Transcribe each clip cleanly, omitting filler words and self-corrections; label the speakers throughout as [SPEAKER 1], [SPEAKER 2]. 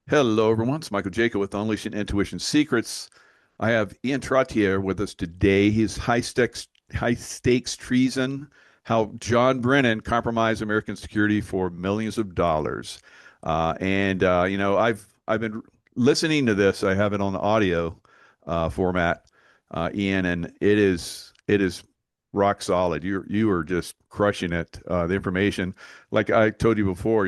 [SPEAKER 1] Hello, everyone. It's Michael Jacob with Unleashing Intuition Secrets. I have Ian Trottier with us today. He's high stakes treason, how John Brennan compromised American security for millions of dollars. I've been listening to this. I have it on the audio format, Ian, and it is rock solid. You are just crushing it. The information, like I told you before,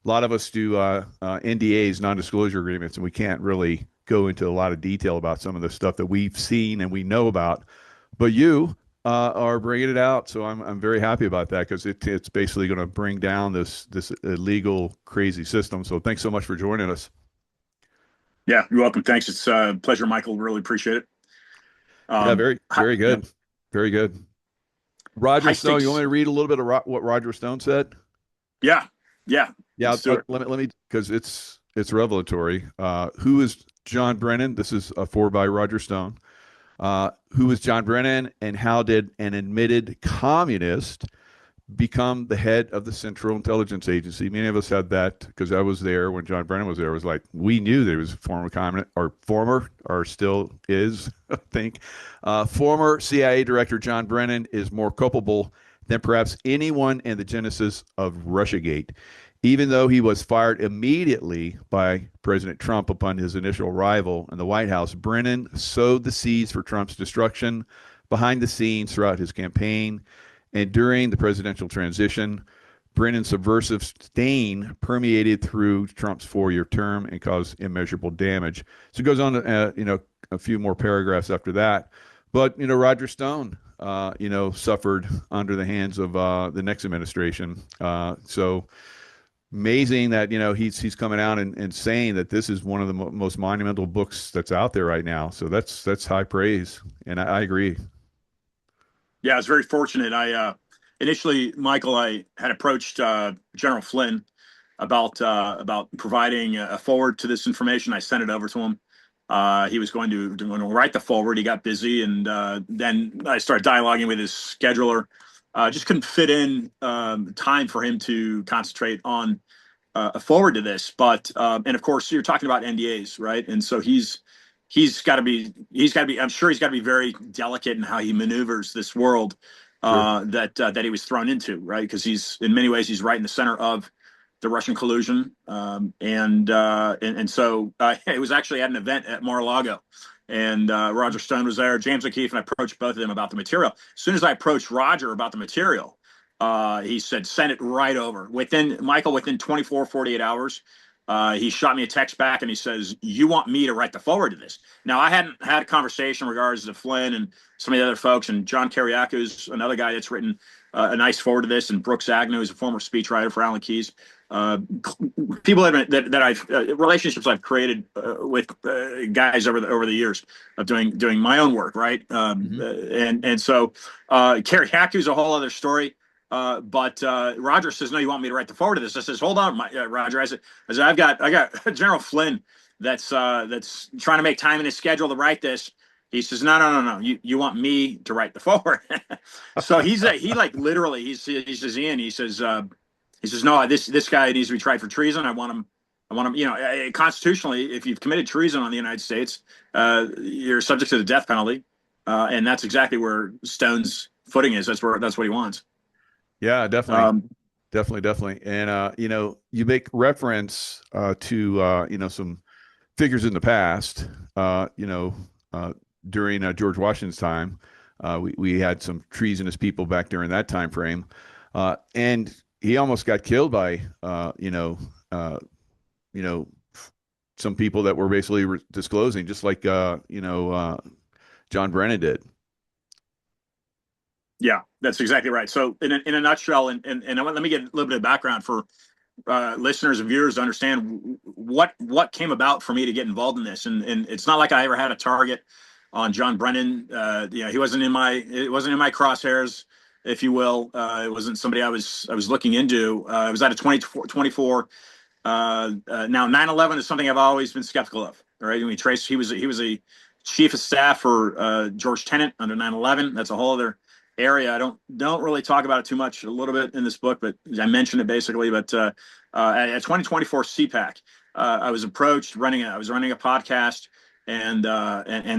[SPEAKER 1] a lot of us do NDAs, non-disclosure agreements, and we can't really go into a lot of detail about some of the stuff that we've seen and we know about. But you are bringing it out, so I'm very happy about that because it's basically going to bring down this illegal, crazy system. So thanks so much for joining us.
[SPEAKER 2] Yeah, you're welcome. Thanks. It's a pleasure, Michael. Really appreciate it.
[SPEAKER 1] Yeah, very very
[SPEAKER 2] Yeah,
[SPEAKER 1] good, very good. Roger
[SPEAKER 2] high
[SPEAKER 1] Stone, you want me
[SPEAKER 2] stakes.
[SPEAKER 1] to read a little bit of what Roger Stone said?
[SPEAKER 2] Yeah, yeah.
[SPEAKER 1] Yeah,
[SPEAKER 2] Let's do it.
[SPEAKER 1] let me because it's revelatory. Who is John Brennan? This is a four by Roger Stone. Who is John Brennan, and how did an admitted communist become the head of the Central Intelligence Agency? Many of us had that because I was there when John Brennan was there. It was like we knew that he was a former communist, or former, or still is, I think. Former CIA Director John Brennan is more culpable than perhaps anyone in the genesis of Russiagate. Even though he was fired immediately by President Trump upon his initial arrival in the White House, Brennan sowed the seeds for Trump's destruction behind the scenes throughout his campaign and during the presidential transition. Brennan's subversive stain permeated through Trump's 4 year term and caused immeasurable damage. So it goes on, a few more paragraphs after that. But, Roger Stone, suffered under the hands of the next administration. So amazing that he's coming out and saying that this is one of the most monumental books that's out there right now. So that's high praise, and I agree.
[SPEAKER 2] Yeah, I was very fortunate. I initially, Michael, I had approached General Flynn about providing a forward to this information. I sent it over to him. He was going to write the forward. He got busy, and then I started dialoguing with his scheduler. Just couldn't fit in time for him to concentrate on forward to this. But and of course, you're talking about NDAs, right? And so he's got to be. I'm sure he's got to be very delicate in how he maneuvers this world
[SPEAKER 1] Sure.
[SPEAKER 2] that he was thrown into, right? Because he's in many ways he's right in the center of the Russian collusion, and so it was actually at an event at Mar-a-Lago. And Roger Stone was there. James O'Keefe, and I approached both of them about the material. As soon as I approached Roger about the material, he said, send it right over. Within 24, 48 hours, he shot me a text back and he says, you want me to write the forward to this? Now, I hadn't had a conversation in regards to Flynn and some of the other folks, and John Kiriakou, another guy that's written a nice forward to this, and Brooks Agnew is a former speechwriter for Alan Keyes. People that I've relationships I've created with guys over the years of doing my own work, right?
[SPEAKER 1] Hmm.
[SPEAKER 2] And so Kiriakou is a whole other story. But Roger says, "No, you want me to write the forward to this?" I says, "Hold on, Roger." I said, I got General Flynn that's trying to make time in his schedule to write this. He says, "No, no, no, no. You want me to write the forward?" So he like literally he says, Ian. He says, "No, this guy needs to be tried for treason. I want him." Constitutionally, if you've committed treason on the United States, you're subject to the death penalty, and that's exactly where Stone's footing is. That's what he wants.
[SPEAKER 1] Yeah, definitely.
[SPEAKER 2] Um,
[SPEAKER 1] Definitely. And you make reference to some figures in the past. During George Washington's time, we had some treasonous people back during that time frame, and he almost got killed by you know some people that were basically disclosing, just like John Brennan did.
[SPEAKER 2] yeah, that's exactly right. So, in a nutshell, and let me get a little bit of background for listeners and viewers to understand what came about for me to get involved in this. And it's not like I ever had a target on John Brennan. He wasn't in my crosshairs, if you will. It wasn't somebody I was looking into. It was out of 2024. Now 9/11 is something I've always been skeptical of. Right? And we trace he was a chief of staff for George Tenet under 9/11. That's a whole other area. I don't really talk about it too much. A little bit in this book, but I mentioned it basically. But at 2024 CPAC, I was approached I was running a podcast, and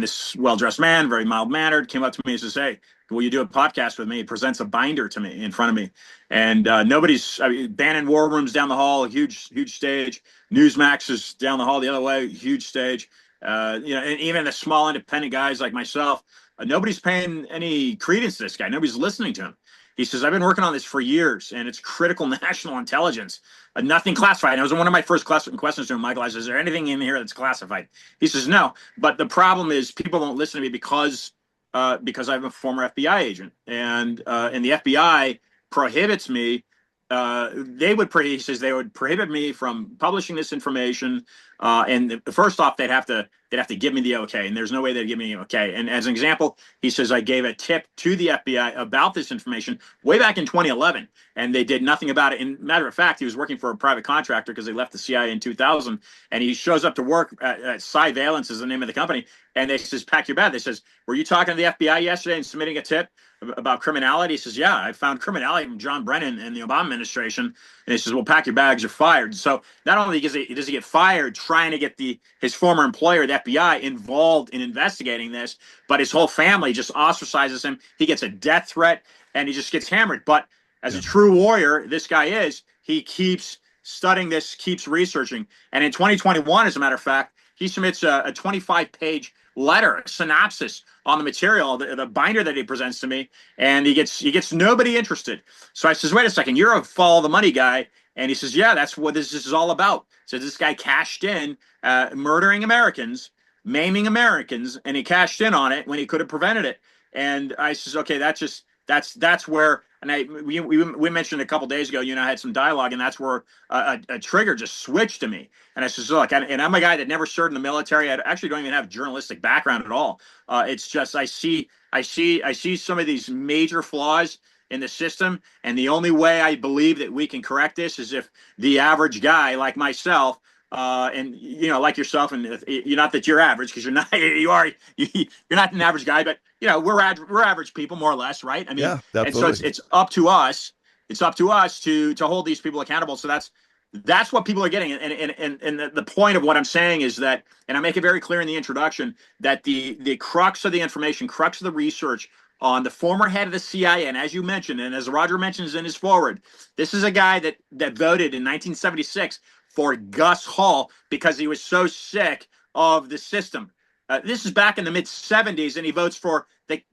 [SPEAKER 2] this well-dressed man, very mild-mannered, came up to me and says, "Hey, will you do a podcast with me?" He presents a binder to me in front of me, and I mean, Bannon War Room's down the hall, huge stage. Newsmax is down the hall the other way, huge stage. And even the small independent guys like myself, nobody's paying any credence to this guy. Nobody's listening to him. He says, "I've been working on this for years, and it's critical national intelligence. Nothing classified." And it was one of my first questions to him, Michael. I said, "Is there anything in here that's classified?" He says, "No." But the problem is people don't listen to me because I'm a former FBI agent, and the FBI prohibits me. He says they would prohibit me from publishing this information. And first off, they'd have to give me the okay, and there's no way they'd give me the okay. And as an example, he says I gave a tip to the FBI about this information way back in 2011, and they did nothing about it. And matter of fact, he was working for a private contractor because they left the CIA in 2000, and he shows up to work at Cy Valence is the name of the company, and they says, "Pack your bag." They says, "Were you talking to the FBI yesterday and submitting a tip about criminality?" He says, "Yeah, I found criminality from John Brennan and the Obama administration." And he says, "Well, pack your bags, you're fired." So not only does he get fired trying to get his former employer, the FBI, involved in investigating this, but his whole family just ostracizes him. He gets a death threat, and he just gets hammered. But as a true warrior, this guy is, he keeps studying this, keeps researching. And in 2021, as a matter of fact, he submits a 25-page letter, a synopsis on the material, the binder that he presents to me, and he gets nobody interested. So I says, "Wait a second, you're a follow the money guy." And he says, "Yeah, that's what this is all about." So this guy cashed in, murdering Americans, maiming Americans, and he cashed in on it when he could have prevented it. And I says, "Okay, that's where." And we mentioned a couple days ago, I had some dialogue, and that's where a trigger just switched to me. And I says, "Look," and I'm a guy that never served in the military. I actually don't even have a journalistic background at all. It's just I see some of these major flaws in the system, and the only way I believe that we can correct this is if the average guy like myself, and like yourself, and you're not that you're average because you're not, you're not an average guy, but we're average people more or less, right? I mean,
[SPEAKER 1] Yeah,
[SPEAKER 2] and so
[SPEAKER 1] absolutely.
[SPEAKER 2] it's up to us. It's up to us to hold these people accountable. So that's what people are getting. And the point of what I'm saying is that, and I make it very clear in the introduction, that the crux of the information, crux of the research on the former head of the CIA, and as you mentioned, and as Roger mentions in his forward, this is a guy that voted in 1976 for Gus Hall because he was so sick of the system. This is back in the mid 70s, and he votes for the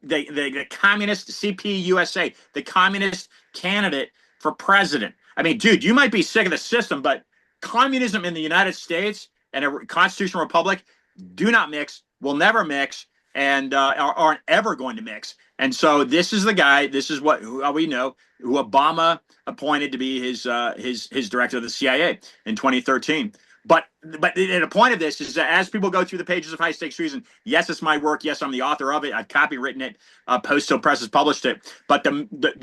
[SPEAKER 2] communist CPUSA, the communist candidate for president. I mean, dude, you might be sick of the system, but communism in the United States and a constitutional republic do not mix, will never mix, and aren't ever going to mix. And so this is the guy. This is who we know, who Obama appointed to be his director of the CIA in 2013. But the point of this is that as people go through the pages of High Stakes Treason, yes, it's my work. Yes, I'm the author of it. I've copywritten it. Post-Hill Press has published it. But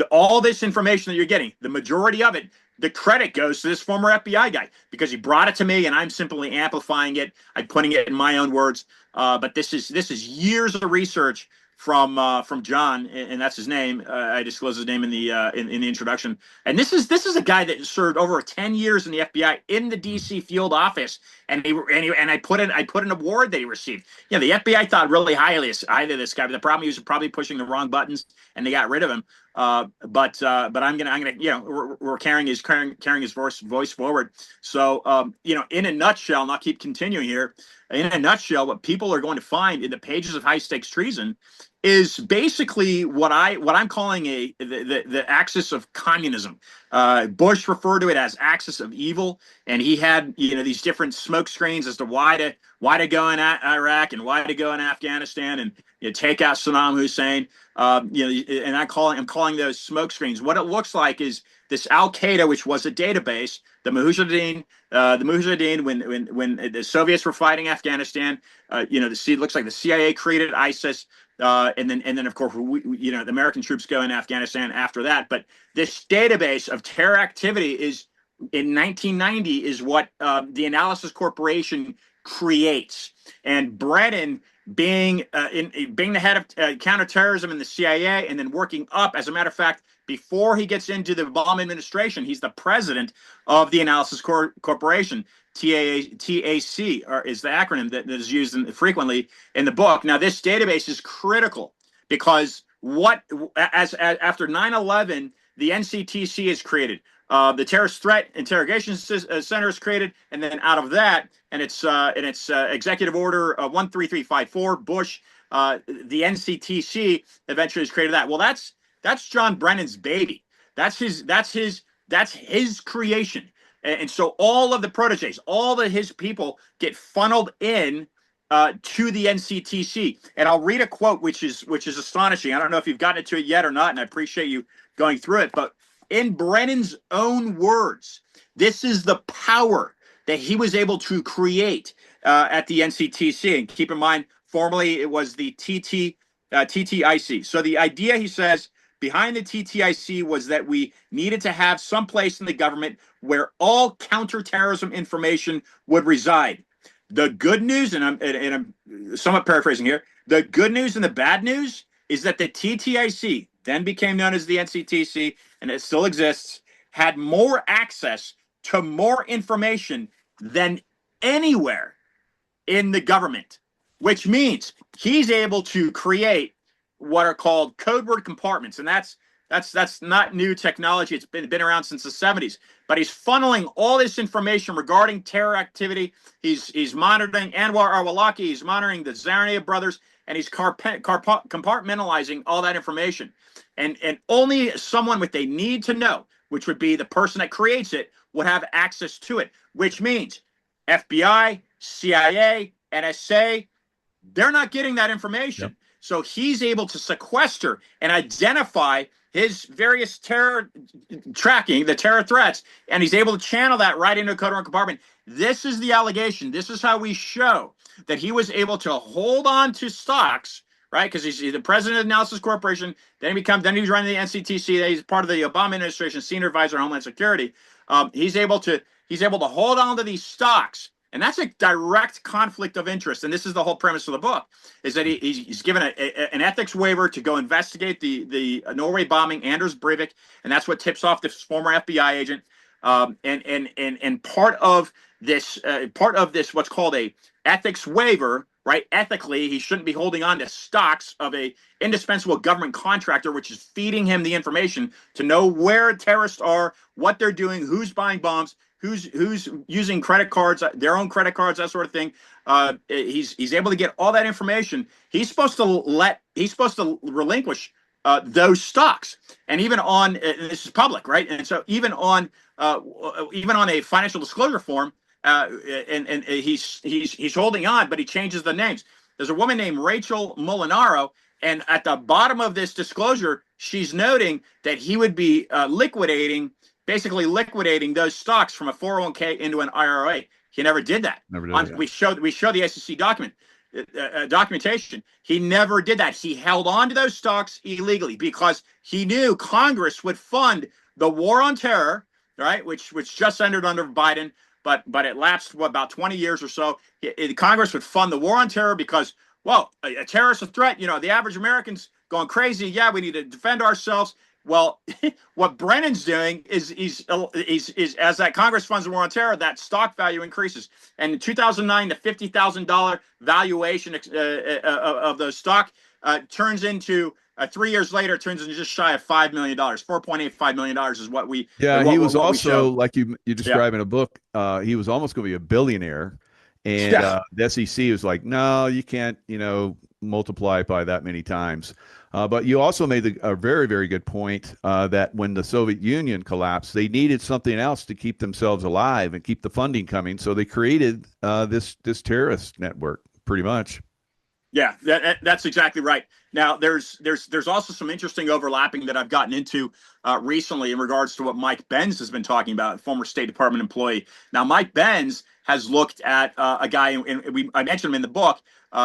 [SPEAKER 2] all this information that you're getting, the majority of it, the credit goes to this former FBI guy because he brought it to me, and I'm simply amplifying it. I'm putting it in my own words. But this is years of research from John, and that's his name. I disclosed his name in the introduction. And this is a guy that served over 10 years in the FBI in the DC field office, and I put an award that he received. The FBI thought really highly of this guy, but the problem, he was probably pushing the wrong buttons, and they got rid of him. But I'm gonna we're carrying his voice forward. So in a nutshell, and I'll keep continuing here. In a nutshell, what people are going to find in the pages of High Stakes Treason is basically what I'm calling the axis of communism. Bush referred to it as axis of evil, and he had these different smoke screens as to why to go in Iraq and why to go in Afghanistan and take out Saddam Hussein. And I'm calling those smoke screens. What it looks like is this Al Qaeda, which was a database, the Mujahideen, when the Soviets were fighting Afghanistan, it looks like the CIA created ISIS, and then of course the American troops go in Afghanistan after that. But this database of terror activity is in 1990 is what the Analysis Corporation creates, and Brennan being the head of counterterrorism in the CIA, and then working up. As a matter of fact, before he gets into the Obama administration, he's the president of the Analysis Corporation. TAC is the acronym that is used frequently in the book. Now, this database is critical because after 9/11, the NCTC is created. The Terrorist Threat Interrogation Center is created, and then out of that, and it's Executive Order 13354, Bush, the NCTC eventually is created. Well, that's John Brennan's baby. That's his creation. And so all of the proteges, all of his people get funneled in to the NCTC. And I'll read a quote which is astonishing. I don't know if you've gotten to it yet or not, and I appreciate you going through it. But in Brennan's own words, this is the power that he was able to create at the NCTC. And keep in mind, formerly it was the TTIC. So the idea, he says, behind the TTIC was that we needed to have some place in the government where all counterterrorism information would reside. The good news, and I'm somewhat paraphrasing here, the good news and the bad news is that the TTIC, then became known as the NCTC, and it still exists, had more access to more information than anywhere in the government, which means he's able to create what are called code word compartments. And that's not new technology. It's been around since the 70s. But he's funneling all this information regarding terror activity. He's monitoring Anwar al-Awlaki. He's monitoring the Zarnaya brothers, and he's compartmentalizing all that information. And only someone with they need to know, which would be the person that creates it, would have access to it, which means FBI, CIA, NSA, they're not getting that information. Yep. So he's able to sequester and identify his various terror tracking, the terror threats, and he's able to channel that right into a code word compartment. This is the allegation. This is how we show that he was able to hold on to stocks, right? Because he's the president of the Analysis Corporation. Then he was running the NCTC. He's part of the Obama administration, senior advisor on Homeland Security. He's able to hold on to these stocks. And that's a direct conflict of interest. And this is the whole premise of the book, is that he's given an ethics waiver to go investigate the Norway bombing, Anders Breivik, and that's what tips off this former FBI agent. And part of this, what's called a ethics waiver, right? Ethically, he shouldn't be holding on to stocks of a indispensable government contractor, which is feeding him the information to know where terrorists are, what they're doing, who's buying bombs, who's using credit cards, their own credit cards, that sort of thing. He's able to get all that information. He's supposed to relinquish those stocks, and even on and this is public, right? And so even on a financial disclosure form, and he's holding on, but he changes the names. There's a woman named Rachel Molinaro, and at the bottom of this disclosure, she's noting that he would be basically liquidating those stocks from a 401k into an IRA. He never did that.
[SPEAKER 1] Never did.
[SPEAKER 2] We show the SEC documentation. He never did that. He held on to those stocks illegally because he knew Congress would fund the war on terror, right? Which just ended under Biden, but it lapsed about 20 years or so. Congress would fund the war on terror because, well, a terrorist threat. The average American's going crazy. Yeah, we need to defend ourselves. Well, what Brennan's doing is as that Congress funds the war on terror, that stock value increases. And in 2009, the $50,000 valuation of those stock turns into 3 years later, turns into just shy of $5 million. $4.85 million is what we.
[SPEAKER 1] Yeah, he was also, like you describe in a book, he was almost going to be a billionaire. And the SEC was like, no, you can't, multiply it by that many times. But you also made a very, very good point that when the Soviet Union collapsed, they needed something else to keep themselves alive and keep the funding coming. So they created this terrorist network, pretty much.
[SPEAKER 2] Yeah, that's exactly right. Now, there's also some interesting overlapping that I've gotten into recently in regards to what Mike Benz has been talking about, former State Department employee. Now, Mike Benz has looked at a guy, and I mentioned him in the book.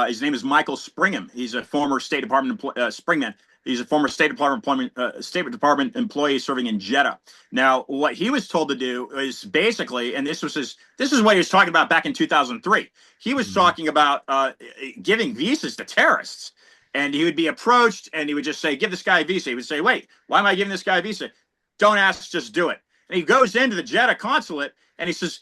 [SPEAKER 2] His name is Michael Springham. He's a former State Department Springman. He's a former State Department employee serving in Jeddah. Now, what he was told to do is basically, and this is what he was talking about back in 2003. He was
[SPEAKER 1] Mhm.
[SPEAKER 2] talking about giving visas to terrorists, and he would be approached, and he would just say, "Give this guy a visa." He would say, "Wait, why am I giving this guy a visa? Don't ask, just do it." And he goes into the Jeddah consulate, and he says,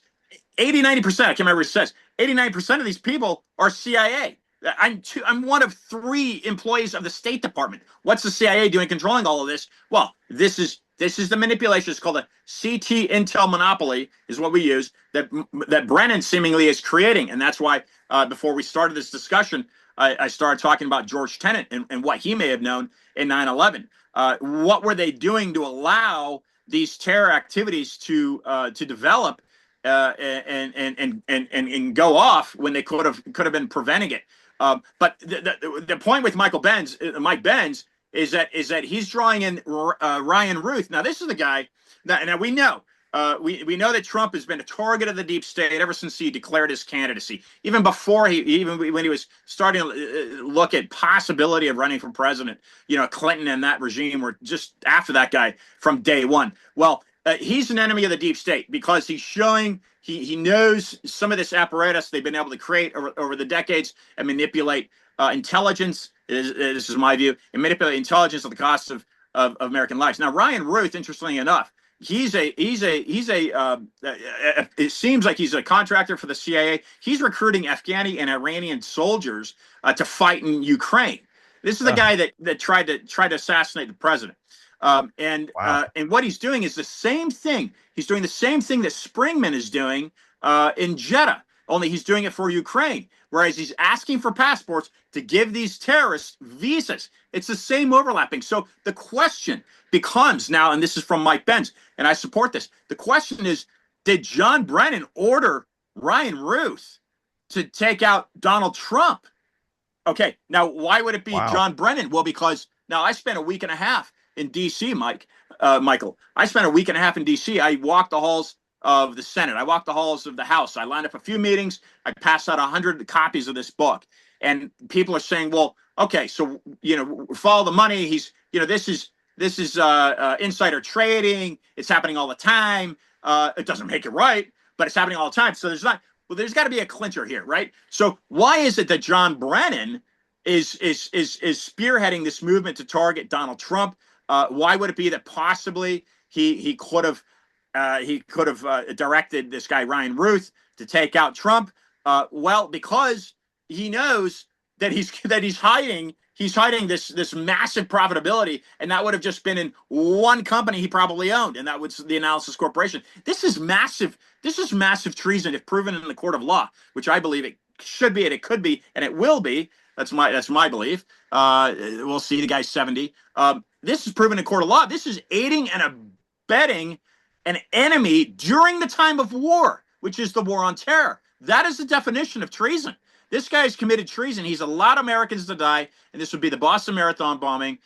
[SPEAKER 2] 80, 90%, I can't remember what he says, 89% of these people are CIA. I'm one of 3 employees of the State Department. What's the CIA doing controlling all of this? Well, this is the manipulation. It's called a CT intel monopoly, is what we use, that Brennan seemingly is creating. And that's why before we started this discussion, I started talking about George Tenet and what he may have known in 9/11. What were they doing to allow these terror activities to develop and go off when they could have been preventing it? But the point with Mike Benz, is that he's drawing in Ryan Ruth. Now, this is the guy that now we know. We know that Trump has been a target of the deep state ever since he declared his candidacy. Even before even when he was starting to look at possibility of running for president, Clinton and that regime were just after that guy from day one. Well, he's an enemy of the deep state because he's showing he knows some of this apparatus they've been able to create over the decades and manipulate intelligence. This is my view, and manipulate intelligence at the cost of American lives. Now, Ryan Ruth, interestingly enough, it seems like he's a contractor for the CIA. He's recruiting Afghani and Iranian soldiers to fight in Ukraine. This is the guy that tried to assassinate the president.
[SPEAKER 1] Wow.
[SPEAKER 2] And what he's doing is the same thing. He's doing the same thing that Springman is doing in Jeddah, only he's doing it for Ukraine, whereas he's asking for passports to give these terrorists visas. It's the same overlapping. So the question becomes now, and this is from Mike Benz, and I support this. The question is, did John Brennan order Ryan Ruth to take out Donald Trump? Okay, now why would it be
[SPEAKER 1] Wow.
[SPEAKER 2] John Brennan? Well, because now I spent a week and a half in D.C., Michael. I spent a week and a half in D.C. I walked the halls of the Senate. I walked the halls of the House. I lined up a few meetings. I passed out 100 copies of this book. And people are saying, well, okay, so, follow the money. This is insider trading. It's happening all the time. It doesn't make it right, but it's happening all the time. So there's got to be a clincher here, right? So why is it that John Brennan is spearheading this movement to target Donald Trump? Why would it be that possibly he could have directed this guy Ryan Ruth to take out Trump? Well, because he knows that he's hiding this massive profitability, and that would have just been in one company he probably owned, and that was the Analysis Corporation. This is massive. This is massive treason if proven in the court of law, which I believe it should be, and it could be, and it will be. That's my belief. We'll see. The guy's 70. This is proven in court of law. This is aiding and abetting an enemy during the time of war, which is the war on terror. That is the definition of treason. This guy's committed treason. He's allowed Americans to die, and this would be the Boston Marathon bombing.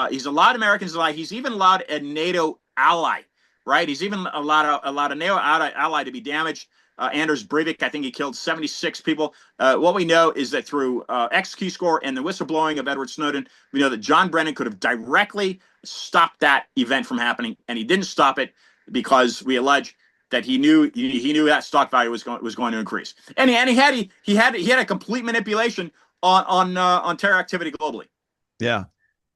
[SPEAKER 2] He's allowed Americans to die. He's even allowed a NATO ally, right? He's even allowed a NATO ally to be damaged. Anders Breivik, I think he killed 76 people. What we know is that through X-Keyscore and the whistleblowing of Edward Snowden, we know that John Brennan could have directly stopped that event from happening, and he didn't stop it because we allege that he knew that stock value was going to increase, and he had a complete manipulation on terror activity globally.
[SPEAKER 1] Yeah.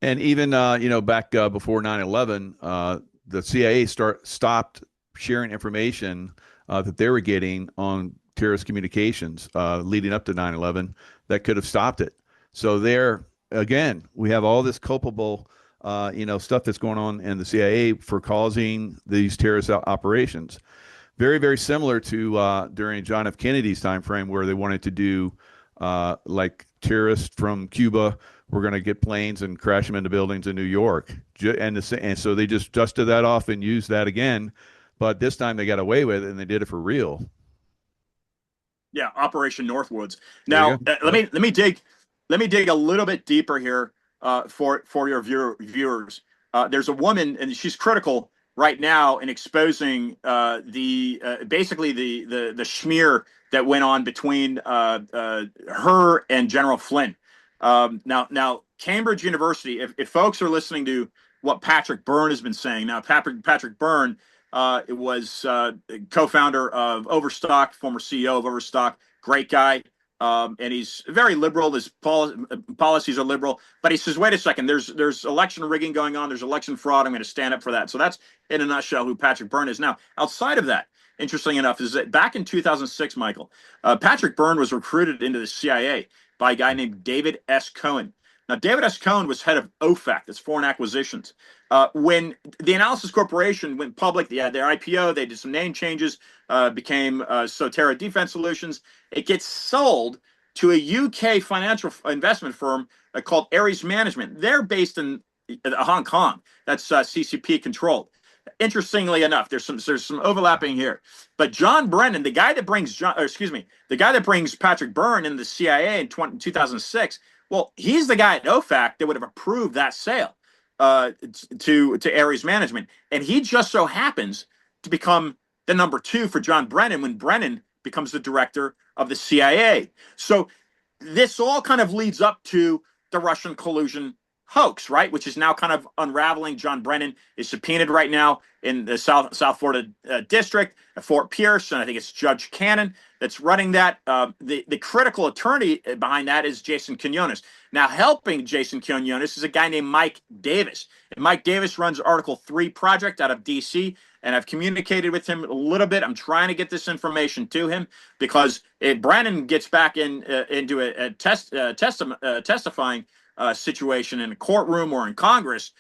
[SPEAKER 1] And even, back before 9/11, the CIA stopped sharing information that they were getting on terrorist communications leading up to 9/11 that could have stopped it. So there, again, we have all this culpable, stuff that's going on in the CIA for causing these terrorist operations. Very, very similar to during John F. Kennedy's time frame, where they wanted to do like terrorists from Cuba were going to get planes and crash them into buildings in New York, and so they just dusted that off and used that again, but this time they got away with it and they did it for real.
[SPEAKER 2] Yeah, Operation Northwoods.
[SPEAKER 1] There you
[SPEAKER 2] Now,
[SPEAKER 1] go.
[SPEAKER 2] let me dig a little bit deeper here for your viewers. There's a woman, and she's critical right now in exposing basically the smear that went on between her and General Flynn. Now, Cambridge University, if folks are listening to what Patrick Byrne has been saying now, Patrick Byrne was co-founder of Overstock, former CEO of Overstock, great guy. And he's very liberal. His policies are liberal, but he says, "Wait a second. There's election rigging going on. There's election fraud. I'm going to stand up for that." So that's in a nutshell who Patrick Byrne is. Now, outside of that, interesting enough, is that back in 2006, Michael, Patrick Byrne was recruited into the CIA by a guy named David S. Cohen. Now, David S. Cohen was head of OFAC, that's Foreign Acquisitions. When the Analysis Corporation went public, they had their IPO, they did some name changes, became Sotera Defense Solutions. It gets sold to a UK financial investment firm called Ares Management. They're based in Hong Kong. That's CCP controlled. Interestingly enough, there's some overlapping here. But John Brennan, the guy that brings Patrick Byrne into the CIA in 2006, well, he's the guy at OFAC that would have approved that sale to Ares Management, and he just so happens to become the number two for John Brennan when Brennan becomes the director of the CIA. So this all kind of leads up to the Russian collusion hoax, right? Which is now kind of unraveling. John Brennan is subpoenaed right now in the South Florida district at Fort Pierce, and I think it's Judge Cannon that's running that. The critical attorney behind that is Jason Quinones. Now, helping Jason Quinones is a guy named Mike Davis. And Mike Davis runs Article 3 Project out of D.C., and I've communicated with him a little bit. I'm trying to get this information to him because if Brennan gets back into a testifying situation in a courtroom or in Congress,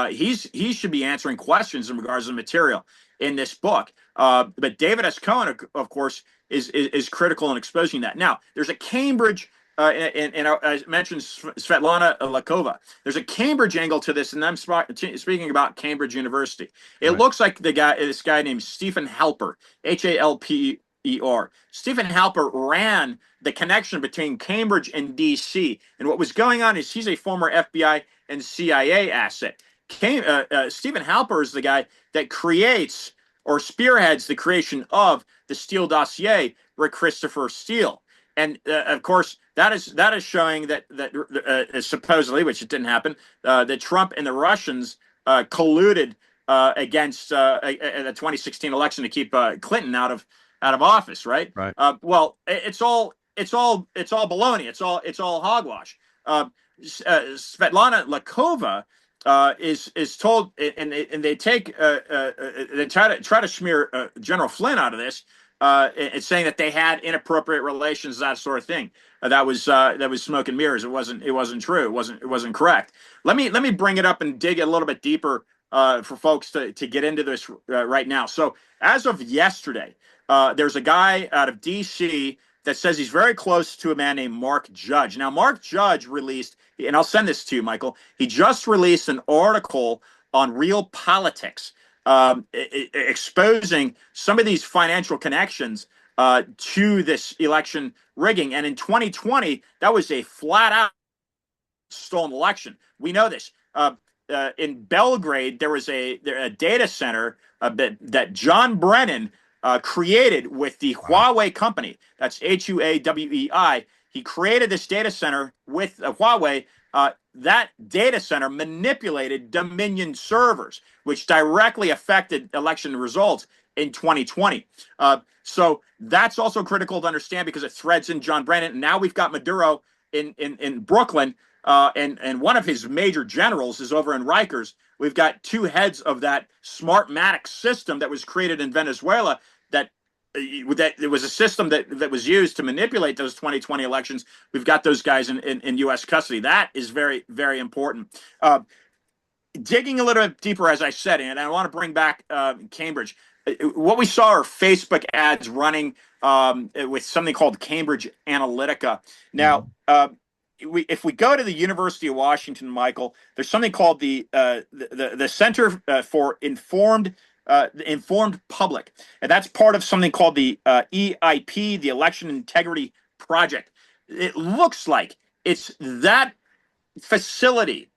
[SPEAKER 2] he should be answering questions in regards to the material in this book. But David S. Cohen, of course, is critical in exposing that. Now, there's a Cambridge, and I mentioned Svetlana Lakova. There's a Cambridge angle to this, and I'm speaking about Cambridge University. It looks like this guy named Stephen Halper, Halper. Stephen Halper ran the connection between Cambridge and D.C. And what was going on is he's a former FBI and CIA asset. Stephen Halper is the guy that creates or spearheads the creation of the Steele dossier with Christopher Steele. And of course, that is showing that supposedly, which it didn't happen, that Trump and the Russians colluded against the 2016 election to keep Clinton out of office, right?
[SPEAKER 1] Right.
[SPEAKER 2] Well, it's all baloney. It's all hogwash. Svetlana Lakova is told, and they take they try to smear General Flynn out of this. It's saying that they had inappropriate relations, that sort of thing. That was smoke and mirrors. It wasn't true. It wasn't correct. Let me bring it up and dig a little bit deeper for folks to get into this right now. So as of yesterday, there's a guy out of D.C. that says he's very close to a man named Mark Judge. Now, Mark Judge released, and I'll send this to you, Michael. He just released an article on Real Politics, exposing some of these financial connections to this election rigging. And in 2020, that was a flat out stolen election. We know this. In Belgrade, there was a data center that John Brennan created with the Huawei company. That's Huawei. He created this data center with Huawei. That data center manipulated Dominion servers, which directly affected election results in 2020. So that's also critical to understand because it threads in John Brennan. And now we've got Maduro in Brooklyn, and one of his major generals is over in Rikers. We've got two heads of that Smartmatic system that was created in Venezuela. That it was a system that was used to manipulate those 2020 elections. We've got those guys in U.S. custody. That is very, very important. Digging a little bit deeper, as I said, and I want to bring back Cambridge. What we saw are Facebook ads running with something called Cambridge Analytica. Now, if we go to the University of Washington, Michael, there's something called the Center for Informed Public, and that's part of something called the EIP, the Election Integrity Project. It looks like it's that facility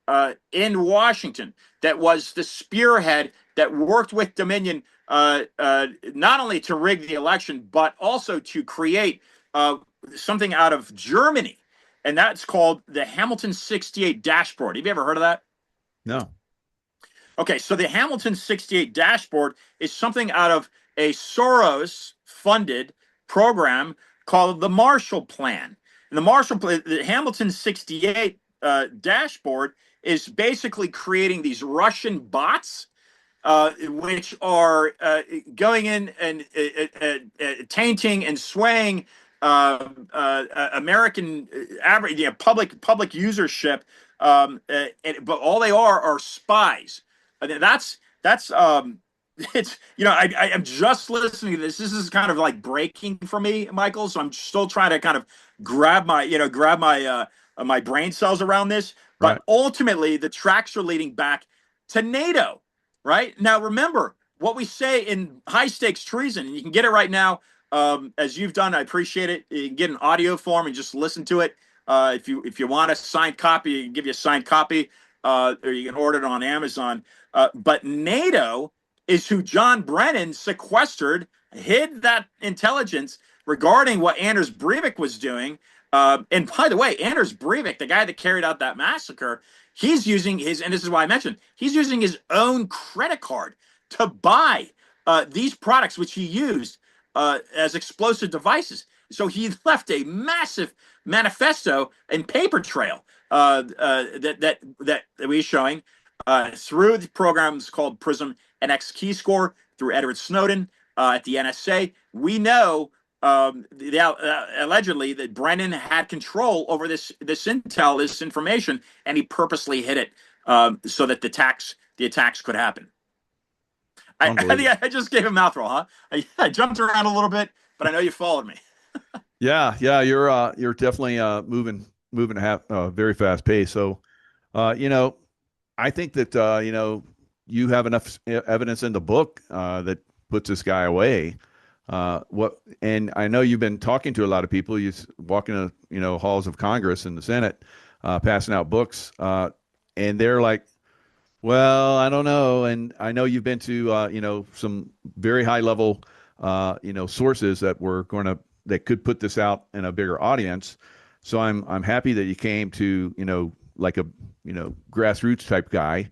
[SPEAKER 2] in Washington that was the spearhead that worked with Dominion not only to rig the election, but also to create something out of Germany and that's called the Hamilton 68 dashboard. Have you ever heard of that?
[SPEAKER 1] No.
[SPEAKER 2] Okay, so the Hamilton 68 dashboard is something out of a Soros funded program called the Marshall Plan. And the Hamilton 68 dashboard is basically creating these Russian bots, which are going in and tainting and swaying American average, public usership. But all they are spies. That's it's I'm just listening to this. This is kind of like breaking for me, Michael. So I'm still trying to kind of grab my my brain cells around this.
[SPEAKER 1] Right.
[SPEAKER 2] But ultimately, the tracks are leading back to NATO. Right now, remember what we say in high stakes treason, and you can get it right now, as you've done. I appreciate it. You can get an audio form and just listen to it. If you want a signed copy, you can give you a signed copy, or you can order it on Amazon. But NATO is who John Brennan sequestered, hid that intelligence regarding what Anders Breivik was doing. And by the way, Anders Breivik, the guy that carried out that massacre, he's using his, and this is why I mentioned, he's using his own credit card to buy these products, which he used as explosive devices. So he left a massive manifesto and paper trail that we're showing through the programs called PRISM and X Keyscore, through Edward Snowden at the NSA. We know allegedly that Brennan had control over this intel, this information, and he purposely hid it so that the attacks could happen. I think I just gave a mouthful, huh? I jumped around a little bit, but I know you followed me.
[SPEAKER 1] Yeah, you're definitely moving at a very fast pace. So, I think that you have enough evidence in the book that puts this guy away. And I know you've been talking to a lot of people. You walk in the halls of Congress and the Senate, passing out books, and they're like, well, I don't know. And I know you've been to some very high level sources that could put this out in a bigger audience. So I'm happy that you came to like a grassroots type guy.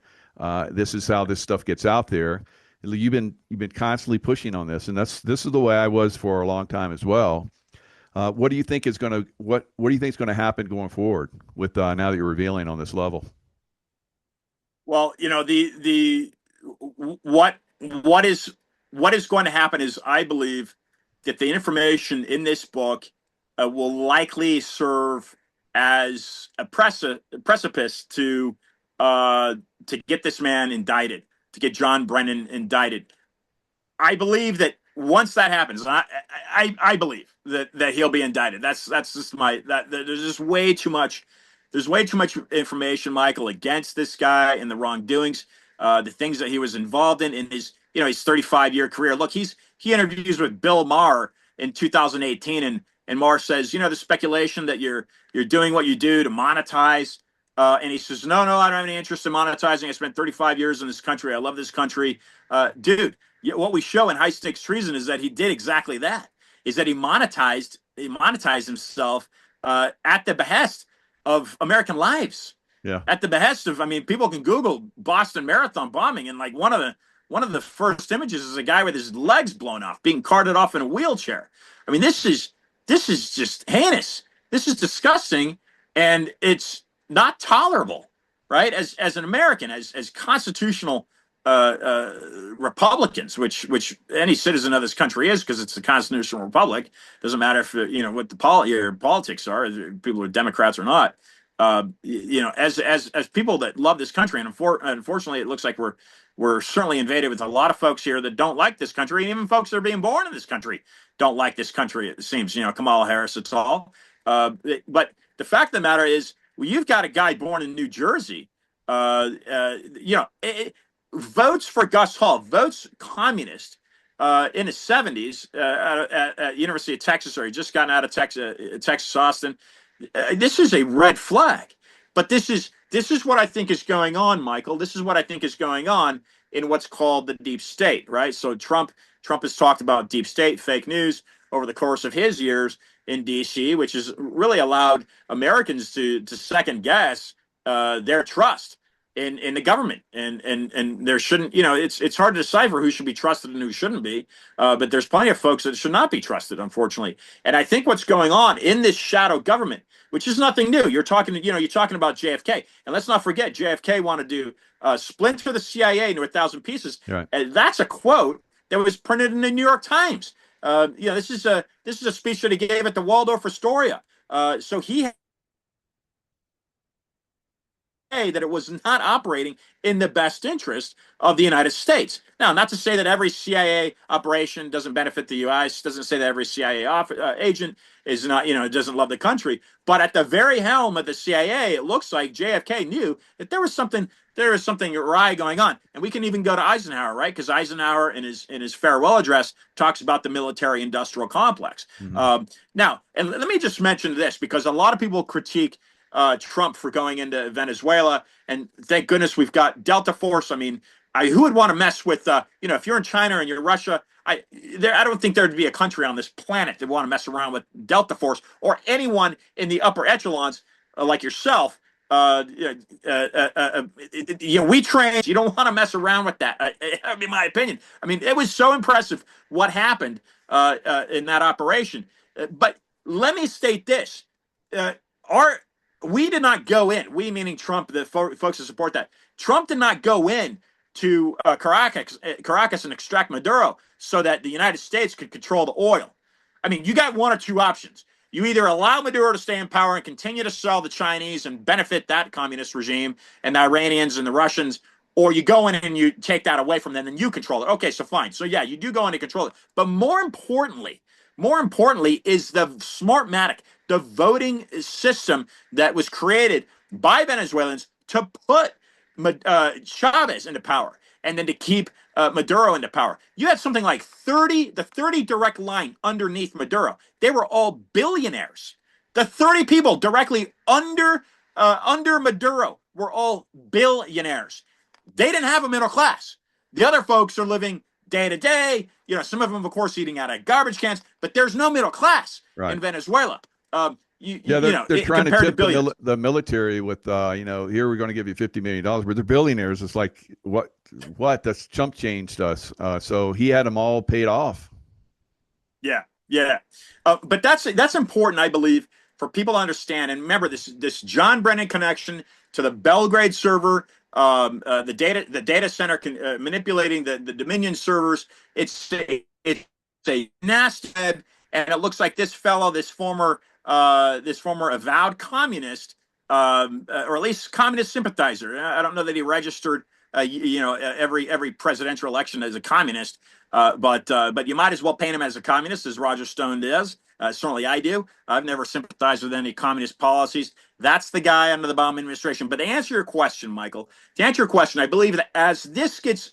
[SPEAKER 1] This is how this stuff gets out there. You've been constantly pushing on this, and this is the way I was for a long time as well. What do you think is going to happen going forward with now that you're revealing on this level?
[SPEAKER 2] Well, the what is going to happen is, I believe that the information in this book will likely serve as a precipice to get this man indicted, to get John Brennan indicted. I believe that once that happens, I believe that he'll be indicted. That's just there's just way too much. There's way too much information, Michael, against this guy and the wrongdoings, the things that he was involved in his 35-year career. Look, he interviews with Bill Maher in 2018, and Maher says, the speculation that you're doing what you do to monetize. And he says, no, I don't have any interest in monetizing. I spent 35 years in this country. I love this country. Dude, what we show in High Stakes Treason is that he did exactly that, is that he monetized himself at the behest of American lives.
[SPEAKER 1] Yeah.
[SPEAKER 2] At the behest of, people can Google Boston Marathon bombing, and like one of the first images is a guy with his legs blown off, being carted off in a wheelchair. This is just heinous. This is disgusting, and it's not tolerable, right? As an American, as constitutional Republicans, which any citizen of this country is, because it's a constitutional republic. Doesn't matter if what your politics are, people are Democrats or not. As people that love this country, and unfortunately, it looks like we're certainly invaded with a lot of folks here that don't like this country, and even folks that are being born in this country don't like this country. It seems, Kamala Harris, it's all. But the fact of the matter is, well, you've got a guy born in New Jersey. Votes for Gus Hall, votes communist in his 70s at University of Texas, or he just gotten out of Texas Austin. This is a red flag. But this is what I think is going on, Michael. This is what I think is going on in what's called the deep state, right? So Trump has talked about deep state, fake news over the course of his years. in D.C., which has really allowed Americans to second guess their trust in the government, and there shouldn't, it's hard to decipher who should be trusted and who shouldn't be, but there's plenty of folks that should not be trusted, unfortunately. And I think what's going on in this shadow government, which is nothing new. You're talking about JFK, and let's not forget JFK wanted to splinter the CIA into 1,000 pieces.
[SPEAKER 1] Right.
[SPEAKER 2] And that's a quote that was printed in the New York Times. This is a speech that he gave at the Waldorf Astoria. So he that it was not operating in the best interest of the United States. Now, not to say that every CIA operation doesn't benefit the U.S., doesn't say that every CIA agent is not, doesn't love the country, but at the very helm of the CIA, it looks like JFK knew that there was something awry going on. And we can even go to Eisenhower, right? Because Eisenhower in his farewell address talks about the military-industrial complex.
[SPEAKER 1] Mm-hmm.
[SPEAKER 2] Now, and let me just mention this, because a lot of people critique Trump for going into Venezuela, and thank goodness we've got Delta Force. I mean, who would want to mess with if you're in China and you're Russia? I don't think there'd be a country on this planet that would want to mess around with Delta Force or anyone in the upper echelons like yourself. We train. You don't want to mess around with that. That'd be my opinion. I mean, it was so impressive what happened in that operation. But let me state this: our we did not go in. We meaning Trump, the folks that support that. Trump did not go in to Caracas and extract Maduro so that the United States could control the oil. I mean, you got one or two options. You either allow Maduro to stay in power and continue to sell the Chinese and benefit that communist regime and the Iranians and the Russians, or you go in and you take that away from them and you control it. Okay, so fine. So yeah, you do go in and control it. But more importantly is the Smartmatic, the voting system that was created by Venezuelans to put Chavez into power and then to keep Maduro into power. You had something like 30 direct line underneath Maduro. They were all billionaires. The 30 people directly under Maduro were all billionaires. They didn't have a middle class. The other folks are living day to day. Some of them, of course, eating out of garbage cans, but there's no middle class in Venezuela.
[SPEAKER 1] They're trying to tip the military with, here we're going to give you $50 million, but they're billionaires. It's like, what? That's chump change to us. So he had them all paid off.
[SPEAKER 2] Yeah. But that's important, I believe, for people to understand. And remember this John Brennan connection to the Belgrade server, the data center manipulating the Dominion servers. It's a nasty web, and it looks like this former avowed communist, or at least communist sympathizer. I don't know that he registered, every presidential election as a communist, but you might as well paint him as a communist, as Roger Stone does. Certainly I do. I've never sympathized with any communist policies. That's the guy under the Obama administration. But to answer your question, Michael, I believe that as this gets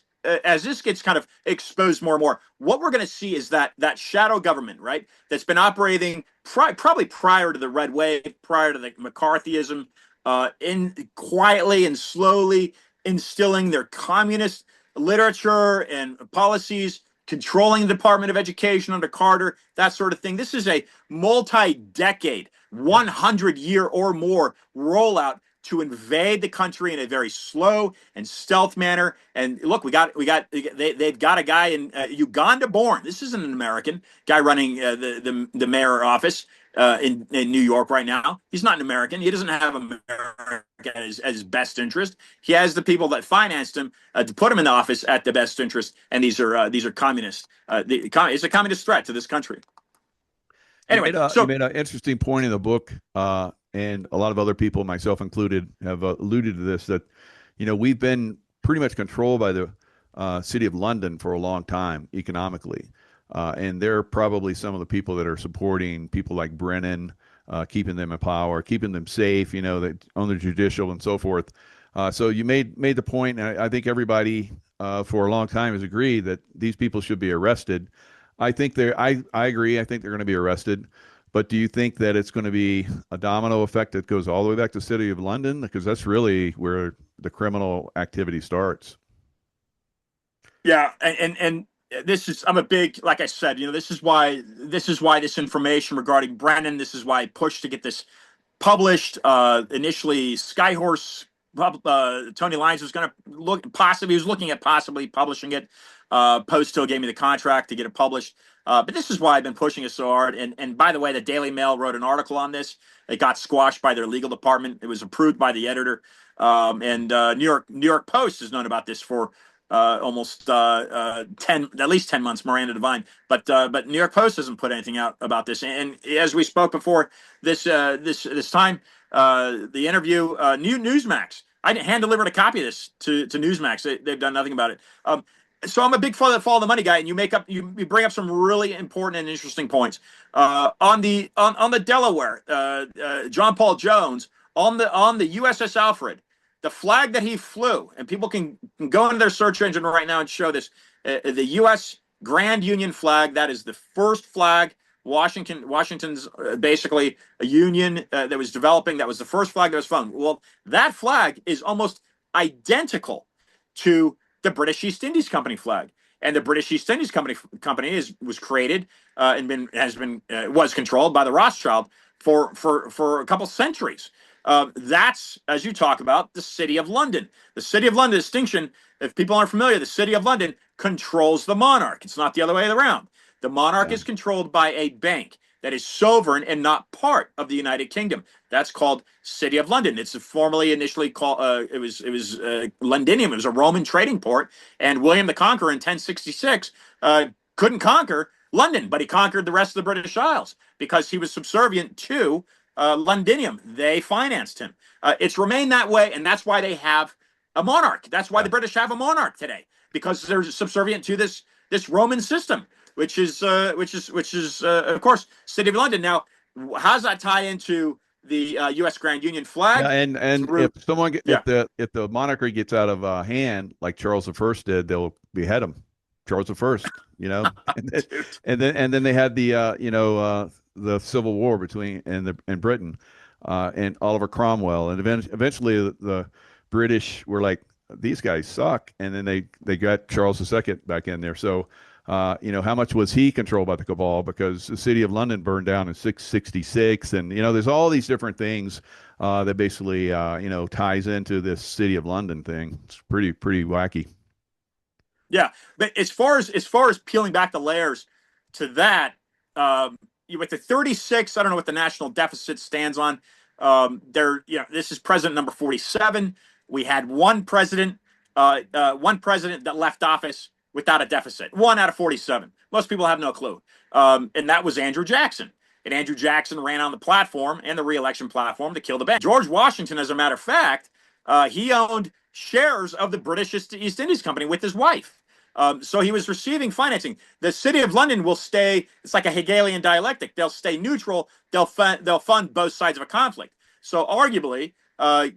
[SPEAKER 2] kind of exposed more and more, what we're going to see is that shadow government, right, that's been operating probably prior to the Red Wave, prior to the McCarthyism, in quietly and slowly instilling their communist literature and policies, controlling the Department of Education under Carter, that sort of thing. This is a multi-decade, 100-year or more rollout to invade the country in a very slow and stealth manner. And look, they've got a guy in Uganda born. This isn't an American guy running the mayor office in New York right now. He's not an American. He doesn't have America as his best interest. He has the people that financed him to put him in the office at the best interest. And these are communists. It's a communist threat to this country. Anyway,
[SPEAKER 1] you made an interesting point in the book, and a lot of other people, myself included, have alluded to this, that, we've been pretty much controlled by the city of London for a long time economically. And they're probably some of the people that are supporting people like Brennan, keeping them in power, keeping them safe, that on the judicial and so forth. So you made the point, and I think everybody for a long time has agreed that these people should be arrested. I agree. I think they're going to be arrested. But do you think that it's going to be a domino effect that goes all the way back to the city of London? Because that's really where the criminal activity starts.
[SPEAKER 2] Yeah, and I'm a big, like I said, this is why this information regarding Brennan, this is why I pushed to get this published. Initially, Skyhorse, Tony Lyons was going to he was looking at possibly publishing it. Post still gave me the contract to get it published. But this is why I've been pushing it so hard. And by the way, the Daily Mail wrote an article on this. It got squashed by their legal department. It was approved by the editor. And New York Post has known about this for almost 10, at least 10 months. Miranda Devine, but New York Post hasn't put anything out about this. And as we spoke before this time, the interview, Newsmax. I hand delivered a copy of this to Newsmax. They've done nothing about it. So I'm a big follow the money guy, and you bring up some really important and interesting points on the Delaware. John Paul Jones on the USS Alfred, the flag that he flew, and people can go into their search engine right now and show this. The U.S. Grand Union flag. That is the first flag. Washington's basically a union that was developing. That was the first flag that was flown. Well, that flag is almost identical to the British East Indies Company flag, and the British East Indies Company was created and was controlled by the Rothschild for a couple centuries. That's, as you talk about, the City of London. The City of London distinction, if people aren't familiar, the City of London controls the monarch. It's not the other way around. The monarch is controlled by a bank that is sovereign and not part of the United Kingdom. That's called City of London. It's formerly initially called it was Londinium. It was a Roman trading port, and William the Conqueror in 1066 couldn't conquer London, but he conquered the rest of the British Isles because he was subservient to Londinium. They financed him. It's remained that way, and that's why they have a monarch. That's why the British have a monarch today, because they're subservient to this Roman system, which is of course City of London. Now, how does that tie into the U.S. Grand Union flag?
[SPEAKER 1] Yeah, and if
[SPEAKER 2] yeah.
[SPEAKER 1] if the monarchy gets out of hand, like Charles the First did, they'll behead him. Charles the First, and then they had the Civil War between and Britain, and Oliver Cromwell, and eventually the British were like, these guys suck, and then they got Charles the Second back in there. So how much was he controlled by the cabal? Because the City of London burned down in 666, and there's all these different things that basically ties into this City of London thing. It's pretty wacky.
[SPEAKER 2] Yeah, but as far as peeling back the layers to that, with the 36, I don't know what the national deficit stands on. This is president number 47. We had one president that left office without a deficit. 1 out of 47. Most people have no clue. And that was Andrew Jackson. And Andrew Jackson ran on the platform and the re-election platform to kill the bank. George Washington, as a matter of fact, he owned shares of the British East Indies Company with his wife. So he was receiving financing. The City of London will stay, it's like a Hegelian dialectic. They'll stay neutral. They'll fund both sides of a conflict. So arguably,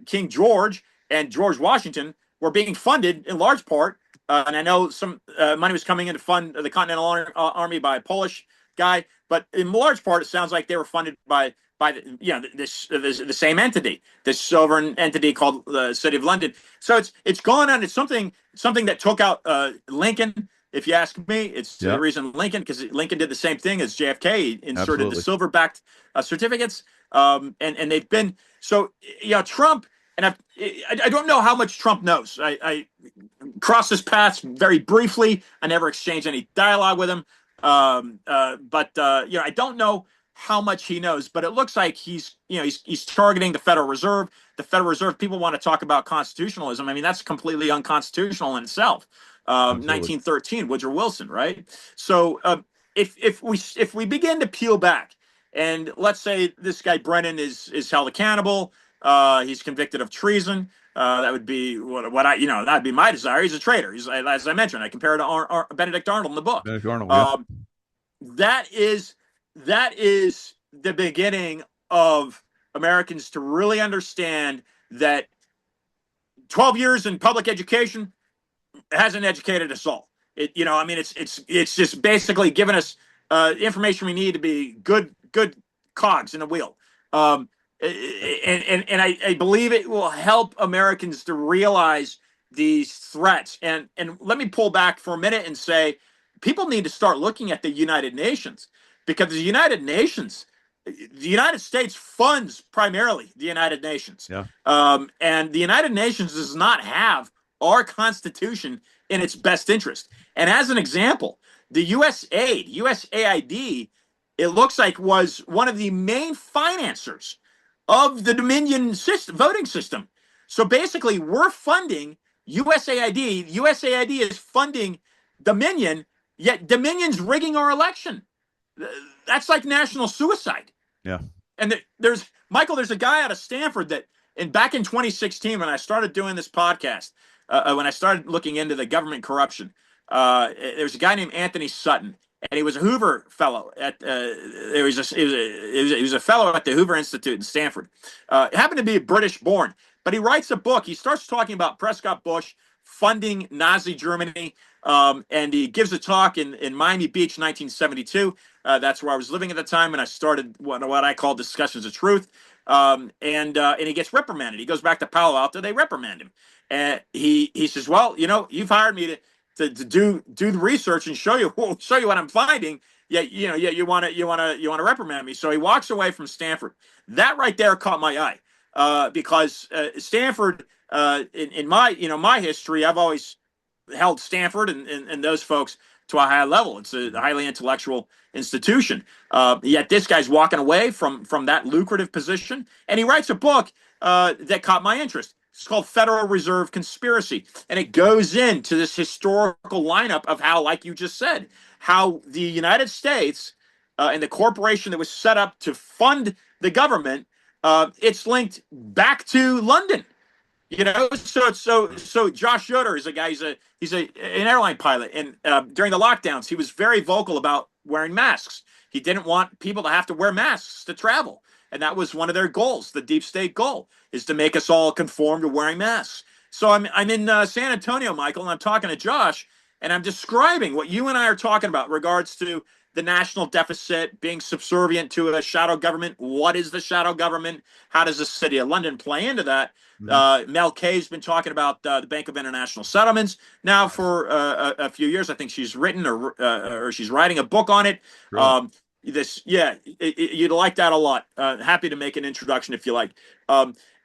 [SPEAKER 2] King George and George Washington were being funded in large part, and I know some money was coming in to fund the Continental Army by a Polish guy, but in large part, it sounds like they were funded by the same entity, this sovereign entity called the City of London. So it's gone on. It's something that took out Lincoln. If you ask me, it's the reason Lincoln, because Lincoln did the same thing as JFK. He inserted the silver-backed certificates, and they've been so. Trump, and I don't know how much Trump knows. I crossed his paths very briefly. I never exchanged any dialogue with him, but I don't know how much he knows, but it looks like he's targeting the Federal Reserve. The Federal Reserve, people want to talk about constitutionalism. I mean, that's completely unconstitutional in itself. 1913, Woodrow Wilson, right? So if we begin to peel back, and let's say this guy Brennan is held accountable, he's convicted of treason. That would be that'd be my desire. He's a traitor. He's, as I mentioned, I compare it to Benedict Arnold in the book.
[SPEAKER 1] Benedict Arnold, yeah.
[SPEAKER 2] That is the beginning of Americans to really understand that 12 years in public education hasn't educated us all. It's just basically given us information we need to be good cogs in a wheel. And I believe it will help Americans to realize these threats. And let me pull back for a minute and say people need to start looking at the United Nations, because the United States funds primarily the United Nations.
[SPEAKER 1] Yeah.
[SPEAKER 2] And the United Nations does not have our Constitution in its best interest. And as an example, the USAID, it looks like was one of the main financiers of the Dominion system, voting system. So basically, we're funding USAID. USAID is funding Dominion, yet Dominion's rigging our election. That's like national suicide.
[SPEAKER 1] Yeah.
[SPEAKER 2] And there's Michael. There's a guy out of Stanford that, and back in 2016, when I started doing this podcast, when I started looking into the government corruption, there's a guy named Anthony Sutton, and he was a Hoover fellow at. He was a fellow at the Hoover Institute in Stanford. Happened to be British born, but he writes a book. He starts talking about Prescott Bush funding Nazi Germany, and he gives a talk in Miami Beach, 1972. That's where I was living at the time, and I started what I call Discussions of Truth. And he gets reprimanded. He goes back to Palo Alto. They reprimand him, and he says, "Well, you've hired me to do the research and show you what I'm finding. Yeah, you want to reprimand me." So he walks away from Stanford. That right there caught my eye, because Stanford, in my history, I've always held Stanford and those folks to a high level. It's a highly intellectual institution. Yet this guy's walking away from that lucrative position, and he writes a book that caught my interest. It's called Federal Reserve Conspiracy, and it goes into this historical lineup of how, like you just said, how the United States and the corporation that was set up to fund the government, it's linked back to London. So Josh Yoder is a guy. He's an airline pilot, and during the lockdowns, he was very vocal about wearing masks. He didn't want people to have to wear masks to travel, and that was one of their goals. The deep state goal is to make us all conform to wearing masks. So I'm in San Antonio, Michael, and I'm talking to Josh, and I'm describing what you and I are talking about in regards to the national deficit being subservient to a shadow government. What is the shadow government? How does the city of London play into that? Mel Kay's been talking about the Bank of International Settlements now for a few years. I think she's written or she's writing a book on it.
[SPEAKER 1] Really?
[SPEAKER 2] You'd like that a lot. Happy to make an introduction if you like.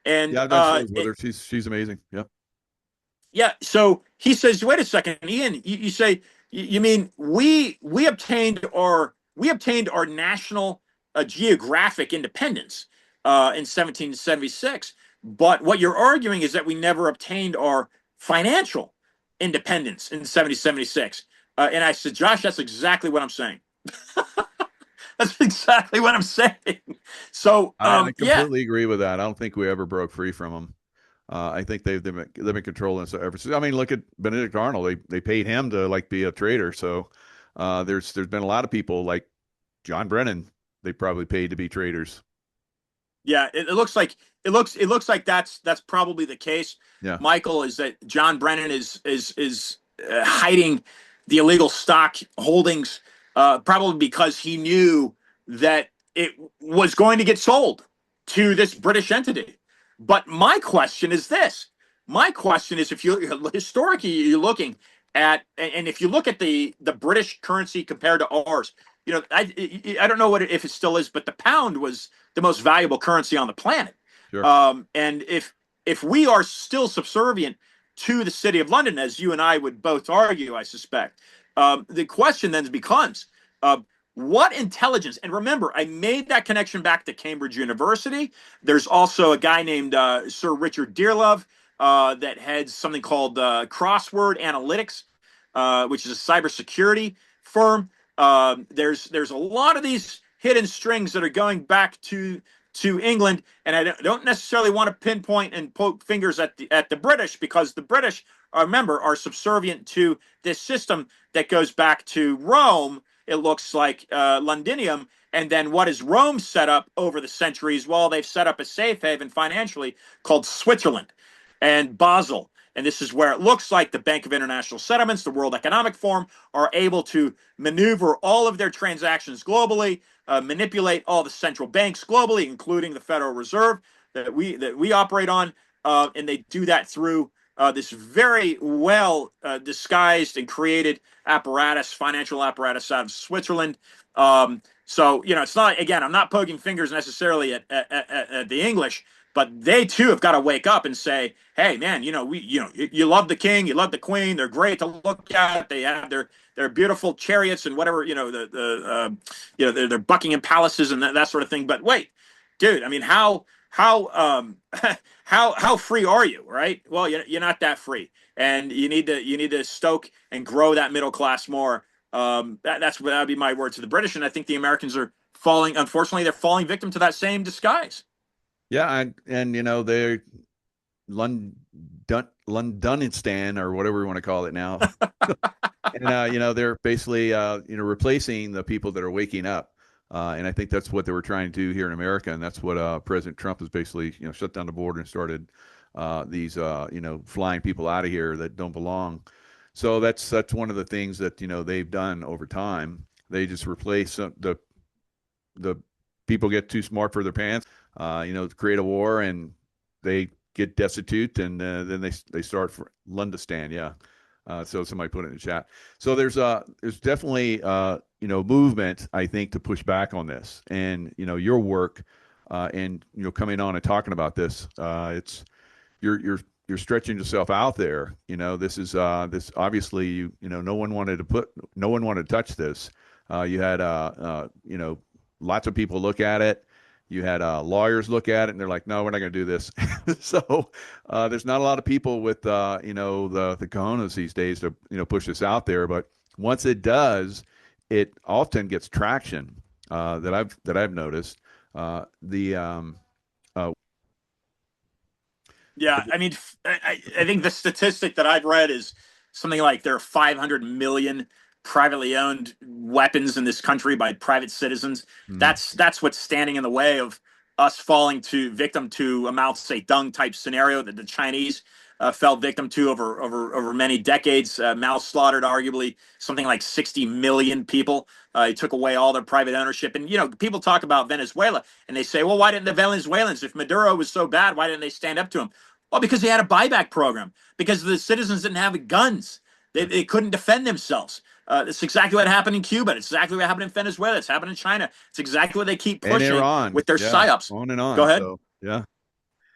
[SPEAKER 2] And
[SPEAKER 1] Yeah, I've done shows with her. She's amazing. Yeah.
[SPEAKER 2] Yeah. So he says, "Wait a second, Ian. You say you mean we obtained our national geographic independence in 1776, but what you're arguing is that we never obtained our financial independence in 1776." And I said, "Josh, that's exactly what I'm saying." That's exactly what I'm saying. So
[SPEAKER 1] I completely agree with that. I don't think we ever broke free from them. I think they've been controlling us ever since. I mean, look at Benedict Arnold. They paid him to be a traitor. So there's been a lot of people like John Brennan. They probably paid to be traitors.
[SPEAKER 2] Yeah, it looks like that's probably the case.
[SPEAKER 1] Yeah,
[SPEAKER 2] Michael, is that John Brennan is hiding the illegal stock holdings, probably because he knew that it was going to get sold to this British entity. But my question is this: my question is, if you historically you're looking at, and if you look at the British currency compared to ours, I don't know if it still is, but the pound was the most valuable currency on the planet.
[SPEAKER 1] sure.
[SPEAKER 2] And if we are still subservient to the City of London, as you and I would both argue, I suspect, the question then becomes, what intelligence? And remember, I made that connection back to Cambridge University. There's also a guy named Sir Richard Dearlove that heads something called Crossword Analytics, which is a cybersecurity firm. There's a lot of these hidden strings that are going back to England, and I don't necessarily want to pinpoint and poke fingers at the British, because the British, remember, are subservient to this system that goes back to Rome. It looks like Londinium, and then what is Rome set up over the centuries? Well, they've set up a safe haven financially called Switzerland and Basel. And this is where it looks like the Bank of International Settlements, the World Economic Forum, are able to maneuver all of their transactions globally, manipulate all the central banks globally, including the Federal Reserve that we operate on, and they do that through this very well disguised and created apparatus, financial apparatus out of Switzerland. So, it's not, again, I'm not poking fingers necessarily at the English, but they too have got to wake up and say, hey, man, you love the king, you love the queen, they're great to look at, they have their beautiful chariots and whatever, their Buckingham palaces and that sort of thing. But wait, dude, I mean, how how free are you, right? Well, you're not that free, and you need to stoke and grow that middle class more. That would be my word to the British, and I think the Americans are falling. Unfortunately, they're falling victim to that same disguise.
[SPEAKER 1] Yeah, and they're London Londonistan or whatever we want to call it now. And they're basically replacing the people that are waking up. And I think that's what they were trying to do here in America, and that's what President Trump has basically shut down the border and started these flying people out of here that don't belong. So that's one of the things that they've done over time. They just replace the people get too smart for their pants, create a war, and they get destitute, and then they start for Lundistan. Yeah. So somebody put it in the chat. So there's definitely movement, I think, to push back on this, and your work, and coming on and talking about this, it's you're stretching yourself out there. This is this obviously no one wanted to touch this. You had lots of people look at it. You had lawyers look at it, and they're like, "No, we're not going to do this." So there's not a lot of people with the cojones these days to push this out there. But once it does, it often gets traction that I've noticed. The
[SPEAKER 2] Yeah, I mean, I think the statistic that I've read is something like there are 500 million privately owned weapons in this country by private citizens.
[SPEAKER 1] mm,
[SPEAKER 2] That's what's standing in the way of us falling to victim to a Mao Zedong type scenario that the Chinese fell victim to over many decades. Mao slaughtered arguably something like 60 million people. He took away all their private ownership. And people talk about Venezuela and they say, well, why didn't the Venezuelans, if Maduro was so bad, why didn't they stand up to him? Well, because they had a buyback program, because the citizens didn't have guns. They couldn't defend themselves. It's exactly what happened in Cuba. It's exactly what happened in Venezuela. It's happened in China. It's exactly what they keep
[SPEAKER 1] and
[SPEAKER 2] pushing
[SPEAKER 1] Iran,
[SPEAKER 2] with their
[SPEAKER 1] yeah,
[SPEAKER 2] psyops.
[SPEAKER 1] on and
[SPEAKER 2] Go
[SPEAKER 1] on.
[SPEAKER 2] ahead.
[SPEAKER 1] So yeah,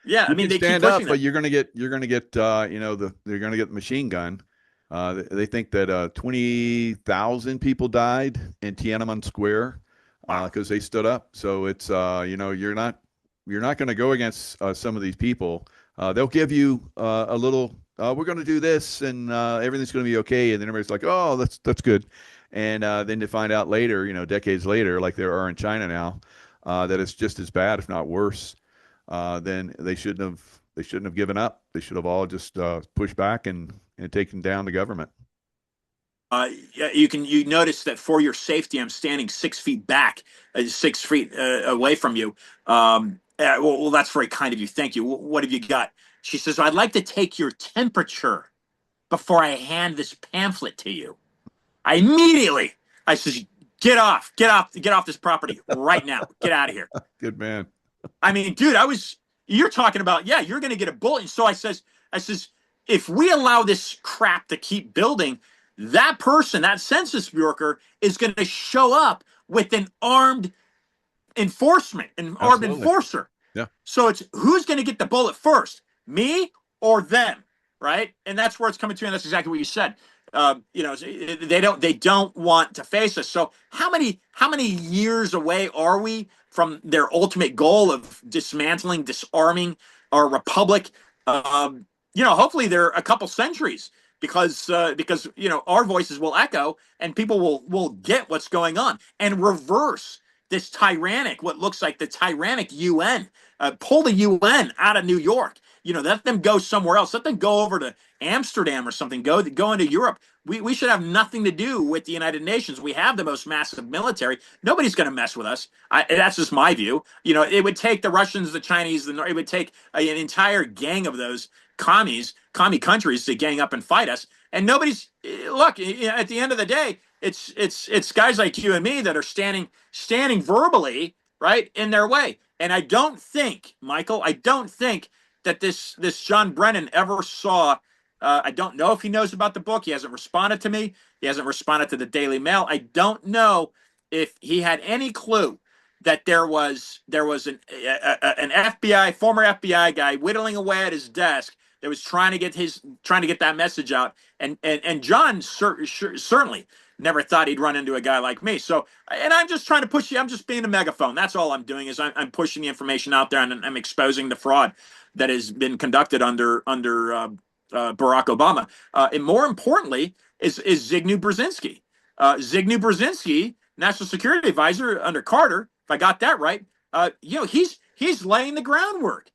[SPEAKER 2] Yeah, I
[SPEAKER 1] you
[SPEAKER 2] mean
[SPEAKER 1] can
[SPEAKER 2] they keep
[SPEAKER 1] stand
[SPEAKER 2] pushing
[SPEAKER 1] up, but
[SPEAKER 2] that.
[SPEAKER 1] you're gonna get they're gonna get the machine gun. They think that 20,000 people died in Tiananmen Square
[SPEAKER 2] Wow.
[SPEAKER 1] because they stood up. So it's you're not going to go against some of these people. They'll give you a little. We're going to do this, and everything's going to be okay. And then everybody's like, "Oh, that's good." And then to find out later, decades later, like there are in China now, that it's just as bad, if not worse. Then they shouldn't have given up. They should have all just pushed back and taken down the government.
[SPEAKER 2] You notice that for your safety, I'm standing 6 feet back, 6 feet away from you. Well, that's very kind of you. Thank you. What have you got? She says, I'd like to take your temperature before I hand this pamphlet to you. I says, get off this property right now. Get out of here.
[SPEAKER 1] Good man.
[SPEAKER 2] I mean, dude, you're talking about, yeah, you're going to get a bullet. And so I says, if we allow this crap to keep building, that person, that census worker is going to show up with an armed
[SPEAKER 1] Absolutely.
[SPEAKER 2] enforcer.
[SPEAKER 1] Yeah.
[SPEAKER 2] So it's who's going to get the bullet first, me or them, right? And that's where it's coming to, and that's exactly what you said. They don't want to face us. So how many years away are we from their ultimate goal of disarming our republic? Hopefully they're a couple centuries because our voices will echo and people will get what's going on and reverse this what looks like the tyrannic UN. Pull the UN out of New York. Let them go somewhere else. Let them go over to Amsterdam or something. Go into Europe. We should have nothing to do with the United Nations. We have the most massive military. Nobody's going to mess with us. That's just my view. It would take the Russians, the Chinese, it would take an entire gang of those commie countries to gang up and fight us. And nobody's look. At the end of the day, it's guys like you and me that are standing verbally right in their way. And I don't think, Michael, that this John Brennan ever saw. I don't know if he knows about the book. He hasn't responded to me. He hasn't responded to the Daily Mail. I don't know if he had any clue that there was an FBI former FBI guy whittling away at his desk that was trying to get that message out. And John certainly never thought he'd run into a guy like me. So, and I'm just trying to push you. I'm just being a megaphone. That's all I'm doing is I'm pushing the information out there, and I'm exposing the fraud that has been conducted under Barack Obama. And more importantly, is Zygmunt Brzezinski. Zygmunt Brzezinski, National Security Advisor under Carter, if I got that right, he's laying the groundwork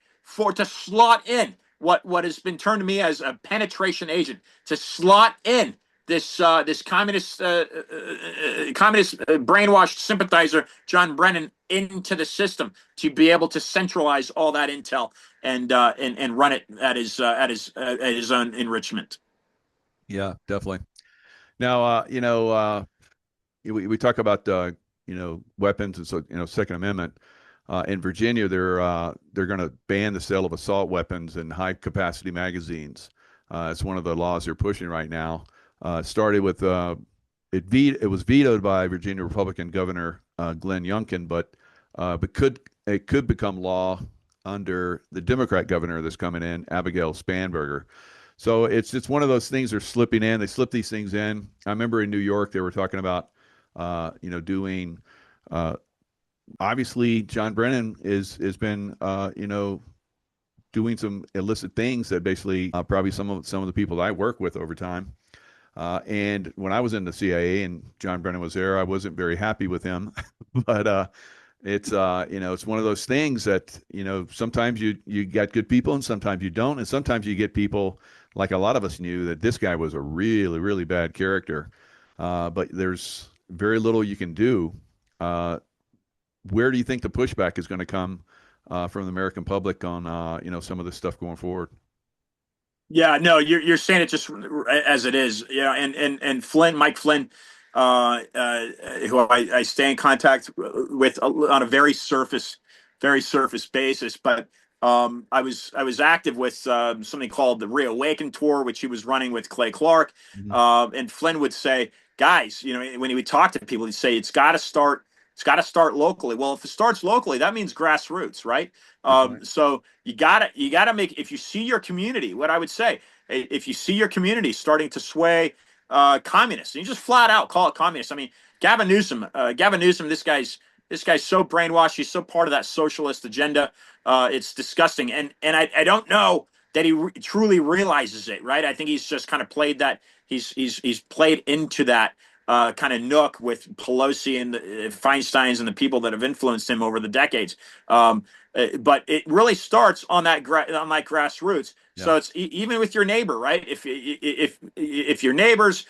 [SPEAKER 2] to slot in what has been termed to me as a penetration agent, to slot in this communist brainwashed sympathizer John Brennan into the system to be able to centralize all that intel and run it at his own enrichment.
[SPEAKER 1] Yeah, definitely. Now, we talk about weapons, and so Second Amendment. In Virginia, they're going to ban the sale of assault weapons and high capacity magazines. It's one of the laws they're pushing right now. It started with it was vetoed by Virginia Republican Governor Glenn Youngkin, but it could become law under the Democrat governor that's coming in, Abigail Spanberger. So it's one of those things they're slipping in. They slip these things in. I remember in New York they were talking about doing. Obviously, John Brennan has been doing some illicit things that basically probably some of the people that I work with over time. And when I was in the CIA and John Brennan was there, I wasn't very happy with him. But it's it's one of those things that sometimes you got good people and sometimes you don't, and sometimes you get people like a lot of us knew that this guy was a really, really bad character. But there's very little you can do. Where do you think the pushback is going to come from the American public on some of this stuff going forward?
[SPEAKER 2] Yeah, no, you're saying it just as it is. Yeah, and Mike Flynn, who I stay in contact with on a very surface basis. But I was active with something called the Reawaken Tour, which he was running with Clay Clark. And Flynn would say, guys, when he would talk to people, he'd say it's got to start. It's got to start locally. Well, if it starts locally, that means grassroots, right?
[SPEAKER 1] Right.
[SPEAKER 2] So you gotta make, if you see your community, what I would say, if you see your community starting to sway communists, you just flat out call it communist. I mean, Gavin Newsom, this guy's so brainwashed. He's so part of that socialist agenda. It's disgusting, and I don't know that he truly realizes it, right? I think he's just kind of played that. He's played into that kind of nook with Pelosi and the Feinsteins and the people that have influenced him over the decades. But it really starts on that grassroots.
[SPEAKER 1] Yeah.
[SPEAKER 2] So it's even with your neighbor, right? If your neighbors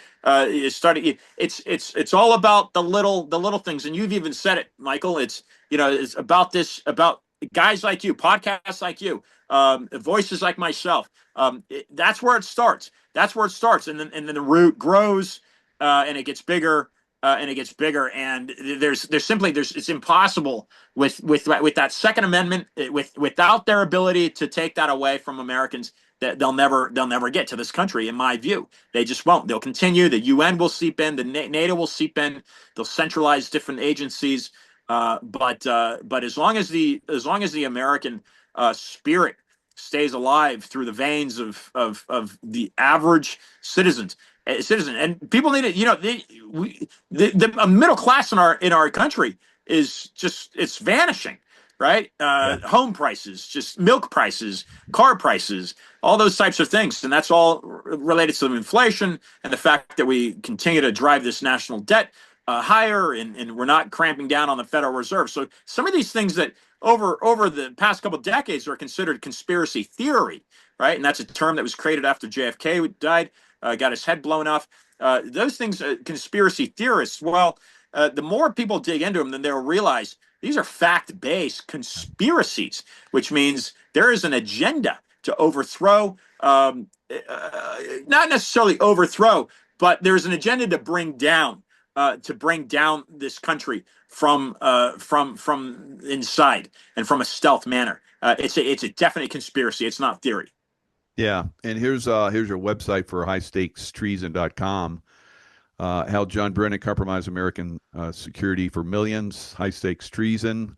[SPEAKER 2] starting, it's all about the little things. And you've even said it, Michael. It's about guys like you, podcasts like you, voices like myself. That's where it starts. That's where it starts, and then the root grows, and it gets bigger, and it's impossible with that Second Amendment, without their ability to take that away from Americans. That they'll never get to this country, in my view. They just won't. They'll continue. The UN will seep in. The NATO will seep in. They'll centralize different agencies. But as long as the American spirit stays alive through the veins of the average citizen, and people need it. The middle class in our country it's vanishing, right?
[SPEAKER 1] Yeah.
[SPEAKER 2] Home prices, just milk prices, car prices, all those types of things, and that's all related to inflation and the fact that we continue to drive this national debt higher, and we're not cramping down on the Federal Reserve. So some of these things that over the past couple of decades are considered conspiracy theory, right? And that's a term that was created after JFK died, got his head blown off. Those things, conspiracy theorists. Well, the more people dig into them, then they'll realize these are fact-based conspiracies, which means there is an agenda to overthrow, not necessarily overthrow, but there's an agenda to bring down this country from inside and from a stealth manner. it's a definite conspiracy. It's not theory.
[SPEAKER 1] Yeah, and here's your website for highstakestreason.com. How John Brennan compromised American security for millions. High stakes treason,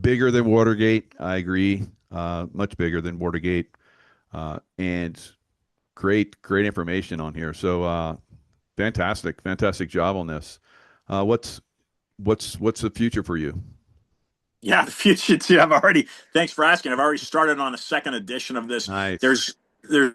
[SPEAKER 1] bigger than Watergate. I agree, much bigger than Watergate, and great information on here. So fantastic job on this. What's the future for you?
[SPEAKER 2] Yeah, the future too. Thanks for asking. I've already started on a second edition of this.
[SPEAKER 1] Nice.
[SPEAKER 2] There's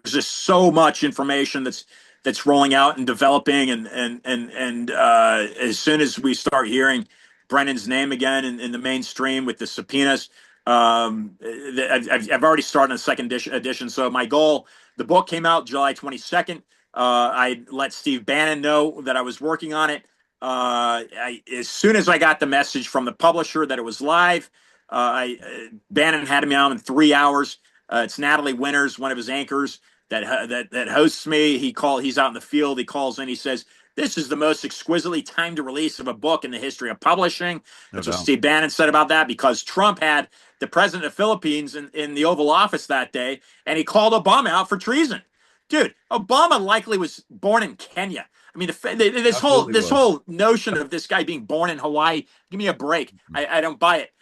[SPEAKER 2] just so much information that's rolling out and developing, and as soon as we start hearing Brennan's name again in the mainstream with the subpoenas, I've already started a second edition. So my goal, the book came out July 22nd. I let Steve Bannon know that I was working on it. As soon as I got the message from the publisher that it was live, Bannon had me on in 3 hours. It's Natalie Winters, one of his anchors that hosts me. He's out in the field. He calls in. He says, "This is the most exquisitely timed release of a book in the history of publishing."
[SPEAKER 1] No
[SPEAKER 2] That's what
[SPEAKER 1] doubt.
[SPEAKER 2] Steve Bannon said about that, because Trump had the president of the Philippines in the Oval Office that day, and he called Obama out for treason. Dude, Obama likely was born in Kenya. I mean,
[SPEAKER 1] Absolutely
[SPEAKER 2] this
[SPEAKER 1] was.
[SPEAKER 2] whole notion of this guy being born in Hawaii, give me a break. I don't buy it.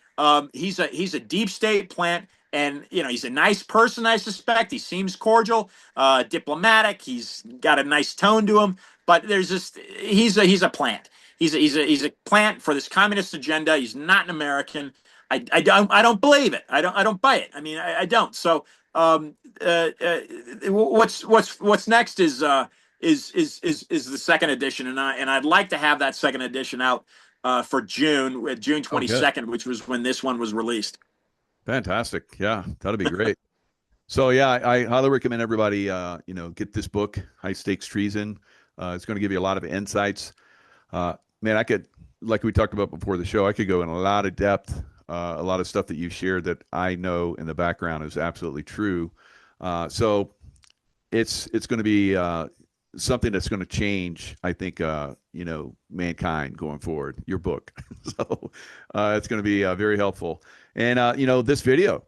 [SPEAKER 2] He's a deep state plant, and he's a nice person. I suspect he seems cordial, diplomatic. He's got a nice tone to him, but he's a plant. He's a plant for this communist agenda. He's not an American. I don't believe it. I don't buy it. I mean, I don't. So what's next is the second edition, and I'd like to have that second edition out for June
[SPEAKER 1] Oh, good.
[SPEAKER 2] 22nd, which was when this one was released.
[SPEAKER 1] Fantastic. Yeah, that'd be great. So yeah, I highly recommend everybody, get this book, High Stakes Treason. It's going to give you a lot of insights. Man, I could, like we talked about before the show, I could go in a lot of depth, a lot of stuff that you shared that I know in the background is absolutely true. So it's going to be something that's going to change, I think, mankind going forward. Your book, so it's going to be very helpful. And this video,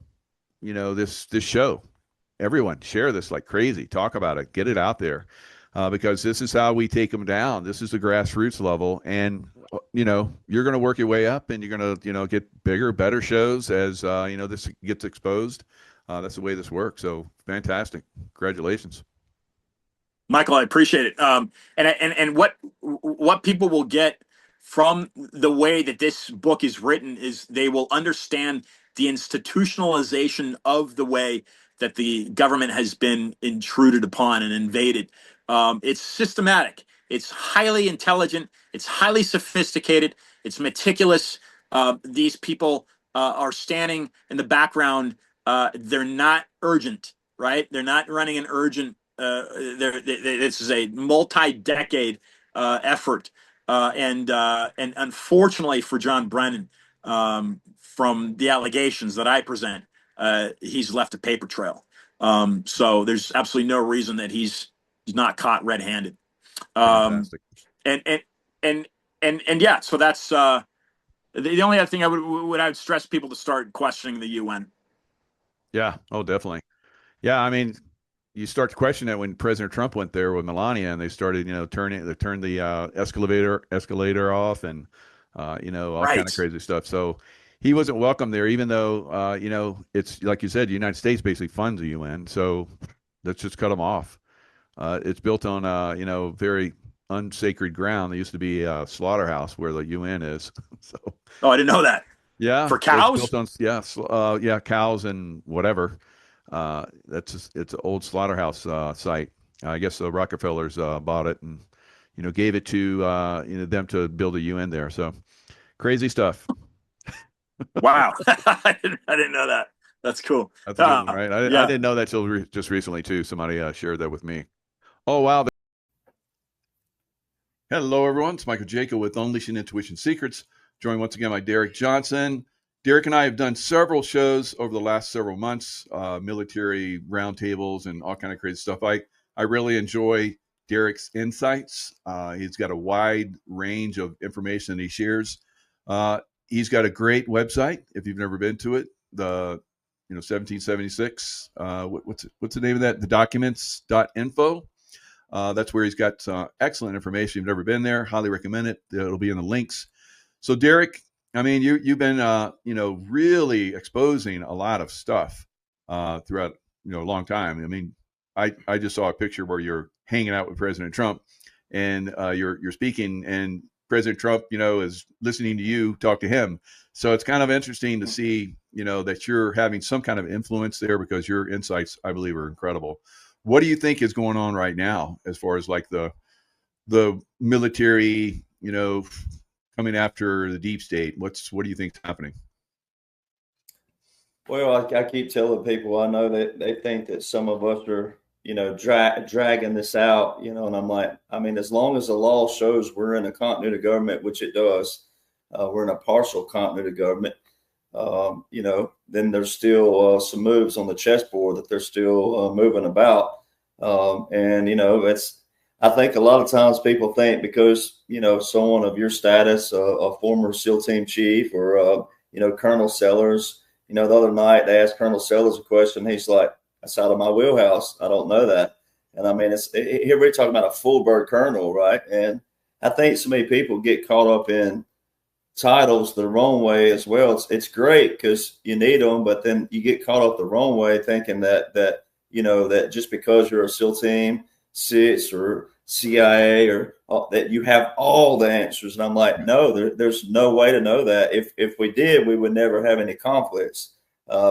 [SPEAKER 1] this show, everyone share this like crazy. Talk about it. Get it out there, because this is how we take them down. This is the grassroots level, and you're going to work your way up, and you're going to get bigger, better shows as this gets exposed. That's the way this works. So fantastic. Congratulations.
[SPEAKER 2] Michael, I appreciate it. And what people will get from the way that this book is written is they will understand the institutionalization of the way that the government has been intruded upon and invaded. It's systematic. It's highly intelligent. It's highly sophisticated. It's meticulous. These people are standing in the background. They're not urgent, right? They're not running an urgent. This is a multi-decade effort, and unfortunately for John Brennan, from the allegations that I present, he's left a paper trail. So there's absolutely no reason that he's not caught red-handed. Um,
[SPEAKER 1] Fantastic.
[SPEAKER 2] and and and yeah, so that's the only other thing I would stress people to start questioning the UN.
[SPEAKER 1] Yeah. Oh, definitely. Yeah. I mean, you start to question that when President Trump went there with Melania, and they started, they turned the escalator off, and all kind of
[SPEAKER 2] Right.
[SPEAKER 1] crazy stuff. So he wasn't welcome there, even though it's like you said, the United States basically funds the UN. So let's just cut them off. It's built on very unsacred ground. There used to be a slaughterhouse where the UN is. So
[SPEAKER 2] Oh, I didn't know that.
[SPEAKER 1] yeah,
[SPEAKER 2] For
[SPEAKER 1] it's built
[SPEAKER 2] cows?
[SPEAKER 1] on cows and whatever. It's an old slaughterhouse site. I guess the Rockefellers bought it and gave it to them to build a UN there. So crazy stuff.
[SPEAKER 2] Wow. I didn't know that. That's cool.
[SPEAKER 1] That's a good one, right? I
[SPEAKER 2] Yeah.
[SPEAKER 1] didn't know that till just recently too. Somebody shared that with me. Oh wow. Hello everyone. It's Michael Jacob with Unleashing Intuition Secrets. Joined once again by Derek Johnson. Derek and I have done several shows over the last several months, military roundtables and all kind of crazy stuff. I really enjoy Derek's insights. He's got a wide range of information that he shares. He's got a great website. If you've never been to it, the 1776. What's the name of that? The documents.info. That's where he's got excellent information. If you've never been there, highly recommend it. It'll be in the links. So Derek, I mean, you've been really exposing a lot of stuff throughout a long time. I mean, I just saw a picture where you're hanging out with President Trump, and you're speaking, and President Trump, is listening to you talk to him. So it's kind of interesting to see, that you're having some kind of influence there, because your insights, I believe, are incredible. What do you think is going on right now as far as like the military, coming after the deep state? What do you think is happening?
[SPEAKER 3] Well, I keep telling people, I know that they think that some of us are, dragging this out, and I'm like, I mean, as long as the law shows we're in a continuity of government, which it does, we're in a partial continuity of government, then there's still some moves on the chessboard that they're still moving about. I think a lot of times people think because, someone of your status, a former SEAL team chief or, Colonel Sellers, the other night they asked Colonel Sellers a question. He's like, that's out of my wheelhouse. I don't know that. And I mean, here we're talking about a full bird colonel, right? And I think so many people get caught up in titles the wrong way as well. It's great because you need them, but then you get caught up the wrong way thinking that just because you're a SEAL team, SITS or CIA or that you have all the answers. And I'm like, no, there's no way to know that. If we did, we would never have any conflicts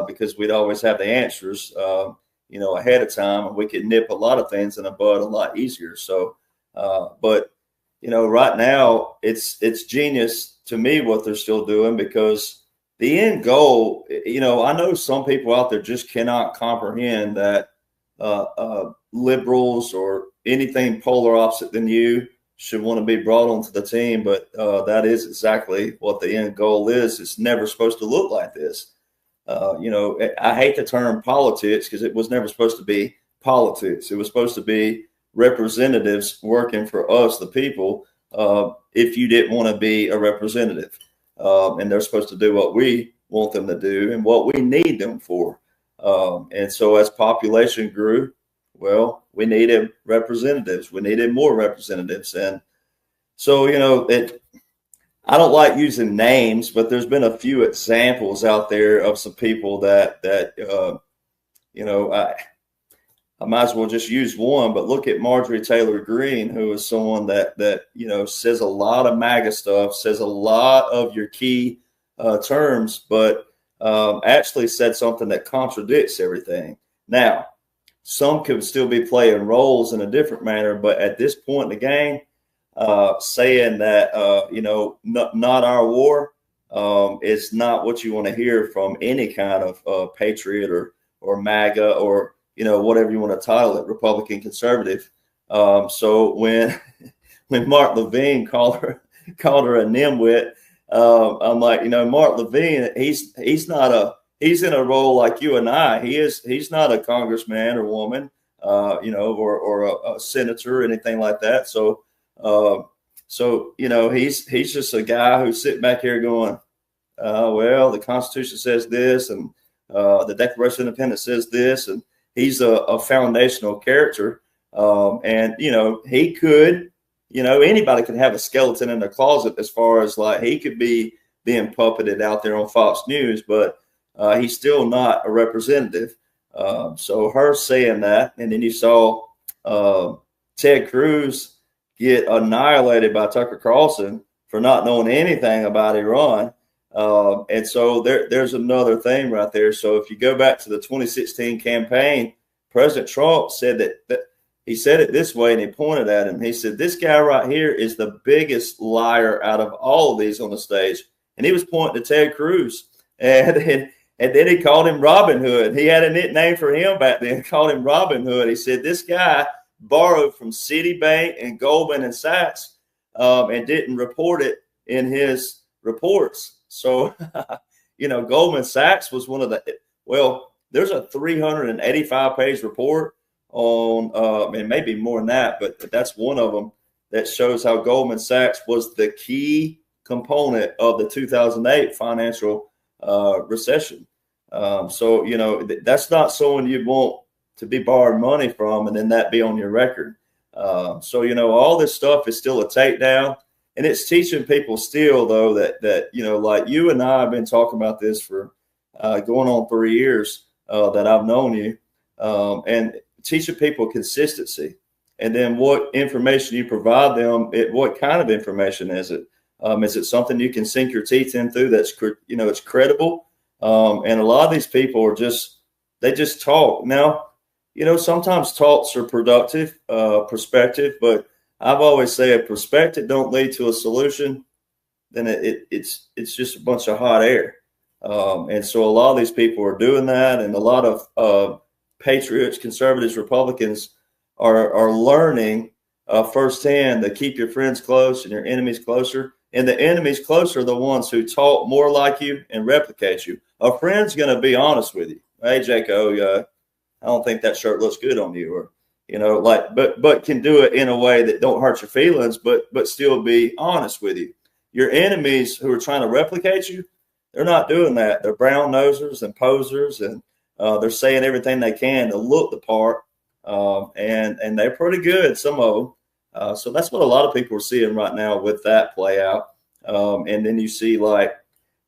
[SPEAKER 3] because we'd always have the answers, ahead of time, and we could nip a lot of things in the bud a lot easier. So, but right now it's genius to me what they're still doing, because the end goal, I know some people out there just cannot comprehend that liberals or anything polar opposite than you should want to be brought onto the team. But that is exactly what the end goal is. It's never supposed to look like this. I hate the term politics because it was never supposed to be politics. It was supposed to be representatives working for us, the people, if you didn't want to be a representative. And they're supposed to do what we want them to do and what we need them for. And so as population grew, well, we needed representatives. We needed more representatives. And so, I don't like using names, but there's been a few examples out there of some people that I might as well just use one, but look at Marjorie Taylor Greene, who is someone that says a lot of MAGA stuff, says a lot of your key terms, but actually said something that contradicts everything. Now, some could still be playing roles in a different manner, but at this point in the game, saying that, not our war is not what you want to hear from any kind of patriot or MAGA or, whatever you want to title it, Republican conservative. So when Mark Levine called her a nimwit, I'm like, Mark Levine, he's in a role like you and I. He's not a congressman or woman, or a senator or anything like that. So he's just a guy who's sitting back here going, well, the Constitution says this, and the Declaration of Independence says this, and he's a foundational character. And he could, anybody can have a skeleton in their closet as far as like he could be being puppeted out there on Fox News, but he's still not a representative. So her saying that, and then you saw Ted Cruz get annihilated by Tucker Carlson for not knowing anything about Iran. And so there's another thing right there. So if you go back to the 2016 campaign, President Trump said that he said it this way, and he pointed at him. He said, this guy right here is the biggest liar out of all of these on the stage. And he was pointing to Ted Cruz. And then he called him Robin Hood. He had a nickname for him back then, called him Robin Hood. He said, this guy borrowed from Citibank and Goldman and Sachs and didn't report it in his reports. So, Goldman Sachs was one of there's a 385-page report on, and maybe more than that, but that's one of them that shows how Goldman Sachs was the key component of the 2008 financial recession. So, that's not someone you want to be borrowing money from and then that be on your record. So, all this stuff is still a takedown. And it's teaching people still, though, that like you and I have been talking about this for going on 3 years that I've known you, and teaching people consistency. And then what information you provide them, what kind of information is it? Is it something you can sink your teeth into that's, it's credible? And a lot of these people they just talk. Now, sometimes talks are productive, perspective, but I've always said if perspective don't lead to a solution, then it's just a bunch of hot air. And so a lot of these people are doing that, and a lot of patriots, conservatives, Republicans are learning firsthand to keep your friends close and your enemies closer. And the enemies closer are the ones who talk more like you and replicate you. A friend's going to be honest with you. Hey, Jaco, I don't think that shirt looks good on you, or but can do it in a way that don't hurt your feelings, but still be honest with you. Your enemies who are trying to replicate you, they're not doing that. They're brown nosers and posers, and they're saying everything they can to look the part, and they're pretty good, some of them. So that's what a lot of people are seeing right now with that play out. And then you see like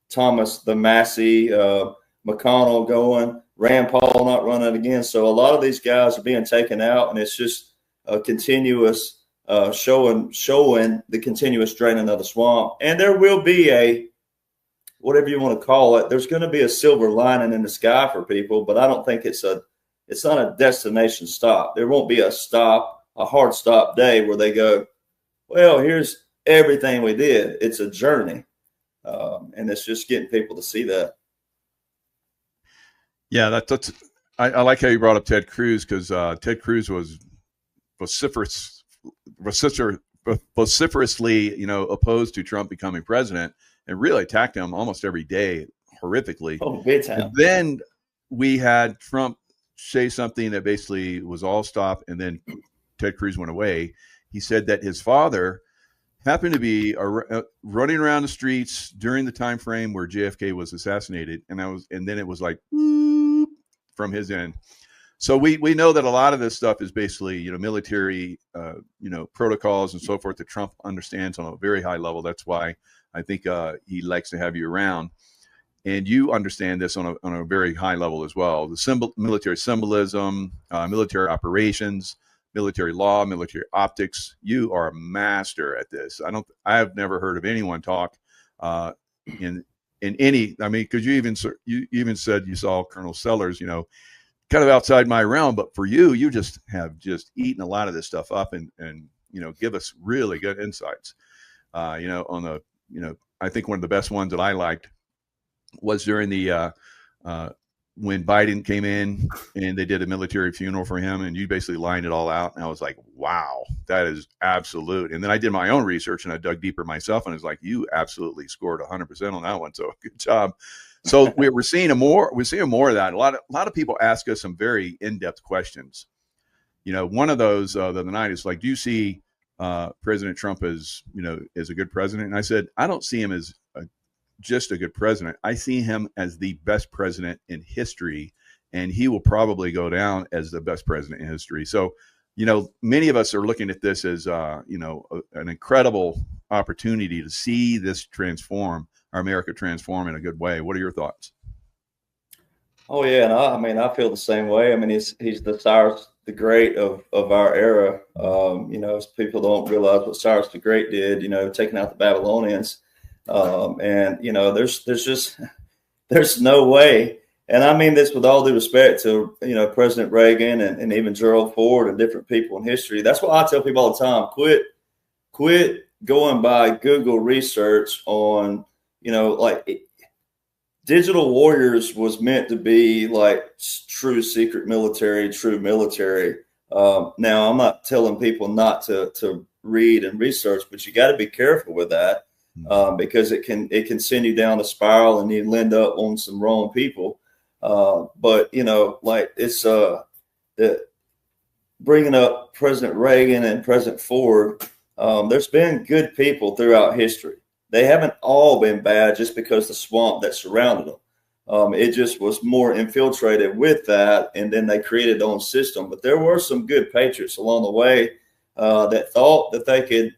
[SPEAKER 3] Thomas the Massey, McConnell going, Rand Paul not running again. So a lot of these guys are being taken out, and it's just a continuous showing the continuous draining of the swamp. And there will be whatever you want to call it, there's going to be a silver lining in the sky for people, but I don't think it's not a destination stop. There won't be a hard stop day where they go, well, here's everything we did. It's a journey. And it's just getting people to see that.
[SPEAKER 1] Yeah, that's. I like how you brought up Ted Cruz, because Ted Cruz was vociferously, opposed to Trump becoming president, and really attacked him almost every day, horrifically.
[SPEAKER 3] Oh, big time.
[SPEAKER 1] And then we had Trump say something that basically was all stop, and then Ted Cruz went away. He said that his father happened to be running around the streets during the time frame where JFK was assassinated, and then it was like whoop, from his end. So we know that a lot of this stuff is basically military protocols and so forth that Trump understands on a very high level. That's why I think he likes to have you around, and you understand this on a very high level as well. The military symbolism, military operations, military law, military optics. You are a master at this. I have never heard of anyone talk in any. I mean, because you even said you saw Colonel Sellers, kind of outside my realm, but for you have eaten a lot of this stuff up and give us really good insights. I think one of the best ones that I liked was during the when Biden came in and they did a military funeral for him, and you basically lined it all out. And I was like, wow, that is absolute. And then I did my own research and I dug deeper myself, and it's like, you absolutely scored 100% on that one. So good job. So we're seeing more of that. A lot of people ask us some very in-depth questions. One of those the other night is like, do you see President Trump as a good president? And I said, I don't see him as just a good president. I see him as the best president in history, and he will probably go down as the best president in history. So, many of us are looking at this as, an incredible opportunity to see this our America transform in a good way. What are your thoughts?
[SPEAKER 3] Oh yeah, and I feel the same way. I mean, he's the Cyrus the Great of our era. People don't realize what Cyrus the Great did. Taking out the Babylonians. There's no way. And I mean this with all due respect to, President Reagan and even Gerald Ford and different people in history. That's why I tell people all the time, quit going by Google research on, Digital Warriors was meant to be like true secret military, true military. Now I'm not telling people not to read and research, but you got to be careful with that. Because it can send you down a spiral and you end up on some wrong people. But it's bringing up President Reagan and President Ford. There's been good people throughout history. They haven't all been bad just because the swamp that surrounded them. It just was more infiltrated with that, and then they created their own system. But there were some good patriots along the way that thought that they could,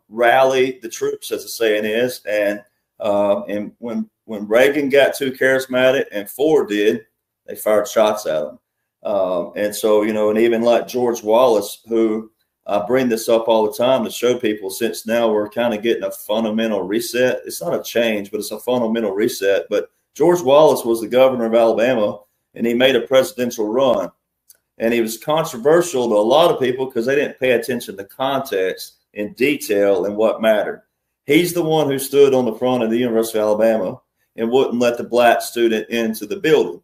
[SPEAKER 3] rally the troops, as the saying is. And when Reagan got too charismatic and Ford did, they fired shots at him. And so, and even like George Wallace, who I bring this up all the time to show people, since now we're kind of getting a fundamental reset. It's not a change, but it's a fundamental reset. But George Wallace was the governor of Alabama, and he made a presidential run. And he was controversial to a lot of people because they didn't pay attention to context and detail and what mattered. He's the one who stood on the front of the University of Alabama and wouldn't let the black student into the building.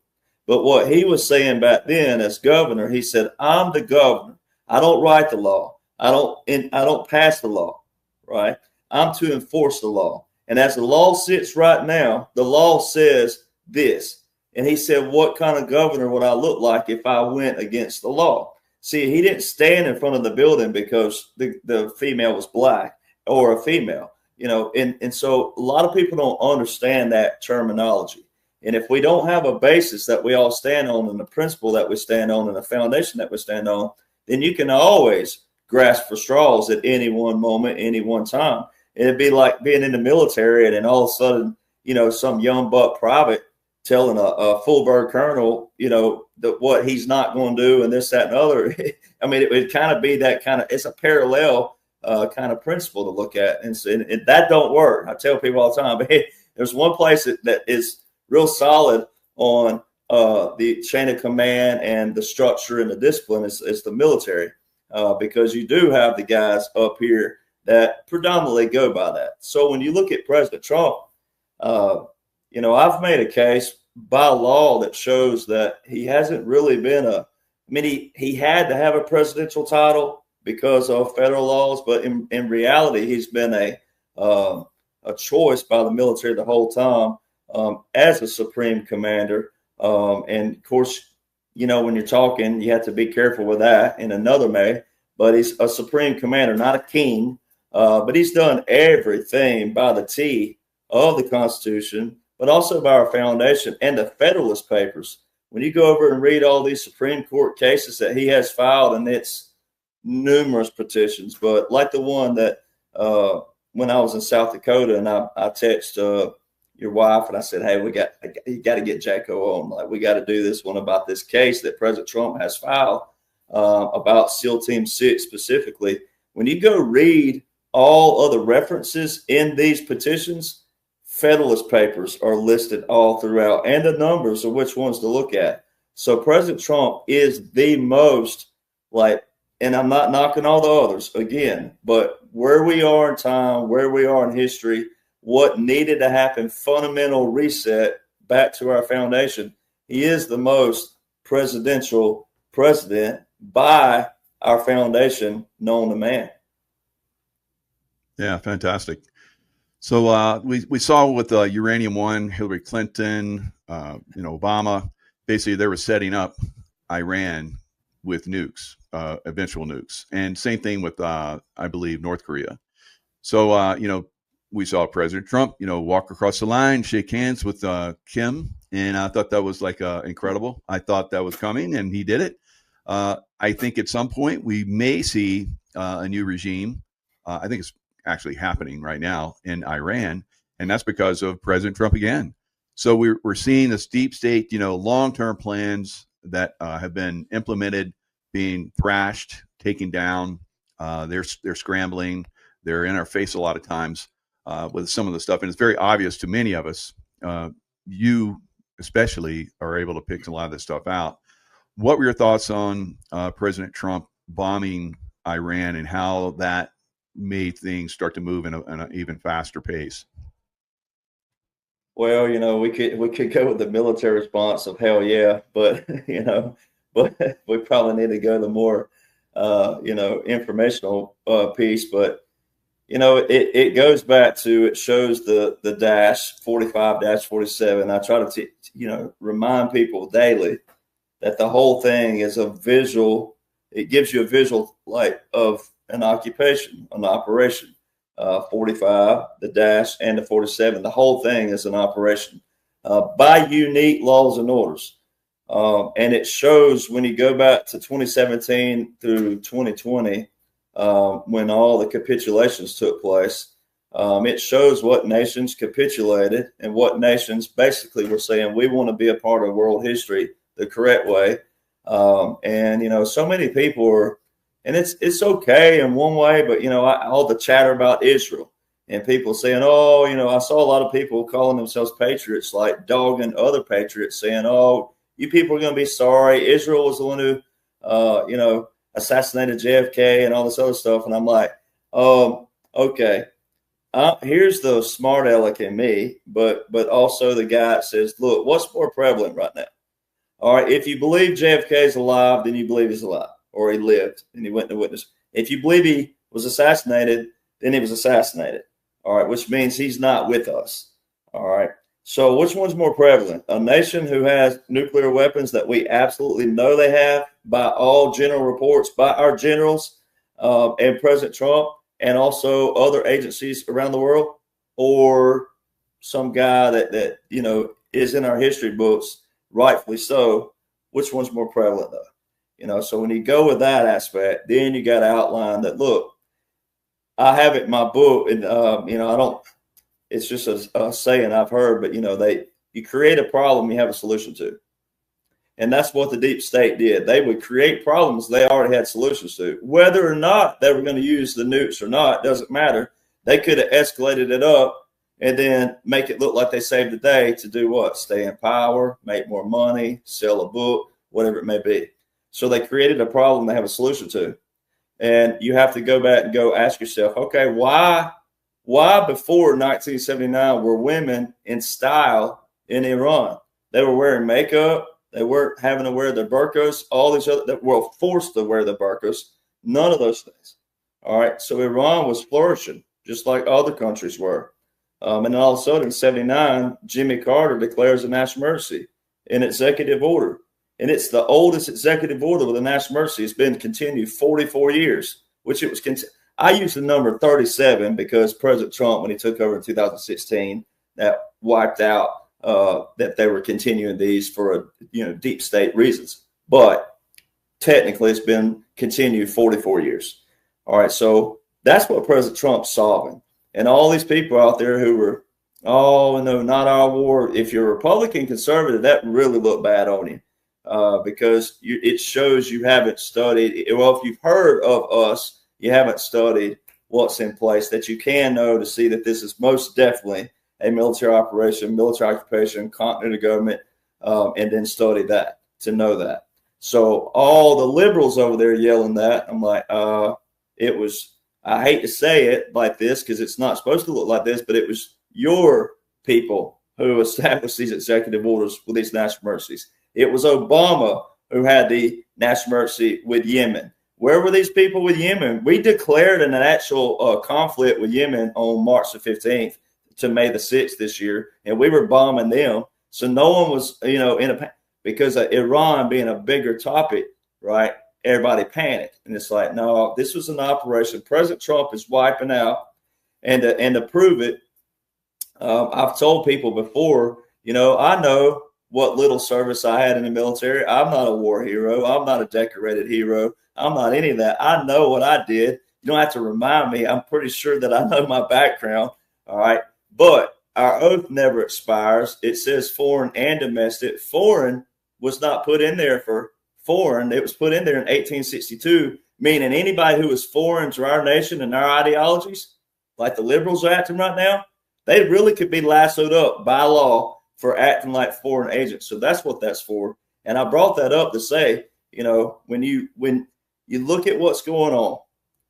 [SPEAKER 3] But what he was saying back then as governor, he said, I'm the governor. I don't write the law. I don't pass the law, right? I'm to enforce the law. And as the law sits right now, the law says this. And he said, what kind of governor would I look like if I went against the law? See, he didn't stand in front of the building because the female was black or a female, and so a lot of people don't understand that terminology. And if we don't have a basis that we all stand on and the principle that we stand on and the foundation that we stand on, then you can always grasp for straws at any one moment, any one time. It'd be like being in the military and then all of a sudden, some young buck private telling a full bird colonel, what he's not going to do and this, that, and other. I mean, it would kind of be that kind of, it's a parallel kind of principle to look at. And that don't work. I tell people all the time, but hey, there's one place that is real solid on the chain of command and the structure and the discipline is the military, because you do have the guys up here that predominantly go by that. So when you look at President Trump, I've made a case by law that shows that he hasn't really been he had to have a presidential title because of federal laws, but in reality, he's been a choice by the military the whole time as a supreme commander. And of course, when you're talking, you have to be careful with that in another way, but he's a supreme commander, not a king, but he's done everything by the T of the Constitution, but also by our foundation and the Federalist Papers. When you go over and read all these Supreme Court cases that he has filed, and it's numerous petitions, but like the one that when I was in South Dakota and I texted your wife and I said, hey, you got to get Jacko on. Like, we got to do this one about this case that President Trump has filed about SEAL Team 6 specifically. When you go read all other references in these petitions, Federalist Papers are listed all throughout, and the numbers of which ones to look at. So President Trump is the most, and I'm not knocking all the others again, but where we are in time, where we are in history, what needed to happen, fundamental reset back to our foundation. He is the most presidential president by our foundation known to man.
[SPEAKER 1] Yeah, fantastic. So we saw with Uranium One, Hillary Clinton, Obama, basically they were setting up Iran with nukes, eventual nukes, and same thing with I believe North Korea. So we saw President Trump, walk across the line, shake hands with Kim, and I thought that was incredible. I thought that was coming, and he did it. I think at some point we may see a new regime. I think it's actually happening right now in Iran, and that's because of President Trump again. So we're seeing this deep state, long-term plans that have been implemented being thrashed, taken down. They're scrambling. They're in our face a lot of times with some of the stuff, and it's very obvious to many of us. You especially are able to pick a lot of this stuff out. What were your thoughts on President Trump bombing Iran and how that made things start to move in an even faster pace?
[SPEAKER 3] Well, we could go with the military response of hell yeah, but but we probably need to go the more informational piece. But it goes back to, it shows the dash 45-47. I try to remind people daily that the whole thing is a visual. It gives you a visual of an occupation, an operation. 45, the dash, and the 47. The whole thing is an operation. by unique laws and orders. And it shows when you go back to 2017 through 2020, when all the capitulations took place, it shows what nations capitulated and what nations basically were saying, we want to be a part of world history the correct way. And, you know, so many people are, and it's okay in one way, but, you know, all the chatter about Israel and people saying, oh, you know, I saw a lot of people calling themselves patriots, like dogging other patriots, saying, oh, you people are going to be sorry. Israel was the one who, you know, assassinated JFK and all this other stuff. And I'm like, okay. Here's the smart aleck in me, but also the guy that says, look, what's more prevalent right now? All right, if you believe JFK is alive, then you believe he's alive, or he lived and he went to witness. If you believe he was assassinated, then he was assassinated. All right, which means he's not with us. All right. So which one's more prevalent? A nation who has nuclear weapons that we absolutely know they have by all general reports, by our generals and President Trump, and also other agencies around the world, or some guy that you know is in our history books, rightfully so. Which one's more prevalent, though? You know, so when you go with that aspect, then you got to outline that. Look, I have it in my book, and you know, I don't. It's just a saying I've heard, but you know, you create a problem, you have a solution to. And that's what the deep state did. They would create problems they already had solutions to. Whether or not they were going to use the nukes or not, doesn't matter. They could have escalated it up and then make it look like they saved the day to do what? Stay in power, make more money, sell a book, whatever it may be. So they created a problem they have a solution to. And you have to go back and go ask yourself, okay, why before 1979 were women in style in Iran? They were wearing makeup. They weren't having to wear their burqas. All these other that were forced to wear the burqas. None of those things. All right. So Iran was flourishing just like other countries were. And then all of a sudden in 79, Jimmy Carter declares a national emergency in executive order. And it's the oldest executive order with a national emergency. It's been continued 44 years, which it was I use the number 37 because President Trump, when he took over in 2016, that wiped out that they were continuing these for deep state reasons. But technically, it's been continued 44 years. All right, so that's what President Trump's solving. And all these people out there who were, oh, no, not our war. If you're a Republican conservative, that really looked bad on you because it shows you haven't studied. Well, if you've heard of us, you haven't studied what's in place that you can know to see that this is most definitely a military operation, military occupation, continuity of government, and then study that to know that. So all the liberals over there yelling that, I'm like, it was, I hate to say it like this because it's not supposed to look like this, but it was your people who established these executive orders with these national emergencies. It was Obama who had the national emergency with Yemen. Where were these people with Yemen? We declared an actual conflict with Yemen on March the 15th to May the 6th this year, and we were bombing them. So no one was, because of Iran being a bigger topic, right? Everybody panicked. And it's like, no, this was an operation. President Trump is wiping out. And to prove it, I've told people before, I know what little service I had in the military. I'm not a war hero. I'm not a decorated hero. I'm not any of that. I know what I did. You don't have to remind me. I'm pretty sure that I know my background. All right. But our oath never expires. It says foreign and domestic. Foreign was not put in there for foreign. It was put in there in 1862, meaning anybody who was foreign to our nation and our ideologies, like the liberals are acting right now, they really could be lassoed up by law for acting like foreign agents. So that's what that's for. And I brought that up to say, when you look at what's going on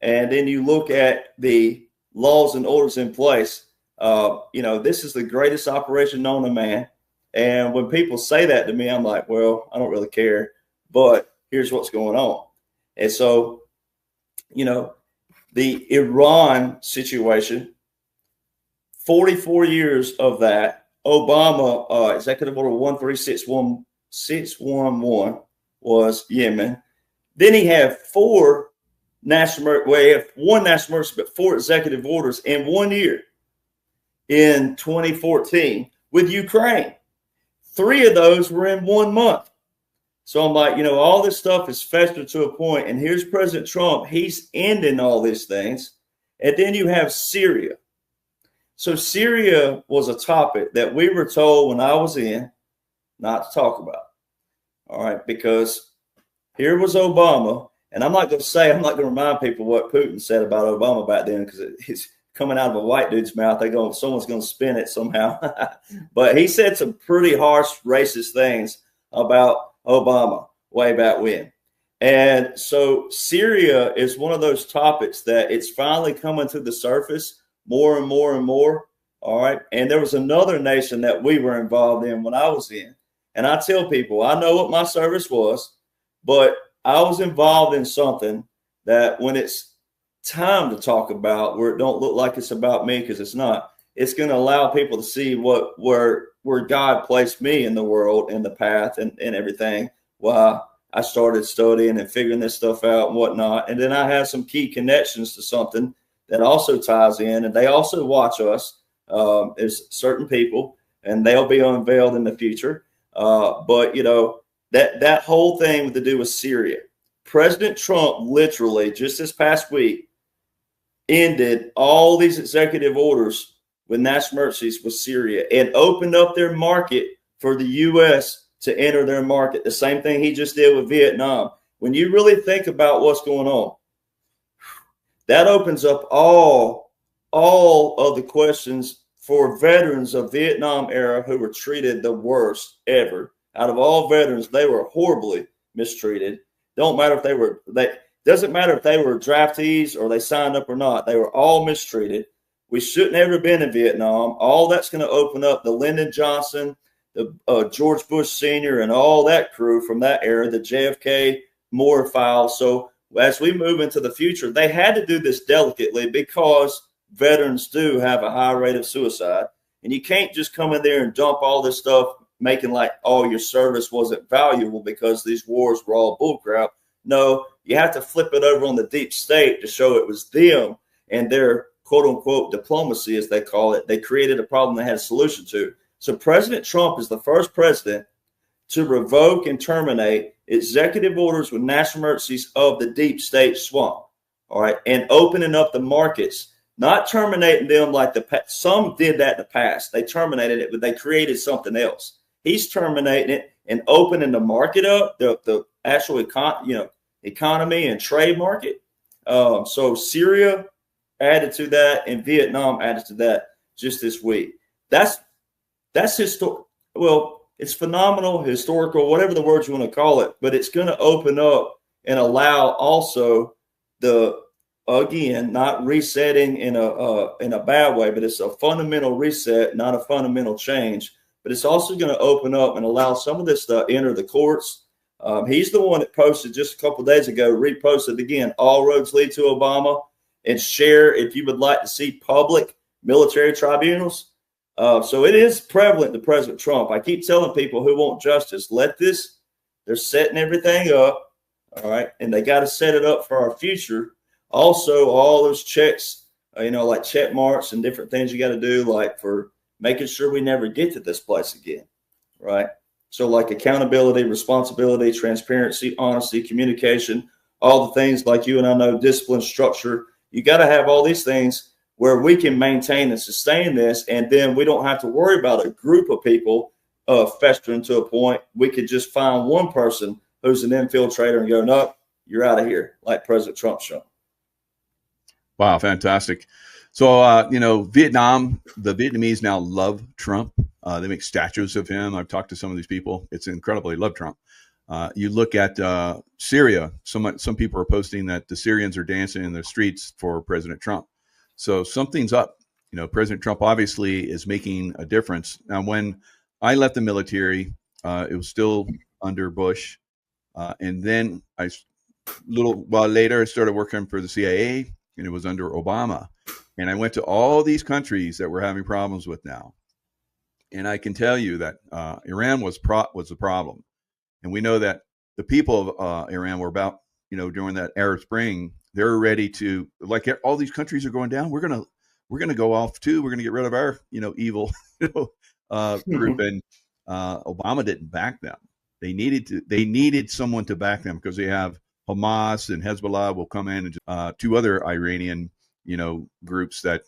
[SPEAKER 3] and then you look at the laws and orders in place, this is the greatest operation known to man. And when people say that to me, I'm like, well, I don't really care, but here's what's going on. And so, the Iran situation, 44 years of that, Obama, Executive Order 13611 was Yemen. Then he had one national emergency, but 4 executive orders in 1 year in 2014 with Ukraine. 3 of those were in 1 month. So I'm like, all this stuff is festered to a point, and here's President Trump. He's ending all these things. And then you have Syria. So Syria was a topic that we were told when I was in not to talk about. All right, because here was Obama, and I'm not going to remind people what Putin said about Obama back then, because it's coming out of a white dude's mouth. Someone's going to spin it somehow. But he said some pretty harsh, racist things about Obama way back when. And so Syria is one of those topics that it's finally coming to the surface more and more and more. All right. And there was another nation that we were involved in when I was in. And I tell people, I know what my service was, but I was involved in something that when it's time to talk about, where it don't look like it's about me, because it's not, it's going to allow people to see where God placed me in the world, in the path and everything. While I started studying and figuring this stuff out and whatnot. And then I have some key connections to something that also ties in, and they also watch us as certain people, and they'll be unveiled in the future. But that whole thing to do with Syria, President Trump literally just this past week ended all these executive orders with national emergencies with Syria and opened up their market for the U.S. to enter their market. The same thing he just did with Vietnam. When you really think about what's going on, that opens up all of the questions for veterans of Vietnam era who were treated the worst ever. Out of all veterans, they were horribly mistreated. Doesn't matter if they were draftees or they signed up or not. They were all mistreated. We shouldn't have ever been in Vietnam. All that's going to open up the Lyndon Johnson, the George Bush Sr., and all that crew from that era, the JFK Moore files. So as we move into the future, they had to do this delicately because veterans do have a high rate of suicide. And you can't just come in there and dump all this stuff, making like all your service wasn't valuable because these wars were all bullcrap. No, you have to flip it over on the deep state to show it was them and their quote unquote diplomacy, as they call it. They created a problem they had a solution to. So President Trump is the first president to revoke and terminate executive orders with national emergencies of the deep state swamp. All right. And opening up the markets, not terminating them like some did that in the past. They terminated it, but they created something else. He's terminating it and opening the market up, the actual economy and trade market. So Syria added to that, and Vietnam added to that just this week. That's it's phenomenal, historical, whatever the words you want to call it, but it's going to open up and allow also again, not resetting in a bad way, but it's a fundamental reset, not a fundamental change. But it's also going to open up and allow some of this to enter the courts. He's the one that posted just a couple of days ago, reposted again, all roads lead to Obama, and share if you would like to see public military tribunals. So it is prevalent to President Trump. I keep telling people who want justice, they're setting everything up, all right, and they got to set it up for our future. Also, all those checks, like check marks and different things you got to do, like for making sure we never get to this place again, right? So like accountability, responsibility, transparency, honesty, communication, all the things like you and I know, discipline, structure. You got to have all these things where we can maintain and sustain this, and then we don't have to worry about a group of people festering to a point. We could just find one person who's an infiltrator and go, no, you're out of here, like President Trump's shown.
[SPEAKER 1] Wow, fantastic. So, Vietnam, the Vietnamese now love Trump. They make statues of him. I've talked to some of these people. It's incredible. They love Trump. You look at Syria. Some people are posting that the Syrians are dancing in the streets for President Trump. So something's up. President Trump obviously is making a difference. Now, when I left the military, it was still under Bush. And then a little while later, I started working for the CIA, and it was under Obama. And I went to all these countries that we're having problems with now. And I can tell you that Iran was the problem. And we know that the people of Iran were about, during that Arab Spring, they're ready to, like all these countries are going down. We're gonna go off too. We're gonna get rid of our, evil group. And Obama didn't back them. They needed someone to back them because they have Hamas and Hezbollah will come in, and two other Iranian, groups that,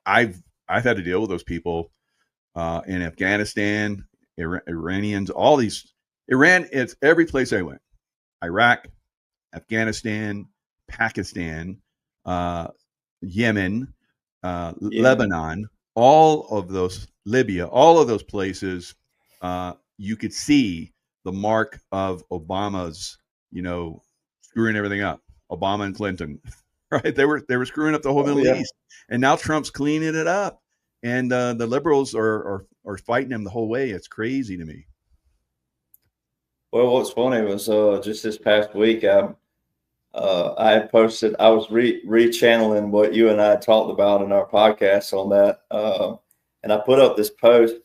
[SPEAKER 1] I've had to deal with those people in Afghanistan, Iranians, all these. Iran, it's every place I went. Iraq, Afghanistan, Pakistan, Yemen, Lebanon, all of those, Libya, all of those places, you could see the mark of Obama's, screwing everything up. Obama and Clinton, right? They were screwing up the whole Middle East, and now Trump's cleaning it up, and the liberals are fighting him the whole way. It's crazy to me.
[SPEAKER 3] Well, what's funny was just this past week, I had posted, I was rechanneling what you and I talked about in our podcast on that. And I put up this post,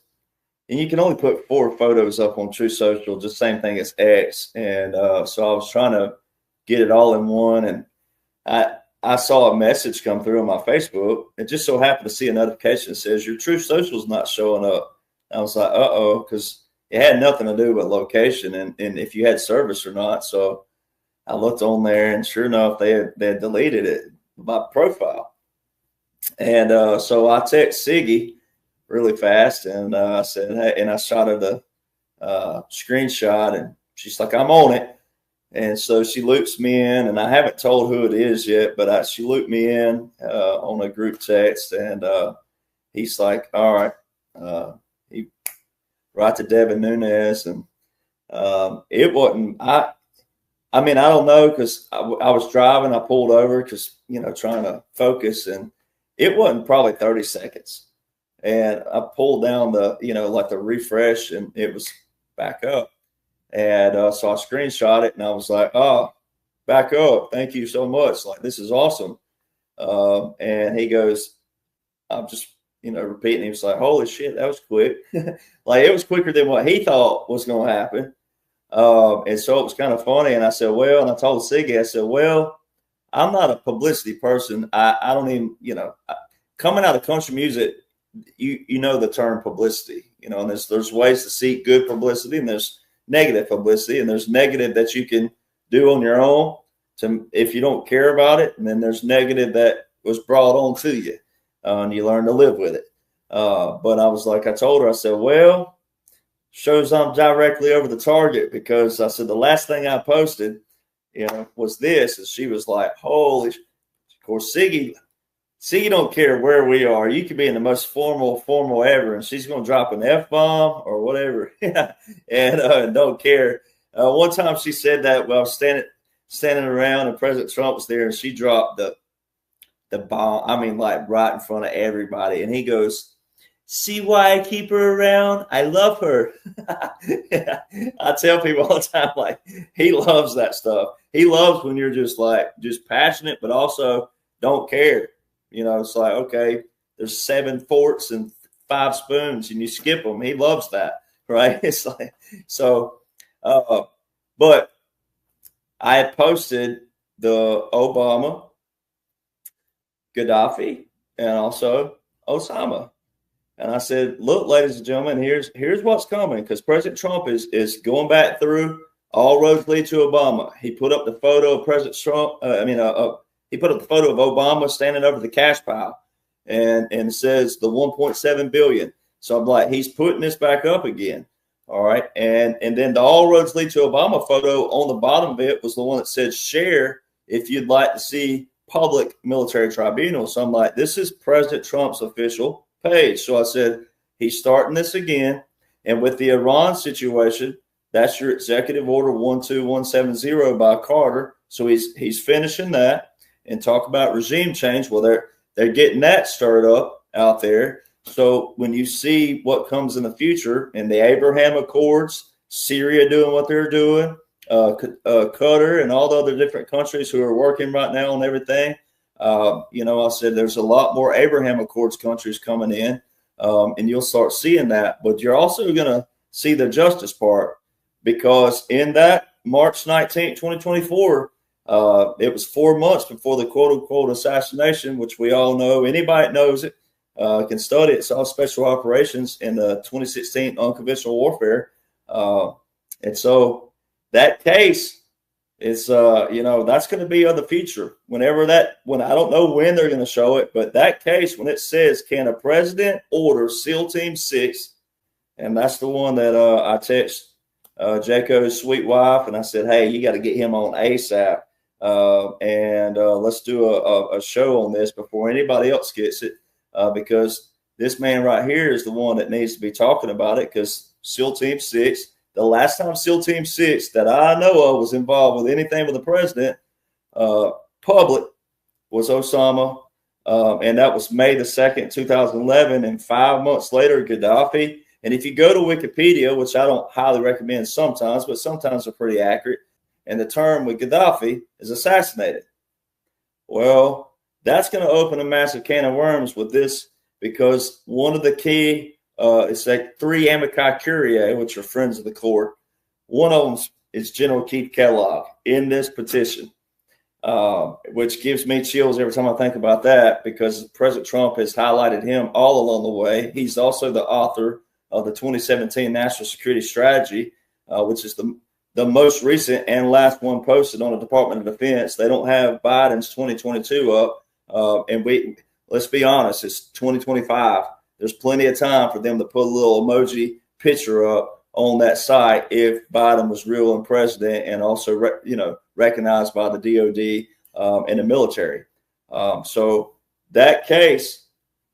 [SPEAKER 3] and you can only put 4 photos up on True Social, just same thing as X. And so I was trying to get it all in one. And I saw a message come through on my Facebook. It just so happened to see a notification that says your True Social's not showing up. I was like, uh-oh, because it had nothing to do with location and if you had service or not. So I looked on there, and sure enough, they had deleted it, my profile. And so I text Siggy really fast, and I said, hey, and I shot her the screenshot, and she's like, I'm on it. And so she loops me in, and I haven't told who it is yet, but she looped me in on a group text, and he's like, all right. He right to Devin Nunes, and it wasn't. I mean, I don't know, because I was driving. I pulled over because trying to focus, and it wasn't probably 30 seconds, and I pulled down the like the refresh, and it was back up, and so I screenshot it, and I was like, oh, back up, thank you so much, like this is awesome. And he goes, I'm just repeating. He was like, holy shit, that was quick. Like it was quicker than what he thought was going to happen. And so it was kind of funny. And I said, well, and I told Siggy, I said, well, I'm not a publicity person. I don't even, coming out of country music, you know the term publicity, and there's ways to seek good publicity, and there's negative publicity, and there's negative that you can do on your own if you don't care about it. And then there's negative that was brought on to you. And you learn to live with it. But I was like, I told her, I said, well, shows I'm directly over the target, because I said the last thing I posted, was this. And she was like, holy, of course, Siggy don't care where we are. You could be in the most formal ever, and she's going to drop an F-bomb or whatever. And don't care. One time she said that while I was standing around, and President Trump was there, and she dropped the bomb, I mean, like right in front of everybody. And he goes, see why I keep her around? I love her. I tell people all the time, like, he loves that stuff. He loves when you're just passionate, but also don't care. It's like, okay, there's 7 forks and 5 spoons, and you skip them. He loves that, right? It's like, so, but I had posted the Obama, Gaddafi, and also Osama. And I said, look, ladies and gentlemen, here's what's coming, because President Trump is going back through all roads lead to Obama. He put up the photo of President Trump. He put up the photo of Obama standing over the cash pile, and it says the 1.7 billion. So I'm like, he's putting this back up again. All right. And then the all roads lead to Obama photo on the bottom of it was the one that said share if you'd like to see public military tribunal. So I'm like, this is President Trump's official page. So I said, he's starting this again. And with the Iran situation, that's your executive order 12170 by Carter. So he's finishing that, and talk about regime change. Well, they're getting that stirred up out there. So when you see what comes in the future, and the Abraham Accords, Syria doing what they're doing, Qatar and all the other different countries who are working right now on everything, I said there's a lot more Abraham Accords countries coming in, and you'll start seeing that. But you're also going to see the justice part, because in that March 19, 2024, it was 4 months before the quote unquote assassination, which we all know, anybody that knows it, can study it, saw special operations in the 2016 unconventional warfare. And so that case is, that's going to be of the future. When I don't know when they're going to show it, but that case, when it says, can a president order SEAL Team 6, and that's the one that I text Jaco's sweet wife, and I said, hey, you got to get him on ASAP. And let's do a show on this before anybody else gets it, because this man right here is the one that needs to be talking about it, because SEAL Team 6, the last time SEAL Team 6 that I know of was involved with anything with the president, public, was Osama. And that was May the 2nd, 2011. And 5 months later, Gaddafi. And if you go to Wikipedia, which I don't highly recommend sometimes, but sometimes they're pretty accurate, and the term with Gaddafi is assassinated. Well, that's going to open a massive can of worms with this, because one of the key, it's like 3 amici curiae, which are friends of the court. One of them is General Keith Kellogg in this petition, which gives me chills every time I think about that, because President Trump has highlighted him all along the way. He's also the author of the 2017 National Security Strategy, which is the most recent and last one posted on the Department of Defense. They don't have Biden's 2022 up, and let's be honest, it's 2025. There's plenty of time for them to put a little emoji picture up on that site if Biden was real and president, and also recognized by the DOD and the military. So that case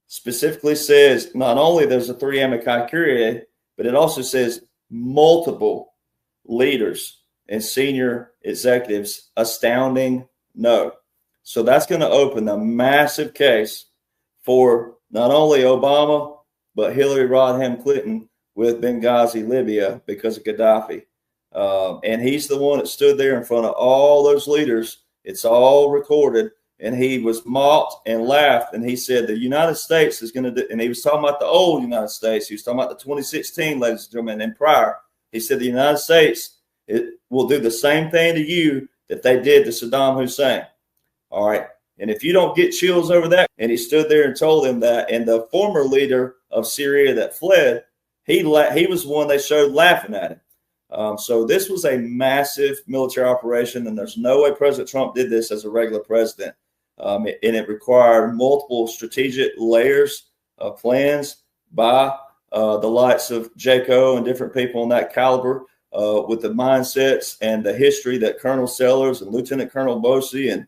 [SPEAKER 3] specifically says not only there's a 3 amici curiae, but it also says multiple leaders and senior executives astounding no. So that's going to open a massive case for not only Obama, but Hillary Rodham Clinton with Benghazi, Libya, because of Gaddafi. And he's the one that stood there in front of all those leaders. It's all recorded. And he was mocked and laughed. And he said, the United States is going to do, and he was talking about the old United States. He was talking about the 2016, ladies and gentlemen, and prior. He said, the United States, it will do the same thing to you that they did to Saddam Hussein. All right. And if you don't get chills over that, and he stood there and told him that, and the former leader of Syria that fled, he was the one they showed laughing at him. So this was a massive military operation, and there's no way President Trump did this as a regular president. And it required multiple strategic layers of plans by the likes of Jaco and different people on that caliber, with the mindsets and the history that Colonel Sellers and Lieutenant Colonel Bosey and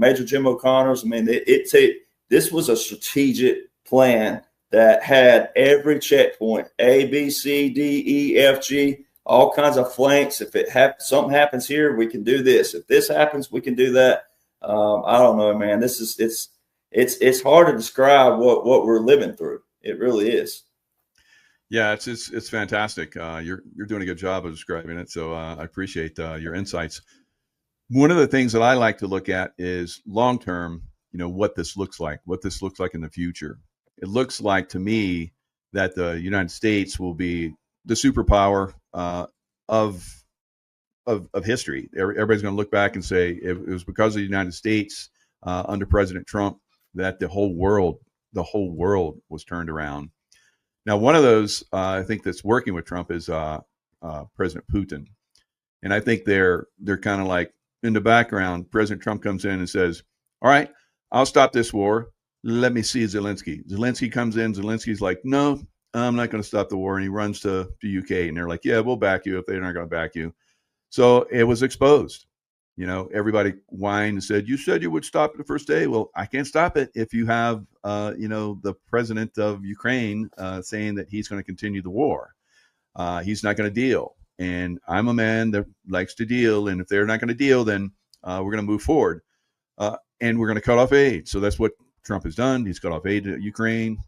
[SPEAKER 3] Major Jim O'Connor's. I mean, this was a strategic plan that had every checkpoint, A, B, C, D, E, F, G, all kinds of flanks. If something happens here, we can do this. If this happens, we can do that. I don't know, man. It's hard to describe what we're living through. It really is.
[SPEAKER 1] Yeah, it's fantastic. You're doing a good job of describing it. So I appreciate your insights. One of the things that I like to look at is long term, what this looks like in the future. It looks like to me that the United States will be the superpower of history. Everybody's going to look back and say it was because of the United States under President Trump that the whole world was turned around. Now, one of those I think that's working with Trump is President Putin, and I think they're kind of like in the background. President Trump comes in and says, "All right, I'll stop this war. Let me see Zelensky." Zelensky comes in. Zelensky's like, "No, I'm not going to stop the war," and he runs to the UK, and they're like, "Yeah, we'll back you if they're not going to back you." So it was exposed. Everybody whined and said, "You said you would stop it the first day." Well, I can't stop it if you have, the president of Ukraine saying that he's going to continue the war. He's not going to deal. And I'm a man that likes to deal. And if they're not going to deal, then we're going to move forward. And we're going to cut off aid. So that's what Trump has done. He's cut off aid to Ukraine.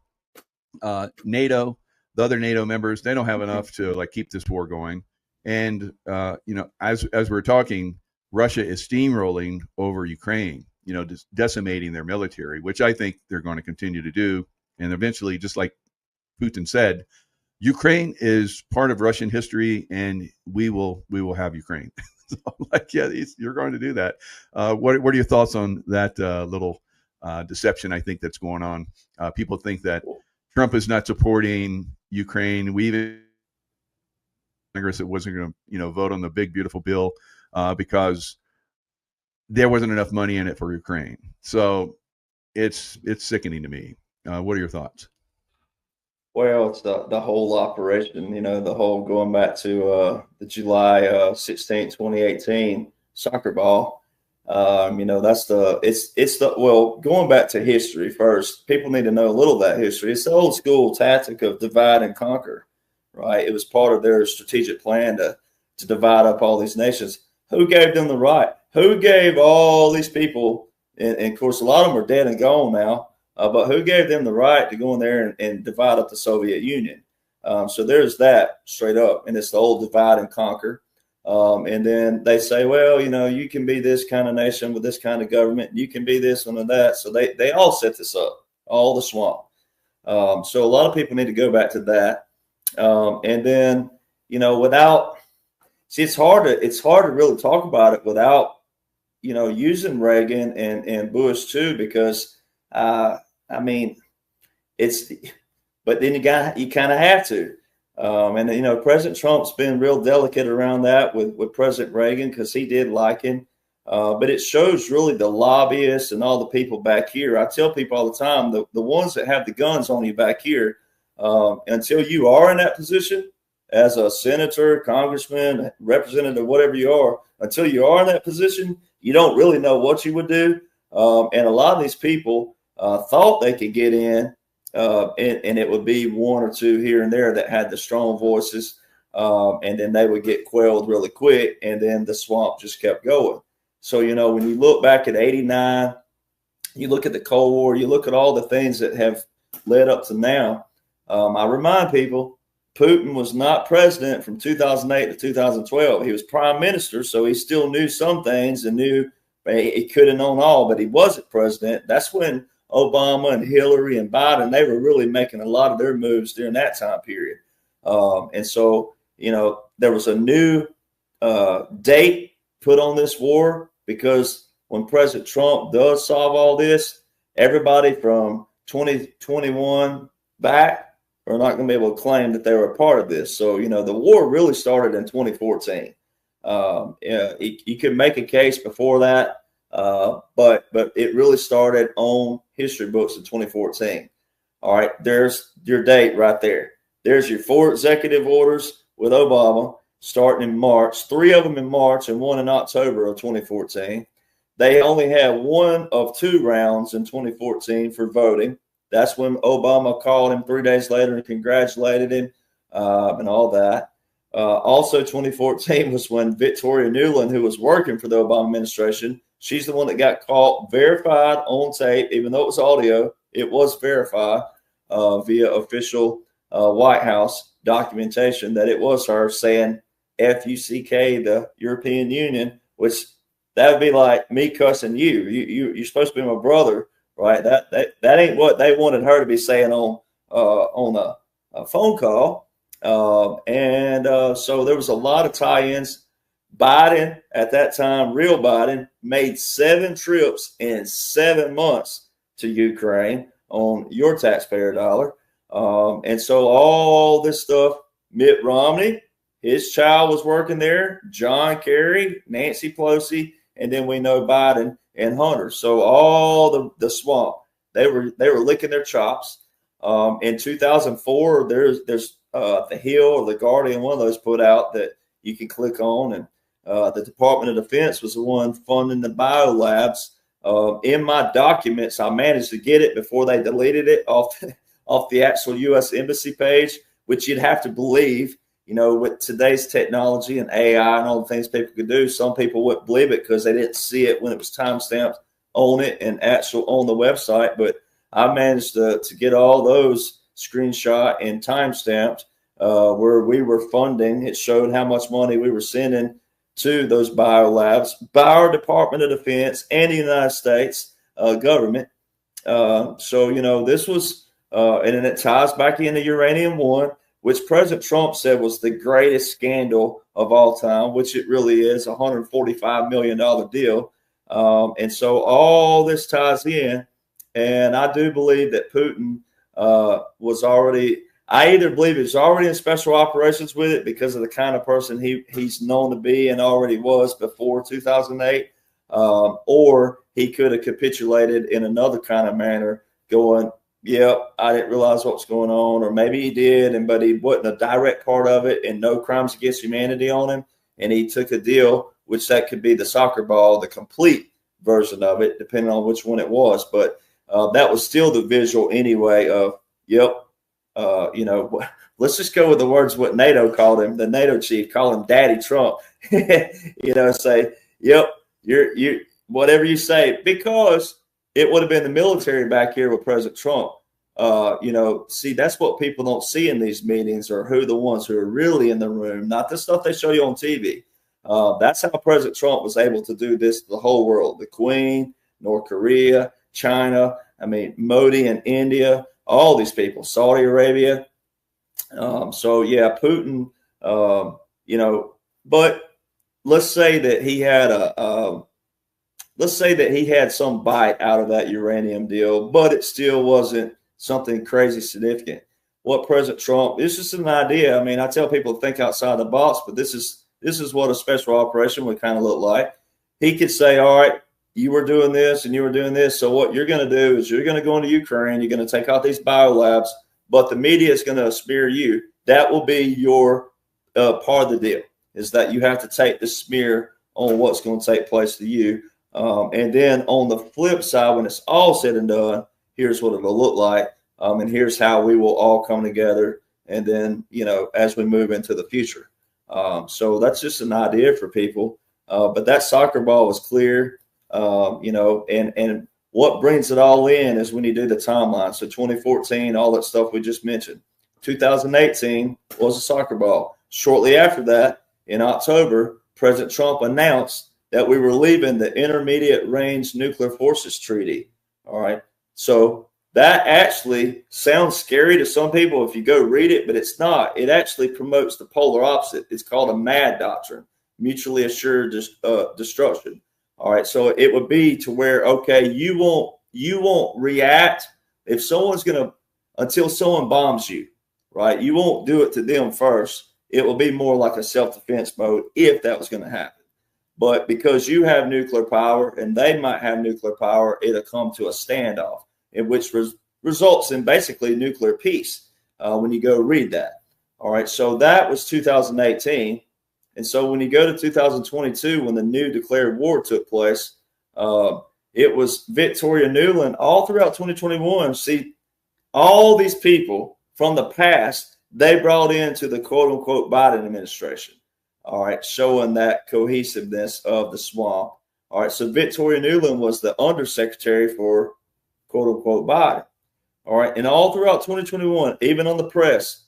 [SPEAKER 1] NATO, the other NATO members, they don't have enough to keep this war going. And, as we're talking, Russia is steamrolling over Ukraine, just decimating their military, which I think they're going to continue to do. And eventually, just like Putin said, Ukraine is part of Russian history, and we will have Ukraine. So I'm like, yeah, you're going to do that. What are your thoughts on that little deception I think that's going on. People think that Trump is not supporting Ukraine. We even Congress that wasn't going to vote on the big beautiful bill because there wasn't enough money in it for Ukraine. So it's sickening to me. What are your thoughts?
[SPEAKER 3] Well, it's the whole operation, the whole going back to the July 16th, 2018 soccer ball. That's going back to history first. People need to know a little of that history. It's the old school tactic of divide and conquer, right? It was part of their strategic plan to divide up all these nations. Who gave them the right? Who gave all these people, and of course, a lot of them are dead and gone now, but who gave them the right to go in there and divide up the Soviet Union? So there's that straight up, and it's the old divide and conquer. And then they say, well, you can be this kind of nation with this kind of government. You can be this one and that. So they all set this up, all the swamp. So a lot of people need to go back to that. And then, it's hard to really talk about it without, using Reagan and Bush too, because, but then you kind of have to. And President Trump's been real delicate around that with President Reagan because he did like him. But it shows really the lobbyists and all the people back here. I tell people all the time, the ones that have the guns on you back here, until you are in that position as a senator, congressman, representative, whatever you are, until you are in that position, you don't really know what you would do. And a lot of these people thought they could get in. And it would be one or two here and there that had the strong voices, and then they would get quelled really quick, and then the swamp just kept going. So, when you look back at 89, you look at the Cold War, you look at all the things that have led up to now. I remind people, Putin was not president from 2008 to 2012. He was prime minister, so he still knew some things and knew he could have known all, but he wasn't president. That's when Obama and Hillary and Biden, they were really making a lot of their moves during that time period. And so, there was a new date put on this war because when President Trump does solve all this, everybody from 2021 back are not going to be able to claim that they were a part of this. So, the war really started in 2014. You can make a case before that. But it really started on history books in 2014. All right, there's your date right there. There's your 4 executive orders with Obama starting in March, 3 of them in March and 1 in October of 2014. They only had 1 of 2 rounds in 2014 for voting. That's when Obama called him 3 days later and congratulated him and all that. Also, 2014 was when Victoria Nuland, who was working for the Obama administration, she's the one that got caught, verified on tape, even though it was audio, it was verified via official White House documentation that it was her saying F-U-C-K, the European Union, which that would be like me cussing you. You're supposed to be my brother, right? That ain't what they wanted her to be saying on a phone call. So there was a lot of tie-ins. Biden at that time, real Biden, made 7 trips in 7 months to Ukraine on your taxpayer dollar. And so all this stuff, Mitt Romney, his child was working there, John Kerry, Nancy Pelosi, and then we know Biden and Hunter. So all the swamp, they were licking their chops. In 2004, there's the Hill or the Guardian, one of those put out that you can click on, and the Department of Defense was the one funding the biolabs. In my documents, I managed to get it before they deleted it off the actual U.S. Embassy page, which you'd have to believe, with today's technology and AI and all the things people could do. Some people wouldn't believe it because they didn't see it when it was timestamped on it and actual on the website. But I managed to get all those screenshot and timestamped where we were funding. It showed how much money we were sending to those biolabs by our Department of Defense and the United States government. So, this was, and then it ties back into Uranium One, which President Trump said was the greatest scandal of all time, which it really is, $145 million deal. And so all this ties in. And I do believe that Putin was already, I either believe he was already in special operations with it because of the kind of person he's known to be and already was before 2008, or he could have capitulated in another kind of manner, going, yep, I didn't realize what was going on, or maybe he did, but he wasn't a direct part of it and no crimes against humanity on him. And he took a deal, which that could be the soccer ball, the complete version of it, depending on which one it was. But that was still the visual anyway of, yep, let's just go with the words what NATO called him, the NATO chief, call him Daddy Trump. Say, yep, you're whatever you say, because it would have been the military back here with President Trump. See, that's what people don't see in these meetings, or who the ones who are really in the room, not the stuff they show you on TV. That's how President Trump was able to do this to the whole world. The Queen, North Korea, China, Modi in India, all these people, Saudi Arabia. Putin, but let's say that he had some bite out of that uranium deal, but it still wasn't something crazy significant. What President Trump, it's just an idea. I tell people to think outside the box, but this is what a special operation would kind of look like. He could say, all right, you were doing this and you were doing this. So what you're going to do is you're going to go into Ukraine. You're going to take out these biolabs, but the media is going to smear you. That will be your part of the deal, is that you have to take the smear on what's going to take place to you. And then on the flip side, when it's all said and done, here's what it'll look like. And here's how we will all come together. And then, as we move into the future. So that's just an idea for people. But that soccer ball was clear, and what brings it all in is when you do the timeline. So 2014, all that stuff we just mentioned. 2018 was a soccer ball. Shortly after that, in October, President Trump announced that we were leaving the Intermediate Range Nuclear Forces Treaty. All right. So that actually sounds scary to some people if you go read it, but it's not. It actually promotes the polar opposite. It's called a MAD doctrine, mutually assured destruction. All right. So it would be to where, okay, you won't react if someone's going to, until someone bombs you, right? You won't do it to them first. It will be more like a self-defense mode if that was going to happen. But because you have nuclear power and they might have nuclear power, it'll come to a standoff, in which results in basically nuclear peace when you go read that. All right, so that was 2018. And so when you go to 2022, when the new declared war took place, it was Victoria Nuland all throughout 2021. See, all these people from the past, they brought into the quote-unquote Biden administration. All right, showing that cohesiveness of the swamp. All right, so Victoria Nuland was the undersecretary for quote-unquote Biden. All right, and all throughout 2021, even on the press,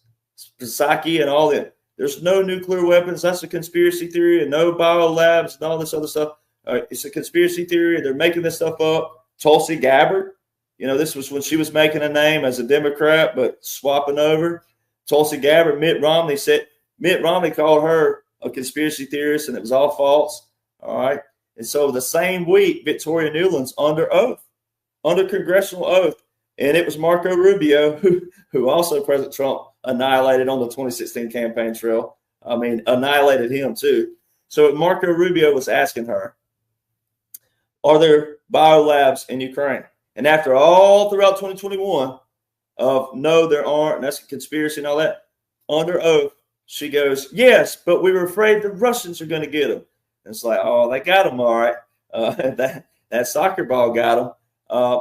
[SPEAKER 3] Psaki and all that, there's no nuclear weapons. That's a conspiracy theory, and no biolabs and all this other stuff. It's a conspiracy theory. They're making this stuff up. Tulsi Gabbard, this was when she was making a name as a Democrat, but swapping over. Tulsi Gabbard, Mitt Romney called her a conspiracy theorist, and it was all false. All right. And so the same week, Victoria Nuland's under oath, under congressional oath. And it was Marco Rubio, who also President Trump annihilated on the 2016 campaign trail. Annihilated him too. So Marco Rubio was asking her, are there biolabs in Ukraine? And after all throughout 2021 of no, there aren't, and that's a conspiracy and all that, under oath, she goes, yes, but we were afraid the Russians are going to get them. And it's like, oh, they got them all right. That soccer ball got them.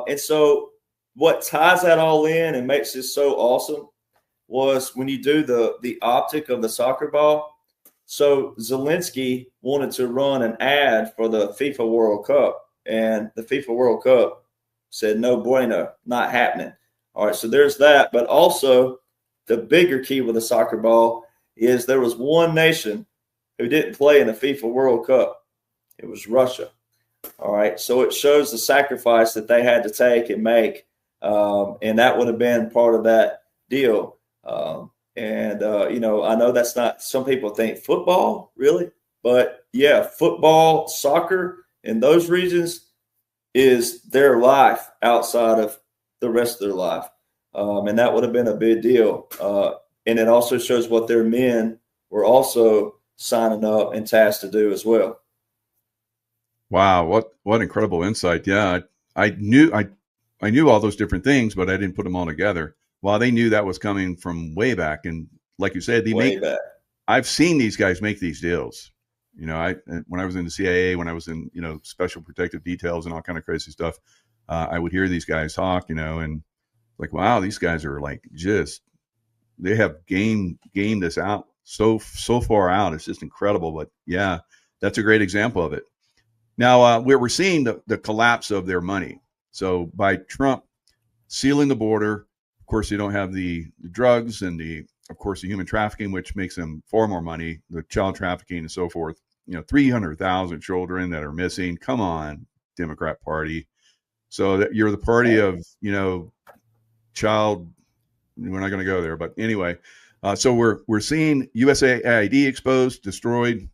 [SPEAKER 3] And so what ties that all in and makes this so awesome was when you do the optic of the soccer ball. So Zelensky wanted to run an ad for the FIFA World Cup, and the FIFA World Cup said, no bueno, not happening. All right, so there's that. But also the bigger key with the soccer ball is there was one nation who didn't play in the FIFA World Cup. It was Russia. All right, so it shows the sacrifice that they had to take and make, and that would have been part of that deal. I know that's not, some people think football, really, but yeah, football, soccer in those regions, is their life outside of the rest of their life. And that would have been a big deal. And it also shows what their men were also signing up and tasked to do as well.
[SPEAKER 1] Wow, what incredible insight! Yeah, I knew I knew all those different things, but I didn't put them all together. Well, they knew that was coming from way back, and like you said,
[SPEAKER 3] Way back.
[SPEAKER 1] I've seen these guys make these deals. You know, when I was in the CIA, when I was in special protective details and all kind of crazy stuff, I would hear these guys talk. And like, wow, these guys are like they have game this out so far out. It's just incredible. But yeah, that's a great example of it. Now, we're seeing the collapse of their money. So by Trump sealing the border, of course, you don't have the drugs and of course, the human trafficking, which makes them far more money, the child trafficking and so forth. 300,000 children that are missing. Come on, Democrat Party. So that you're the party of, child. We're not going to go there, but anyway. So we're seeing USAID exposed, destroyed.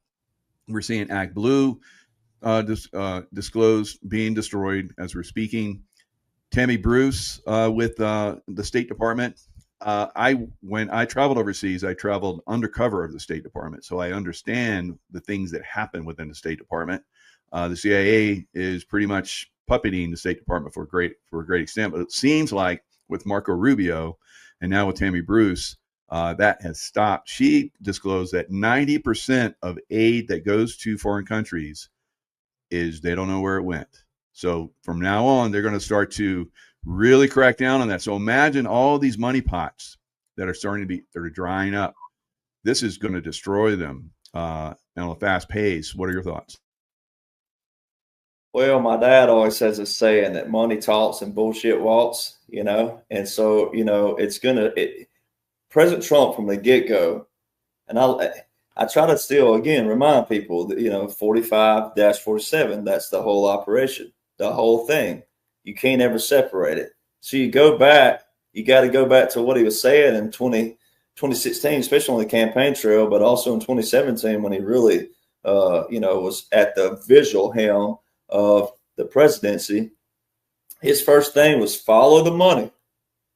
[SPEAKER 1] We're seeing ActBlue disclosed, being destroyed as we're speaking. Tammy Bruce with the State Department. When I traveled overseas, I traveled undercover of the State Department, so I understand the things that happen within the State Department. The CIA is pretty much puppeting the State Department for a great extent, but it seems like with Marco Rubio and now with Tammy Bruce, that has stopped. She disclosed that 90% of aid that goes to foreign countries is they don't know where it went. So from now on, they're going to start to really crack down on that. So imagine all these money pots that are drying up. This is going to destroy them on a fast pace. What are your thoughts?
[SPEAKER 3] Well, my dad always has a saying that money talks and bullshit walks, and so, President Trump from the get-go, and I try to still, again, remind people that, 45-47, that's the whole operation, the whole thing. You can't ever separate it. So you got to go back to what he was saying in 2016, especially on the campaign trail, but also in 2017 when he really, was at the visual helm of the presidency. His first thing was follow the money.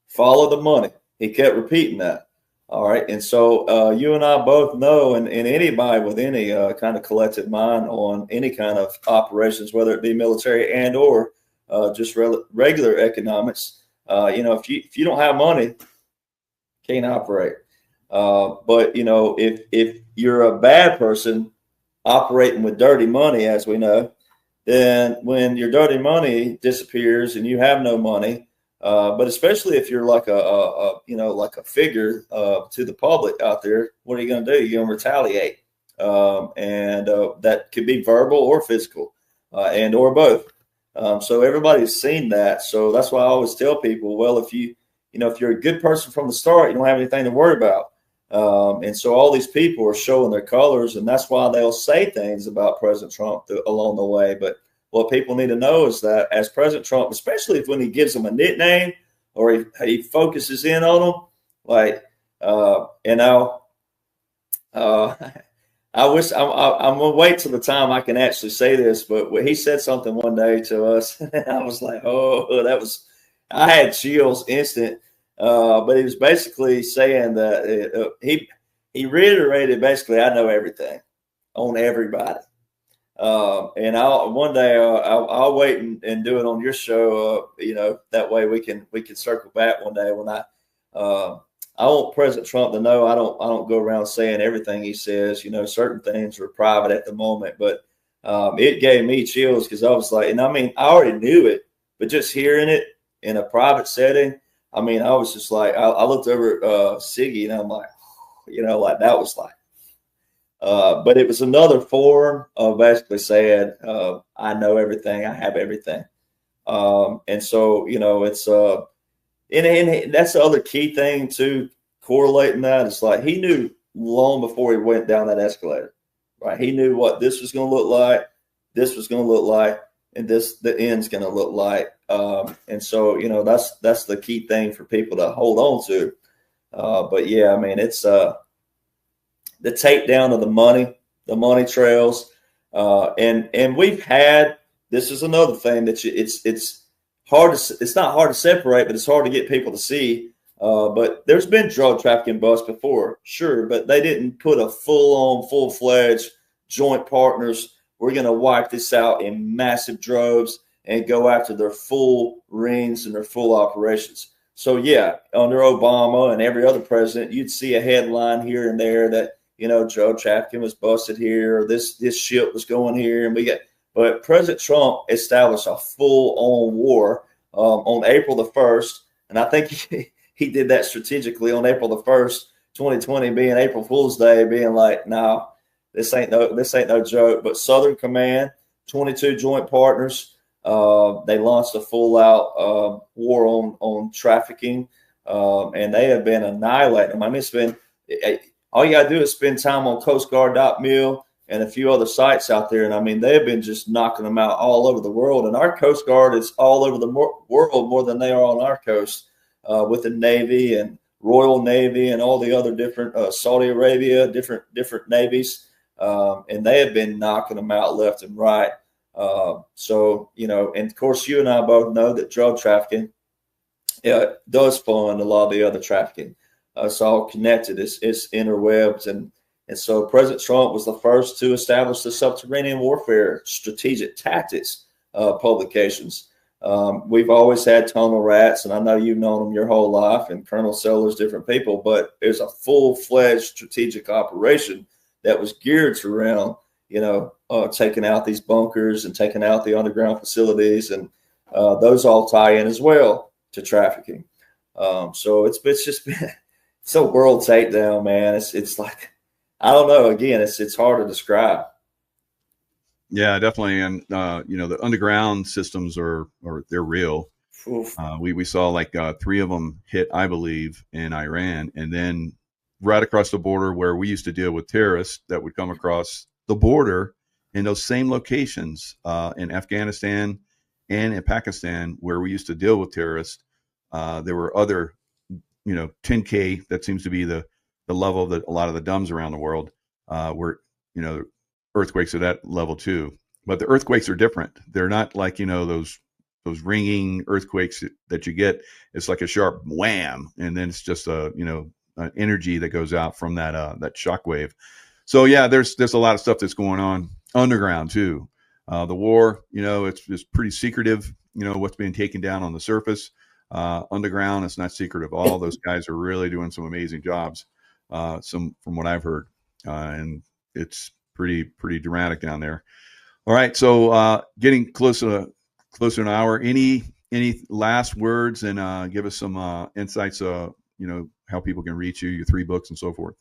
[SPEAKER 3] Follow the money. He kept repeating that. All right. And so you and I both know, and anybody with any kind of collective mind on any kind of operations, whether it be military and or just regular economics, if you don't have money, can't operate. But, if you're a bad person operating with dirty money, as we know, then when your dirty money disappears and you have no money, but especially if you're like a figure to the public out there, what are you going to do? You're going to retaliate, and that could be verbal or physical, and or both. So everybody's seen that. So that's why I always tell people, well, if you're a good person from the start, you don't have anything to worry about. And so all these people are showing their colors, and that's why they'll say things about President Trump along the way. But what people need to know is that as President Trump, especially when he gives them a nickname or he focuses in on them, like, I wish I'm gonna wait till the time I can actually say this, but when he said something one day to us, I was like, I had chills instant. But he was basically saying that he reiterated basically, I know everything on everybody. And one day I'll wait and do it on your show. That way we can circle back one day when I want President Trump to know I don't go around saying everything he says. Certain things are private at the moment, but it gave me chills because I was like, and I mean, I already knew it, but just hearing it in a private setting, I mean, I was just like, I looked over at Siggy and I'm like, like that was like, but it was another form of basically saying, I know everything, I have everything. And so, it's, and that's the other key thing too, correlating that. It's like he knew long before he went down that escalator, right? He knew what this was going to look like, and the end's going to look like. And so, that's the key thing for people to hold on to. But yeah, I mean, it's the takedown of the money trails. And we've had this is another thing that it's hard to, it's not hard to separate, but it's hard to get people to see. But there's been drug trafficking busts before, sure, but they didn't put a full-fledged joint partners. We're going to wipe this out in massive droves and go after their full rings and their full operations. So, yeah, under Obama and every other president, you'd see a headline here and there that, drug trafficking was busted here, or this ship was going here, but President Trump established a full-on war on April the 1st, and I think he did that strategically on April the 1st, 2020, being April Fool's Day, being like, nah, this ain't no joke. But Southern Command, 22 joint partners, they launched a full-out war on trafficking, and they have been annihilating them. I mean, it's been all you got to do is spend time on coastguard.mil and a few other sites out there. And I mean, they've been just knocking them out all over the world. And our Coast Guard is all over the world more than they are on our coast, with the Navy and Royal Navy and all the other different Saudi Arabia, different navies. And they have been knocking them out left and right. So, and of course, you and I both know that drug trafficking does fund a lot of the other trafficking. It's all connected. It's interwebs. And so President Trump was the first to establish the subterranean warfare strategic tactics publications. We've always had tunnel rats, and I know you've known them your whole life, and Colonel Sellers, different people, but there's a full-fledged strategic operation that was geared around, taking out these bunkers and taking out the underground facilities, and those all tie in as well to trafficking. So it's just been it's a world takedown, man. It's like, I don't know. Again, it's hard to describe.
[SPEAKER 1] Yeah, definitely. And, the underground systems they're real. We saw like 3 of them hit, I believe, in Iran. And then right across the border where we used to deal with terrorists that would come across the border in those same locations in Afghanistan and in Pakistan where we used to deal with terrorists. There were other, 10K, that seems to be the level that a lot of the DUMs around the world were, earthquakes at that level too. But the earthquakes are different. They're not like, those ringing earthquakes that you get. It's like a sharp wham, and then it's just an energy that goes out from that shock wave. So yeah, there's a lot of stuff that's going on underground too. The war, it's pretty secretive. What's being taken down on the surface. Underground, it's not secretive. All those guys are really doing some amazing jobs. From what I've heard, and it's pretty dramatic down there. All right, so getting close to an hour. Any last words, and give us some insights? How people can reach you, your 3 books, and so forth.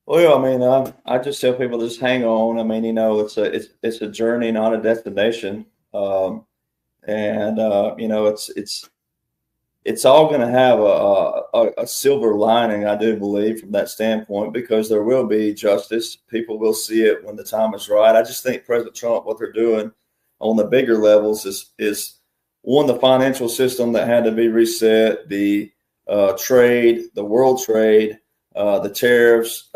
[SPEAKER 3] Well, I mean, I just tell people just hang on. I mean, it's a journey, not a destination. It's all going to have a silver lining, I do believe, from that standpoint, because there will be justice. People will see it when the time is right. I just think President Trump, what they're doing on the bigger levels is one, the financial system that had to be reset, the trade, the world trade, the tariffs,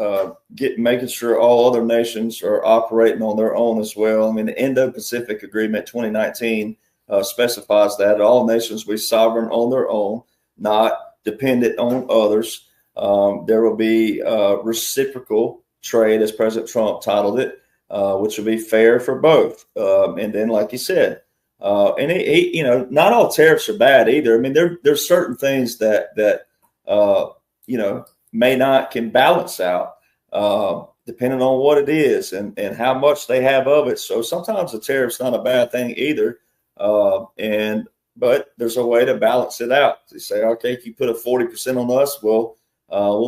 [SPEAKER 3] making sure all other nations are operating on their own as well. I mean, the Indo-Pacific Agreement 2019 specifies that all nations be sovereign on their own, not dependent on others. There will be reciprocal trade, as President Trump titled it, which will be fair for both. And then, like you said, and not all tariffs are bad either. I mean, there's certain things that can balance out depending on what it is and how much they have of it. So sometimes the tariff's not a bad thing either. But there's a way to balance it out. You say, okay, if you put a 40% on us, we'll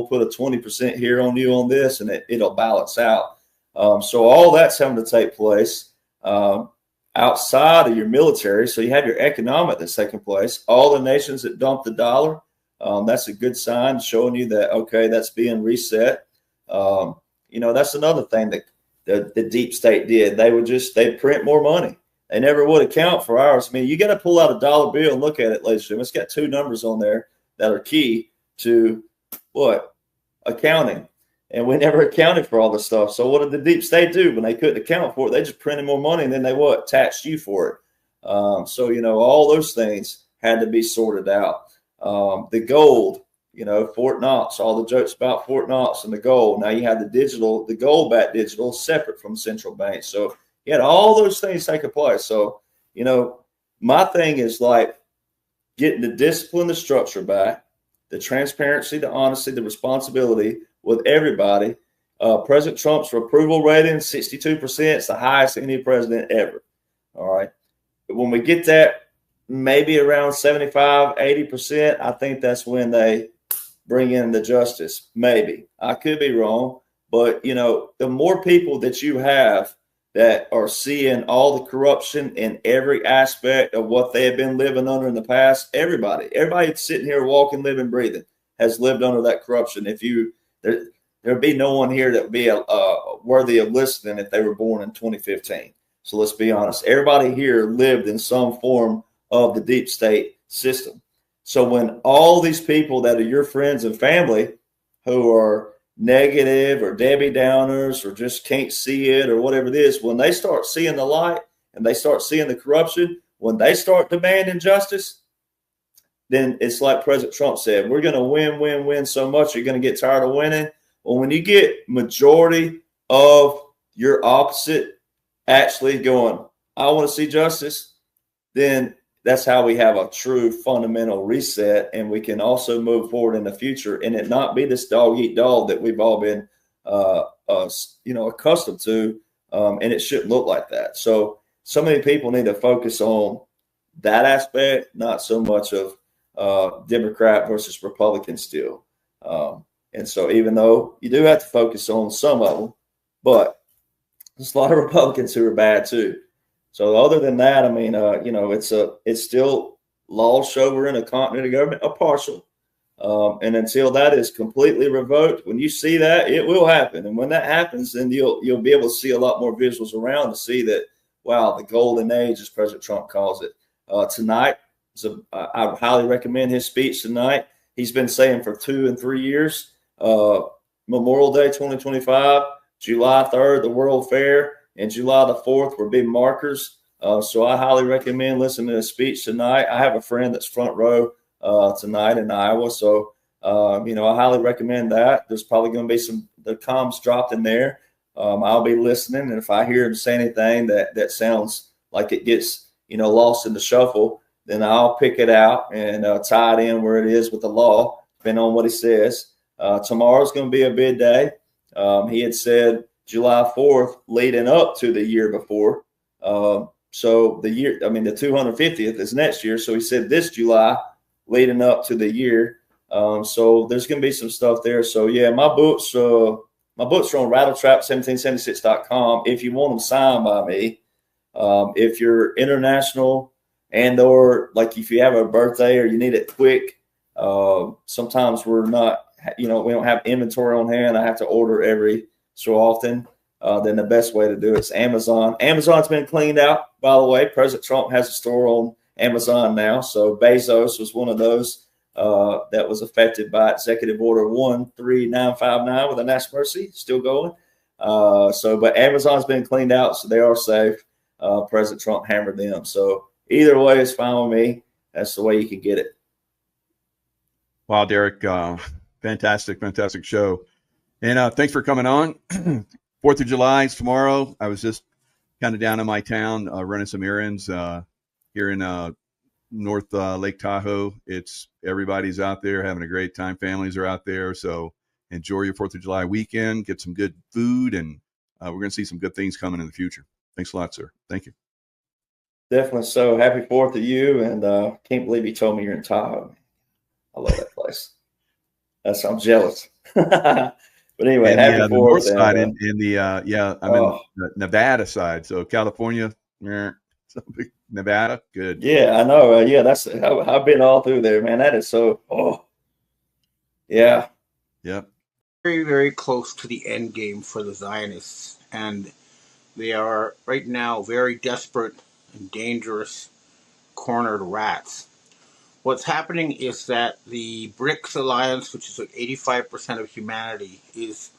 [SPEAKER 3] put a 20% here on you on this, and it'll balance out. So all that's having to take place outside of your military. So you have your economic that's taking place. All the nations that dump the dollar, that's a good sign showing you that, okay, that's being reset. That's another thing that the deep state did. They print more money. They never would account for ours. I mean, you got to pull out a dollar bill and look at it, ladies and gentlemen. It's got 2 numbers on there that are key to what? Accounting. and we never accounted for all this stuff. So what did the deep state do when they couldn't account for it? They just printed more money, and then they taxed you for it. So all those things had to be sorted out. The gold, Fort Knox, all the jokes about Fort Knox and the gold. Now you have the gold-backed digital separate from central banks. So you had all those things taking place. So my thing is like getting the discipline, the structure back, the transparency, the honesty, the responsibility with everybody. President Trump's approval rating, 62%. It's the highest any president ever. All right. But when we get that, maybe around 75, 80%, I think that's when they bring in the justice. Maybe. I could be wrong. But, the more people that you have that are seeing all the corruption in every aspect of what they have been living under in the past, everybody sitting here walking, living, breathing has lived under that corruption. There'd be no one here that would be worthy of listening if they were born in 2015. So let's be honest. Everybody here lived in some form of the deep state system. So when all these people that are your friends and family who are negative or Debbie Downers or just can't see it or whatever it is, when they start seeing the light and they start seeing the corruption, when they start demanding justice, then it's like President Trump said, we're going to win so much, you're going to get tired of winning. Well, when you get majority of your opposite actually going, I want to see justice, then that's how we have a true fundamental reset, and we can also move forward in the future and it not be this dog eat dog that we've all been accustomed to, and it shouldn't look like that. So many people need to focus on that aspect, not so much of Democrat versus Republican still. And so even though you do have to focus on some of them, but there's a lot of Republicans who are bad too. So other than that, I mean, it's still laws over in a continuity government, a partial. And until that is completely revoked, when you see that, it will happen. And when that happens, then you'll be able to see a lot more visuals around to see that, wow, the golden age, as President Trump calls it. Tonight, I highly recommend his speech tonight. He's been saying for 2 and 3 years, Memorial Day 2025, July 3rd, the World Fair, and July the 4th were big markers. So I highly recommend listening to his speech tonight. I have a friend that's front row tonight in Iowa. So, I highly recommend that. There's probably going to be the comms dropped in there. I'll be listening. And if I hear him say anything that sounds like it gets, lost in the shuffle, then I'll pick it out and tie it in where it is with the law, depending on what he says. Tomorrow's going to be a big day. He had said July 4th leading up to the year before. So the 250th is next year. So he said this July leading up to the year. So there's going to be some stuff there. So yeah, my books are on rattletrap1776.com. If you want them signed by me, if you're international and or like if you have a birthday or you need it quick, sometimes we're not, we don't have inventory on hand. I have to order every so often. Then the best way to do it is Amazon. Amazon's been cleaned out, by the way. President Trump has a store on Amazon now. So Bezos was one of those that was affected by Executive Order 13959 with a National Mercy, still going. But Amazon's been cleaned out, so they are safe. President Trump hammered them. So either way is fine with me. That's the way you can get it.
[SPEAKER 1] Wow, Derek, fantastic show. And thanks for coming on. 4th of July is tomorrow. I was just kind of down in my town running some errands here in North Lake Tahoe. Everybody's out there having a great time. Families are out there. So enjoy your 4th of July weekend. Get some good food, and we're going to see some good things coming in the future. Thanks a lot, sir. Thank you.
[SPEAKER 3] Definitely so. Happy 4th to you, and can't believe you told me you're in Tahoe. I love that place. I'm jealous. But anyway,
[SPEAKER 1] and
[SPEAKER 3] happy
[SPEAKER 1] the
[SPEAKER 3] 4th.
[SPEAKER 1] north side in the I'm in the Nevada side. So California, Nevada, good.
[SPEAKER 3] Yeah, I know. I've been all through there, man. That is so. Yeah.
[SPEAKER 1] Yep.
[SPEAKER 4] Very, very close to the end game for the Zionists, and they are right now very desperate and dangerous, cornered rats. What's happening is that the BRICS alliance, which is like 85% of humanity, is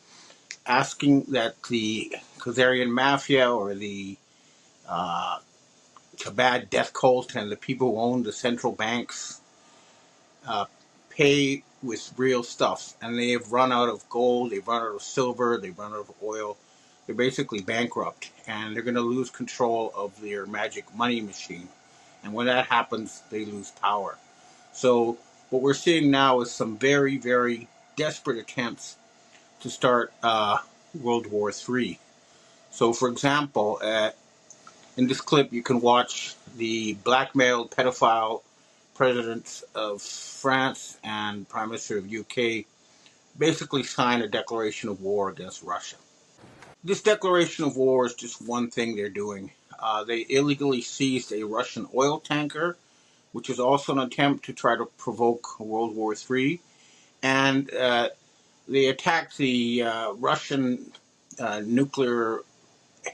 [SPEAKER 4] asking that the Khazarian mafia or the uh, Chabad death cult and the people who own the central banks uh, pay with real stuff. And they have run out of gold, they've run out of silver, they've run out of oil. They're basically bankrupt, and they're going to lose control of their magic money machine. And when that happens, they lose power. So what we're seeing now is some very, very desperate attempts to start World War III. So, for example, in this clip, you can watch the blackmailed pedophile president of France and Prime Minister of UK basically sign a declaration of war against Russia. This declaration of war is just one thing they're doing. They illegally seized a Russian oil tanker, which is also an attempt to try to provoke World War III. And they attacked the Russian nuclear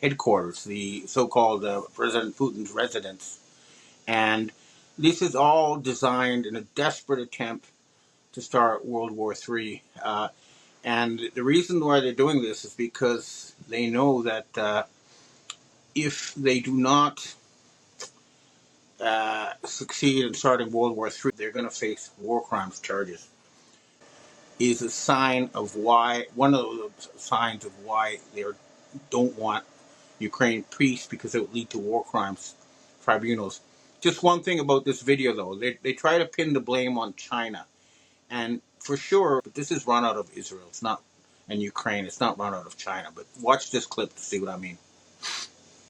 [SPEAKER 4] headquarters, the so-called President Putin's residence. And this is all designed in a desperate attempt to start World War III. And the reason why they're doing this is because they know that if they do not succeed in starting World War III, they're going to face war crimes charges. Is a sign of why, one of the signs of why they don't want Ukraine peace, because it would lead to war crimes tribunals. Just one thing about this video, though. They try to pin the blame on China. And for sure, but this is run out of Israel. It's not, and Ukraine. It's not run out of China. But watch this clip to see what I mean.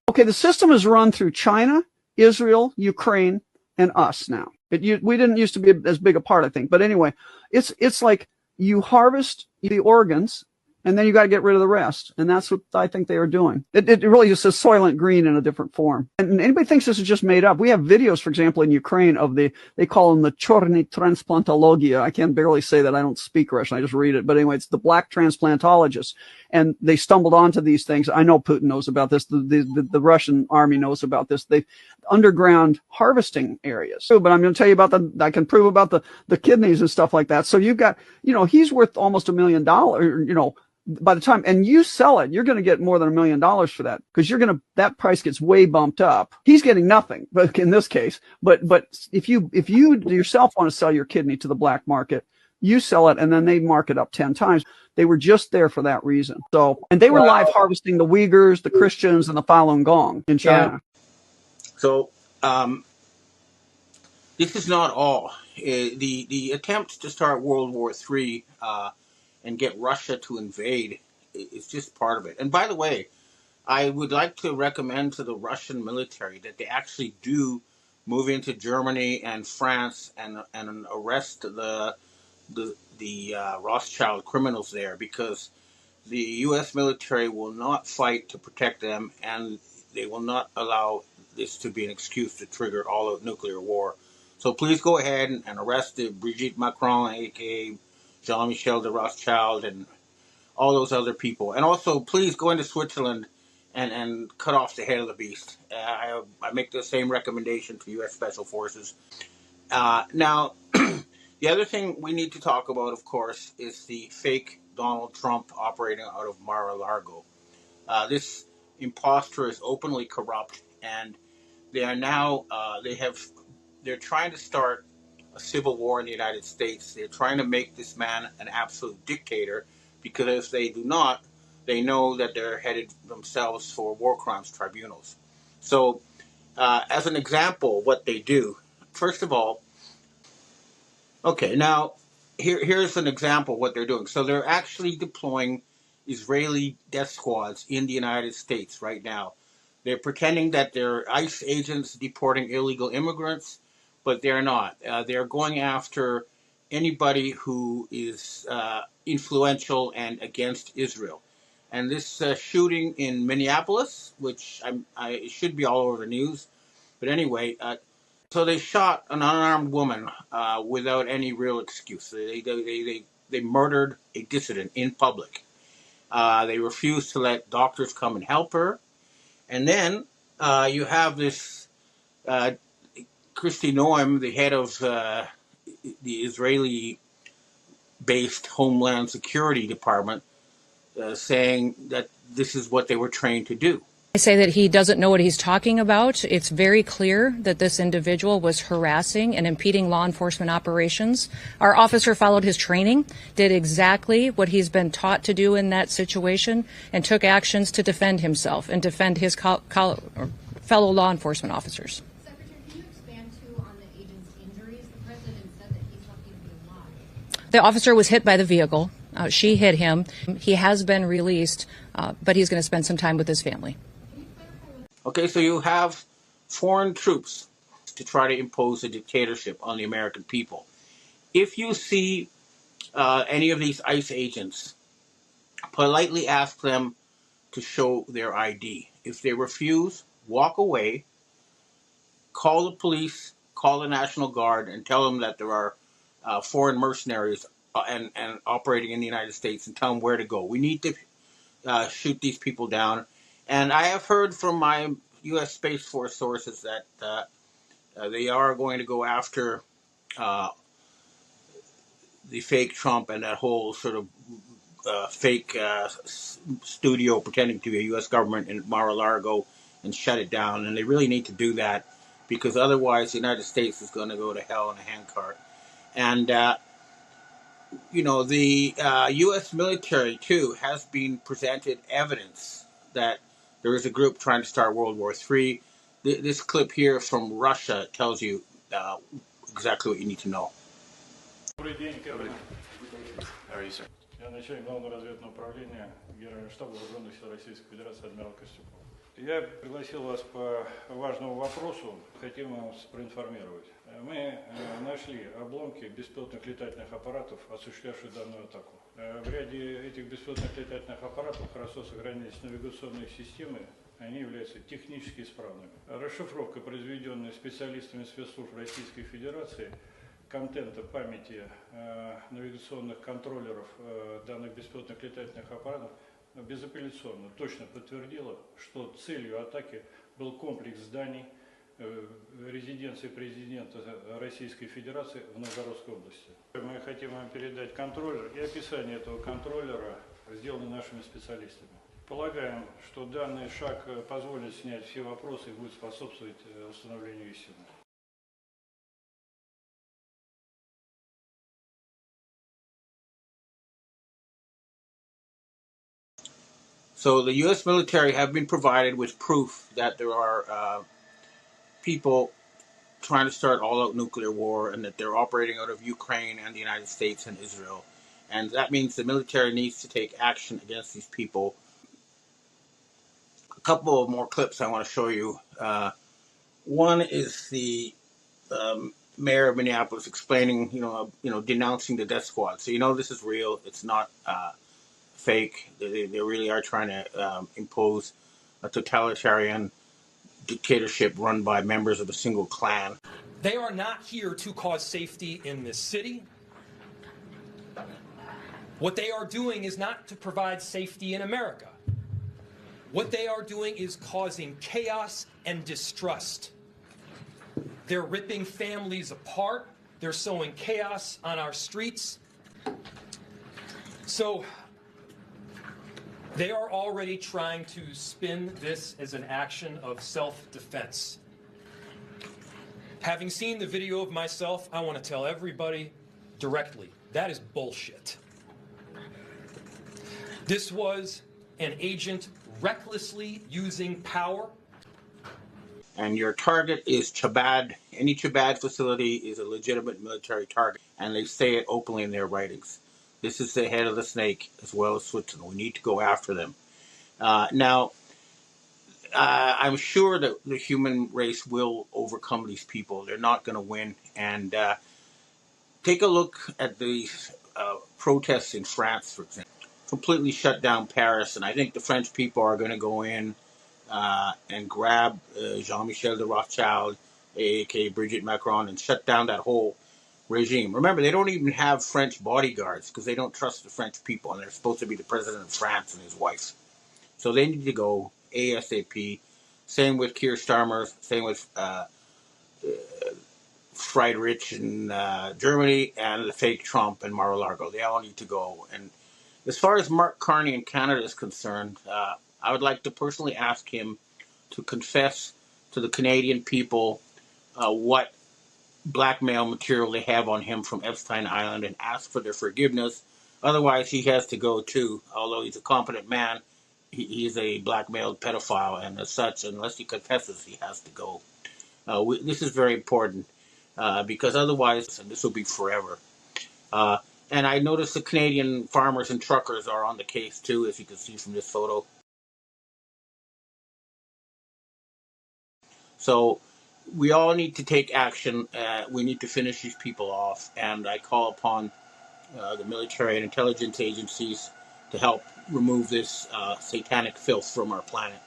[SPEAKER 5] Okay, the system is run through China, Israel, Ukraine, and us now. We didn't used to be as big a part, I think. But anyway, it's like you harvest the organs, and then you got to get rid of the rest. And that's what I think they are doing. It really just says Soylent Green in a different form. And anybody thinks this is just made up. We have videos, for example, in Ukraine of they call them the Chorny transplantologia. I can barely say that. I don't speak Russian. I just read it. But anyway, it's the black transplantologists. And they stumbled onto these things. I know Putin knows about this. The Russian army knows about this. They underground harvesting areas. But I'm going to tell you about I can prove about the kidneys and stuff like that. So you've got, he's worth almost $1 million, by the time, and you sell it, you're going to get more than $1 million for that, because that price gets way bumped up. He's getting nothing, but in this case, but if you yourself want to sell your kidney to the black market, you sell it and then they mark it up 10 times. They were just there for that reason. So, and they were live harvesting the Uyghurs, the Christians, and the Falun Gong in China.
[SPEAKER 4] Yeah. So, this is not all. The attempts to start World War III, and get Russia to invade is just part of it. And by the way, I would like to recommend to the Russian military that they actually do move into Germany and France and arrest the Rothschild criminals there, because the U.S. military will not fight to protect them, and they will not allow this to be an excuse to trigger all of nuclear war. So please go ahead and arrest Brigitte Macron, aka Jean-Michel de Rothschild, and all those other people. And also, please go into Switzerland and cut off the head of the beast. I make the same recommendation to U.S. Special Forces. Now, the other thing we need to talk about, of course, is the fake Donald Trump operating out of Mar-a-Lago. This imposter is openly corrupt, and they are now they're trying to start a civil war in the United States. They're trying to make this man an absolute dictator, because if they do not, they know that they're headed themselves for war crimes tribunals. So, as an example, what they do, first of all, okay, now here's an example of what they're doing. So they're actually deploying Israeli death squads in the United States right now. They're pretending that they're ICE agents deporting illegal immigrants, but they're not. They're going after anybody who is influential and against Israel. And this shooting in Minneapolis, which it should be all over the news, but anyway, so they shot an unarmed woman without any real excuse. They murdered a dissident in public. They refused to let doctors come and help her. And then you have this Kristi Noem, the head of the Israeli-based Homeland Security Department, saying that this is what they were trained to do.
[SPEAKER 6] I say that he doesn't know what he's talking about. It's very clear that this individual was harassing and impeding law enforcement operations. Our officer followed his training, did exactly what he's been taught to do in that situation, and took actions to defend himself and defend his fellow law enforcement officers.
[SPEAKER 7] Secretary, can you expand too on the agent's injuries? The president said that he thought he would be alive.
[SPEAKER 6] The officer was hit by the vehicle. She hit him. He has been released, but he's going to spend some time with his family.
[SPEAKER 4] Okay, so you have foreign troops to try to impose a dictatorship on the American people. If you see any of these ICE agents, politely ask them to show their ID. If they refuse, walk away, call the police, call the National Guard, and tell them that there are foreign mercenaries and operating in the United States, and tell them where to go. We need to shoot these people down. And I have heard from my U.S. Space Force sources that they are going to go after the fake Trump and that whole sort of fake studio pretending to be a U.S. government in Mar-a-Lago and shut it down. And they really need to do that, because otherwise the United States is going to go to hell in a handcart. And the U.S. military, too, has been presented evidence that there is a group trying to start World War III. This clip here from Russia tells you exactly what you need to know.
[SPEAKER 8] Добрый день, Кевин. Я начальник Главного разведного управления Генерального штаба Вооруженных сил Российской Федерации адмирал Костюков. Я пригласил вас по важному вопросу, хотим вас проинформировать. Мы нашли обломки беспилотных летательных аппаратов, осуществлявших данную атаку. В ряде этих беспилотных летательных аппаратов хорошо сохранились навигационные системы, они являются технически исправными. Расшифровка, произведенная специалистами спецслужб Российской Федерации, контента памяти навигационных контроллеров данных беспилотных летательных аппаратов безапелляционно точно подтвердила, что целью атаки был комплекс зданий резиденции президента Российской Федерации в Новгородской области. Мы хотим вам передать контроллер, и описание этого контроллера сделано нашими специалистами. Полагаем, что данный шаг позволит снять все вопросы и будет способствовать установлению истины.
[SPEAKER 4] So the U.S. military have been provided with proof that there are people trying to start all-out nuclear war, and that they're operating out of Ukraine and the United States and Israel. And that means the military needs to take action against these people. A couple of more clips I want to show you. One is the mayor of Minneapolis explaining, denouncing the death squad. So this is real. It's not fake. They really are trying to impose a totalitarian dictatorship run by members of a single clan.
[SPEAKER 9] They are not here to cause safety in this city. What they are doing is not to provide safety in America. What they are doing is causing chaos and distrust. They're ripping families apart. They're sowing chaos on our streets. So they are already trying to spin this as an action of self-defense. Having seen the video of myself, I want to tell everybody directly, that is bullshit. This was an agent recklessly using power.
[SPEAKER 4] And your target is Chabad. Any Chabad facility is a legitimate military target, and they say it openly in their writings. This is the head of the snake, as well as Switzerland. We need to go after them. Now, I'm sure that the human race will overcome these people. They're not going to win. And take a look at the protests in France, for example. Completely shut down Paris, and I think the French people are going to go in and grab Jean-Michel de Rothschild, a.k.a. Brigitte Macron, and shut down that whole regime. Remember, they don't even have French bodyguards because they don't trust the French people, and they're supposed to be the president of France and his wife. So they need to go ASAP. Same with Keir Starmer, same with Friedrich in Germany, and the fake Trump in Mar-a-Lago. They all need to go. And As far as Mark Carney in Canada is concerned, I would like to personally ask him to confess to the Canadian people what blackmail material they have on him from Epstein Island and ask for their forgiveness. Otherwise, he has to go too. Although he's a competent man, he is a blackmailed pedophile, and as such, unless he confesses, he has to go. This is very important because otherwise, and this will be forever. Uh, and I noticed the Canadian farmers and truckers are on the case too, as you can see from this photo. So we all need to take action. We need to finish these people off, and I call upon the military and intelligence agencies to help remove this satanic filth from our planet.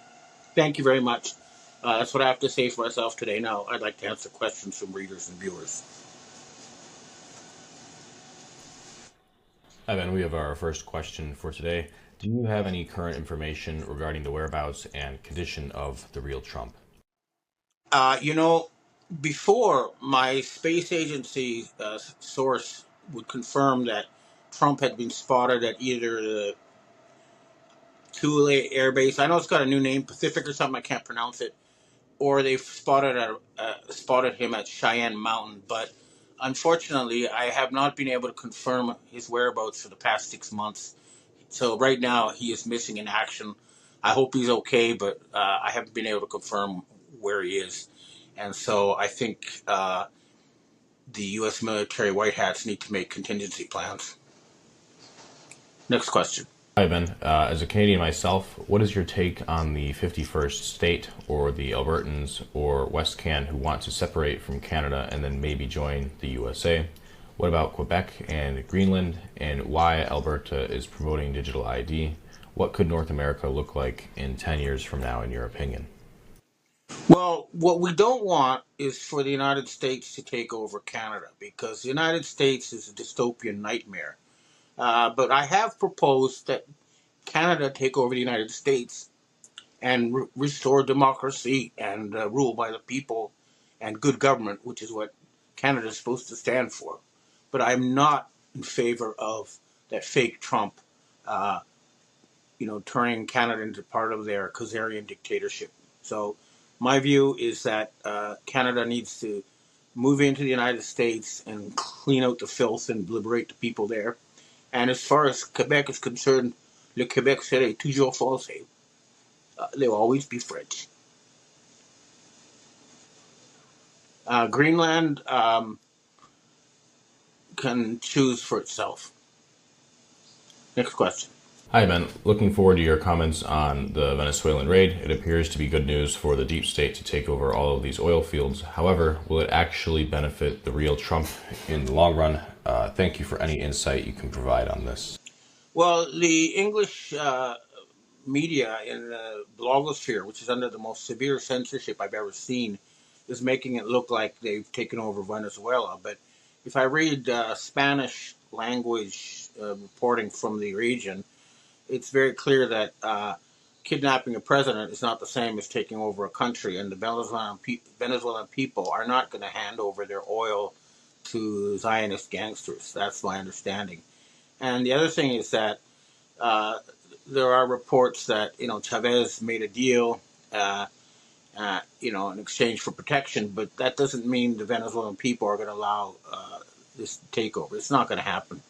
[SPEAKER 4] Thank you very much. That's what I have to say for myself today. Now, I'd like to answer questions from readers and viewers.
[SPEAKER 10] Hi, Ben. We have our first question for today. Do you have any current information regarding the whereabouts and condition of the real Trump?
[SPEAKER 4] Before my space agency source would confirm that Trump had been spotted at either the Thule Air Base, I know it's got a new name, Pacific or something, I can't pronounce it, or they spotted him at Cheyenne Mountain. But unfortunately, I have not been able to confirm his whereabouts for the past 6 months. So right now, he is missing in action. I hope he's okay, but I haven't been able to confirm where he is. And so I think the U.S. military white hats need to make contingency plans. Next question.
[SPEAKER 10] Hi, Ben. As a Canadian myself, what is your take on the 51st state or the Albertans or West Can who want to separate from Canada and then maybe join the USA? What about Quebec and Greenland, and why Alberta is promoting digital ID? What could North America look like in 10 years from now, in your opinion?
[SPEAKER 4] Well, what we don't want is for the United States to take over Canada, because the United States is a dystopian nightmare. But I have proposed that Canada take over the United States and restore democracy and rule by the people and good government, which is what Canada is supposed to stand for. But I'm not in favor of that fake Trump, turning Canada into part of their Khazarian dictatorship. So my view is that Canada needs to move into the United States and clean out the filth and liberate the people there. And as far as Quebec is concerned, le Québec serait toujours français. They will always be French. Greenland can choose for itself. Next question.
[SPEAKER 10] Hi, Ben. Looking forward to your comments on the Venezuelan raid. It appears to be good news for the deep state to take over all of these oil fields. However, will it actually benefit the real Trump in the long run? Thank you for any insight you can provide on this.
[SPEAKER 4] Well, the English media in the blogosphere, which is under the most severe censorship I've ever seen, is making it look like they've taken over Venezuela. But if I read Spanish language reporting from the region, it's very clear that kidnapping a president is not the same as taking over a country, and the Venezuelan people are not going to hand over their oil to Zionist gangsters. That's my understanding. And the other thing is that there are reports that Chavez made a deal, in exchange for protection, but that doesn't mean the Venezuelan people are going to allow this takeover. It's not going to happen.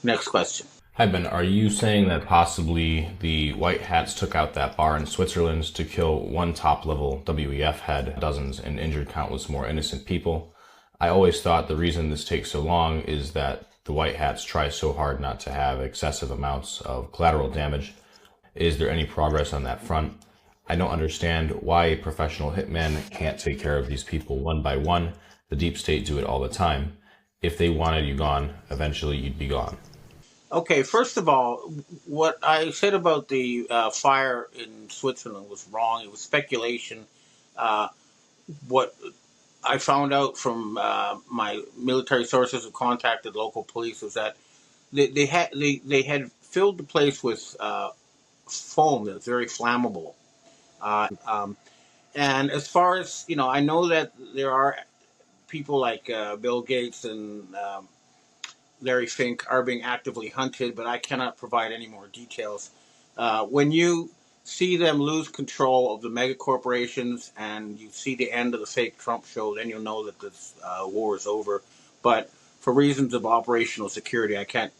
[SPEAKER 4] Next question.
[SPEAKER 10] Hi, Ben. Are you saying that possibly the White Hats took out that bar in Switzerland to kill one top-level WEF head, dozens, and injured countless more innocent people? I always thought the reason this takes so long is that the White Hats try so hard not to have excessive amounts of collateral damage. Is there any progress on that front? I don't understand why a professional hitman can't take care of these people one by one. The deep state do it all the time. If they wanted you gone, eventually you'd be gone.
[SPEAKER 4] Okay, first of all, what I said about the fire in Switzerland was wrong. It was speculation. What I found out from my military sources who contacted local police was that they had filled the place with foam that's very flammable. And as far as I know that there are people like Bill Gates and Larry Fink are being actively hunted, but I cannot provide any more details. When you see them lose control of the mega corporations and you see the end of the fake Trump show, then you'll know that this war is over. But for reasons of operational security, I can't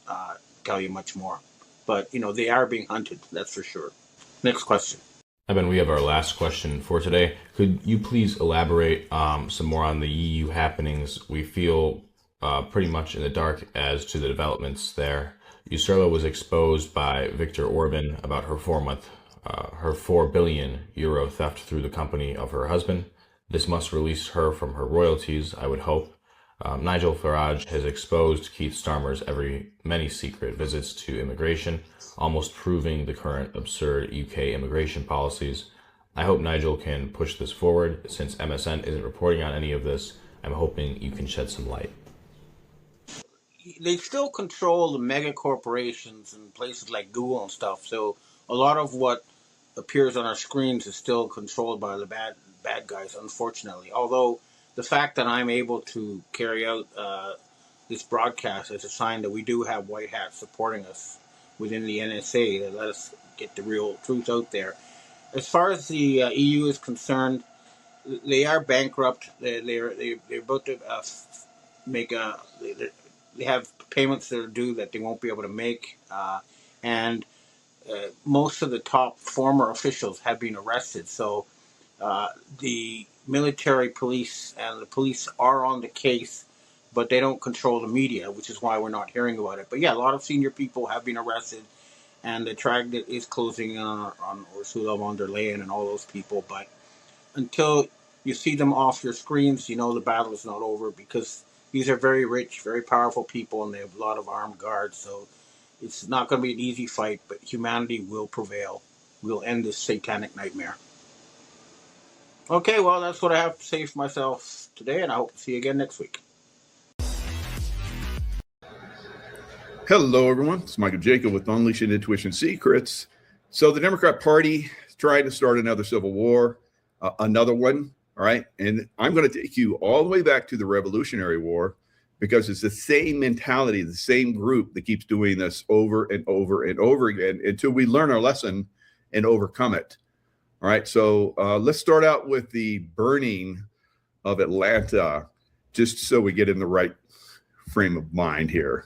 [SPEAKER 4] tell you much more. But, they are being hunted, that's for sure. Next question.
[SPEAKER 10] Evan, we have our last question for today. Could you please elaborate some more on the EU happenings? We feel pretty much in the dark as to the developments there. Ursula was exposed by Viktor Orban about her her 4 billion euro theft through the company of her husband. This must release her from her royalties, I would hope. Nigel Farage has exposed Keith Starmer's many secret visits to immigration, almost proving the current absurd UK immigration policies. I hope Nigel can push this forward. Since MSN isn't reporting on any of this, I'm hoping you can shed some light.
[SPEAKER 4] They still control the mega corporations and places like Google and stuff, so a lot of what appears on our screens is still controlled by the bad guys, unfortunately. Although the fact that I'm able to carry out this broadcast is a sign that we do have white hats supporting us within the NSA that let us get the real truth out there. As far as the EU is concerned, they are bankrupt. They're about to make they have payments that are due that they won't be able to make, and most of the top former officials have been arrested. So the military police and the police are on the case, but they don't control the media, which is why we're not hearing about it. But yeah, a lot of senior people have been arrested, and the dragnet is closing on Ursula von der Leyen and all those people. But until you see them off your screens, you know the battle is not over, because these are very rich, very powerful people, and they have a lot of armed guards. So it's not going to be an easy fight, but humanity will prevail. We'll end this satanic nightmare. Okay, well, that's what I have to say for myself today, and I hope to see you again next week.
[SPEAKER 1] Hello, everyone. It's Michael Jacob with Unleashing Intuition Secrets. So the Democrat Party tried to start another civil war, another one, all right? And I'm going to take you all the way back to the Revolutionary War, because it's the same mentality, the same group that keeps doing this over and over and over again until we learn our lesson and overcome it. All right, so let's start out with the burning of Atlanta, just so we get in the right frame of mind here.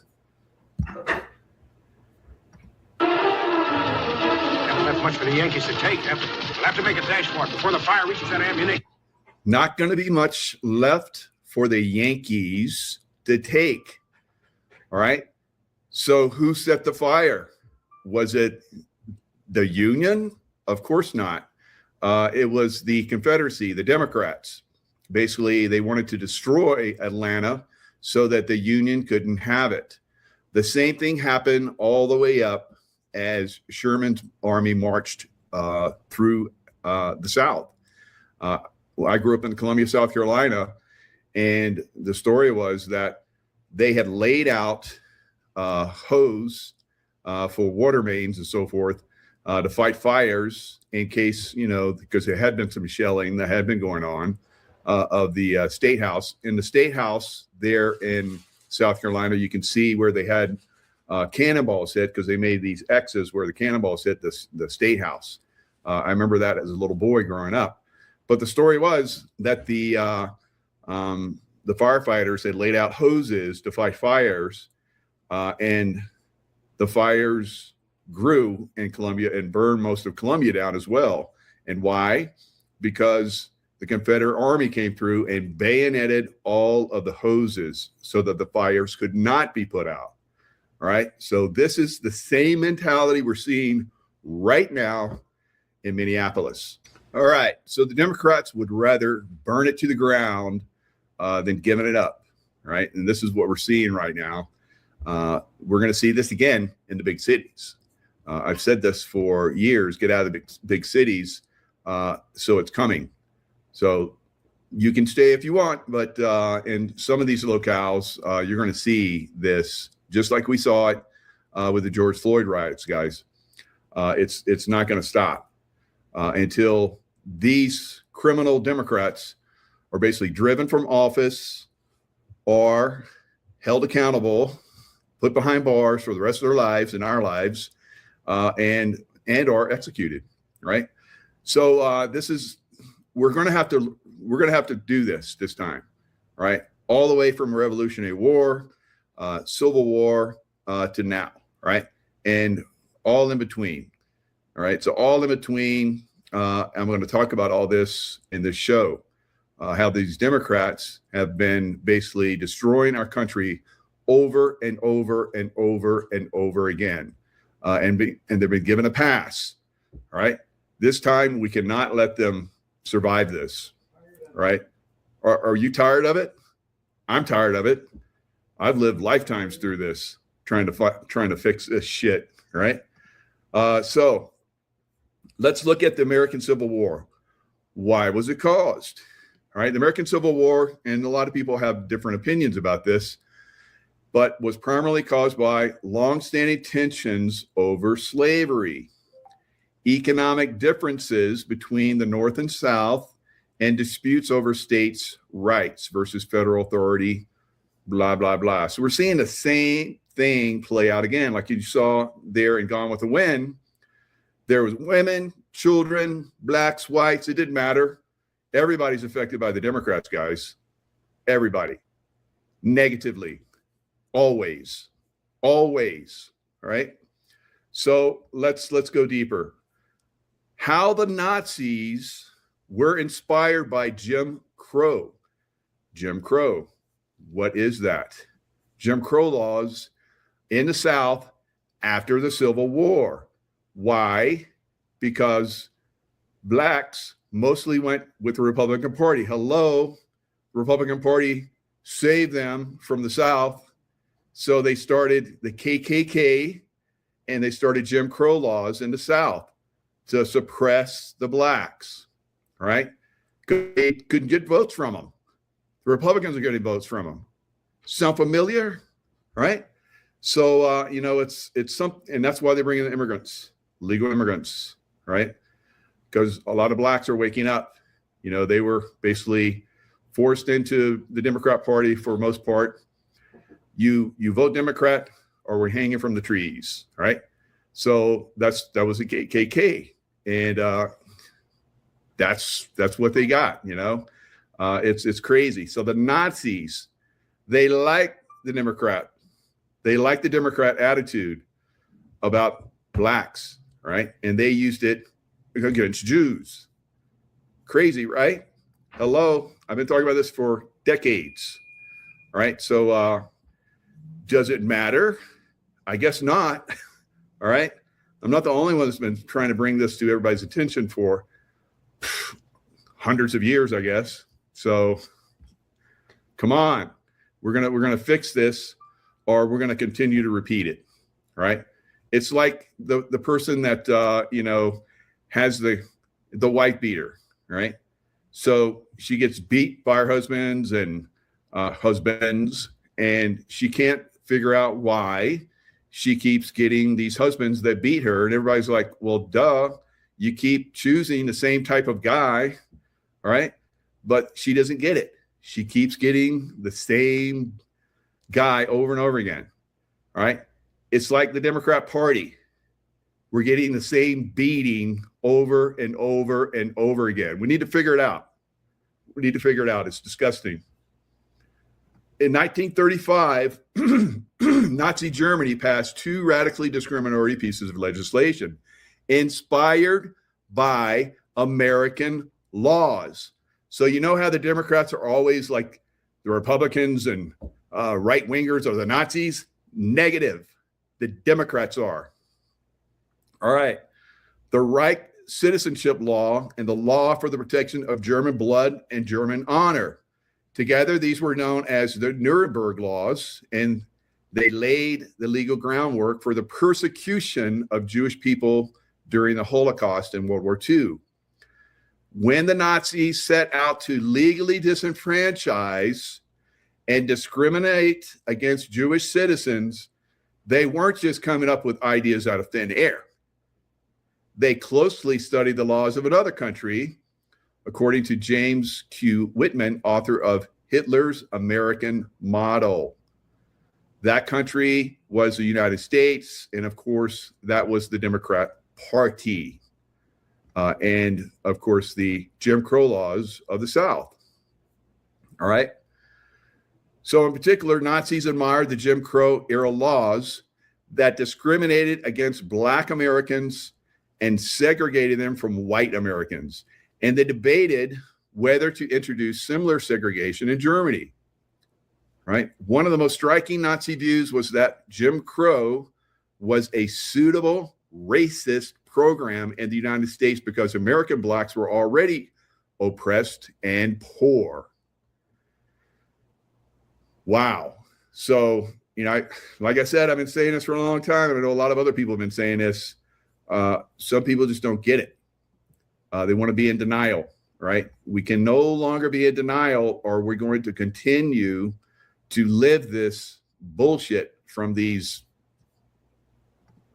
[SPEAKER 11] Haven't left much for the Yankees to take. We'll have to make a dash for it before the fire reaches that ammunition.
[SPEAKER 1] Not going to be much left for the Yankees to take. All right, so who set the fire? Was it the Union? Of course not. It was the Confederacy, the Democrats. Basically, they wanted to destroy Atlanta so that the Union couldn't have it. The same thing happened all the way up as Sherman's army marched through the South. I grew up in Columbia, South Carolina, and the story was that they had laid out hose for water mains and so forth to fight fires in case, because there had been some shelling that had been going on of the State House. In the State House there in South Carolina, you can see where they had cannonballs hit, because they made these X's where the cannonballs hit the State House. I remember that as a little boy growing up. But the story was that the firefighters had laid out hoses to fight fires, and the fires grew in Columbia and burned most of Columbia down as well. And why? Because the Confederate Army came through and bayoneted all of the hoses so that the fires could not be put out. All right. So this is the same mentality we're seeing right now in Minneapolis. All right. So the Democrats would rather burn it to the ground than giving it up. Right. And this is what we're seeing right now. We're going to see this again in the big cities. I've said this for years, get out of the big cities. So it's coming. So you can stay if you want, but in some of these locales, you're going to see this, just like we saw it with the George Floyd riots, guys. It's not going to stop until these criminal Democrats are basically driven from office or held accountable put behind bars for the rest of their lives and our lives, and are executed, right? So we're going to have to do this time, right? All the way from Revolutionary War, Civil War, to now, right? And all in between, all right? So all in between, I'm going to talk about all this in this show, how these Democrats have been basically destroying our country over and over and over and over again, and they've been given a pass, all right? This time we cannot let them survive this, right? Are you tired of it? I'm tired of it. I've lived lifetimes through this, trying to fix this shit, right? So let's look at the American Civil War. Why was it caused? All right, the American Civil War, and a lot of people have different opinions about this, but was primarily caused by longstanding tensions over slavery, economic differences between the North and South, and disputes over states' rights versus federal authority, blah, blah, blah. So we're seeing the same thing play out again, like you saw there in Gone with the Wind. There was women, children, blacks, whites, it didn't matter. Everybody's affected by the Democrats, guys. Everybody. Negatively. Always. Always. All right? So let's go deeper. How the Nazis were inspired by Jim Crow. Jim Crow. What is that? Jim Crow laws in the South after the Civil War. Why? Because blacks mostly went with the Republican Party. Hello, the Republican Party saved them from the South. So they started the KKK and they started Jim Crow laws in the South to suppress the blacks, right? They couldn't get votes from them. The Republicans are getting votes from them. Sound familiar, right? So, it's something, and that's why they bring in the immigrants, legal immigrants, right? Because a lot of blacks are waking up. They were basically forced into the Democrat Party for most part. You vote Democrat or we're hanging from the trees, right? So that was the KKK, and that's what they got. It's crazy. So the Nazis, they like the Democrat. They like the Democrat attitude about blacks, right? And they used it against Jews. Crazy, right? Hello, I've been talking about this for decades, right? So does it matter? I guess not. All right. I'm not the only one that's been trying to bring this to everybody's attention for hundreds of years, I guess. So come on, we're gonna fix this, or we're gonna continue to repeat it. Right? It's like the person that has the wife beater, right? So she gets beat by her husbands, and she can't figure out why she keeps getting these husbands that beat her. And everybody's like, well, duh, you keep choosing the same type of guy, right? But she doesn't get it. She keeps getting the same guy over and over again, right? It's like the Democrat Party. We're getting the same beating over and over and over again. We need to figure it out. It's disgusting. In 1935, Nazi Germany passed two radically discriminatory pieces of legislation inspired by American laws. So you know how the Democrats are always like the Republicans and right-wingers are the Nazis? Negative. The Democrats are. All right. The Reich Citizenship Law and the Law for the Protection of German Blood and German Honor. Together, these were known as the Nuremberg Laws, and they laid the legal groundwork for the persecution of Jewish people during the Holocaust and World War II. When the Nazis set out to legally disenfranchise and discriminate against Jewish citizens, they weren't just coming up with ideas out of thin air. They closely studied the laws of another country, according to James Q. Whitman, author of Hitler's American Model. That country was the United States, and of course, that was the Democrat Party. And of course, the Jim Crow laws of the South. All right. So, in particular, Nazis admired the Jim Crow era laws that discriminated against Black Americans and segregated them from white Americans. And they debated whether to introduce similar segregation in Germany. Right. One of the most striking Nazi views was that Jim Crow was a suitable racist program in the United States because American Blacks were already oppressed and poor. Wow. So, like I said, I've been saying this for a long time. And I know a lot of other people have been saying this. Some people just don't get it. They want to be in denial, right? We can no longer be in denial, or we're going to continue to live this bullshit from these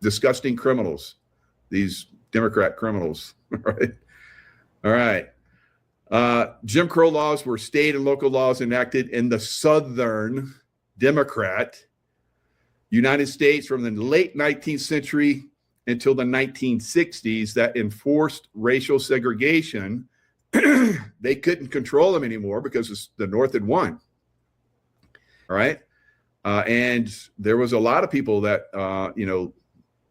[SPEAKER 1] disgusting criminals, these Democrat criminals, right? All right. Jim Crow laws were state and local laws enacted in the Southern Democrat United States from the late 19th century until the 1960s that enforced racial segregation. They couldn't control them anymore because the North had won. All right. And there was a lot of people that,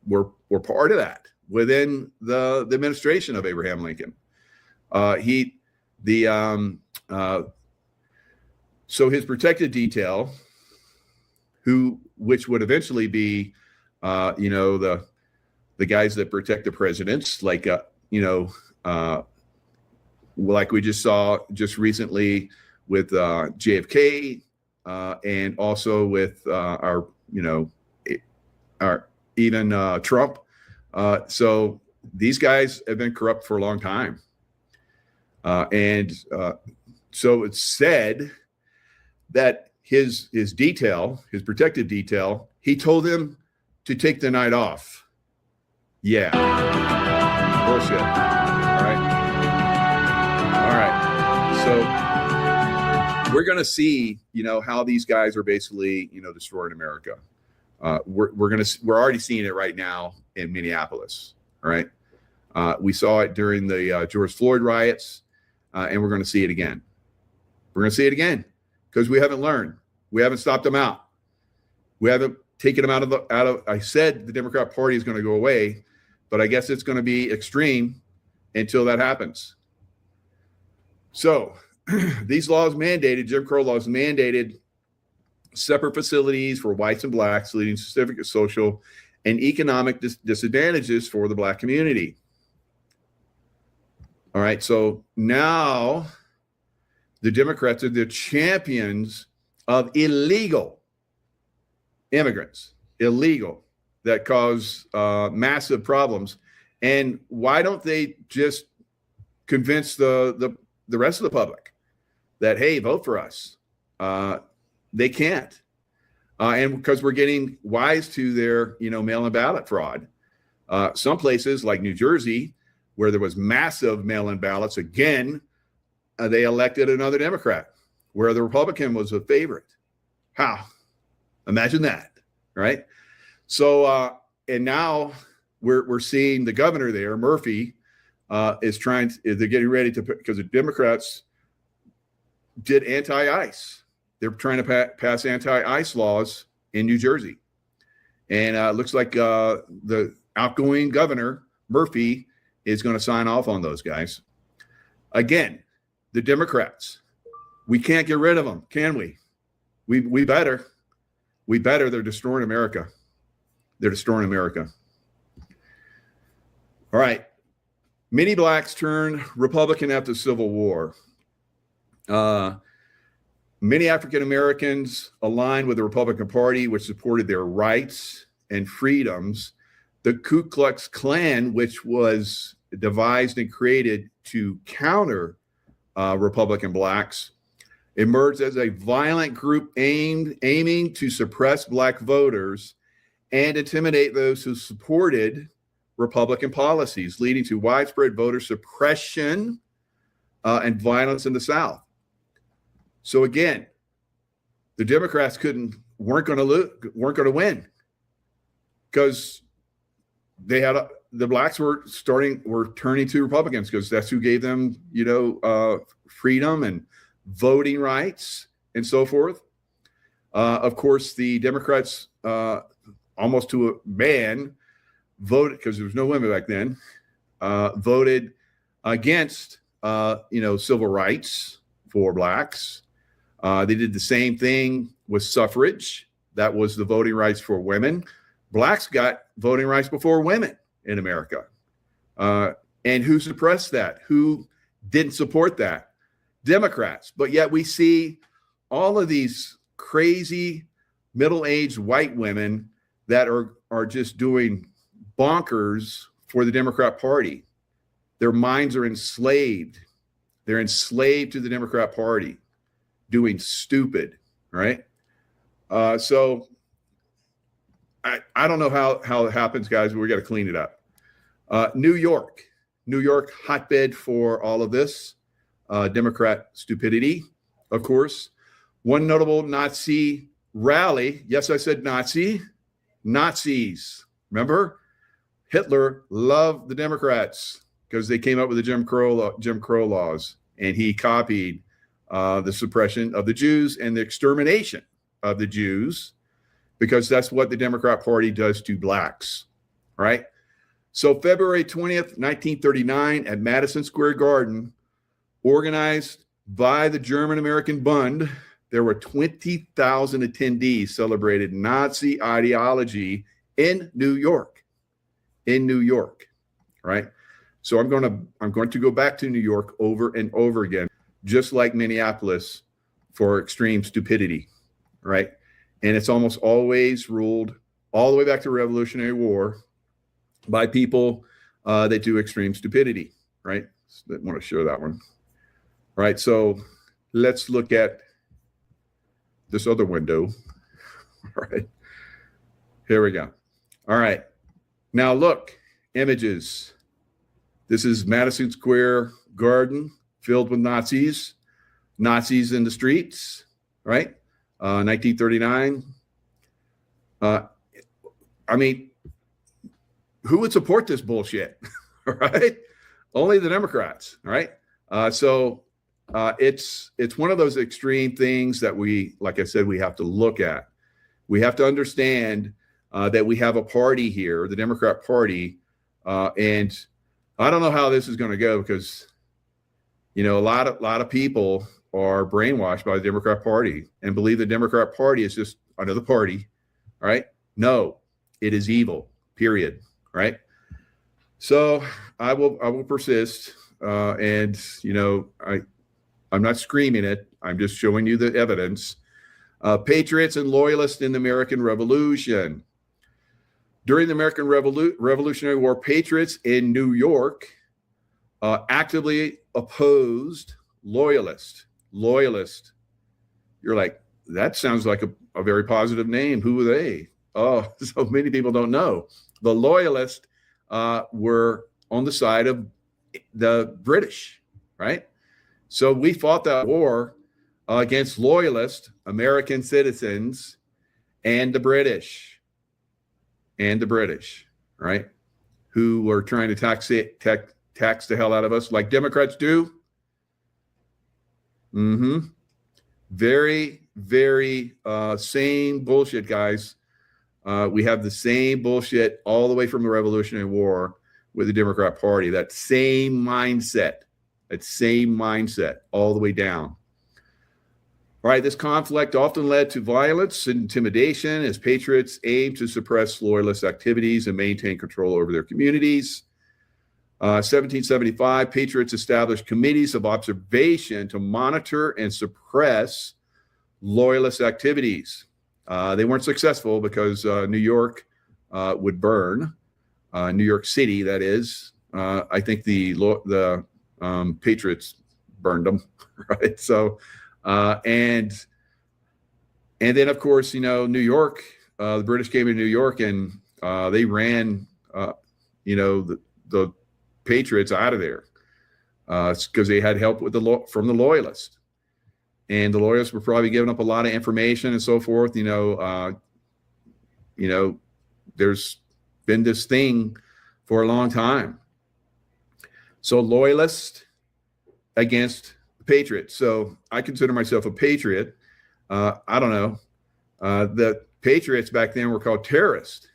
[SPEAKER 1] were part of that within the administration of Abraham Lincoln. So his protected detail, which would eventually be, the guys that protect the presidents, like we just saw just recently with JFK, and also with Trump. So these guys have been corrupt for a long time. So it's said that his protective detail, he told them to take the night off. Yeah. Bullshit. All right. So we're going to see, how these guys are basically, destroying America. We're already seeing it right now in Minneapolis. All right. We saw it during the George Floyd riots, and we're going to see it again. We're going to see it again because we haven't learned. We haven't stopped them out. We haven't taken them out of. I said the Democrat Party is going to go away, but I guess it's going to be extreme until that happens. So these laws mandated, Jim Crow laws mandated separate facilities for whites and blacks, leading to significant social and economic disadvantages for the Black community. All right, so now the Democrats are the champions of illegal immigrants, that cause massive problems. And why don't they just convince the rest of the public that, hey, vote for us? They can't. And because we're getting wise to their, mail-in ballot fraud. Some places like New Jersey, where there was massive mail-in ballots, again, they elected another Democrat, where the Republican was a favorite. How? Imagine that, right? So, and now we're seeing the governor there, Murphy, they're getting ready to, because the Democrats did anti-ICE. They're trying to pass anti-ICE laws in New Jersey. And it looks like the outgoing governor, Murphy, is going to sign off on those guys. Again, the Democrats, we can't get rid of them, can we? We better. We better. They're destroying America. They're destroying America. All right. Many blacks turned Republican after the Civil War. Many African Americans aligned with the Republican Party, which supported their rights and freedoms. The Ku Klux Klan, which was devised and created to counter Republican blacks, emerged as a violent group aiming to suppress black voters and intimidate those who supported Republican policies, leading to widespread voter suppression and violence in the South. So again, the Democrats couldn't weren't going to win because the blacks were turning to Republicans because that's who gave them, freedom and voting rights and so forth. Of course, the Democrats, almost to a man, voted, because there was no women back then, voted against, civil rights for blacks. They did the same thing with suffrage. That was the voting rights for women. Blacks got voting rights before women in America. And who suppressed that? Who didn't support that? Democrats. But yet we see all of these crazy middle-aged white women that are just doing bonkers for the Democrat Party. Their minds are enslaved. They're enslaved to the Democrat Party, doing stupid, right? So I don't know how it happens, guys, but we got to clean it up. New York, hotbed for all of this. Democrat stupidity, of course. One notable Nazi rally. Yes, I said Nazi. Nazis. Remember? Hitler loved the Democrats because they came up with the Jim Crow laws, and he copied the suppression of the Jews and the extermination of the Jews, because that's what the Democrat Party does to blacks, right? So February 20th, 1939 at Madison Square Garden, organized by the German-American Bund, there were 20,000 attendees celebrated Nazi ideology in New York, right? So I'm going to go back to New York over and over again, just like Minneapolis, for extreme stupidity, right? And it's almost always ruled all the way back to Revolutionary War by people that do extreme stupidity, right? So I want to show that one. All right, so let's look at this other window. All right, here we go. All right, now look, images. This is Madison Square Garden filled with Nazis in the streets, right? 1939. I mean, who would support this bullshit, right? Only the Democrats, right? So it's one of those extreme things that we, like I said, we have to look at. We have to understand that we have a party here, the Democrat Party, and I don't know how this is going to go because, a lot of people are brainwashed by the Democrat Party and believe the Democrat Party is just another party, right? No, it is evil, period, right? So I will persist, and I'm not screaming it. I'm just showing you the evidence. Patriots and loyalists in the American Revolution. During the American Revolutionary War, patriots in New York actively opposed loyalists. Loyalist. You're like, that sounds like a very positive name. Who are they? Oh, so many people don't know. The loyalists were on the side of the British, right? So we fought that war against loyalist American citizens and the British, right? Who were trying to tax the hell out of us like Democrats do. Very, very same bullshit, guys. We have the same bullshit all the way from the Revolutionary War with the Democrat Party. That same mindset all the way down. All right, this conflict often led to violence and intimidation as patriots aimed to suppress loyalist activities and maintain control over their communities. 1775, patriots established committees of observation to monitor and suppress loyalist activities. They weren't successful because New York would burn. New York City, that is. I think the patriots burned them, right? So, and then of course, New York. The British came into New York and they ran, the patriots out of there because they had help from the loyalists. and the loyalists were probably giving up a lot of information and so forth. There's been this thing for a long time. So loyalist against the patriot. So I consider myself a patriot. I don't know. The patriots back then were called terrorists,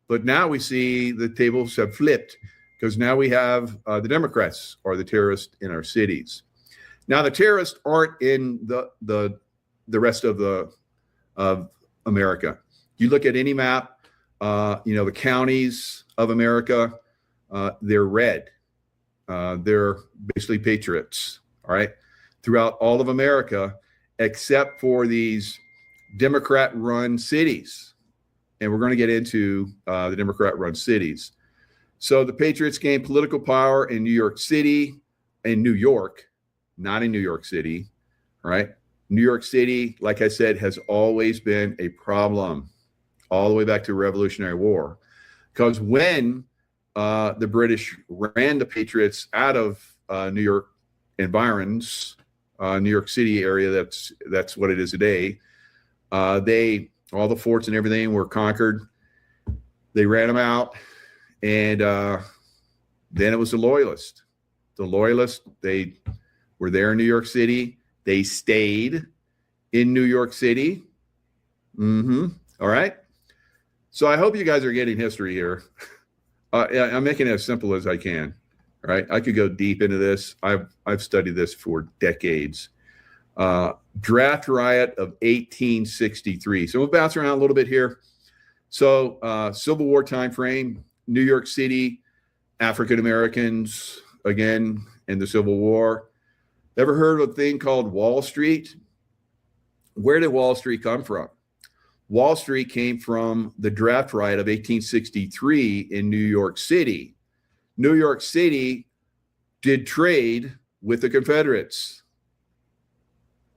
[SPEAKER 1] but now we see the tables have flipped because now we have the Democrats are the terrorists in our cities. Now the terrorists aren't in the rest of America. You look at any map, the counties of America, they're red. They're basically patriots, all right, throughout all of America, except for these Democrat-run cities. And we're going to get into the Democrat-run cities. So the patriots gained political power in New York City, in New York, not in New York City, all right? New York City, like I said, has always been a problem all the way back to the Revolutionary War. Because when the British ran the patriots out of New York environs, New York City area, that's what it is today, all the forts and everything were conquered. They ran them out, and then it was the loyalists. The loyalists, they were there in New York City. They stayed in New York City. All right. So I hope you guys are getting history here. I'm making it as simple as I can. All right. I could go deep into this. I've studied this for decades. Draft riot of 1863. So we'll bounce around a little bit here. So Civil War time frame, New York City, African Americans again in the Civil War. Ever heard of a thing called Wall Street? Where did Wall Street come from? Wall Street came from the draft riot of 1863 in New York City. New York City did trade with the Confederates.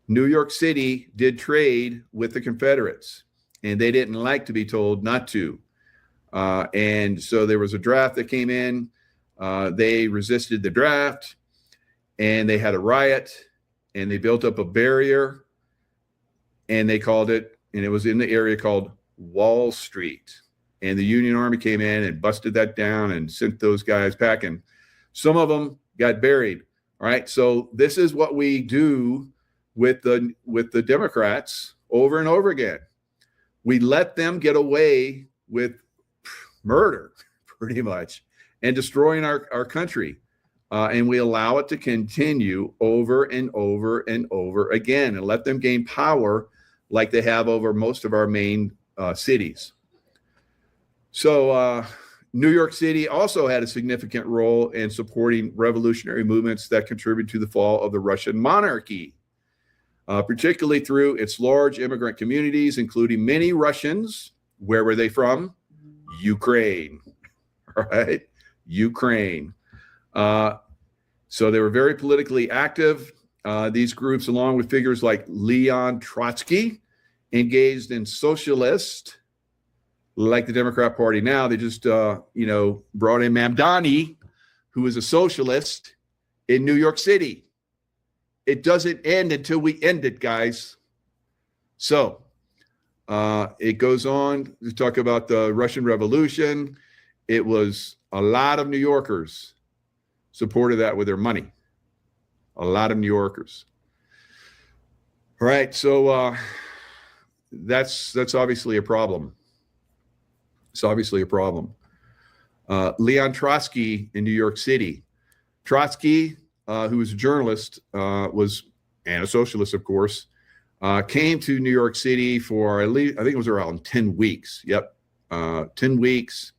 [SPEAKER 1] New York City did trade with the Confederates, and they didn't like to be told not to. And so there was a draft that came in. They resisted the draft, and they had a riot, and they built up a barrier, and they called it, and it was in the area called Wall Street. And the Union Army came in and busted that down and sent those guys packing. Some of them got buried. All right. So this is what we do with the Democrats over and over again. We let them get away with murder, pretty much, and destroying our country. And we allow it to continue over and over and over again and let them gain power like they have over most of our main cities. So New York City also had a significant role in supporting revolutionary movements that contributed to the fall of the Russian monarchy, particularly through its large immigrant communities, including many Russians. Where were they from? Ukraine, right? Ukraine. So they were very politically active. These groups, along with figures like Leon Trotsky, engaged in socialist, like the Democrat Party now. They just, brought in Mamdani, who is a socialist in New York City. It doesn't end until we end it, guys. So it goes on to talk about the Russian Revolution. It was a lot of New Yorkers supported that with their money. A lot of New Yorkers. All right, so that's obviously a problem. It's obviously a problem. Leon Trotsky in New York City. Trotsky, who was a journalist, and a socialist, of course, came to New York City for at least, I think it was around 10 weeks. Yep, 10 weeks.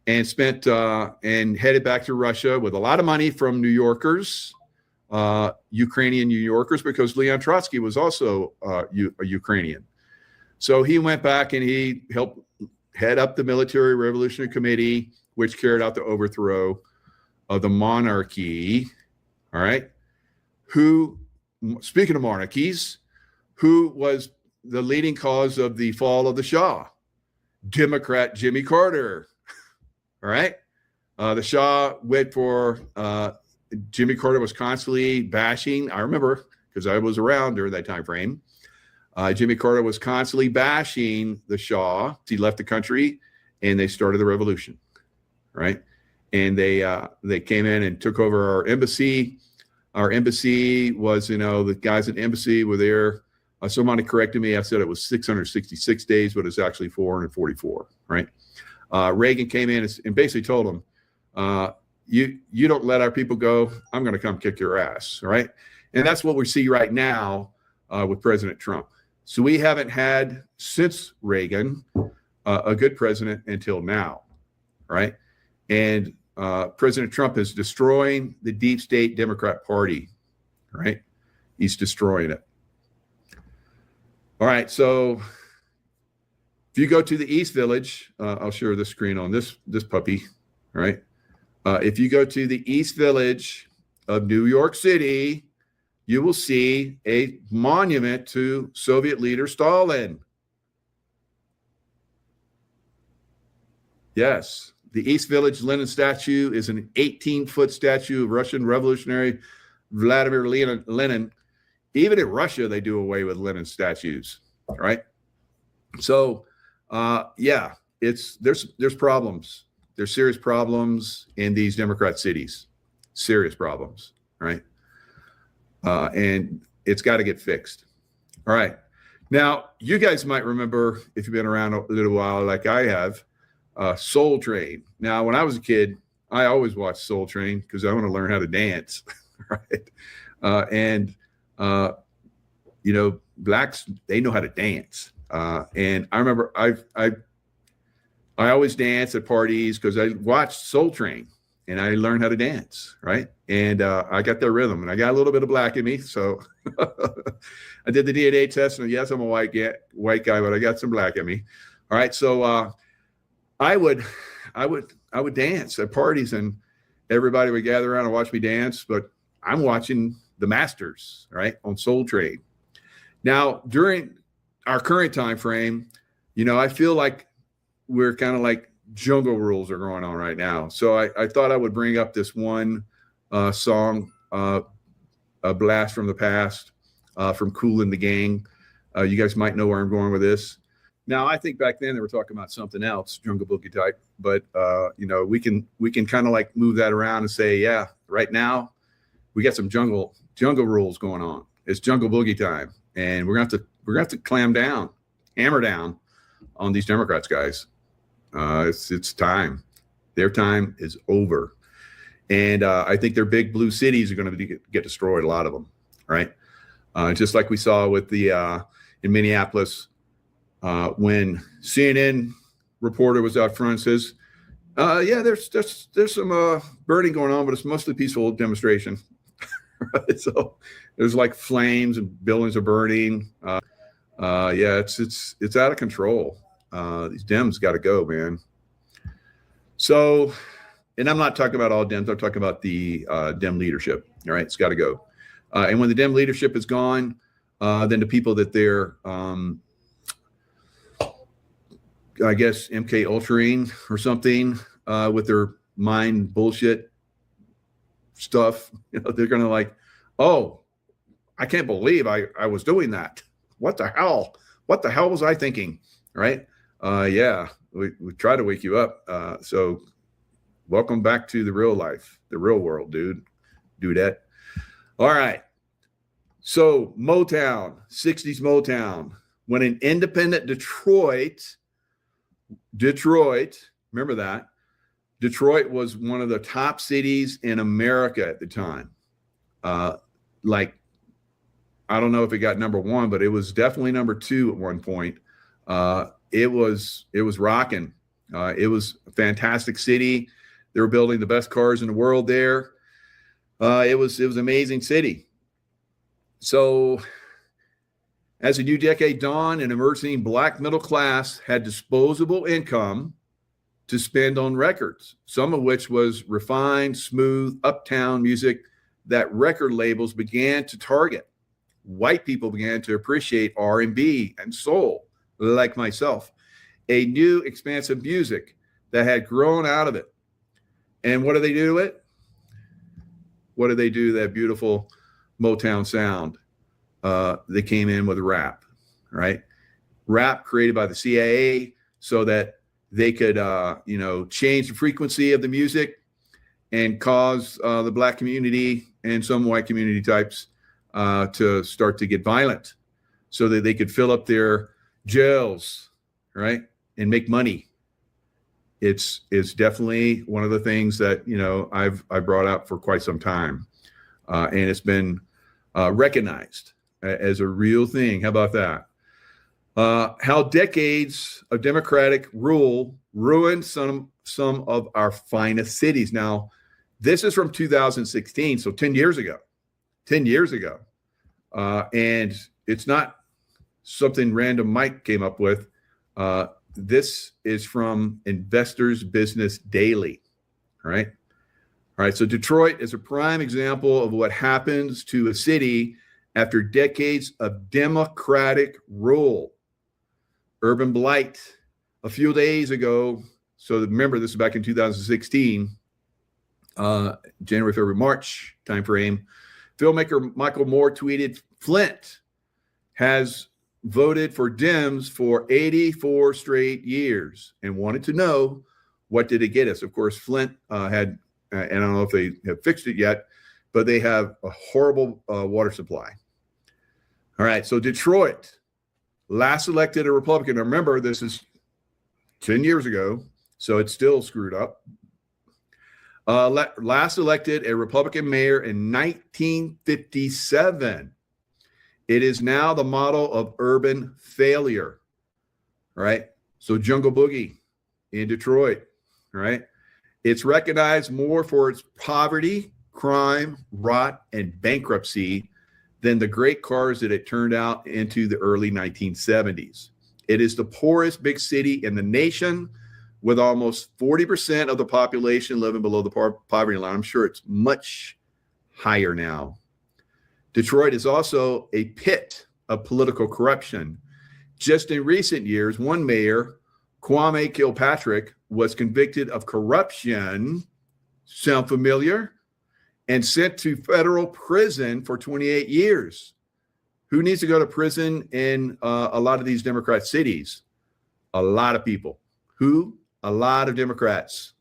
[SPEAKER 1] And spent and headed back to Russia with a lot of money from New Yorkers, Ukrainian New Yorkers, because Leon Trotsky was also a Ukrainian. So he went back and he helped head up the Military Revolutionary Committee, which carried out the overthrow of the monarchy. All right. Who, speaking of monarchies, who was the leading cause of the fall of the Shah? Democrat Jimmy Carter. All right. The Shah went for Jimmy Carter was constantly bashing. I remember because I was around during that time frame. Jimmy Carter was constantly bashing the Shah. He left the country, and they started the revolution, right? And they came in and took over our embassy. Our embassy was, the guys at the embassy were there. Somebody corrected me. I said it was 666 days, but it's actually 444, right? Reagan came in and basically told them, you don't let our people go, I'm going to come kick your ass, right? And that's what we see right now with President Trump. So we haven't had, since Reagan, a good president until now, right? And President Trump is destroying the deep state Democrat Party, right? He's destroying it. All right, so if you go to the East Village, I'll share the screen on this puppy, right? If you go to the East Village of New York City, you will see a monument to Soviet leader Stalin. Yes, the East Village Lenin statue is an 18-foot statue of Russian revolutionary Vladimir Lenin. Even in Russia, they do away with Lenin statues, right? So, yeah, there's problems. There's serious problems in these Democrat cities, serious problems, right? And it's got to get fixed. All right. Now, you guys might remember, if you've been around a little while like I have, Soul Train. Now, when I was a kid, I always watched Soul Train because I want to learn how to dance, right? Blacks, they know how to dance. And I remember I always danced at parties because I watched Soul Train and I learned how to dance, right? And I got their rhythm, and I got a little bit of black in me. So I did the DNA test, and yes, I'm a white guy, but I got some black in me. All right, so I would dance at parties, and everybody would gather around and watch me dance. But I'm watching the masters, right, on Soul Train. Now, during our current time frame, I feel like we're kind of like jungle rules are going on right now. So I thought I would bring up this one song, A Blast from the Past, from Kool and the Gang. You guys might know where I'm going with this. Now, I think back then they were talking about something else, Jungle Boogie type, but we can kind of like move that around and say, yeah, right now we got some jungle rules going on. It's Jungle Boogie time, and we're gonna have to clam down, hammer down on these Democrats, guys. It's time. Their time is over, and I think their big blue cities are going to get destroyed. A lot of them, right? Just like we saw with the in Minneapolis. When CNN reporter was out front and says, yeah, there's some burning going on, but it's mostly peaceful demonstration. Right? So there's like flames and buildings are burning. Yeah, it's out of control. These Dems got to go, man. So, and I'm not talking about all Dems. I'm talking about the Dem leadership. All right, it's got to go. And when the Dem leadership is gone, then the people that they're I guess MK Ultraing or something with their mind bullshit stuff. They're gonna like, oh, I can't believe I was doing that. What the hell? What the hell was I thinking? Right? Yeah, we try to wake you up. So welcome back to the real life, the real world, dudette. All right. So Motown, 60s Motown, when an independent Detroit, remember that? Detroit was one of the top cities in America at the time. Like, I don't know if it got number one, but it was definitely number two at one point. It was rocking. It was a fantastic city. They were building the best cars in the world there. It was an amazing city. So as a new decade dawned, an emerging black middle class had disposable income to spend on records, some of which was refined, smooth, uptown music that record labels began to target. White people began to appreciate R&B and soul, like myself, a new expansive music that had grown out of it. And what do they do to it? What do they do to that beautiful Motown sound? they came in with rap, right? Rap created by the CIA so that they could, change the frequency of the music and cause the black community and some white community types to start to get violent so that they could fill up their jails, right? And make money. It's definitely one of the things that, I brought up for quite some time. And it's been recognized as a real thing. How about that? How decades of Democratic rule ruined some of our finest cities. Now, this is from 2016, so 10 years ago. 10 years ago. And it's not something random Mike came up with. This is from Investors Business Daily. All right. All right. So Detroit is a prime example of what happens to a city after decades of Democratic rule. Urban blight. A few days ago, so remember this is back in 2016, January, February, March timeframe, filmmaker Michael Moore tweeted, Flint has voted for Dems for 84 straight years and wanted to know what did it get us. Of course, Flint had, and I don't know if they have fixed it yet, but they have a horrible water supply. All right, so Detroit last elected a Republican. Now remember, this is 10 years ago, so it's still screwed up. Last elected a Republican mayor in 1957. It is now the model of urban failure, right? So Jungle Boogie in Detroit, right? It's recognized more for its poverty, crime, rot, and bankruptcy than the great cars that it turned out into the early 1970s. It is the poorest big city in the nation, with almost 40% of the population living below the poverty line. I'm sure it's much higher now. Detroit is also a pit of political corruption. Just in recent years, one mayor, Kwame Kilpatrick, was convicted of corruption. Sound familiar? And sent to federal prison for 28 years. Who needs to go to prison in a lot of these Democrat cities? A lot of people. Who? A lot of Democrats.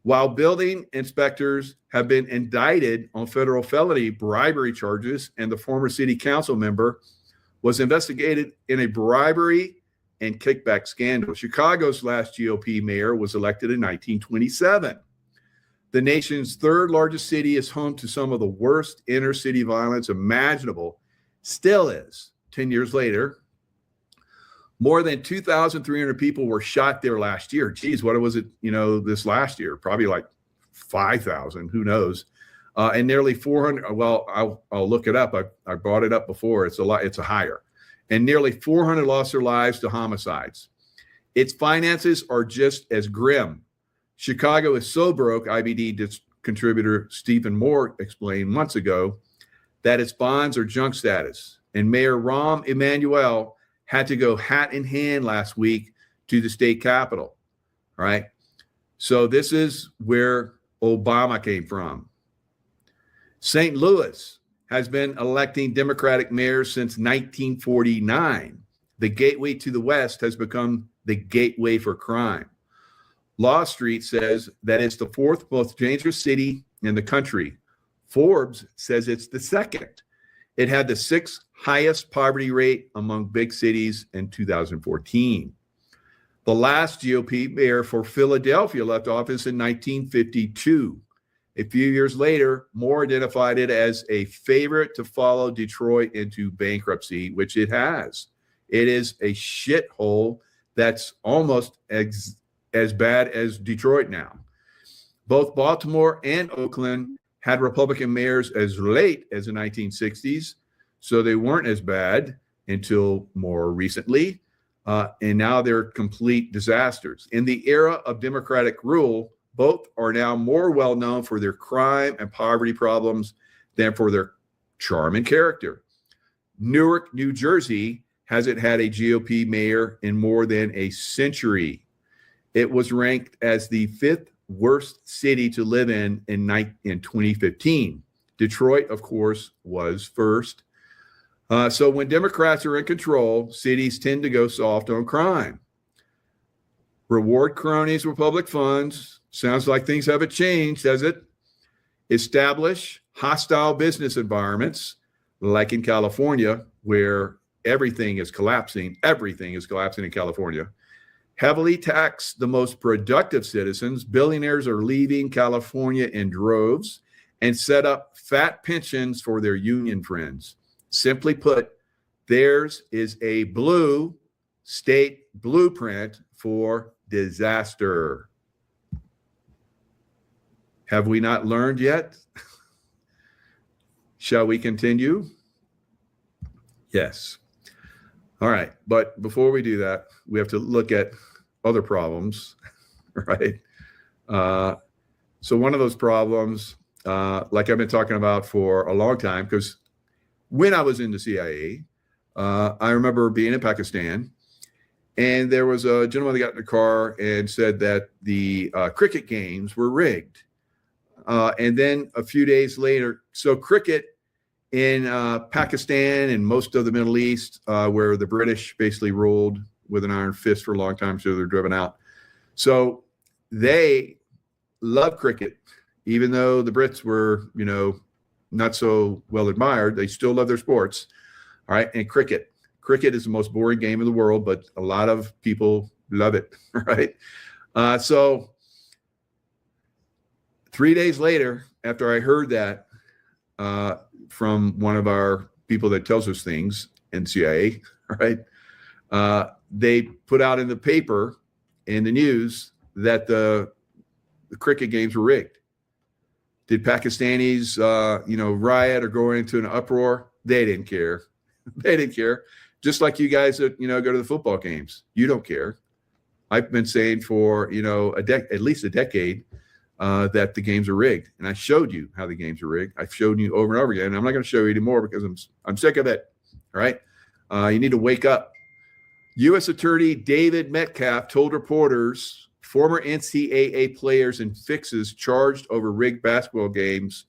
[SPEAKER 1] While building inspectors have been indicted on federal felony bribery charges, and the former city council member was investigated in a bribery and kickback scandal. Chicago's last GOP mayor was elected in 1927. The nation's third largest city is home to some of the worst inner city violence imaginable. Still is, 10 years later. More than 2,300 people were shot there last year. Geez, what was it, this last year? Probably like 5,000, who knows? And nearly 400, well, I'll look it up. I brought it up before. It's a higher. And nearly 400 lost their lives to homicides. Its finances are just as grim. Chicago is so broke, IBD contributor Stephen Moore explained months ago, that its bonds are junk status. And Mayor Rahm Emanuel had to go hat in hand last week to the state capitol, right? So this is where Obama came from. St. Louis has been electing Democratic mayors since 1949. The gateway to the West has become the gateway for crime. Law Street says that it's the fourth most dangerous city in the country. Forbes says it's the second. It had the sixth highest poverty rate among big cities in 2014. The last GOP mayor for Philadelphia left office in 1952. A few years later, Moore identified it as a favorite to follow Detroit into bankruptcy, which it has. It is a shithole that's almost as bad as Detroit now. Both Baltimore and Oakland had Republican mayors as late as the 1960s, so they weren't as bad until more recently, and now they're complete disasters. In the era of Democratic rule, both are now more well known for their crime and poverty problems than for their charm and character. Newark, New Jersey hasn't had a GOP mayor in more than a century. It was ranked as the fifth worst city to live in 2015. Detroit, of course, was first. So when Democrats are in control, cities tend to go soft on crime. Reward cronies with public funds. Sounds like things haven't changed, does it? Establish hostile business environments, like in California, where everything is collapsing. Everything is collapsing in California. Heavily tax the most productive citizens. Billionaires are leaving California in droves and set up fat pensions for their union friends. Simply put, theirs is a blue state blueprint for disaster. Have we not learned yet? Shall we continue? Yes. All right. But before we do that, we have to look at other problems, right? So one of those problems, like I've been talking about for a long time, because when I was in the CIA, I remember being in Pakistan, and there was a gentleman that got in the car and said that the cricket games were rigged. And then a few days later, so cricket in Pakistan and most of the Middle East, where the British basically ruled with an iron fist for a long time, so they're driven out. So they love cricket, even though the Brits were, not so well admired. They still love their sports. All right. And cricket is the most boring game in the world, but a lot of people love it. Right. So 3 days later, after I heard that from one of our people that tells us things in CIA, right? They put out in the paper, in the news, that the cricket games were rigged. Did Pakistanis, riot or go into an uproar? They didn't care. They didn't care. Just like you guys that, go to the football games. You don't care. I've been saying for, at least a decade that the games are rigged. And I showed you how the games are rigged. I've shown you over and over again. And I'm not going to show you anymore because I'm sick of it. All right. You need to wake up. U.S. Attorney David Metcalf told reporters former NCAA players and fixes charged over rigged basketball games,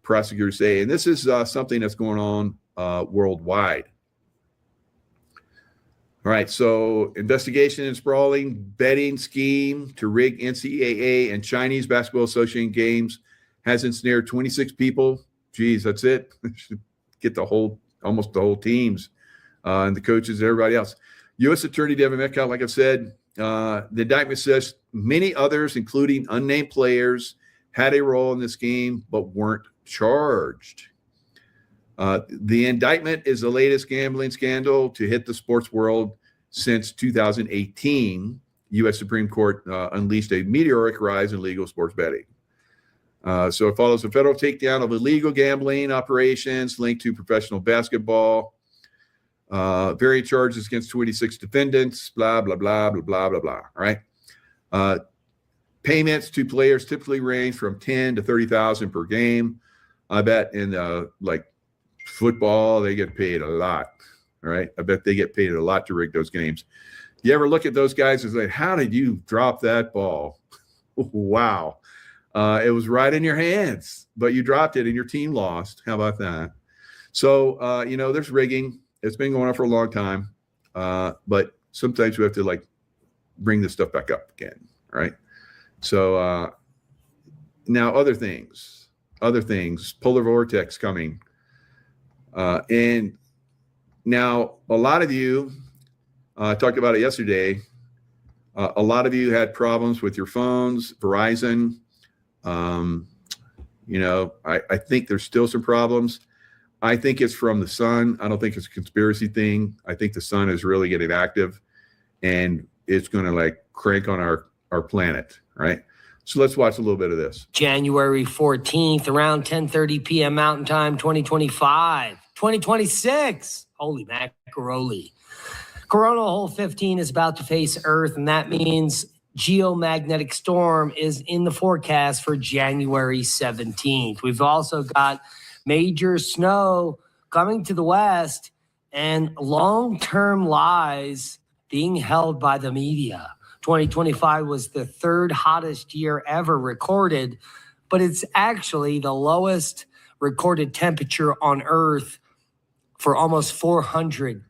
[SPEAKER 1] prosecutors say. And this is something that's going on worldwide. All right, so investigation in sprawling betting scheme to rig NCAA and Chinese Basketball Association games has ensnared 26 people. Geez, that's it. Get almost the whole teams and the coaches and everybody else. U.S. Attorney David Metcalf, like I've said, the indictment says many others, including unnamed players, had a role in this game but weren't charged. The indictment is the latest gambling scandal to hit the sports world since 2018. U.S. Supreme Court unleashed a meteoric rise in legal sports betting. So it follows a federal takedown of illegal gambling operations linked to professional basketball. Various charges against 26 defendants, blah, blah, blah, blah, blah, blah, blah. All right. Payments to players typically range from $10,000 to $30,000 per game. I bet in football, they get paid a lot. All right. I bet they get paid a lot to rig those games. You ever look at those guys and say, how did you drop that ball? Wow. It was right in your hands, but you dropped it and your team lost. How about that? So, there's rigging. It's been going on for a long time. But sometimes we have to bring this stuff back up again. Right. So now other things, polar vortex coming. And now a lot of you talked about it yesterday. A lot of you had problems with your phones, Verizon. I think there's still some problems. I think it's from the sun. I don't think it's a conspiracy thing. I think the sun is really getting active and it's going to crank on our planet, right? So let's watch a little bit of this.
[SPEAKER 12] January 14th, around 10:30 p.m. Mountain Time, 2025, 2026. Holy macaroni. Coronal hole 15 is about to face Earth, and that means geomagnetic storm is in the forecast for January 17th. We've also got major snow coming to the west and long-term lies being held by the media. 2025 was the third hottest year ever recorded, but it's actually the lowest recorded temperature on Earth for almost 400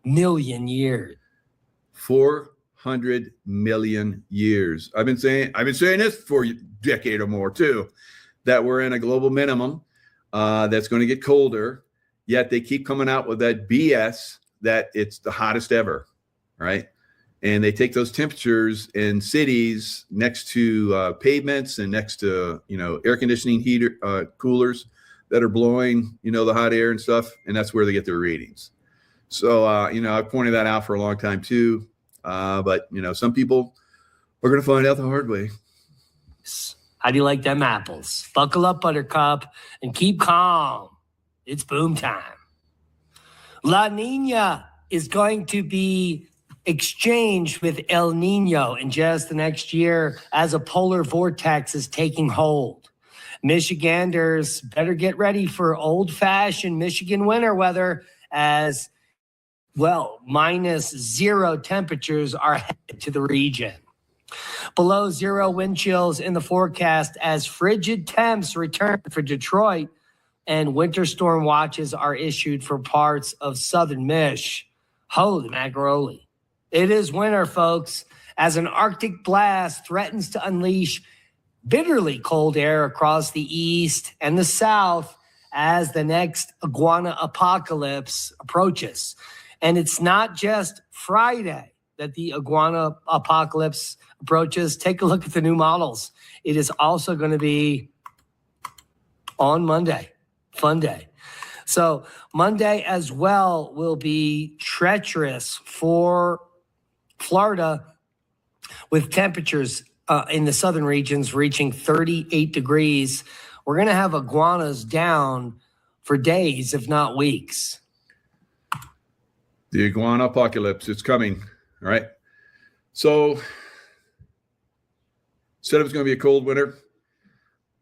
[SPEAKER 12] million years.
[SPEAKER 1] 400 million years. I've been saying this for a decade or more too, that we're in a global minimum that's going to get colder. Yet they keep coming out with that BS that it's the hottest ever, right? And they take those temperatures in cities next to pavements and next to air conditioning heater coolers that are blowing the hot air and stuff, and that's where they get their readings. So I pointed that out for a long time too, but some people are going to find out the hard way.
[SPEAKER 12] How do you like them apples? Buckle up, Buttercup, and keep calm. It's boom time. La Nina is going to be exchanged with El Nino in just the next year as a polar vortex is taking hold. Michiganders better get ready for old-fashioned Michigan winter weather as, well, -0 temperatures are headed to the region. Below zero wind chills in the forecast as frigid temps return for Detroit, and winter storm watches are issued for parts of southern Mich. Holy macaroni. It is winter, folks, as an Arctic blast threatens to unleash bitterly cold air across the east and the south as the next iguana apocalypse approaches. And it's not just Friday that the iguana apocalypse approaches. Take a look at the new models. It is also going to be on Monday. Fun day. So Monday as well will be treacherous for Florida with temperatures in the southern regions reaching 38 degrees. We're going to have iguanas down for days, if not weeks.
[SPEAKER 1] The iguana apocalypse, it's coming, all right? So said it was going to be a cold winter,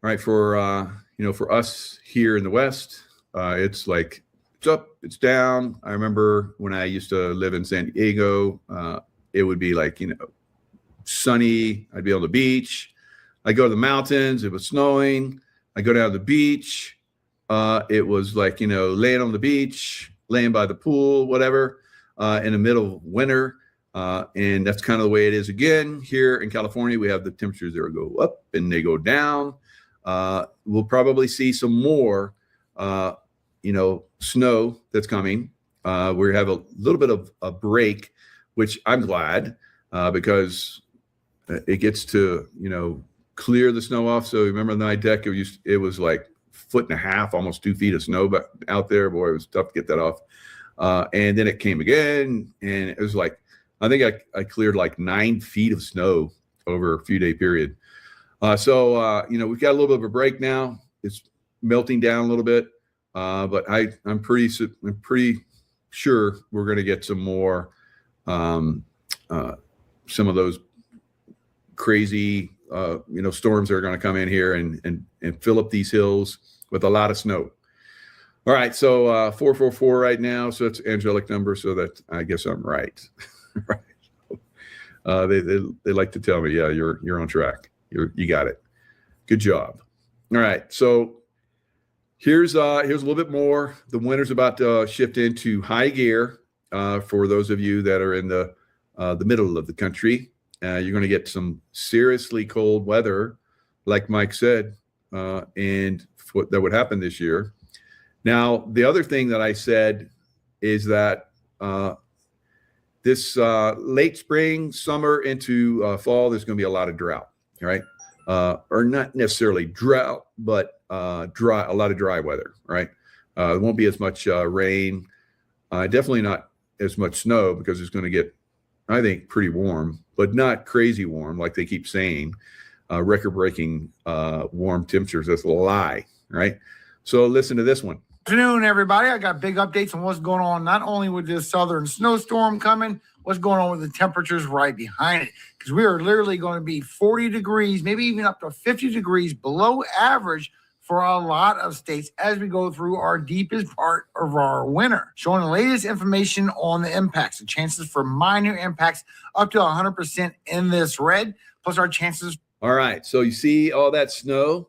[SPEAKER 1] all right, for for us here in the West. It's like it's up, it's down. I remember when I used to live in San Diego, it would be like sunny. I'd be on the beach. I go to the mountains. It was snowing. I go down to the beach. It was like laying on the beach, laying by the pool, whatever, in the middle of winter. And that's kind of the way it is again here in California. We have the temperatures that go up and they go down. We'll probably see some more, snow that's coming. We have a little bit of a break, which I'm glad because it gets to, clear the snow off. So remember the night deck, it was like 1.5 feet, almost 2 feet of snow but out there. Boy, it was tough to get that off. And then it came again, and it was like, I think I cleared like 9 feet of snow over a few day period. So we've got a little bit of a break now. It's melting down a little bit, but I'm pretty sure we're going to get some more, some of those crazy, storms that are going to come in here and fill up these hills with a lot of snow. All right, so 444 right now, so it's angelic number, so that I guess I'm right. Right. They like to tell me, yeah, you're on track. You got it. Good job. All right. So here's a little bit more. The winter's about to shift into high gear for those of you that are in the middle of the country. You're going to get some seriously cold weather, like Mike said, and what that would happen this year. Now, the other thing that I said is that this late spring, summer into fall, there's going to be a lot of drought. Right, or not necessarily drought, but a lot of dry weather. Right, there won't be as much rain. Definitely not as much snow because it's going to get, I think, pretty warm, but not crazy warm like they keep saying. Record-breaking warm temperatures. That's a lie. Right. So listen to this one.
[SPEAKER 13] Good afternoon, everybody. I got big updates on what's going on, not only with this southern snowstorm coming, what's going on with the temperatures right behind it. Because we are literally going to be 40 degrees, maybe even up to 50 degrees below average for a lot of states as we go through our deepest part of our winter. Showing the latest information on the impacts, the chances for minor impacts up to 100% in this red, plus our chances.
[SPEAKER 1] All right. So you see all that snow?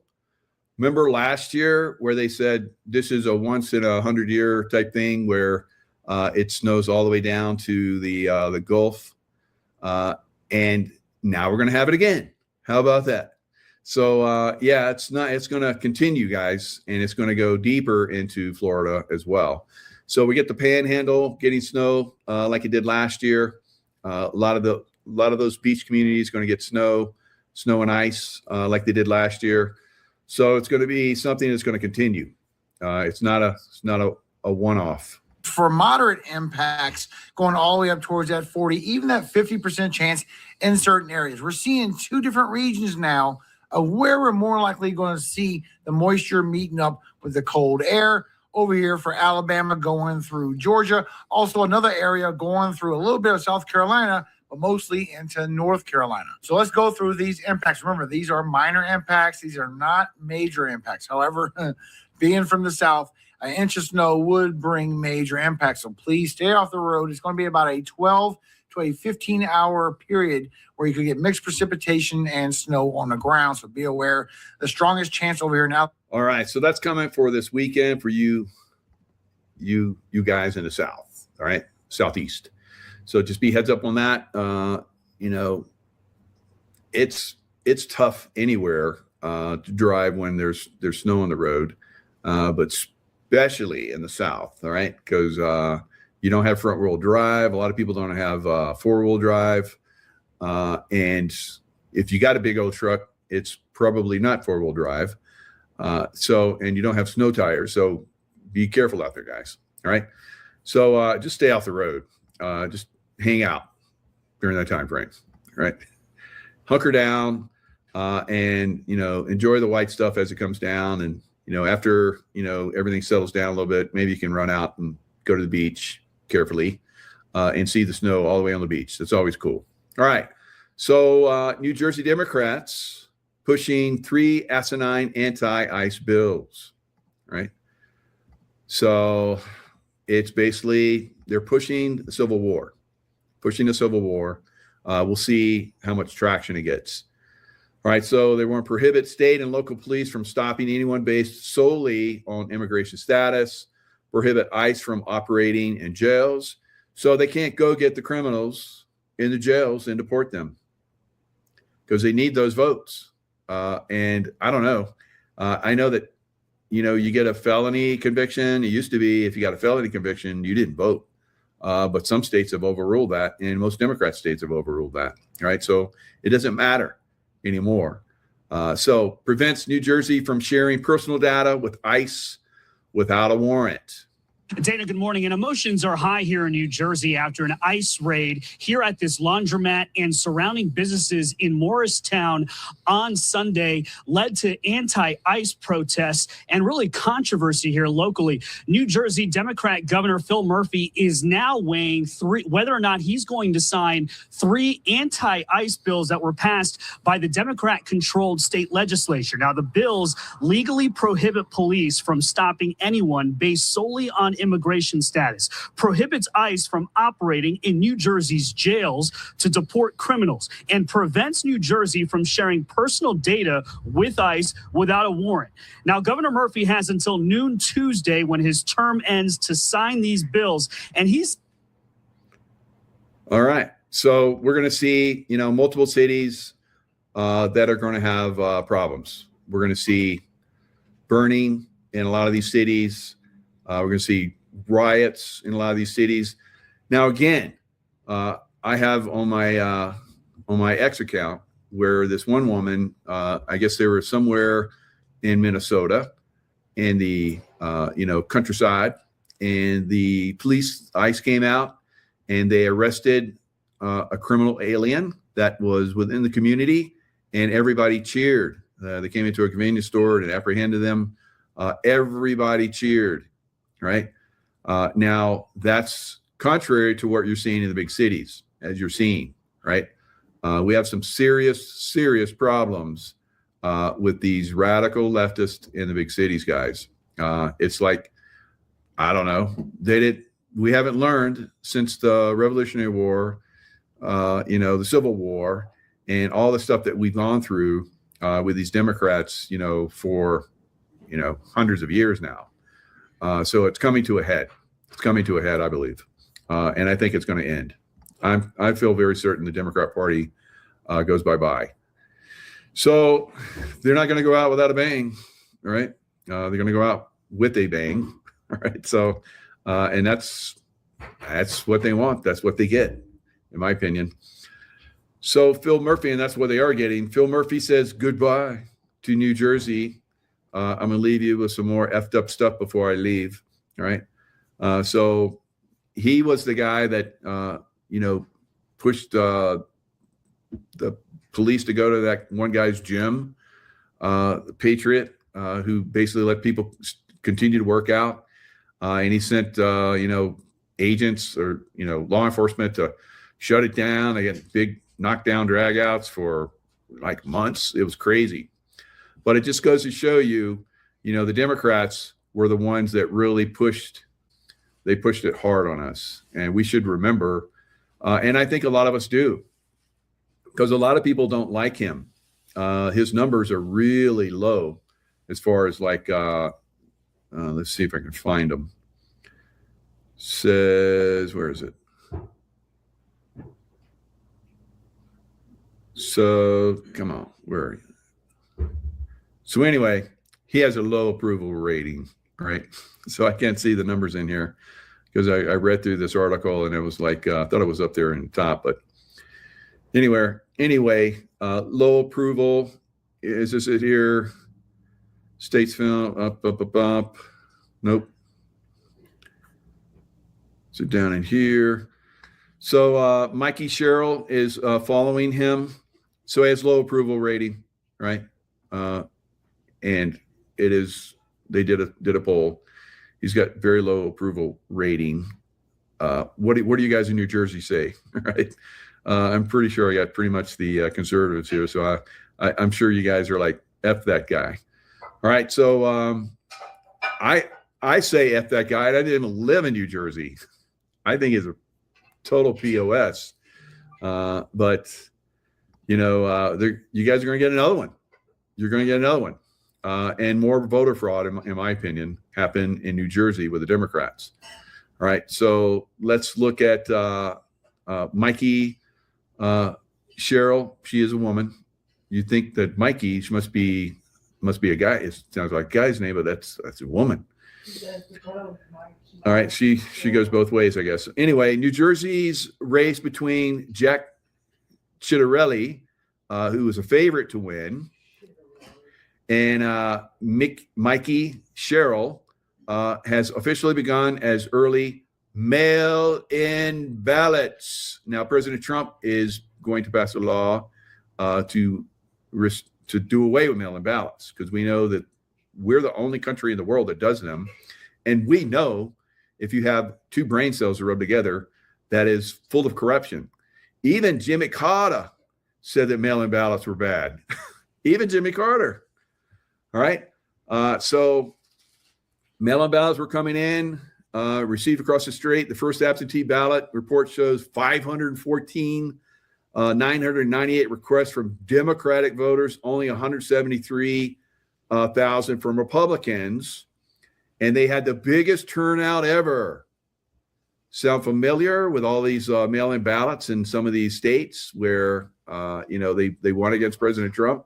[SPEAKER 1] Remember last year where they said this is a once in 100-year type thing where it snows all the way down to the Gulf, and now we're going to have it again. How about that? So yeah, it's going to continue, guys, and it's going to go deeper into Florida as well. So we get the Panhandle getting snow like it did last year. A lot of those beach communities going to get snow and ice like they did last year. So it's going to be something that's going to continue. It's not a one-off.
[SPEAKER 13] For moderate impacts going all the way up towards that 40, even that 50% chance in certain areas. We're seeing two different regions now of where we're more likely going to see the moisture meeting up with the cold air. Over here for Alabama going through Georgia. Also another area going through a little bit of South Carolina, but mostly into North Carolina. So let's go through these impacts. Remember, these are minor impacts. These are not major impacts. However, being from the South, an inch of snow would bring major impacts. So please stay off the road. It's going to be about a 12 to a 15-hour period where you could get mixed precipitation and snow on the ground. So be aware. The strongest chance over here now.
[SPEAKER 1] All right. So that's coming for this weekend for you guys in the South. All right. Southeast. So just be heads up on that. It's tough anywhere to drive when there's snow on the road, but especially in the South. All right, because you don't have front wheel drive. A lot of people don't have 4-wheel drive, and if you got a big old truck, it's probably not 4-wheel drive. And you don't have snow tires, so be careful out there, guys. All right, so just stay off the road. Just hang out during that time frame, right? Hunker down and, enjoy the white stuff as it comes down. And, after, everything settles down a little bit, maybe you can run out and go to the beach carefully and see the snow all the way on the beach. That's always cool. All right. So New Jersey Democrats pushing 3 asinine anti-ICE bills, right? So it's basically they're pushing the Civil War. We'll see how much traction it gets. All right, so they want to prohibit state and local police from stopping anyone based solely on immigration status, prohibit ICE from operating in jails, so they can't go get the criminals in the jails and deport them because they need those votes. And I don't know. I know that, you get a felony conviction. It used to be if you got a felony conviction, you didn't vote. But some states have overruled that, and most Democrat states have overruled that. Right, so it doesn't matter anymore. So prevents New Jersey from sharing personal data with ICE without a warrant.
[SPEAKER 14] Dana, good morning. And emotions are high here in New Jersey after an ICE raid here at this laundromat and surrounding businesses in Morristown on Sunday led to anti-ICE protests and really controversy here locally. New Jersey Democrat Governor Phil Murphy is now weighing whether or not he's going to sign 3 anti-ICE bills that were passed by the Democrat-controlled state legislature. Now, the bills legally prohibit police from stopping anyone based solely on immigration status, prohibits ICE from operating in New Jersey's jails to deport criminals, and prevents New Jersey from sharing personal data with ICE without a warrant. Now, Governor Murphy has until noon Tuesday when his term ends to sign these bills, and he's...
[SPEAKER 1] All right. So we're going to see, multiple cities that are going to have problems. We're going to see burning in a lot of these cities. We're going to see riots in a lot of these cities. Now, again, I have on my X account where this one woman, I guess they were somewhere in Minnesota in the countryside, and the police ICE came out and they arrested a criminal alien that was within the community, and everybody cheered. They came into a convenience store and apprehended them. Everybody cheered. Right. Now, that's contrary to what you're seeing in the big cities, as you're seeing. Right. We have some serious problems with these radical leftists in the big cities, guys. It's like, I don't know. We haven't learned since the Revolutionary War, the Civil War, and all the stuff that we've gone through with these Democrats, for hundreds of years now. So it's coming to a head. It's coming to a head, I believe, and I think it's going to end. I feel very certain the Democrat Party goes bye-bye. So they're not going to go out without a bang, all right? They're going to go out with a bang, all right? So, and that's what they want. That's what they get, in my opinion. So Phil Murphy, and that's what they are getting. Phil Murphy says goodbye to New Jersey. I'm going to leave you with some more effed up stuff before I leave, all right? So he was the guy that, pushed the police to go to that one guy's gym, the Patriot, who basically let people continue to work out. And he sent, agents or, law enforcement to shut it down. They had big knockdown dragouts for like months. It was crazy. But it just goes to show you, the Democrats were the ones that really pushed it hard on us. And we should remember, and I think a lot of us do, because a lot of people don't like him. His numbers are really low as far as let's see if I can find them. Says, where is it? So come on, where are you? So anyway, he has a low approval rating, right? So I can't see the numbers in here because I read through this article and it was like, I thought it was up there in the top, but anyway, low approval. Is this it here? States film, up. Nope. So down in here. So Mikey Sherrill is following him. So he has low approval rating, right? And it is, they did a poll. He's got very low approval rating. What do you guys in New Jersey say, right? I'm pretty sure I got pretty much the conservatives here. So I'm sure you guys are like, F that guy. All right. So I say F that guy. I didn't even live in New Jersey. I think he's a total POS. But, you guys are going to get another one. You're going to get another one. And more voter fraud, in my opinion, happened in New Jersey with the Democrats. All right. So let's look at Mikey Sherrill. She is a woman. You think that Mikey must be a guy. It sounds like a guy's name, but that's a woman. All right. She goes both ways, I guess. Anyway, New Jersey's race between Jack Ciattarelli, who was a favorite to win, and Mikey Sherrill has officially begun as early mail-in ballots. Now, President Trump is going to pass a law to do away with mail-in ballots, because we know that we're the only country in the world that does them. And we know if you have two brain cells that rub together, that is full of corruption. Even Jimmy Carter said that mail-in ballots were bad. Even Jimmy Carter. All right. So mail-in ballots were coming in, received across the street. The first absentee ballot report shows 998 requests from Democratic voters, only 173,000 from Republicans. And they had the biggest turnout ever. Sound familiar with all these mail-in ballots in some of these states where, they won against President Trump?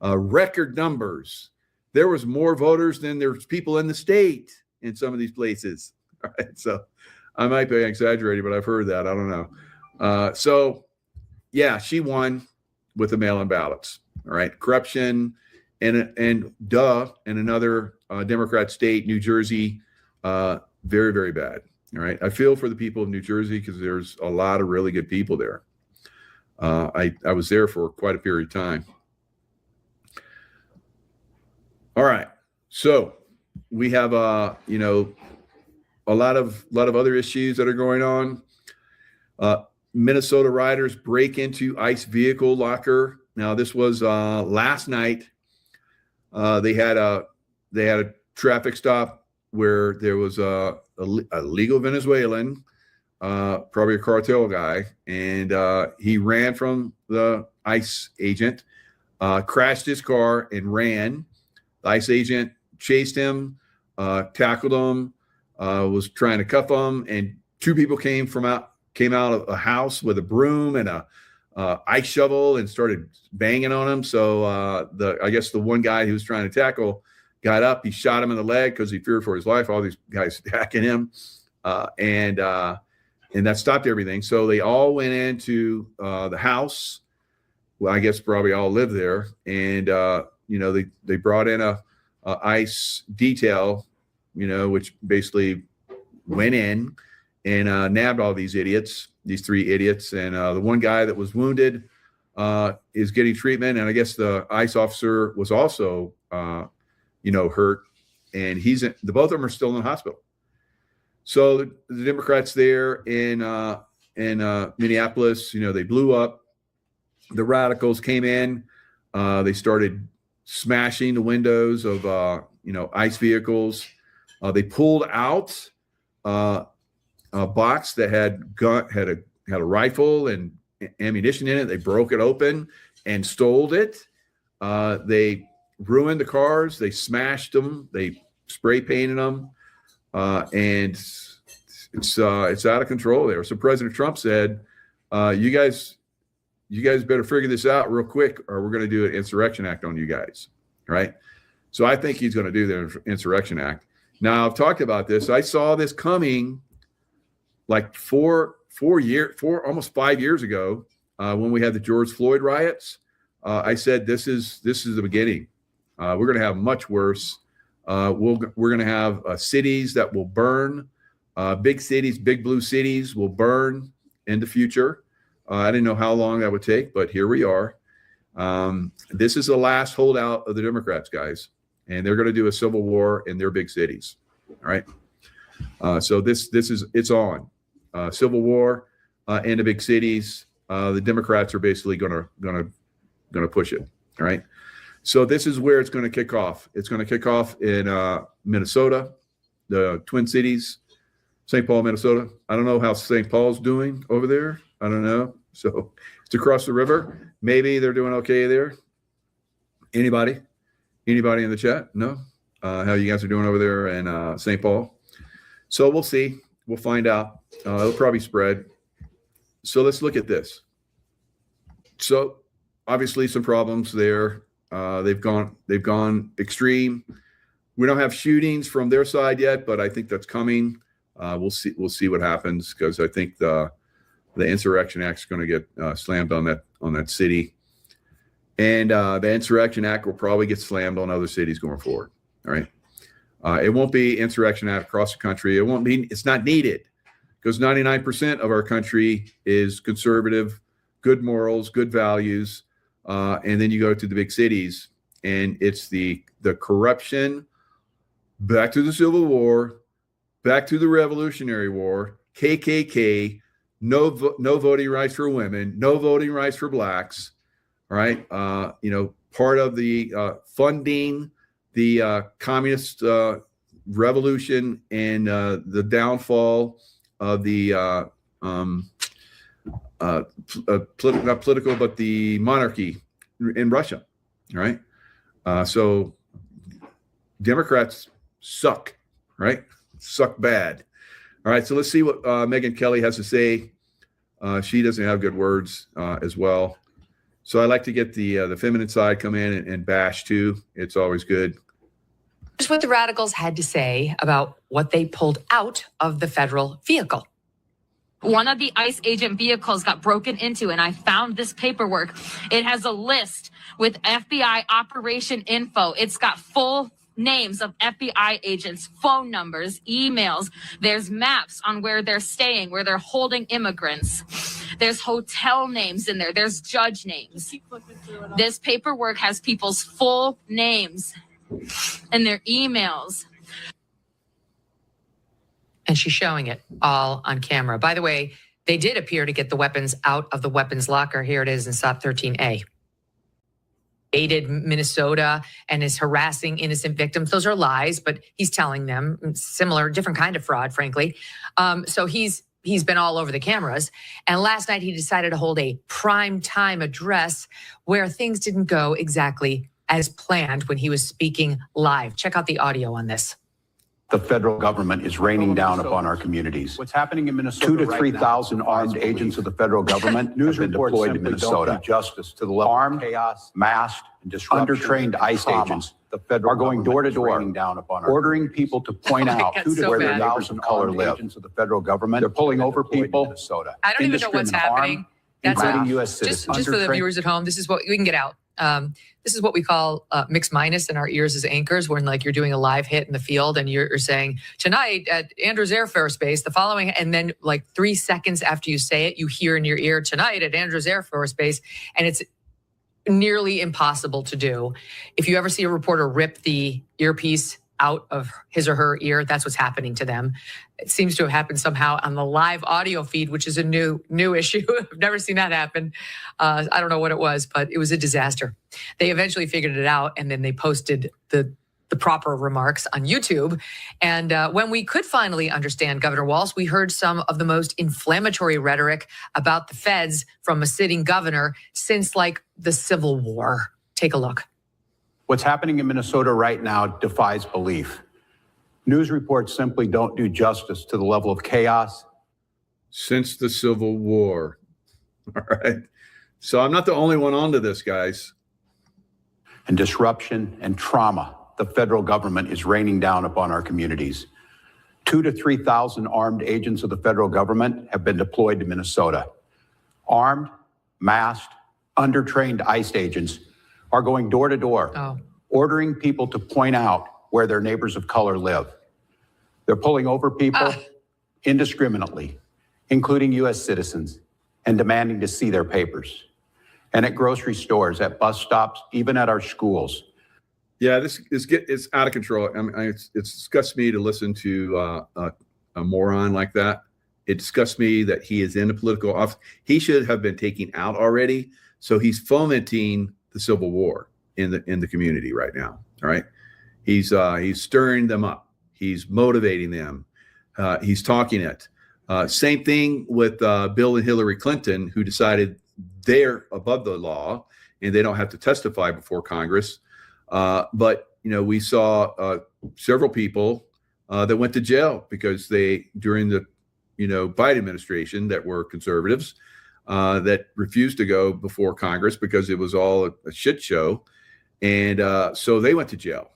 [SPEAKER 1] Record numbers. There was more voters than there's people in the state in some of these places. All right, so I might be exaggerating, but I've heard that. I don't know. So, yeah, she won with the mail-in ballots. All right, corruption and another Democrat state, New Jersey, very, very bad. All right, I feel for the people of New Jersey because there's a lot of really good people there. I was there for quite a period of time. All right, so we have a lot of other issues that are going on. Minnesota riders break into ICE vehicle locker. Now this was last night. They had a traffic stop where there was a legal Venezuelan, probably a cartel guy, and he ran from the ICE agent, crashed his car and ran. The ICE agent chased him, tackled him, was trying to cuff him, and two people came out of a house with a broom and a ice shovel and started banging on him. So I guess the one guy who was trying to tackle got up. He shot him in the leg because he feared for his life. All these guys attacking him, and that stopped everything. So they all went into the house. Well, I guess probably all lived there, and they brought in a ICE detail, which basically went in and nabbed all these three idiots, and the one guy that was wounded is getting treatment, and I guess the ICE officer was also hurt, and the both of them are still in the hospital. So the Democrats there in Minneapolis, they blew up. The radicals came in. They started smashing the windows of ICE vehicles. They pulled out a box that had a rifle and ammunition in it. They broke it open and stole it. They ruined the cars. They smashed them. They spray painted them, and it's out of control there. So President Trump said, "You guys better figure this out real quick, or we're going to do an insurrection act on you guys." Right? So I think he's going to do the insurrection act. Now, I've talked about this. I saw this coming like almost 5 years ago when we had the George Floyd riots. I said this is the beginning. We're going to have much worse. We're going to have cities that will burn. Big cities, big blue cities will burn in the future. I didn't know how long that would take, but here we are. This is the last holdout of the Democrats, guys, and they're going to do a civil war in their big cities. All right. So it's on. Civil war in the big cities. The Democrats are basically going to push it. All right. So this is where it's going to kick off. It's going to kick off in Minnesota, the Twin Cities, St. Paul, Minnesota. I don't know how St. Paul's doing over there. I don't know. So it's across the river. Maybe they're doing okay there. Anybody in the chat? No? How you guys are doing over there in St. Paul? So we'll see. We'll find out. It'll probably spread. So let's look at this. So obviously some problems there. They've gone extreme. We don't have shootings from their side yet, but I think that's coming. We'll see what happens, because I think the Insurrection Act is going to get slammed on that city, and the Insurrection Act will probably get slammed on other cities going forward. All right, it won't be Insurrection Act across the country. It won't be. It's not needed, because 99% of our country is conservative, good morals, good values, and then you go to the big cities, and it's the corruption. Back to the Civil War, back to the Revolutionary War, KKK. No voting rights for women, no voting rights for blacks. All right. Part of the funding the communist revolution and the downfall of the not political, but the monarchy in Russia. All right. So Democrats suck, right? Suck bad. All right. So let's see what Megyn Kelly has to say. She doesn't have good words as well. So I like to get the feminine side come in and bash too. It's always good.
[SPEAKER 15] Here's what the radicals had to say about what they pulled out of the federal vehicle.
[SPEAKER 16] One of the ICE agent vehicles got broken into, and I found this paperwork. It has a list with FBI operation info. It's got full names of FBI agents, phone numbers, emails. There's maps on where they're staying, where they're holding immigrants. There's hotel names in there. There's judge names. This paperwork has people's full names and their emails.
[SPEAKER 15] And she's showing it all on camera. By the way, they did appear to get the weapons out of the weapons locker. Here it is in SOP 13A. Aided Minnesota and is harassing innocent victims. Those are lies, but he's telling them similar, different kind of fraud, frankly. So he's been all over the cameras. And last night he decided to hold a prime time address where things didn't go exactly as planned when he was speaking live. Check out the audio on this.
[SPEAKER 17] The federal government is raining down upon our communities. What's happening in Minnesota? 2,000 to 3,000 armed agents of the federal government have been deployed to Minnesota. Don't do justice to the level armed, chaos, masked, and undertrained ICE agents. The federal are going door to door, ordering people to point out where their neighbors of color live. Agents of the federal government, they're pulling over people. Minnesota.
[SPEAKER 15] I don't even know what's happening. That's
[SPEAKER 17] including U.S. citizens.
[SPEAKER 15] Just for the viewers at home, this is what we can get out. This is what we call mix minus in our ears as anchors, when like you're doing a live hit in the field and you're saying tonight at Andrews Air Force Base, the following, and then like 3 seconds after you say it, you hear in your ear tonight at Andrews Air Force Base, and it's nearly impossible to do. If you ever see a reporter rip the earpiece out of his or her ear, that's what's happening to them. It seems to have happened somehow on the live audio feed, which is a new issue. I've never seen that happen. I don't know what it was, but it was a disaster. They eventually figured it out, and then they posted the proper remarks on YouTube. And when we could finally understand Governor Walz, we heard some of the most inflammatory rhetoric about the feds from a sitting governor since like the Civil War. Take a look.
[SPEAKER 17] What's happening in Minnesota right now defies belief. News reports simply don't do justice to the level of chaos.
[SPEAKER 1] Since the Civil War. All right. So I'm not the only one onto this, guys.
[SPEAKER 17] And disruption and trauma the federal government is raining down upon our communities. 2,000 to 3,000 armed agents of the federal government have been deployed to Minnesota. Armed, masked, undertrained ICE agents are going door to door, ordering people to point out where their neighbors of color live. They're pulling over people indiscriminately, including U.S. citizens, and demanding to see their papers. And at grocery stores, at bus stops, even at our schools.
[SPEAKER 1] Yeah, it's out of control. I mean, it disgusts me to listen to a moron like that. It disgusts me that he is in a political office. He should have been taken out already. So he's fomenting the Civil War in the community right now. All right, he's stirring them up. He's motivating them. He's talking it. Same thing with Bill and Hillary Clinton, who decided they're above the law and they don't have to testify before Congress. But we saw several people that went to jail because they, during the Biden administration, that were conservatives, that refused to go before Congress because it was all a shit show. And so they went to jail.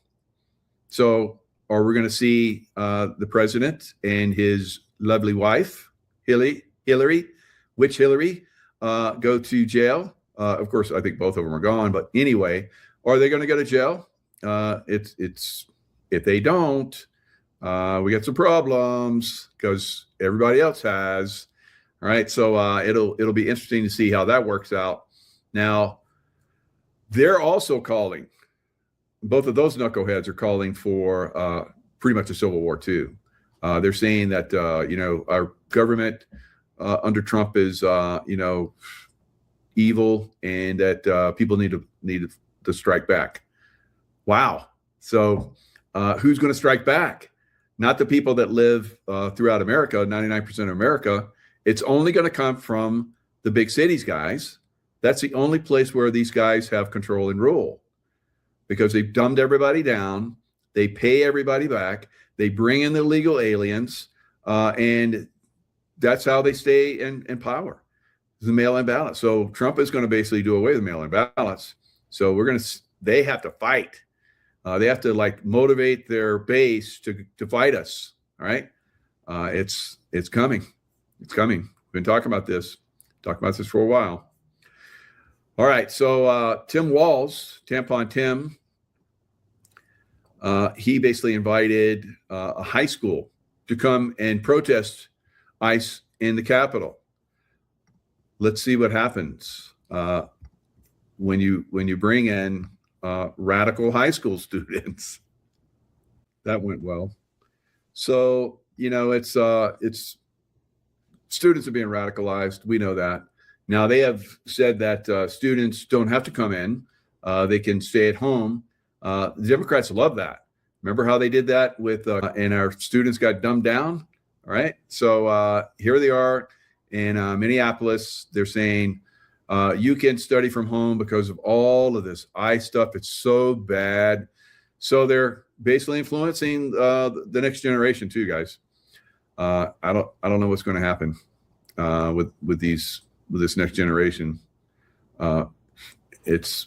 [SPEAKER 1] So are we going to see the president and his lovely wife, Hillary, go to jail? Of course, I think both of them are gone. But anyway, are they going to go to jail? It's if they don't, we got some problems because everybody else has. All right, so it'll be interesting to see how that works out. Now, they're also calling. Both of those knuckleheads are calling for pretty much a civil war too. They're saying that our government under Trump is evil, and that people need to strike back. Wow. So who's going to strike back? Not the people that live throughout America, 99% of America. It's only going to come from the big cities, guys. That's the only place where these guys have control and rule, because they've dumbed everybody down. They pay everybody back. They bring in the illegal aliens, and that's how they stay in power. The mail-in ballots. So Trump is going to basically do away with mail-in ballots. So they have to fight. They have to motivate their base to fight us. All right. It's coming. It's coming. We've been talking about this for a while. All right. So Tim Walz, Tampon Tim, he basically invited a high school to come and protest ICE in the Capitol. Let's see what happens when you bring in radical high school students. That went well. So it's students are being radicalized. We know that. Now they have said that students don't have to come in; they can stay at home. The Democrats love that. Remember how they did that with and our students got dumbed down. All right. So here they are in Minneapolis. They're saying You can study from home because of all of this ICE stuff. It's so bad. So they're basically influencing the next generation too, guys. I don't know what's going to happen with this next generation. It's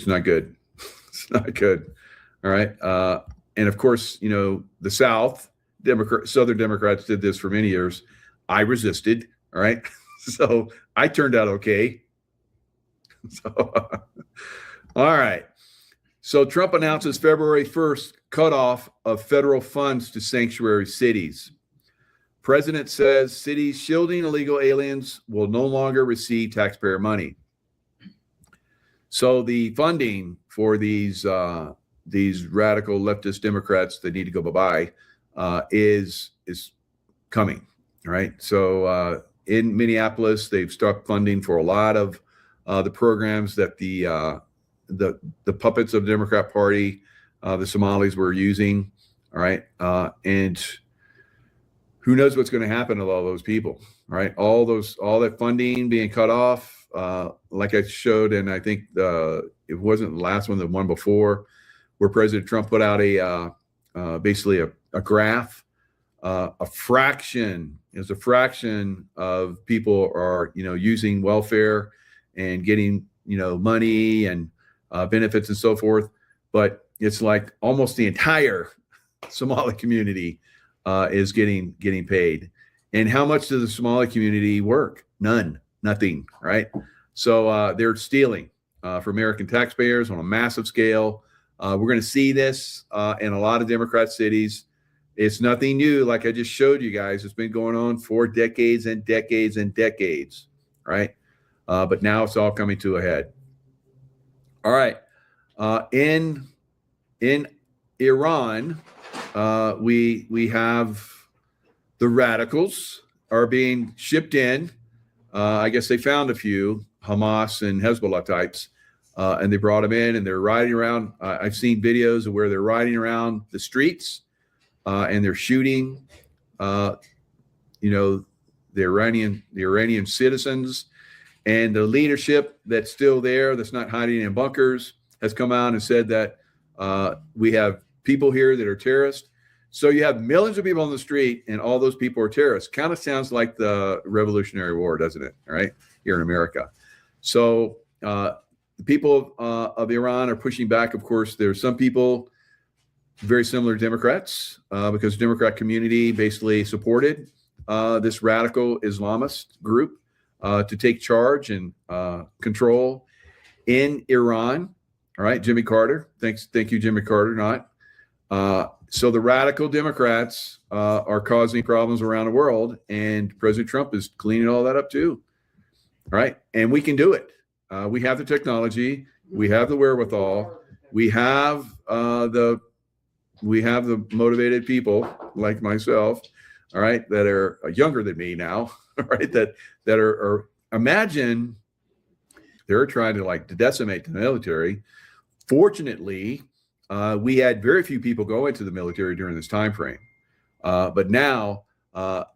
[SPEAKER 1] not good. It's not good. All right. And of course, the Southern Democrats did this for many years. I resisted. All right. So I turned out okay. So, all right. So Trump announces February 1st cutoff of federal funds to sanctuary cities. President says cities shielding illegal aliens will no longer receive taxpayer money. So the funding for these radical leftist Democrats that need to go bye-bye is coming, right? So in Minneapolis, they've stopped funding for a lot of the programs that the puppets of the Democrat Party, the Somalis, were using. All right, and who knows what's going to happen to all those people? All right, all that funding being cut off. Like I showed, and I think it wasn't the last one, the one before, where President Trump put out basically a graph. A fraction of people are using welfare and getting money and benefits and so forth, but it's like almost the entire Somali community is getting paid. And how much does the Somali community work? Nothing, right? So they're stealing from American taxpayers on a massive scale. We're going to see this in a lot of Democrat cities. It's nothing new. Like I just showed you guys, it's been going on for decades and decades and decades, right? But now it's all coming to a head. All right. In Iran, we have the radicals are being shipped in. I guess they found a few Hamas and Hezbollah types, and they brought them in, and they're riding around. I've seen videos of where they're riding around the streets, and they're shooting, the Iranian citizens. And the leadership that's still there, that's not hiding in bunkers, has come out and said that we have people here that are terrorists. So you have millions of people on the street, and all those people are terrorists. Kind of sounds like the Revolutionary War, doesn't it? All right, here in America. So the people of Iran are pushing back. Of course, there's some people very similar to Democrats because the Democrat community basically supported this radical Islamist group to take charge and control in Iran. All right, Jimmy Carter. Thank you, Jimmy Carter. So the radical Democrats are causing problems around the world, and President Trump is cleaning all that up too. All right, and we can do it. We have the technology, we have the wherewithal, we have the motivated people like myself. All right, that are younger than me now. All right, that are imagine they're trying to decimate the military. Fortunately, we had very few people go into the military during this time frame. But now,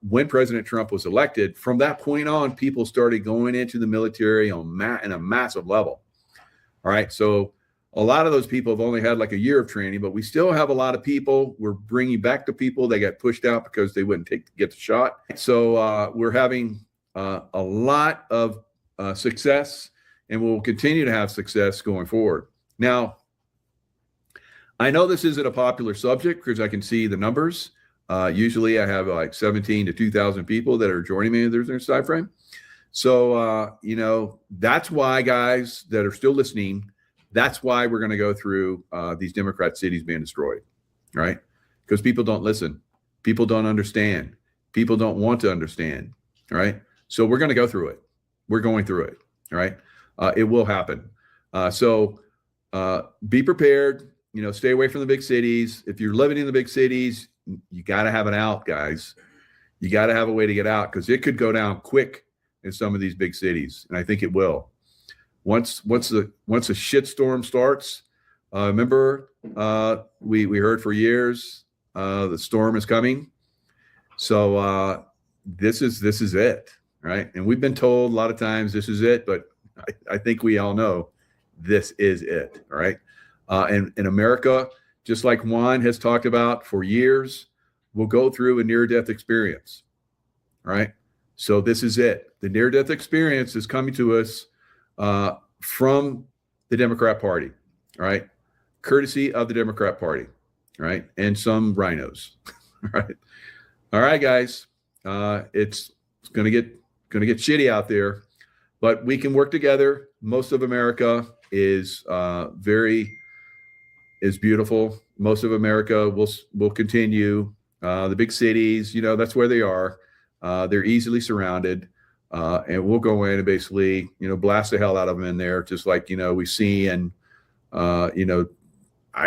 [SPEAKER 1] when President Trump was elected, from that point on, people started going into the military in a massive level. All right, so a lot of those people have only had like a year of training, but we still have a lot of people. We're bringing back the people that got pushed out because they wouldn't get the shot. So we're having a lot of success, and we'll continue to have success going forward. Now, I know this isn't a popular subject because I can see the numbers. Usually I have like 17 to 2,000 people that are joining me in this time frame. So, that's why, guys that are still listening, that's why we're going to go through these Democrat cities being destroyed, right? Because people don't listen. People don't understand. People don't want to understand, right? So we're going to go through it. We're going through it, right? It will happen. So be prepared. Stay away from the big cities. If you're living in the big cities, you got to have an out, guys. You got to have a way to get out because it could go down quick in some of these big cities, and I think it will. Once the shitstorm starts, remember we heard for years the storm is coming. So this is it, right? And we've been told a lot of times this is it, but I think we all know this is it. All right. And in America, just like Juan has talked about for years, will go through a near-death experience. All right. So this is it. The near-death experience is coming to us from the Democrat Party. All right. Courtesy of the Democrat Party. All right. And some rhinos. All right. All right, guys. It's gonna get shitty out there, but we can work together. Most of America is beautiful. Most of America will continue. The big cities, that's where they are. They're easily surrounded, and we'll go in and basically, blast the hell out of them in there, just like we see in, I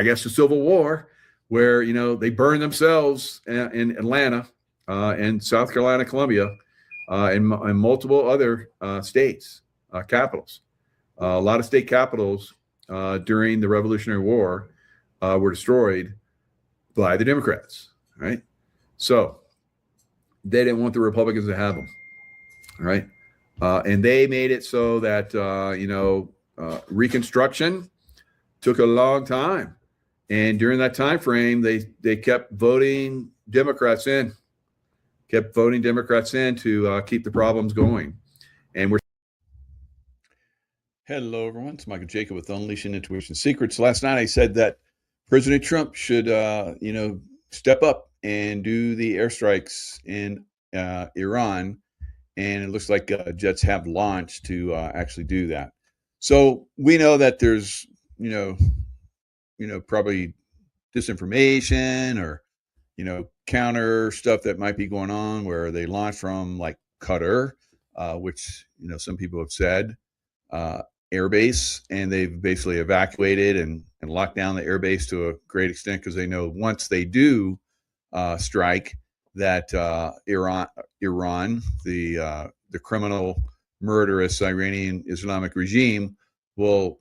[SPEAKER 1] guess the Civil War, where they burn themselves in Atlanta, and South Carolina, Columbia, and multiple other states, capitals. A lot of state capitals during the Revolutionary War were destroyed by the Democrats, right? So they didn't want the Republicans to have them, right? And they made it so that, Reconstruction took a long time. And during that time frame, they kept voting Democrats in to keep the problems going. And we're Hello, everyone. It's Michael Jacob with Unleashing Intuition Secrets. Last night I said that President Trump should, step up and do the airstrikes in Iran. And it looks like jets have launched to actually do that. So we know that there's, probably disinformation or, counter stuff that might be going on where they launch from like Qatar, which, some people have said, airbase, and they've basically evacuated and locked down the airbase to a great extent because they know once they do strike that Iran, the criminal, murderous Iranian Islamic regime will,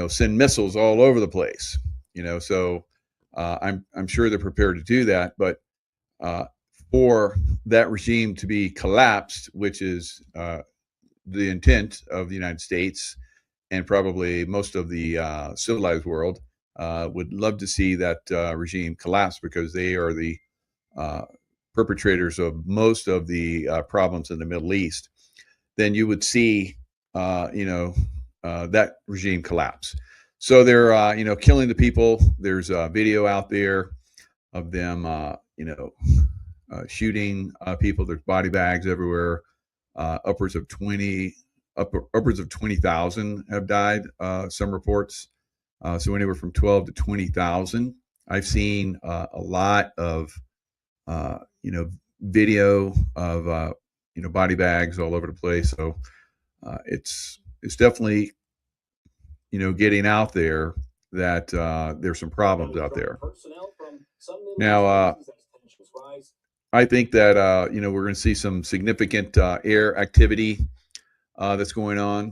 [SPEAKER 1] send missiles all over the place. So I'm sure they're prepared to do that, but for that regime to be collapsed, which is the intent of the United States and probably most of the civilized world, would love to see that regime collapse because they are the perpetrators of most of the problems in the Middle East. Then you would see, that regime collapse. So they're, killing the people. There's a video out there of them, shooting people. There's body bags everywhere. Upwards of 20,000 have died. Some reports, so anywhere from 12 to 20,000. I've seen a lot of, video of, body bags all over the place. So it's definitely, getting out there that there's some problems out there. Now, I think that, we're going to see some significant air activity that's going on,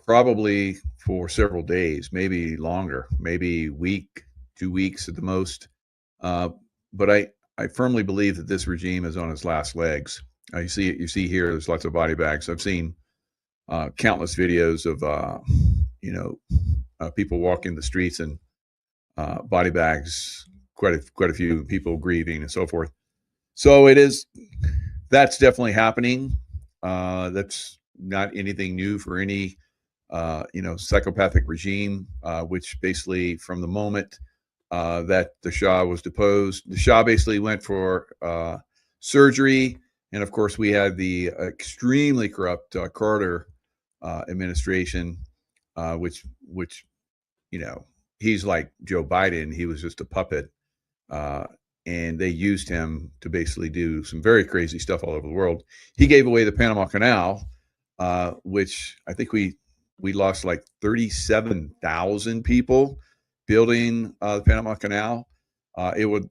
[SPEAKER 1] probably for several days, maybe longer, maybe week, 2 weeks at the most. But I firmly believe that this regime is on its last legs. You see here, there's lots of body bags. I've seen countless videos of, people walking the streets and body bags, quite a few people grieving and so forth. So that's definitely happening. That's not anything new for any, psychopathic regime, which basically from the moment that the Shah was deposed, the Shah basically went for surgery. And of course, we had the extremely corrupt Carter administration, which he's like Joe Biden. He was just a puppet. And they used him to basically do some very crazy stuff all over the world. He gave away the Panama Canal, which I think we lost like 37,000 people building the Panama Canal. It would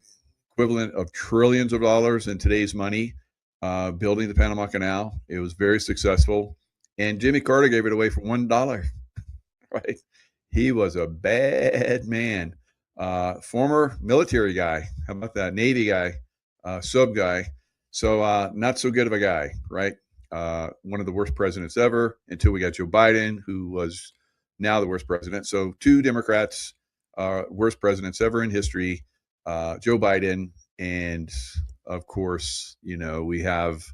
[SPEAKER 1] equivalent of trillions of dollars in today's money, building the Panama Canal. It was very successful. And Jimmy Carter gave it away for $1, right? He was a bad man. Former military guy. How about that? Navy guy, sub guy. So not so good of a guy, right? one of the worst presidents ever until we got Joe Biden, who was now the worst president. So 2 Democrats, worst presidents ever in history, Joe Biden. And of course, we have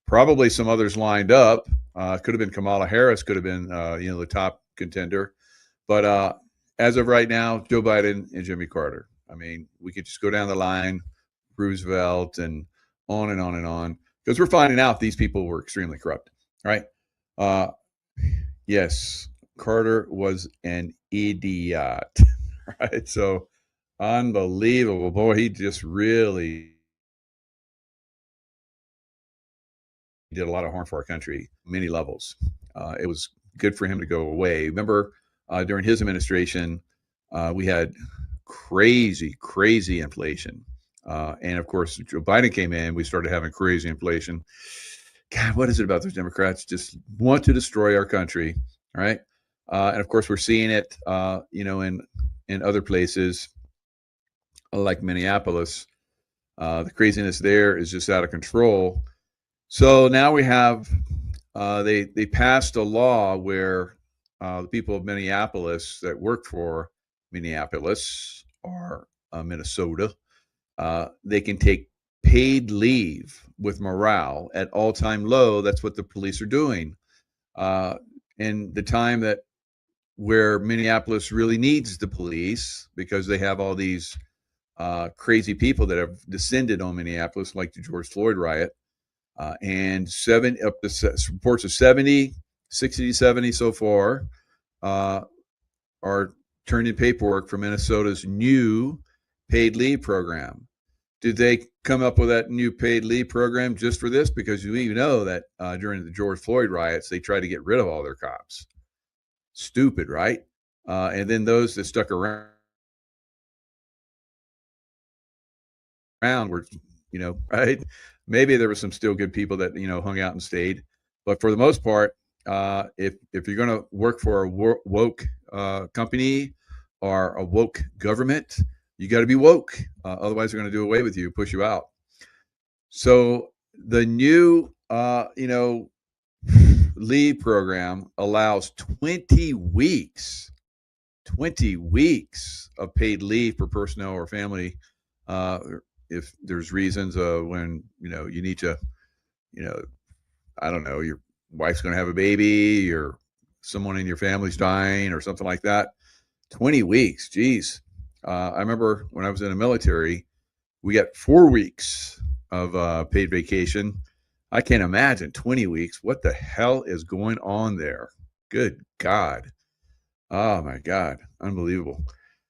[SPEAKER 1] probably some others lined up. Could have been Kamala Harris, could have been, the top contender. But as of right now, Joe Biden and Jimmy Carter. I mean, we could just go down the line, Roosevelt, and on and on and on, because we're finding out these people were extremely corrupt, right? Yes, Carter was an idiot, right? So unbelievable. Boy, he just really did a lot of harm for our country, many levels. It was good for him to go away. Remember, during his administration, we had crazy inflation. And of course, Joe Biden came in, we started having crazy inflation. God, what is it about those Democrats? Just want to destroy our country, right? And of course, we're seeing it, in other places like Minneapolis. The craziness there is just out of control. So now we have, they passed a law where the people of Minneapolis that work for Minneapolis or Minnesota, they can take paid leave with morale at all-time low. That's what the police are doing. In the time that where Minneapolis really needs the police, because they have all these crazy people that have descended on Minneapolis, like the George Floyd riot, and reports of 60 to 70 so far are turned in paperwork for Minnesota's new paid leave program. Did they come up with that new paid leave program just for this? Because we know that during the George Floyd riots, they tried to get rid of all their cops. Stupid, right? And then those that stuck around were, right? Maybe there were some still good people that, hung out and stayed. But for the most part, if you're going to work for a woke company or a woke government, you got to be woke. Otherwise, they're going to do away with you, push you out. So the new, leave program allows 20 weeks of paid leave for personnel or family. If there's reasons when, you need to, I don't know, your wife's going to have a baby or someone in your family's dying or something like that. 20 weeks. Geez. I remember when I was in the military, we got 4 weeks of paid vacation. I can't imagine 20 weeks. What the hell is going on there? Good God. Oh my God. Unbelievable.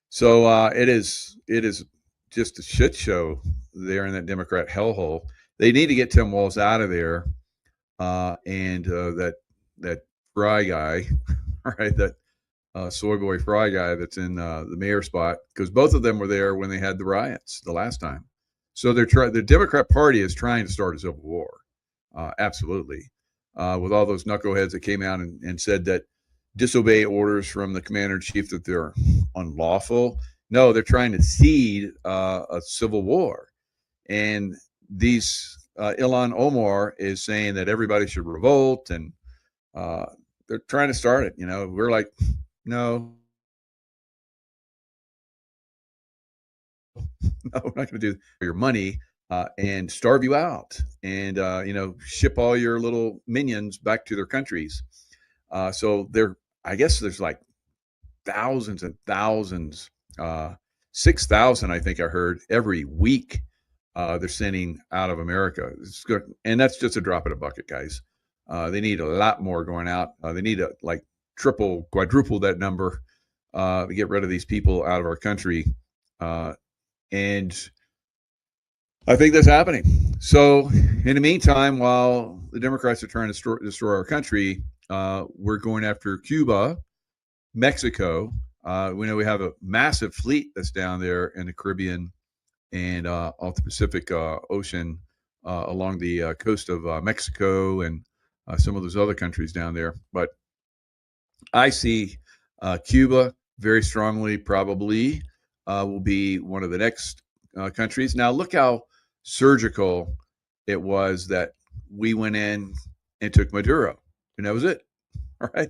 [SPEAKER 1] So it is just a shit show there in that Democrat hellhole. They need to get Tim Walz out of there. And that Fry guy, right? That soy boy Fry guy that's in the mayor spot, because both of them were there when they had the riots the last time. So the Democrat Party is trying to start a civil war. Absolutely. With all those knuckleheads that came out and said that disobey orders from the commander in chief, that they're unlawful. No, they're trying to seed a civil war. And these Ilhan Omar is saying that everybody should revolt, and they're trying to start it. We're like, no, we're not going to do your money and starve you out and, ship all your little minions back to their countries. So I guess there's like thousands and thousands, 6,000, I think I heard, every week they're sending out of America. And that's just a drop in a bucket, guys. They need a lot more going out. They need to triple, quadruple that number to get rid of these people out of our country. And I think that's happening. So in the meantime, while the Democrats are trying to destroy our country, we're going after Cuba, Mexico. We know we have a massive fleet that's down there in the Caribbean and off the Pacific Ocean along the coast of Mexico and some of those other countries down there. But I see Cuba very strongly probably will be one of the next countries. Now, look how surgical it was that we went in and took Maduro, and that was it. All right.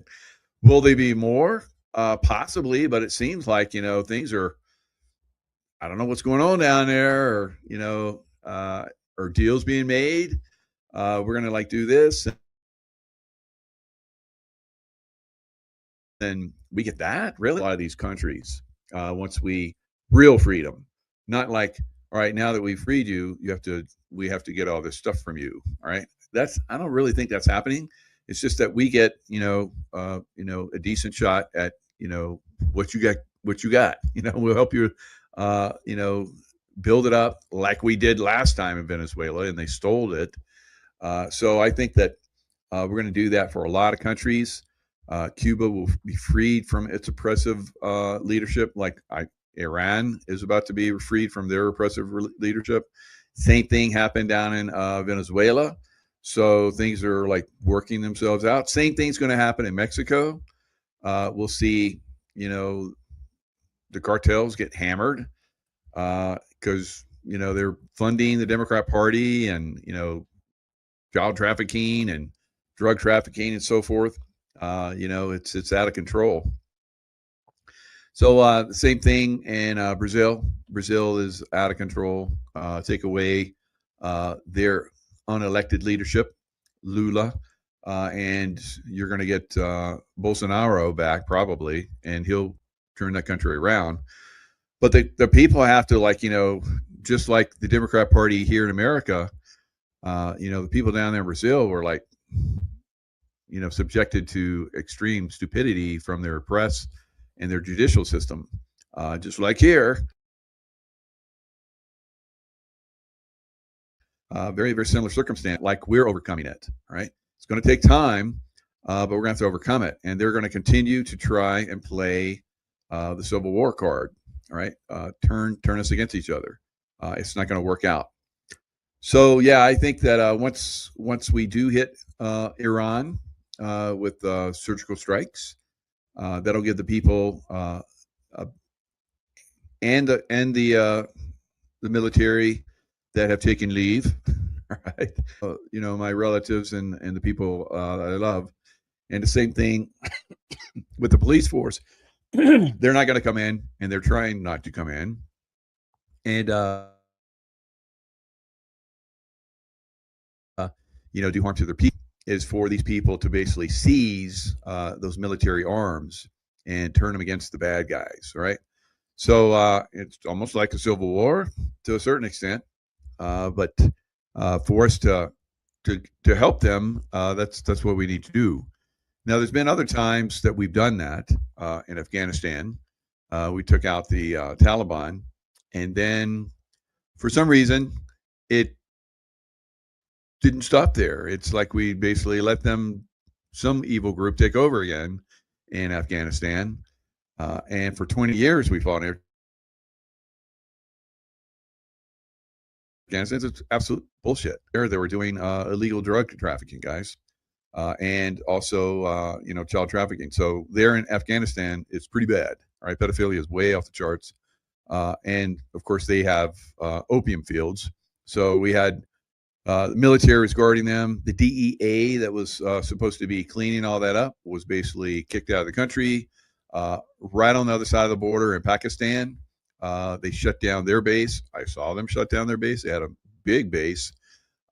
[SPEAKER 1] Will they be more? Possibly, but it seems like things are. I don't know what's going on down there, or or deals being made. We're gonna do this, and we get that. Really, a lot of these countries, once real freedom, not like, all right, now that we've freed you, we have to get all this stuff from you. All right, I don't really think that's happening. It's just that we get a decent shot at what you got. We'll help you build it up like we did last time in Venezuela, and they stole it. So I think that we're going to do that for a lot of countries. Cuba will be freed from its oppressive leadership, Iran is about to be freed from their oppressive leadership. Same thing happened down in Venezuela. So things are working themselves out. Same thing's going to happen in Mexico. We'll see, the cartels get hammered because, they're funding the Democrat Party and, child trafficking and drug trafficking and so forth. It's out of control. So the same thing in Brazil. Brazil is out of control. Take away their unelected leadership, Lula, and you're going to get Bolsonaro back probably, and he'll turn that country around. But the people have to, just like the Democrat Party here in America, the people down there in Brazil were subjected to extreme stupidity from their press and their judicial system, just like here. Very, very similar circumstance, like we're overcoming it. All right. It's going to take time, but we're going to have to overcome it. And they're going to continue to try and play the Civil War card. All right. Turn us against each other. It's not going to work out. So, yeah, I think that once we do hit Iran with surgical strikes, that'll give the people and the military that have taken leave, right? My relatives and the people that I love, and the same thing with the police force. They're not going to come in, and they're trying not to come in, and do harm to their people. Is for these people to basically seize those military arms and turn them against the bad guys, right? So it's almost like a civil war to a certain extent, but for us to help them, that's what we need to do. Now, there's been other times that we've done that in Afghanistan. We took out the Taliban, and then for some reason, it didn't stop there. It's like we basically let some evil group take over again in Afghanistan. And for 20 years, we fought in Afghanistan. It's absolute bullshit. They were doing illegal drug trafficking, guys, and also, child trafficking. So there in Afghanistan, it's pretty bad. All right, pedophilia is way off the charts. And of course, they have opium fields. So we had the military was guarding them. The DEA that was supposed to be cleaning all that up was basically kicked out of the country. Right on the other side of the border in Pakistan, they shut down their base. I saw them shut down their base. They had a big base,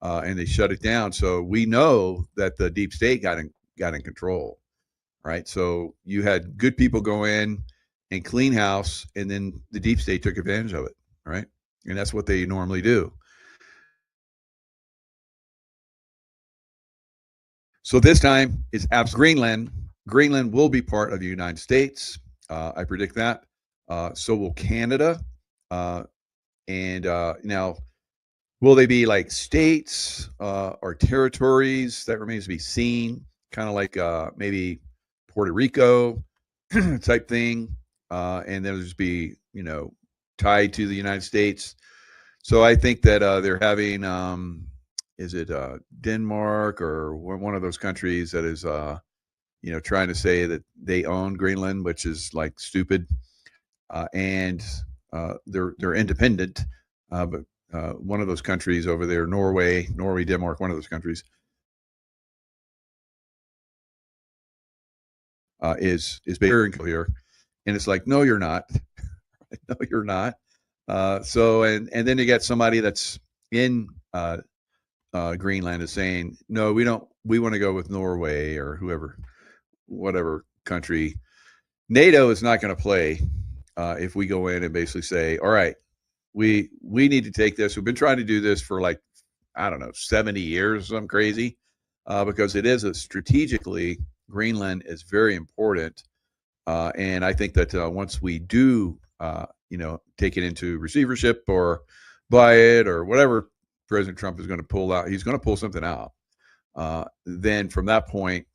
[SPEAKER 1] and they shut it down. So we know that the deep state got in control, right? So you had good people go in and clean house, and then the deep state took advantage of it, right? And that's what they normally do. So this time is Greenland. Greenland will be part of the United States. I predict that. So will Canada. And now, will they be like states or territories? That remains to be seen. Kind of like maybe Puerto Rico type thing. And then just be, tied to the United States. So I think that they're having, is it Denmark or one of those countries that is, trying to say that they own Greenland, which is like stupid. And they're independent, but one of those countries over there, Norway, Denmark, one of those countries is bigger and clear, and it's like, no, you're not. No, you're not. So and then you get somebody that's in Greenland is saying, no, we don't. We want to go with Norway or whoever, whatever country. NATO is not going to play if we go in and basically say, all right, we need to take this. We've been trying to do this for like, I don't know, 70 years, something crazy, because it is strategically, Greenland is very important. And I think that once we do, take it into receivership or buy it or whatever President Trump is going to pull out, he's going to pull something out. Then from that point,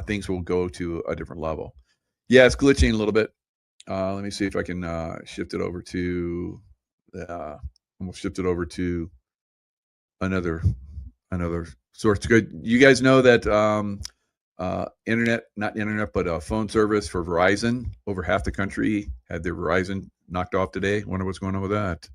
[SPEAKER 1] things will go to a different level. Yeah, it's glitching a little bit. Let me see if I can shift it over to. We'll shift it over to another source. Good. You guys know that not internet, but phone service for Verizon. Over half the country had their Verizon knocked off today. Wonder what's going on with that.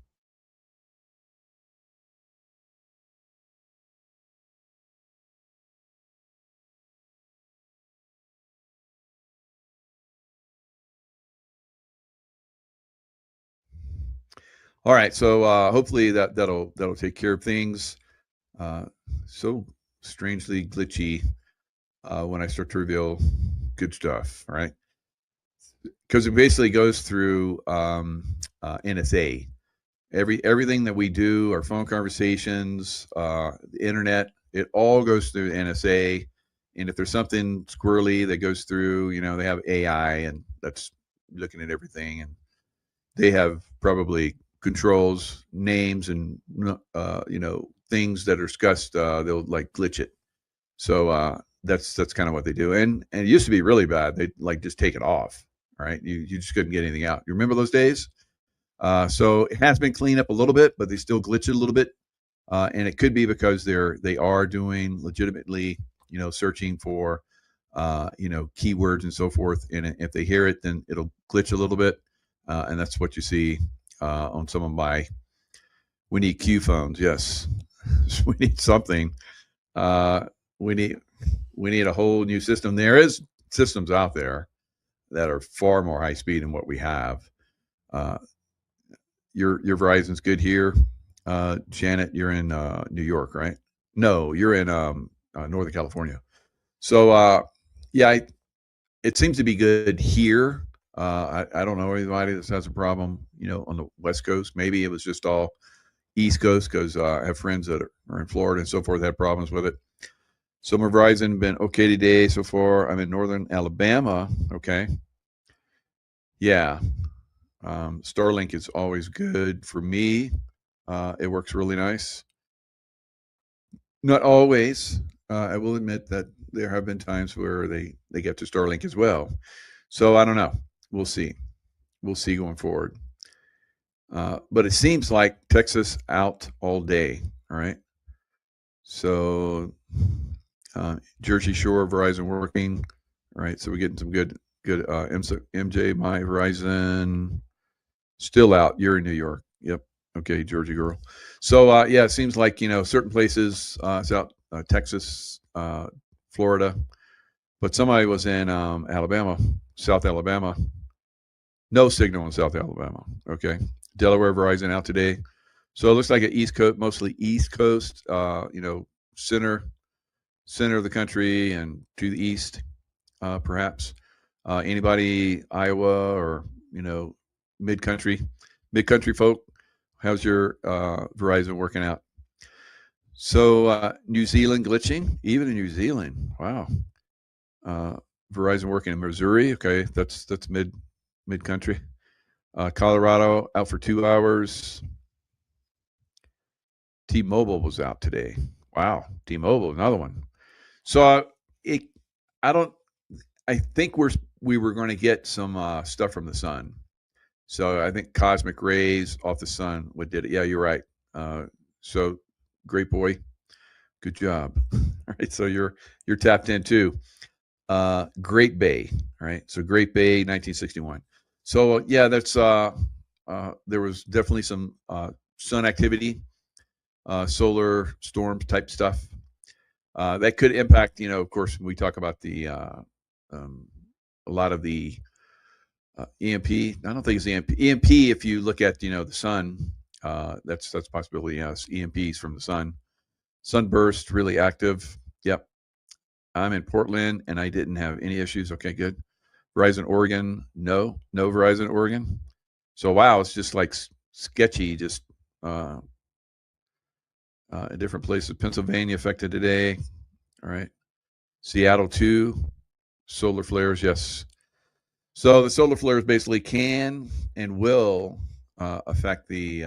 [SPEAKER 1] All right, so hopefully that'll take care of things. So strangely glitchy when I start to reveal good stuff, right? Because it basically goes through NSA. Everything that we do, our phone conversations, the internet, it all goes through NSA. And if there's something squirrely that goes through, they have AI and that's looking at everything, and they have probably controls, names, and things that are discussed. They'll like glitch it. So that's kind of what they do. And it used to be really bad. They like just take it off. Right? You just couldn't get anything out. You remember those days? So it has been cleaned up a little bit, but they still glitch it a little bit. And it could be because they are doing legitimately, searching for, keywords and so forth. And if they hear it, then it'll glitch a little bit. And that's what you see on some of my. We need Q phones. Yes, we need something. We need a whole new system. There is systems out there that are far more high speed than what we have. Your Verizon's good here. Janet, you're in New York, right? No, you're in Northern California. So it seems to be good here. I don't know anybody that has a problem, on the West Coast. Maybe it was just all East Coast because I have friends that are in Florida and so forth that had problems with it. So my Verizon been okay today so far. I'm in Northern Alabama. Okay. Yeah. Starlink is always good for me. It works really nice. Not always. I will admit that there have been times where they get to Starlink as well. So I don't know. We'll see. We'll see going forward. But it seems like Texas out all day. All right. So Jersey Shore, Verizon working. All right. So we're getting some good MJ, my Verizon still out. You're in New York. Yep. Okay, Georgia girl. So it seems like certain places, South Texas, Florida, but somebody was in Alabama, South Alabama. No signal in South Alabama. Okay, Delaware Verizon out today. So it looks like an East Coast, mostly East Coast. Center of the country and to the east, perhaps. Anybody Iowa or mid country folk? How's your Verizon working out? So New Zealand glitching, even in New Zealand. Wow. Verizon working in Missouri. Okay, that's mid country. Colorado out for 2 hours. T-Mobile was out today. Wow, T-Mobile, another one. So I think we were going to get some stuff from the sun. So I think cosmic rays off the sun what did it. Yeah, you're right. So great boy. Good job. All right. So you're tapped in too. Great Bay. All right. So Great Bay, 1961. So yeah, that's there was definitely some sun activity, solar storms type stuff. That could impact, of course, when we talk about the a lot of the EMP. I don't think it's EMP. EMP, if you look at the sun, that's possibility. Yes, EMPs from the sun. Sunburst really active. Yep. I'm in Portland and I didn't have any issues. Okay, good. Verizon Oregon, no Verizon Oregon. So wow, it's just like sketchy, just in different places. Pennsylvania affected today. All right. Seattle too. Solar flares, yes. So the solar flares basically can and will affect the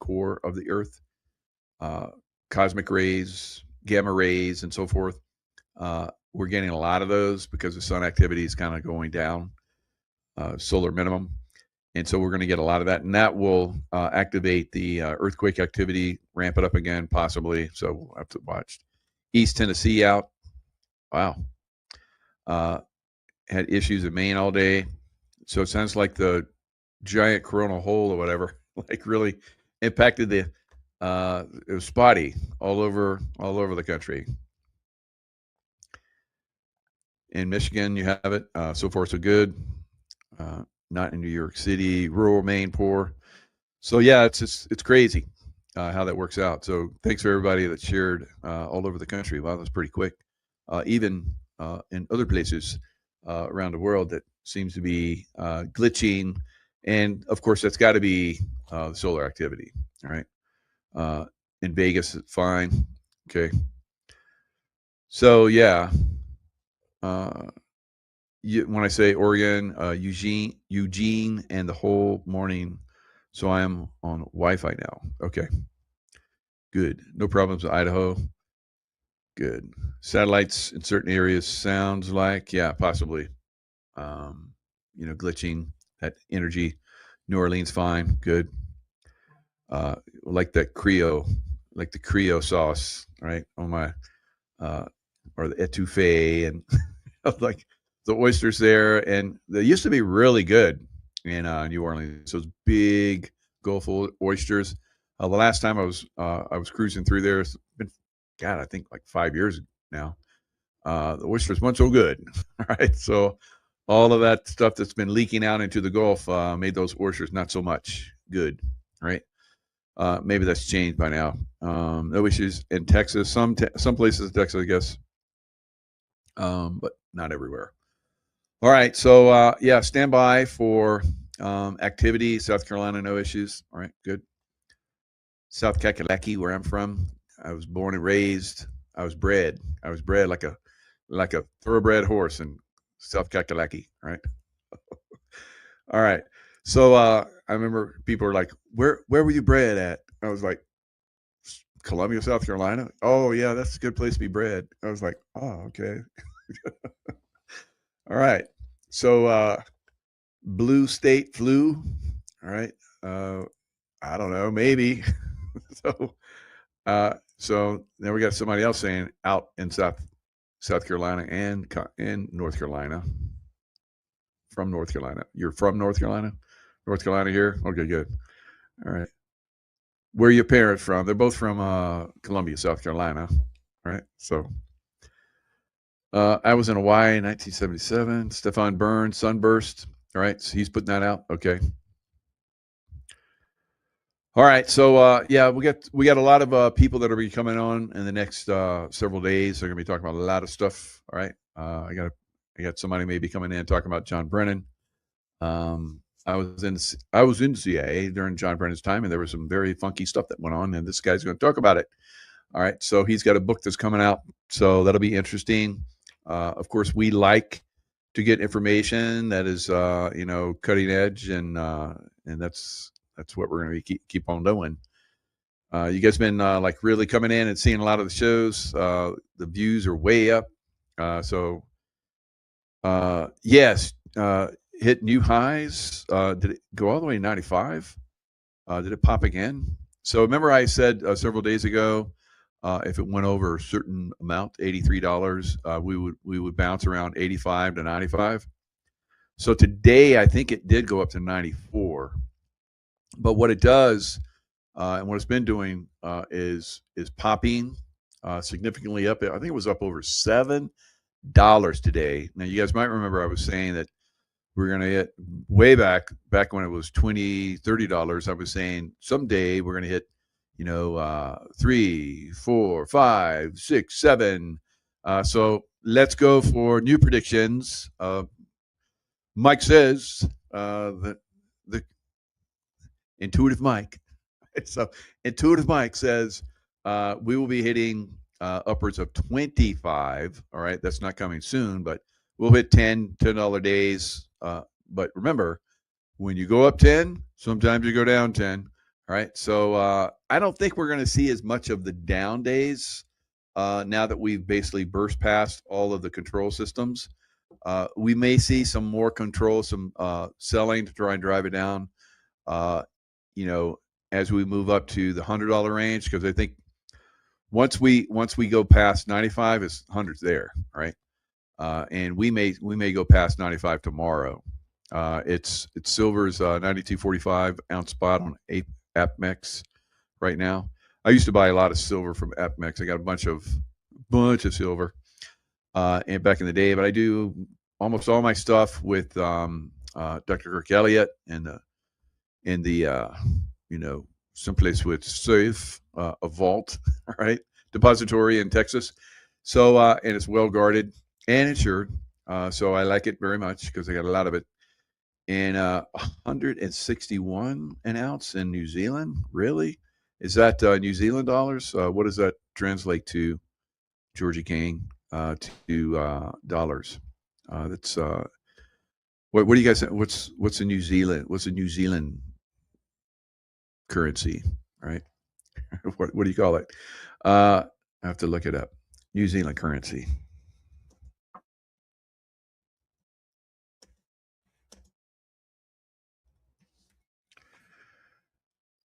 [SPEAKER 1] core of the Earth, cosmic rays, gamma rays, and so forth. We're getting a lot of those because the sun activity is kind of going down, solar minimum. And so we're going to get a lot of that. And that will activate the earthquake activity, ramp it up again, possibly. So we'll have to watch. East Tennessee out. Wow. Had issues in Maine all day. So it sounds like the giant coronal hole or whatever, like really impacted the, it was spotty all over the country. In Michigan, you have it. So far, so good. Not in New York City, rural Maine, poor. So yeah, it's crazy how that works out. So thanks for everybody that shared all over the country. Wow, that's pretty quick. Even in other places around the world that seems to be glitching, and of course that's got to be the solar activity. All right. In Vegas, it's fine. Okay. So yeah. When I say Oregon, Eugene, and the whole morning. So I am on Wi-Fi now. Okay. Good. No problems in Idaho. Good. Satellites in certain areas sounds like, yeah, possibly. Glitching, that energy. New Orleans, fine. Good. Like that Creole, like the Creole sauce, right? On my, or the etouffee, and like the oysters there. And they used to be really good in New Orleans. Those big Gulf oysters. The last time I was cruising through there, it's been, God, I think like 5 years now. The oysters weren't so good. All right. So all of that stuff that's been leaking out into the Gulf made those oysters not so much good. Right. Maybe that's changed by now. No issues in Texas. Some places in Texas, I guess. But not everywhere. All right. So yeah, stand by for activity. South Carolina, no issues. All right, good. South Kakalaki, where I'm from. I was born and raised. I was bred like a thoroughbred horse in South Kakalaki. Right. All right. So I remember people were like, where were you bred at? I was like, Columbia, South Carolina. Oh yeah, that's a good place to be bred. I was like, oh, okay. All right. So blue state flu. All right. I don't know, maybe. So then we got somebody else saying out in South Carolina and in North Carolina. From North Carolina. You're from North Carolina? North Carolina here? Okay, good. All right. Where are your parents from? They're both from Columbia, South Carolina. All right. So I was in Hawaii in 1977. Stefan Burns, Sunburst. All right. So he's putting that out. Okay. All right. So yeah, we got a lot of people that are be coming on in the next several days. They're gonna be talking about a lot of stuff. All right. I got somebody maybe coming in talking about John Brennan. I was in CIA during John Brennan's time, and there was some very funky stuff that went on, and this guy's going to talk about it. All right, so he's got a book that's coming out, so that'll be interesting. Of course, we like to get information that is, cutting edge, and that's what we're going to keep on doing. You guys been like really coming in and seeing a lot of the shows. The views are way up. So yes. Hit new highs. Did it go all the way to 95? Did it pop again? So remember I said several days ago, if it went over a certain amount, $83, we would bounce around 85 to 95. So today I think it did go up to 94. But what it does, and what it's been doing, is popping significantly up. I think it was up over 7 today. Now, you guys might remember I was saying that we're going to hit way back when it was $20, $30. I was saying someday we're going to hit, 3, 4, 5, 6, 7. So let's go for new predictions. Mike says that the intuitive Mike. So intuitive Mike says we will be hitting upwards of 25. All right, that's not coming soon, but we'll hit $10 days. But remember, when you go up 10, sometimes you go down 10. All right, so I don't think we're going to see as much of the down days now that we've basically burst past all of the control systems. We may see some more control, some selling to try and drive it down. As we move up to the $100 range, because I think once we go past 95, is 100's there, right? And we may go past 95 tomorrow. It's silver's 92.45 ounce spot on APMEX right now. I used to buy a lot of silver from APMEX. I got a bunch of silver and back in the day, but I do almost all my stuff with Dr. Kirk Elliott and in the someplace with safe, a vault, all right, depository in Texas. So and it's well guarded and insured. So I like it very much because I got a lot of it. And 161 an ounce in New Zealand. Really? Is that New Zealand dollars? What does that translate to, Georgie King? To dollars. That's what do you guys? What's a New Zealand? What's a New Zealand currency? Right? What do you call it? I have to look it up. New Zealand currency.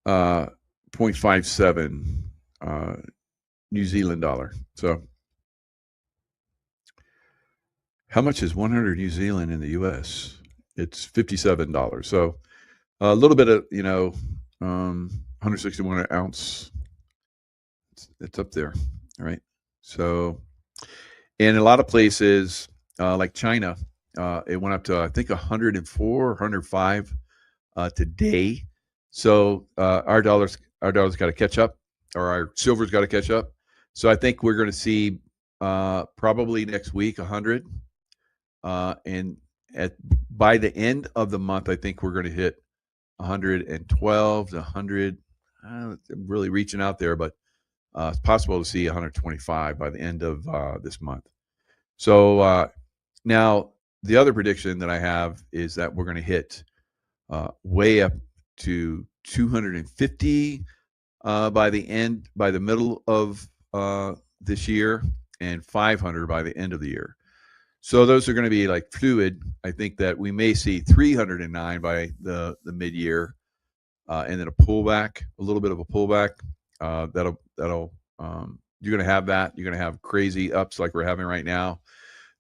[SPEAKER 1] Uh, 0.57 New Zealand dollar. So how much is 100 New Zealand in the U.S.? It's $57. So a little bit of 161 an ounce. It's up there, all right? So in a lot of places like China, it went up to I think 104 or 105 today. So our dollars got to catch up, or our silver's got to catch up. So I think we're going to see probably next week 100, and by the end of the month, I think we're going to hit 112 to 100. I'm really reaching out there, but it's possible to see 125 by the end of this month. So now the other prediction that I have is that we're going to hit way up to 250 by the middle of this year, and 500 by the end of the year. So those are going to be like fluid. I think that we may see 309 by the mid-year, and then a pullback, a little bit of a pullback. That'll you're going to have that. You're going to have crazy ups like we're having right now.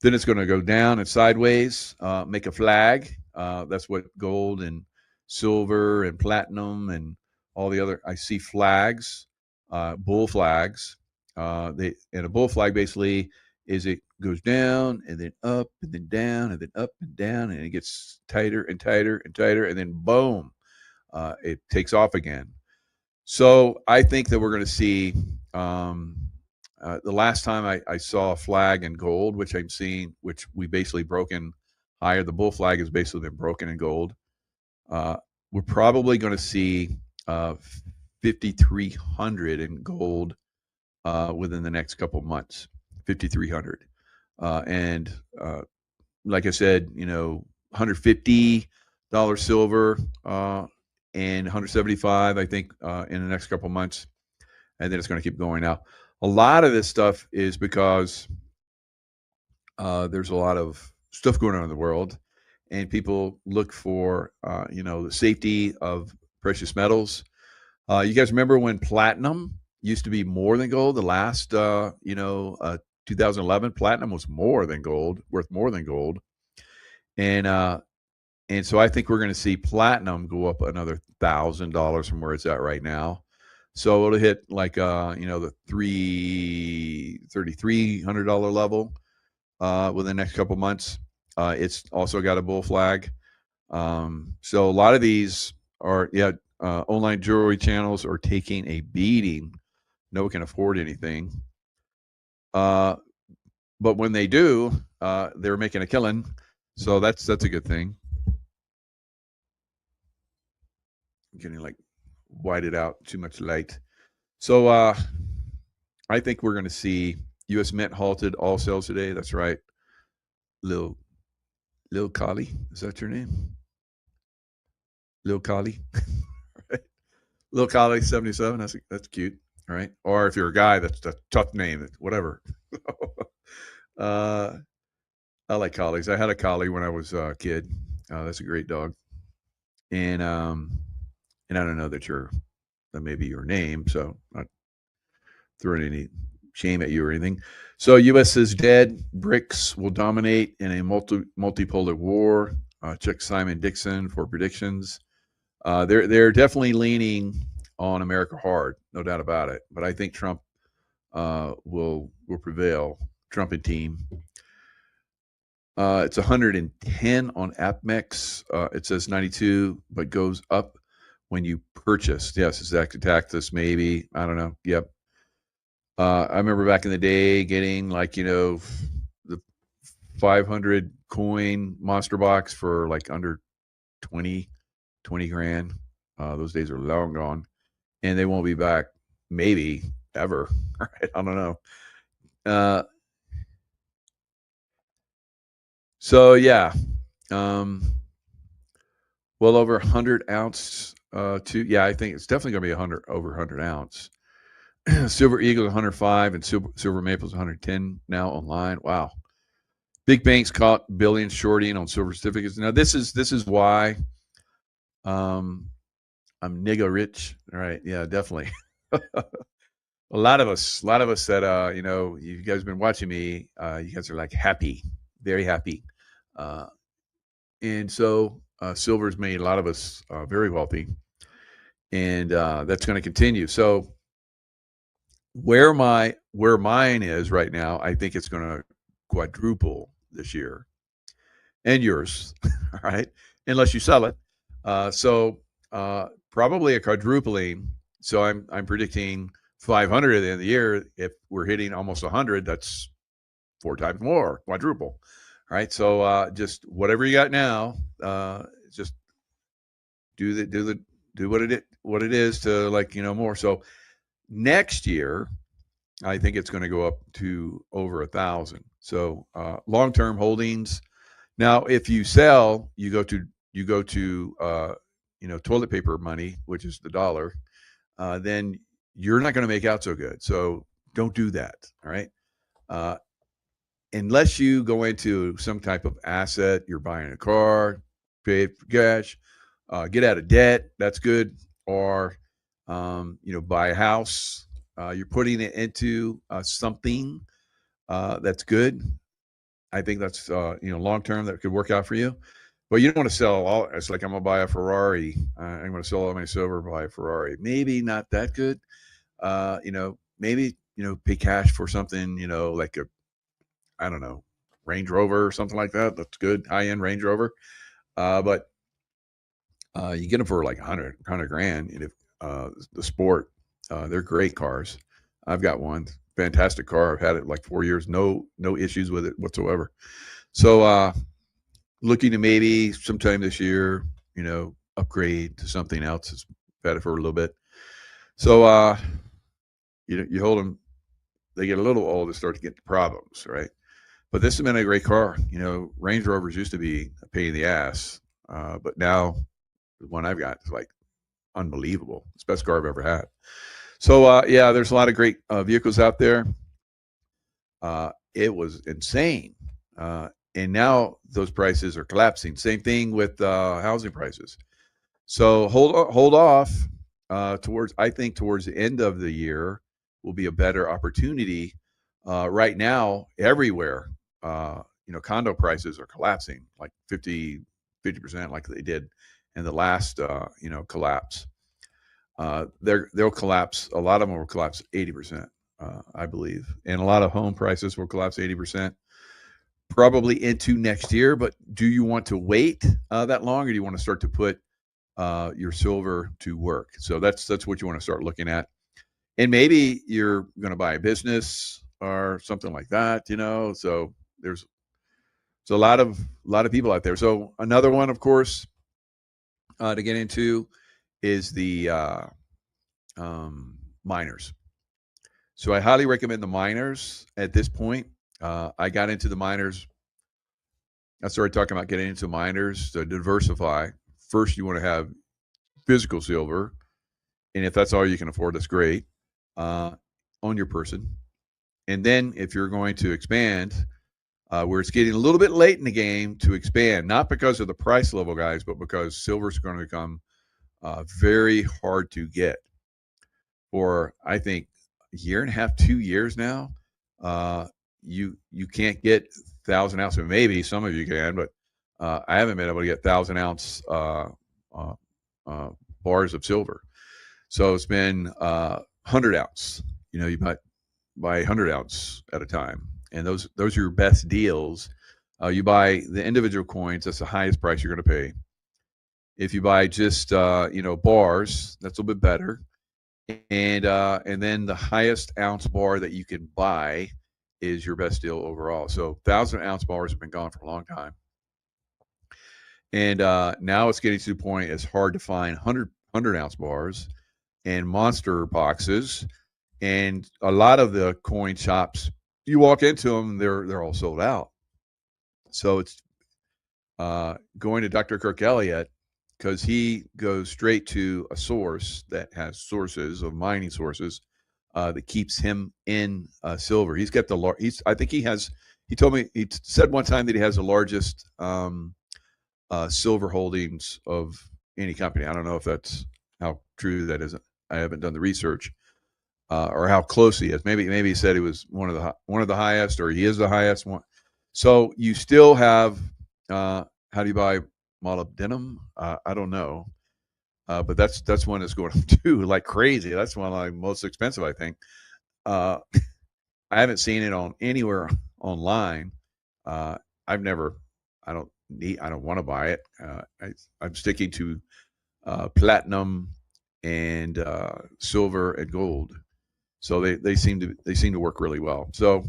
[SPEAKER 1] Then it's going to go down and sideways, make a flag. That's what gold and silver and platinum and all the other. I see flags, bull flags. And a bull flag basically is it goes down and then up and then down and then up and down, and it gets tighter and tighter and tighter, and then boom, it takes off again. So I think that we're going to see the last time I saw a flag in gold, which I'm seeing, which we basically broken higher. The bull flag has basically been broken in gold. We're probably going to see 5,300 in gold within the next couple months. 5,300, and like I said, $150 silver and 175, I think, in the next couple months, and then it's going to keep going. Now, a lot of this stuff is because there's a lot of stuff going on in the world, and people look for the safety of precious metals. You guys remember when platinum used to be more than gold? The last 2011, platinum was more than gold, worth more than gold, and so I think we're going to see platinum go up another $1,000 from where it's at right now. So it'll hit like the $3,300 level, within the next couple months. It's also got a bull flag. So a lot of these are, online jewelry channels are taking a beating. No one can afford anything. But when they do, they're making a killing. So that's a good thing. I'm getting like whited out, too much light. So I think we're going to see U.S. Mint halted all sales today. That's right. Lil Kali, is that your name? Lil Kali. Right. Lil Kali 77. That's cute. Right. Or if you're a guy, that's a tough name. Whatever. I like collies. I had a collie when I was a kid. That's a great dog. And I don't know that may be your name, so not throwing any shame at you or anything. So U.S. is dead. BRICS will dominate in a multipolar war. Check Simon Dixon for predictions. They're definitely leaning on America hard, no doubt about it. But I think Trump will prevail. Trump and team. It's 110 on AppMex. It says 92, but goes up when you purchase. Yes, exactly. Taxes, maybe. I don't know. Yep. I remember back in the day getting the 500 coin monster box for like under 20 grand. Those days are long gone, and they won't be back maybe ever. Right? I don't know. So yeah, well over 100 ounce. I think it's definitely going to be over 100 ounce. Silver Eagle 105 and Silver Maple's 110 now online. Wow. Big banks caught billions shorting on silver certificates. Now this is why I'm nigga rich. All right. Yeah, definitely. a lot of us that you guys have been watching me, you guys are like happy, very happy. And so silver's made a lot of us very wealthy. And that's going to continue. So where mine is right now, I think it's going to quadruple this year, and yours, all right, unless you sell it. So probably a quadrupling. So I'm predicting 500 at the end of the year. If we're hitting almost 100, that's 4 times more, quadruple. All right. So just whatever you got now, just do what it is to more. So next year, I think it's going to go up to over 1,000. So long-term holdings. Now, if you sell, you go to toilet paper money, which is the dollar. Then you're not going to make out so good. So don't do that. All right. Unless you go into some type of asset, you're buying a car, pay it for cash, get out of debt. That's good. Or buy a house. You're putting it into something that's good. I think that's long term that could work out for you. But you don't want to sell all. It's like I'm gonna buy a Ferrari. I'm gonna sell all my silver, buy a Ferrari. Maybe not that good. Maybe pay cash for something. Like I don't know, Range Rover or something like that. That's good, high end Range Rover. But you get them for like 100 grand. And if the Sport, they're great cars. I've got one fantastic car. I've had it like 4 years. No issues with it whatsoever. So looking to maybe sometime this year, upgrade to something else. It's better for a little bit. So you hold them, they get a little old, they start to get problems, right? But this has been a great car. Range Rovers used to be a pain in the ass, but now the one I've got is like unbelievable. It's the best car I've ever had. So there's a lot of great vehicles out there. It was insane, and now those prices are collapsing. Same thing with housing prices. So hold off towards the end of the year will be a better opportunity. Right now, everywhere, condo prices are collapsing like 50% like they did in the last collapse. They'll collapse. A lot of them will collapse 80%, I believe, and a lot of home prices will collapse 80%. probably into next year. But do you want to wait that long, or do you want to start to put your silver to work? So that's what you want to start looking at. And maybe you're going to buy a business or something like that, So there's a lot of people out there. So another one, of course, to get into is the miners. So I highly recommend the miners at this point. I got into the miners. I started talking about getting into miners to diversify. First, you want to have physical silver, and if that's all you can afford, that's great, on your person. And then if you're going to expand, where it's getting a little bit late in the game to expand, not because of the price level, guys, but because silver is going to become very hard to get. For I think a year and a half, 2 years now, you can't get 1,000 ounce. Maybe some of you can, but I haven't been able to get 1,000 ounce bars of silver. So it's been 100 ounce. You buy 100 ounce at a time, and those are your best deals. You buy the individual coins, that's the highest price you're going to pay. If you buy just bars, that's a little bit better. And then the highest ounce bar that you can buy is your best deal overall. So 1,000 ounce bars have been gone for a long time, and now it's getting to the point it's hard to find 100 ounce bars and monster boxes. And a lot of the coin shops, you walk into them, they're all sold out. So it's going to Dr. Kirk Elliott, because he goes straight to a source that has sources of mining sources that keeps him in silver. He's got I think he told me, he said one time that he has the largest silver holdings of any company. I don't know if that's how true that is. I haven't done the research, or how close he is. Maybe he said he was one of the highest, or he is the highest one. So you still have, how do you buy molybdenum? I don't know, but that's one that's going up too like crazy. That's one of the most expensive, I think. I haven't seen it on anywhere online. I don't want to buy it. I'm sticking to platinum and silver and gold. So they seem to work really well. So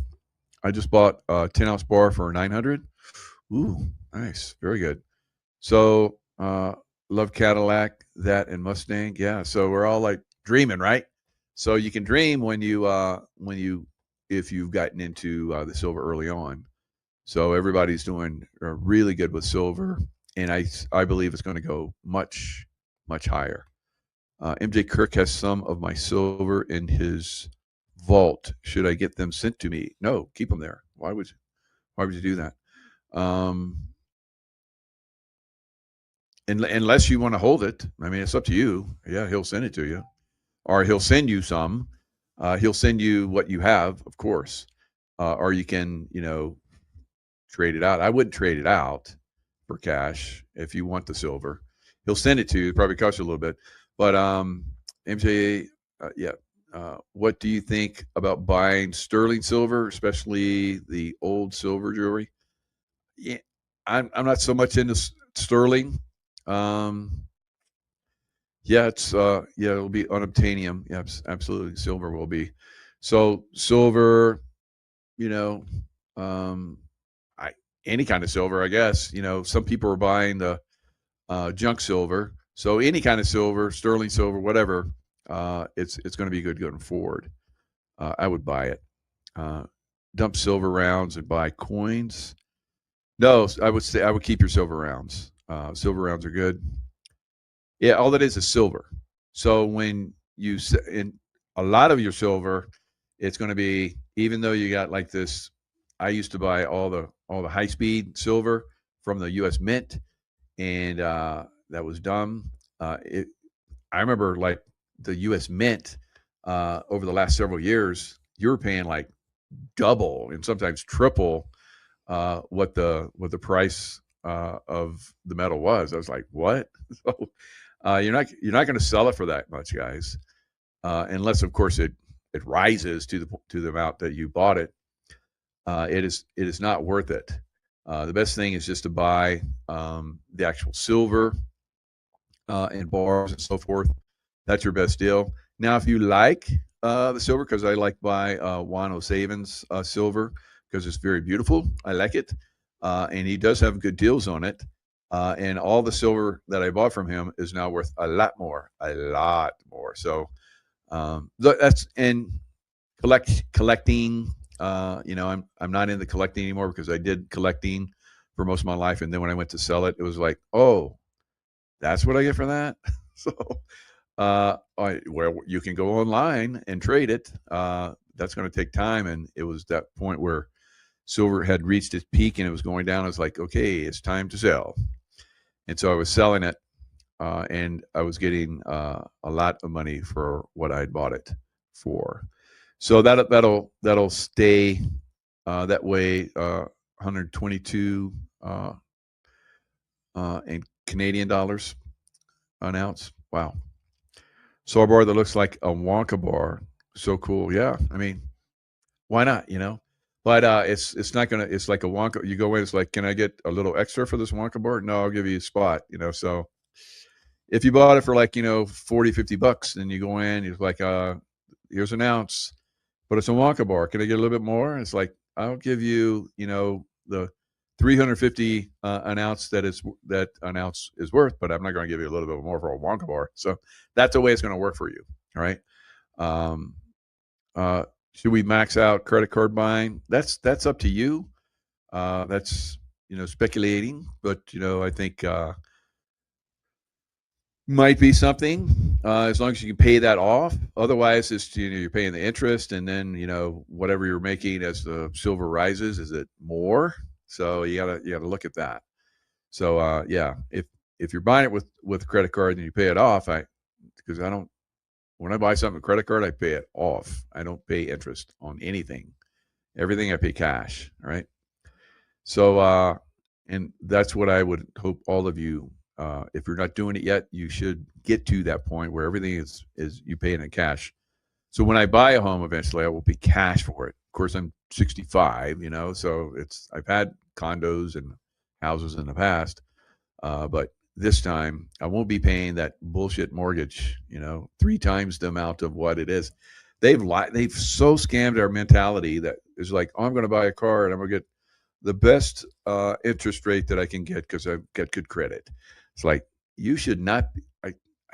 [SPEAKER 1] I just bought a 10 ounce bar for 900. Ooh, nice, very good. So love Cadillac, that and Mustang. Yeah, so we're all like dreaming, right? So you can dream if you've gotten into the silver early on. So everybody's doing really good with silver, and I believe it's going to go much higher. MJ Kirk has some of my silver in his vault. Should I get them sent to me? No, keep them there. Why would you do that? Unless you want to hold it. I mean, it's up to you. Yeah, he'll send it to you, or he'll send you some. He'll send you what you have, of course, or you can, trade it out. I wouldn't trade it out for cash if you want the silver. He'll send it to you. It probably costs you a little bit, but MJ, yeah. What do you think about buying sterling silver, especially the old silver jewelry? Yeah, I'm not so much into sterling. Yeah, it'll be unobtainium. Yeah, absolutely. Silver will be. So silver, any kind of silver, I guess. Some people are buying the junk silver. So any kind of silver, sterling silver, whatever, it's going to be good going forward. I would buy it. Dump silver rounds and buy coins. No, I would say I would keep your silver rounds. Silver rounds are good. Yeah, all that is silver. So when you in a lot of your silver, it's going to be, even though you got like this. I used to buy all the high speed silver from the U.S. Mint, and that was dumb. I remember like the U.S. Mint over the last several years, you were paying like double and sometimes triple what the price of the metal was. I was like, what? So you're not going to sell it for that much, guys, unless of course it rises to the amount that you bought it. It is not worth it. The best thing is just to buy the actual silver and bars and so forth. That's your best deal. Now, if you like the silver, because I like buy Juan O'Savin's silver because it's very beautiful. I like it, and he does have good deals on it. And all the silver that I bought from him is now worth a lot more. So that's and collecting. I'm not into collecting anymore because I did collecting for most of my life, and then when I went to sell it, it was like, oh, that's what I get for that. So, where you can go online and trade it. That's going to take time, and it was that point where silver had reached its peak and it was going down. I was like, okay, it's time to sell, and so I was selling it, and I was getting a lot of money for what I'd bought it for. So that'll stay that way. 122 in Canadian dollars an ounce. Wow. So a bar that looks like a Wonka bar. So cool. Yeah. I mean, why not? But it's not gonna. It's like a Wonka. You go in. It's like, can I get a little extra for this Wonka bar? No, I'll give you a spot. So if you bought it for like 40, $50, then you go in. You're like, here's an ounce, but it's a Wonka bar. Can I get a little bit more? And it's like, I'll give you the 350 an ounce that an ounce is worth, but I'm not going to give you a little bit more for a Wonka bar. So that's the way it's going to work for you. All right. Should we max out credit card buying? That's up to you. That's speculating, but I think might be something as long as you can pay that off. Otherwise, it's you're paying the interest, and then whatever you're making as the silver rises, is it more? So you gotta look at that. So yeah, if you're buying it with a credit card and you pay it off, when I buy something with credit card, I pay it off. I don't pay interest on anything. Everything I pay cash. All right. So and that's what I would hope all of you. If you're not doing it yet, you should get to that point where everything is you pay it in cash. So when I buy a home, eventually I will pay cash for it. Of course, I'm 65, so I've had condos and houses in the past, but this time I won't be paying that bullshit mortgage, 3 times the amount of what it is. They've so scammed our mentality that it's like, oh, I'm going to buy a car and I'm going to get the best interest rate that I can get because I've got good credit. It's like, you should not. I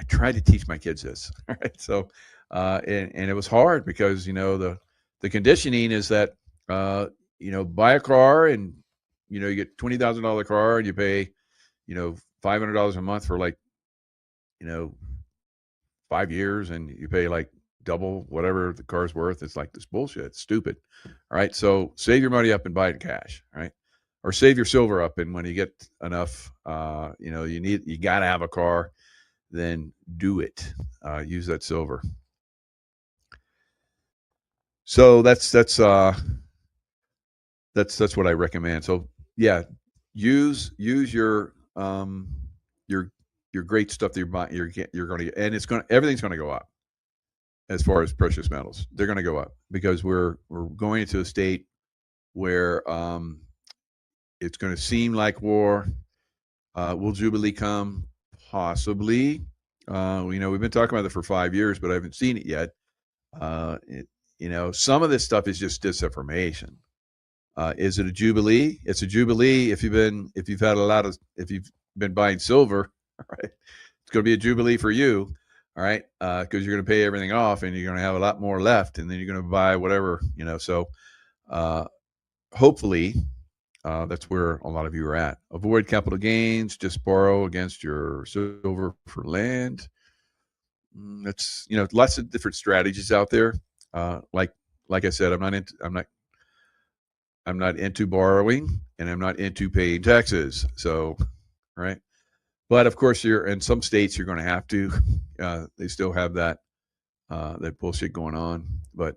[SPEAKER 1] try to teach my kids this. All right. So, and it was hard because, the conditioning is that, buy a car and, you get $20,000 car and you pay, $500 a month for like, 5 years, and you pay like double whatever the car's worth. It's like this bullshit. It's stupid. All right. So save your money up and buy it in cash. All right. Or save your silver up. And when you get enough, you got to have a car, then do it. Use that silver. So that's what I recommend. So yeah, use your great stuff that you're buying. You're going to get, and everything's going to go up. As far as precious metals, they're going to go up because we're going into a state where it's going to seem like war. Will Jubilee come? Possibly. We've been talking about it for 5 years, but I haven't seen it yet. Some of this stuff is just disinformation. Is it a Jubilee? It's a Jubilee if you've been buying silver, right? It's going to be a Jubilee for you. All right, because you're going to pay everything off, and you're going to have a lot more left, and then you're going to buy whatever, So, hopefully, that's where a lot of you are at. Avoid capital gains. Just borrow against your silver for land. That's lots of different strategies out there. Like I said, I'm not into borrowing, and I'm not into paying taxes. So, right. But of course, in some states you're going to have to. They still have that bullshit going on, but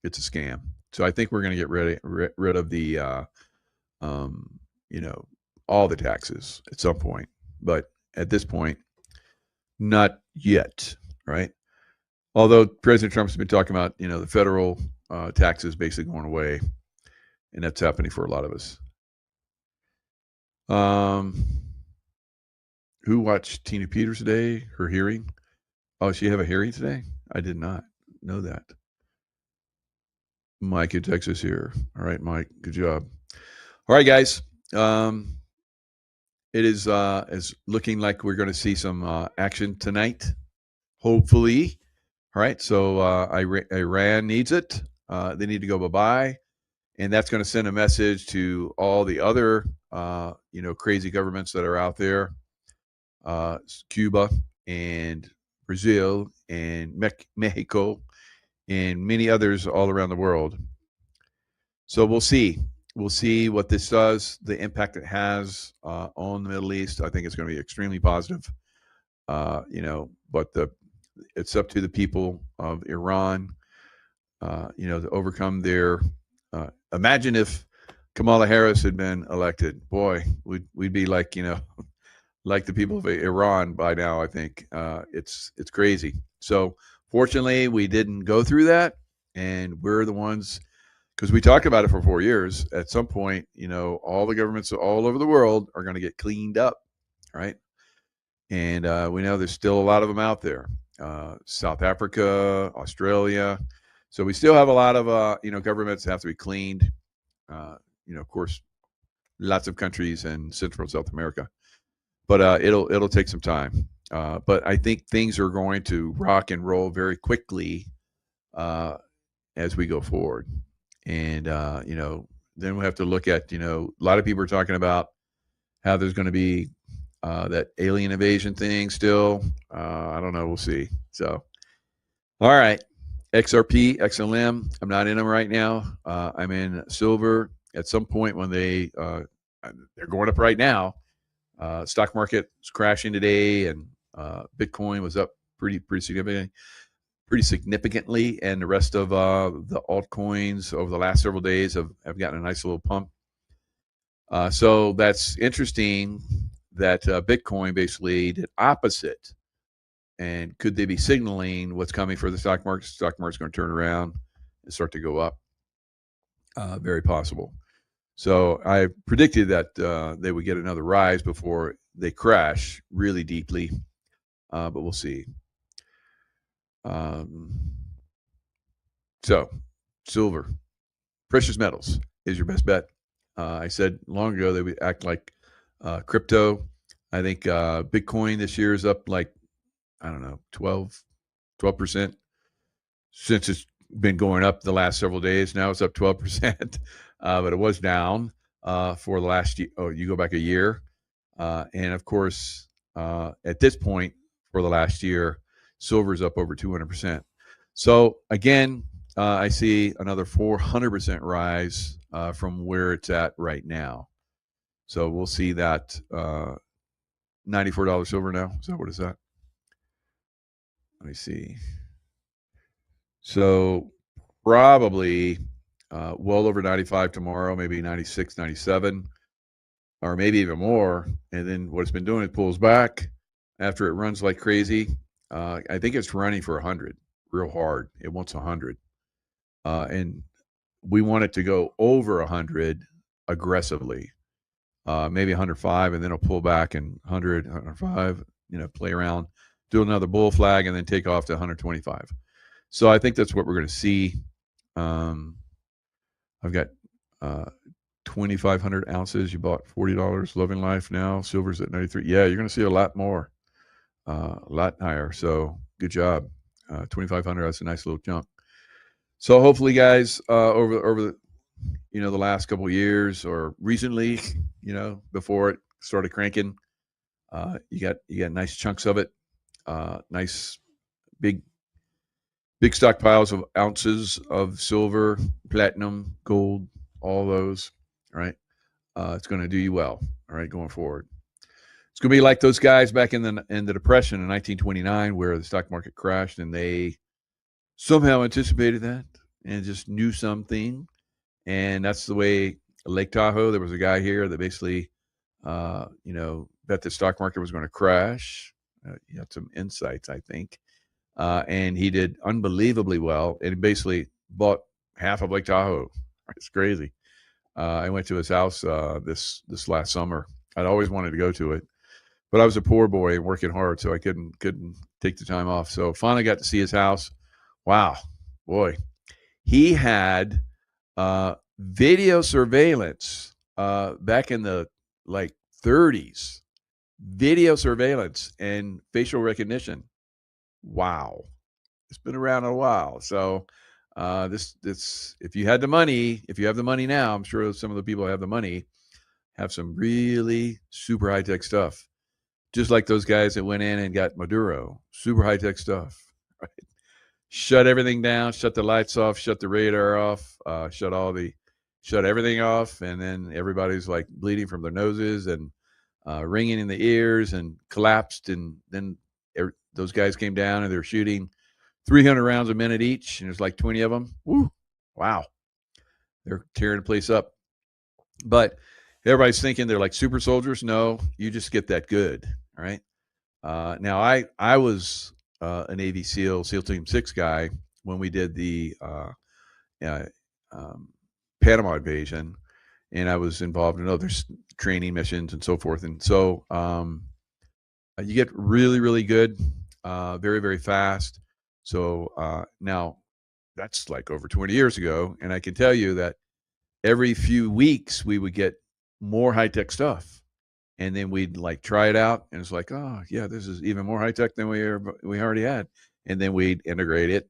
[SPEAKER 1] it's a scam. So I think we're going to get rid of the all the taxes at some point. But at this point, not yet, right? Although President Trump's been talking about the federal taxes basically going away, and that's happening for a lot of us. Who watched Tina Peters today? Her hearing? Oh, she have a hearing today? I did not know that. Mike in Texas here. All right, Mike. Good job. All right, guys. It is looking like we're going to see some action tonight, hopefully. All right, so Iran needs it. They need to go bye-bye, and that's going to send a message to all the other, crazy governments that are out there, Cuba and Brazil and Mexico and many others all around the world. So we'll see. We'll see what this does, the impact it has on the Middle East. I think it's going to be extremely positive. But it's up to the people of Iran, to overcome their. Imagine if Kamala Harris had been elected. Boy, we'd be like, like the people of Iran by now. I think it's crazy. So fortunately, we didn't go through that, and we're the ones. Because we talked about it for 4 years. At some point, all the governments all over the world are going to get cleaned up, right? And we know there's still a lot of them out there. South Africa, Australia. So we still have a lot of, governments that have to be cleaned. Of course, lots of countries in Central and South America. But it'll take some time. But I think things are going to rock and roll very quickly as we go forward. And, then we'll have to look at, a lot of people are talking about how there's going to be that alien invasion thing still. I don't know. We'll see. So, all right. XRP, XLM. I'm not in them right now. I'm in silver. At some point when they're going up right now, stock market is crashing today, and Bitcoin was up pretty significantly, and the rest of the altcoins over the last several days have gotten a nice little pump. So that's interesting that Bitcoin basically did opposite. And could they be signaling what's coming for the stock market? The stock market's going to turn around and start to go up. Very possible. So I predicted that they would get another rise before they crash really deeply, but we'll see. So silver, precious metals is your best bet. I said long ago they would act like crypto. I think Bitcoin this year is up like, I don't know, 12% since it's been going up the last several days. Now it's up 12%, but it was down for the last year. Oh, you go back a year. And of course, at this point for the last year, silver's up over 200%. So again, I see another 400% rise from where it's at right now. So we'll see that $94 silver now. So what is that? Let me see. So probably well over 95 tomorrow, maybe 96, 97, or maybe even more. And then what it's been doing, it pulls back after it runs like crazy. I think it's running for 100 real hard. It wants 100. And we want it to go over 100 aggressively, maybe 105, and then it'll pull back and 100, 105, play around, do another bull flag, and then take off to 125. So I think that's what we're going to see. I've got 2,500 ounces. You bought $40. Loving life now. Silver's at 93. Yeah, you're going to see a lot more, a lot higher. So good job. 2,500. That's a nice little jump. So hopefully, guys, over the last couple of years or recently, before it started cranking, you got nice chunks of it, nice big stockpiles of ounces of silver, platinum, gold, all those. All right, it's going to do you well. All right, going forward, it's going to be like those guys back in the Depression in 1929, where the stock market crashed, and they somehow anticipated that and just knew something. And that's the way Lake Tahoe, there was a guy here that basically, bet the stock market was going to crash. He had some insights, I think. And he did unbelievably well. And he basically bought half of Lake Tahoe. It's crazy. I went to his house this last summer I'd always wanted to go to it, but I was a poor boy and working hard, so I couldn't take the time off. So finally got to see his house. Wow, boy, he had video surveillance back in the like 30s, video surveillance and facial recognition. Wow, it's been around a while. So this if you had the money, if you have the money now, I'm sure some of the people who have the money have some really super high tech stuff. Just like those guys that went in and got Maduro, super high tech stuff. Right? Shut everything down, shut the lights off, shut the radar off, shut everything off, and then everybody's like bleeding from their noses and ringing in the ears and collapsed, and then those guys came down and they're shooting 300 rounds a minute each, and there's like 20 of them. Woo! Wow, they're tearing the place up. But everybody's thinking they're like super soldiers. No, you just get that good. All right. Now I was a Navy SEAL Team 6 guy when we did the Panama invasion, and I was involved in other training missions and so forth. And so you get really, really good, very, very fast. So now that's like over 20 years ago, and I can tell you that every few weeks we would get more high-tech stuff, and then we'd like try it out, and it's like, oh yeah, this is even more high-tech than we already had, and then we'd integrate it,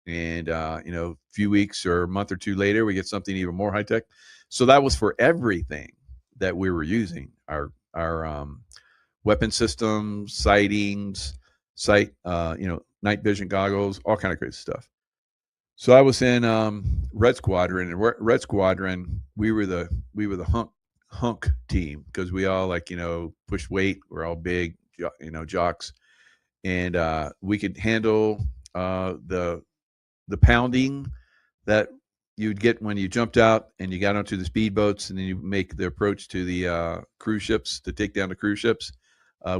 [SPEAKER 1] and a few weeks or a month or two later we get something even more high-tech. So that was for everything that we were using, our weapon systems, sightings, night vision goggles, all kind of crazy stuff. So I was in Red Squadron, and Red Squadron, we were the hunk team because we all push weight. We're all big, jocks, and we could handle the pounding that you'd get when you jumped out and you got onto the speedboats, and then you make the approach to the cruise ships to take down the cruise ships.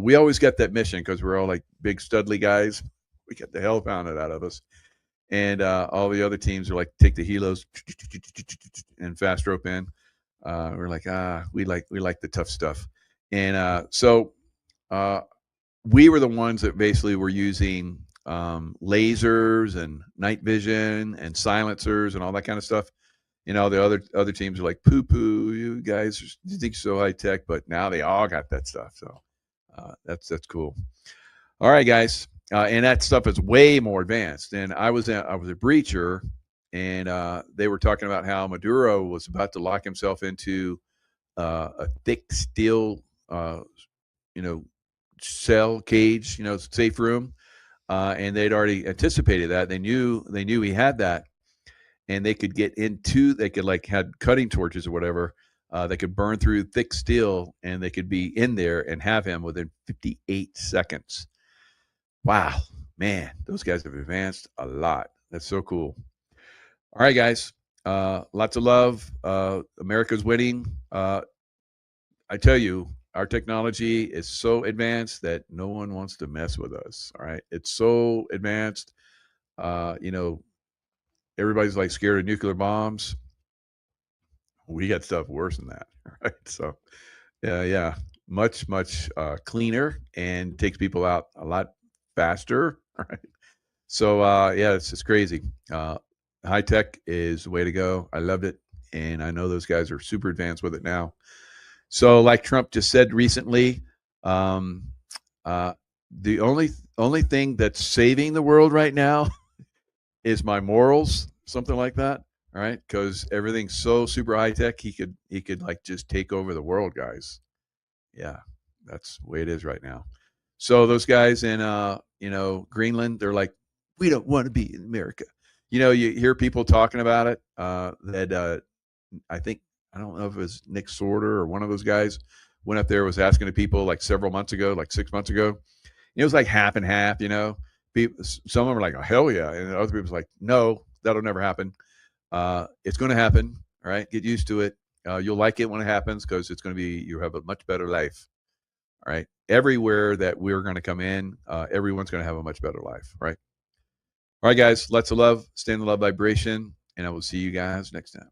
[SPEAKER 1] We always got that mission because we're all like big studly guys. We got the hell pounded out of us. And all the other teams are like, take the helos and fast rope in. We're like, we like the tough stuff. And so we were the ones that basically were using lasers and night vision and silencers and all that kind of stuff. The other teams are like, poo poo, you guys, you think so high tech, but now they all got that stuff. So that's cool. All right, guys. And that stuff is way more advanced. And I was a breacher, and they were talking about how Maduro was about to lock himself into a thick steel, cell cage, safe room, and they'd already anticipated that. They knew he had that, and they could get into. They could had cutting torches or whatever. They could burn through thick steel, and they could be in there and have him within 58 seconds. Wow, man, those guys have advanced a lot. That's so cool. All right, guys, lots of love. America's winning. I tell you, our technology is so advanced that no one wants to mess with us. All right, it's so advanced. Everybody's like scared of nuclear bombs. We got stuff worse than that, right? So, yeah, much cleaner and takes people out a lot faster. Right. So yeah, it's crazy. High tech is the way to go. I loved it, and I know those guys are super advanced with it now. So like Trump just said recently, the only thing that's saving the world right now is my morals, something like that. All right, because everything's so super high tech, he could like just take over the world, guys. Yeah, that's the way it is right now. So those guys in Greenland, they're like, we don't want to be in America. You hear people talking about it. That I think, I don't know if it was Nick Sorter or one of those guys went up there, was asking the people like several months ago, like 6 months ago. And it was like half and half. People, some of them were like, oh hell yeah, and other people's like, no, that'll never happen. It's going to happen. All right, get used to it. You'll like it when it happens because it's going to be, you have a much better life. All right. Everywhere that we're going to come in, everyone's going to have a much better life. Right. All right, guys. Lots of love. Stay in the love vibration. And I will see you guys next time.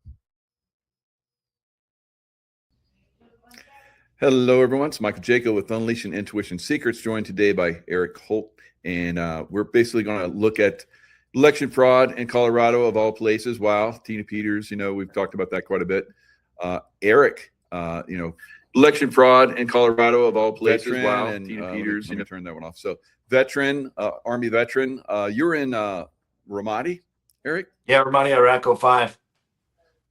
[SPEAKER 1] Hello, everyone. It's Michael Jaco with Unleashing Intuition Secrets, joined today by Eric Holt. And we're basically going to look at election fraud in Colorado, of all places. Wow. Tina Peters, we've talked about that quite a bit. Eric, election fraud in Colorado, of all places.
[SPEAKER 18] Veteran,
[SPEAKER 1] Wow.
[SPEAKER 18] and
[SPEAKER 1] Tina
[SPEAKER 18] let
[SPEAKER 1] Peters,
[SPEAKER 18] me
[SPEAKER 1] turn that one off. So, veteran, Army veteran. You're in Ramadi, Eric?
[SPEAKER 18] Yeah, Ramadi, Iraq 05.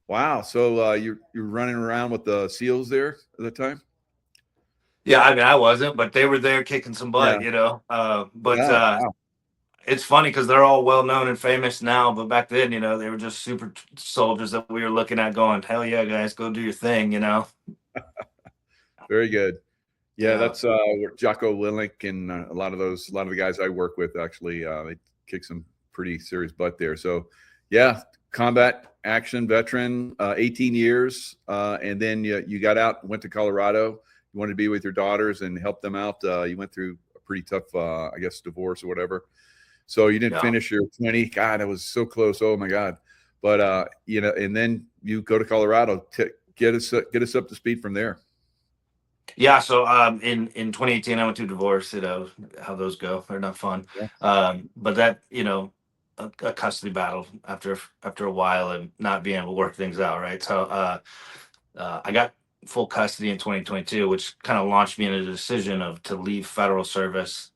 [SPEAKER 1] Wow. So you're running around with the SEALs there at the time?
[SPEAKER 18] Yeah, I mean, I wasn't, but they were there kicking some butt,
[SPEAKER 1] Yeah.
[SPEAKER 18] Wow. It's funny because they're all well known and famous now, but back then, they were just super soldiers that we were looking at going, hell yeah, guys, go do your thing,
[SPEAKER 1] Very good. Yeah,
[SPEAKER 18] Yeah.
[SPEAKER 1] that's Jocko Willink and a lot of the guys I work with actually they kick some pretty serious butt there. So yeah, combat action veteran, 18 years, and then you got out and went to Colorado. You wanted to be with your daughters and help them out. You went through a pretty tough, I guess, divorce or whatever. So you didn't finish your 20. God, it was so close. Oh my God. But and then you go to Colorado. Get us up to speed from there.
[SPEAKER 18] Yeah, so in 2018, I went through divorce. How those go. They're not fun.
[SPEAKER 1] Yeah.
[SPEAKER 18] But that, a custody battle after a while and not being able to work things out, right? So I got full custody in 2022, which kind of launched me in a decision to leave federal service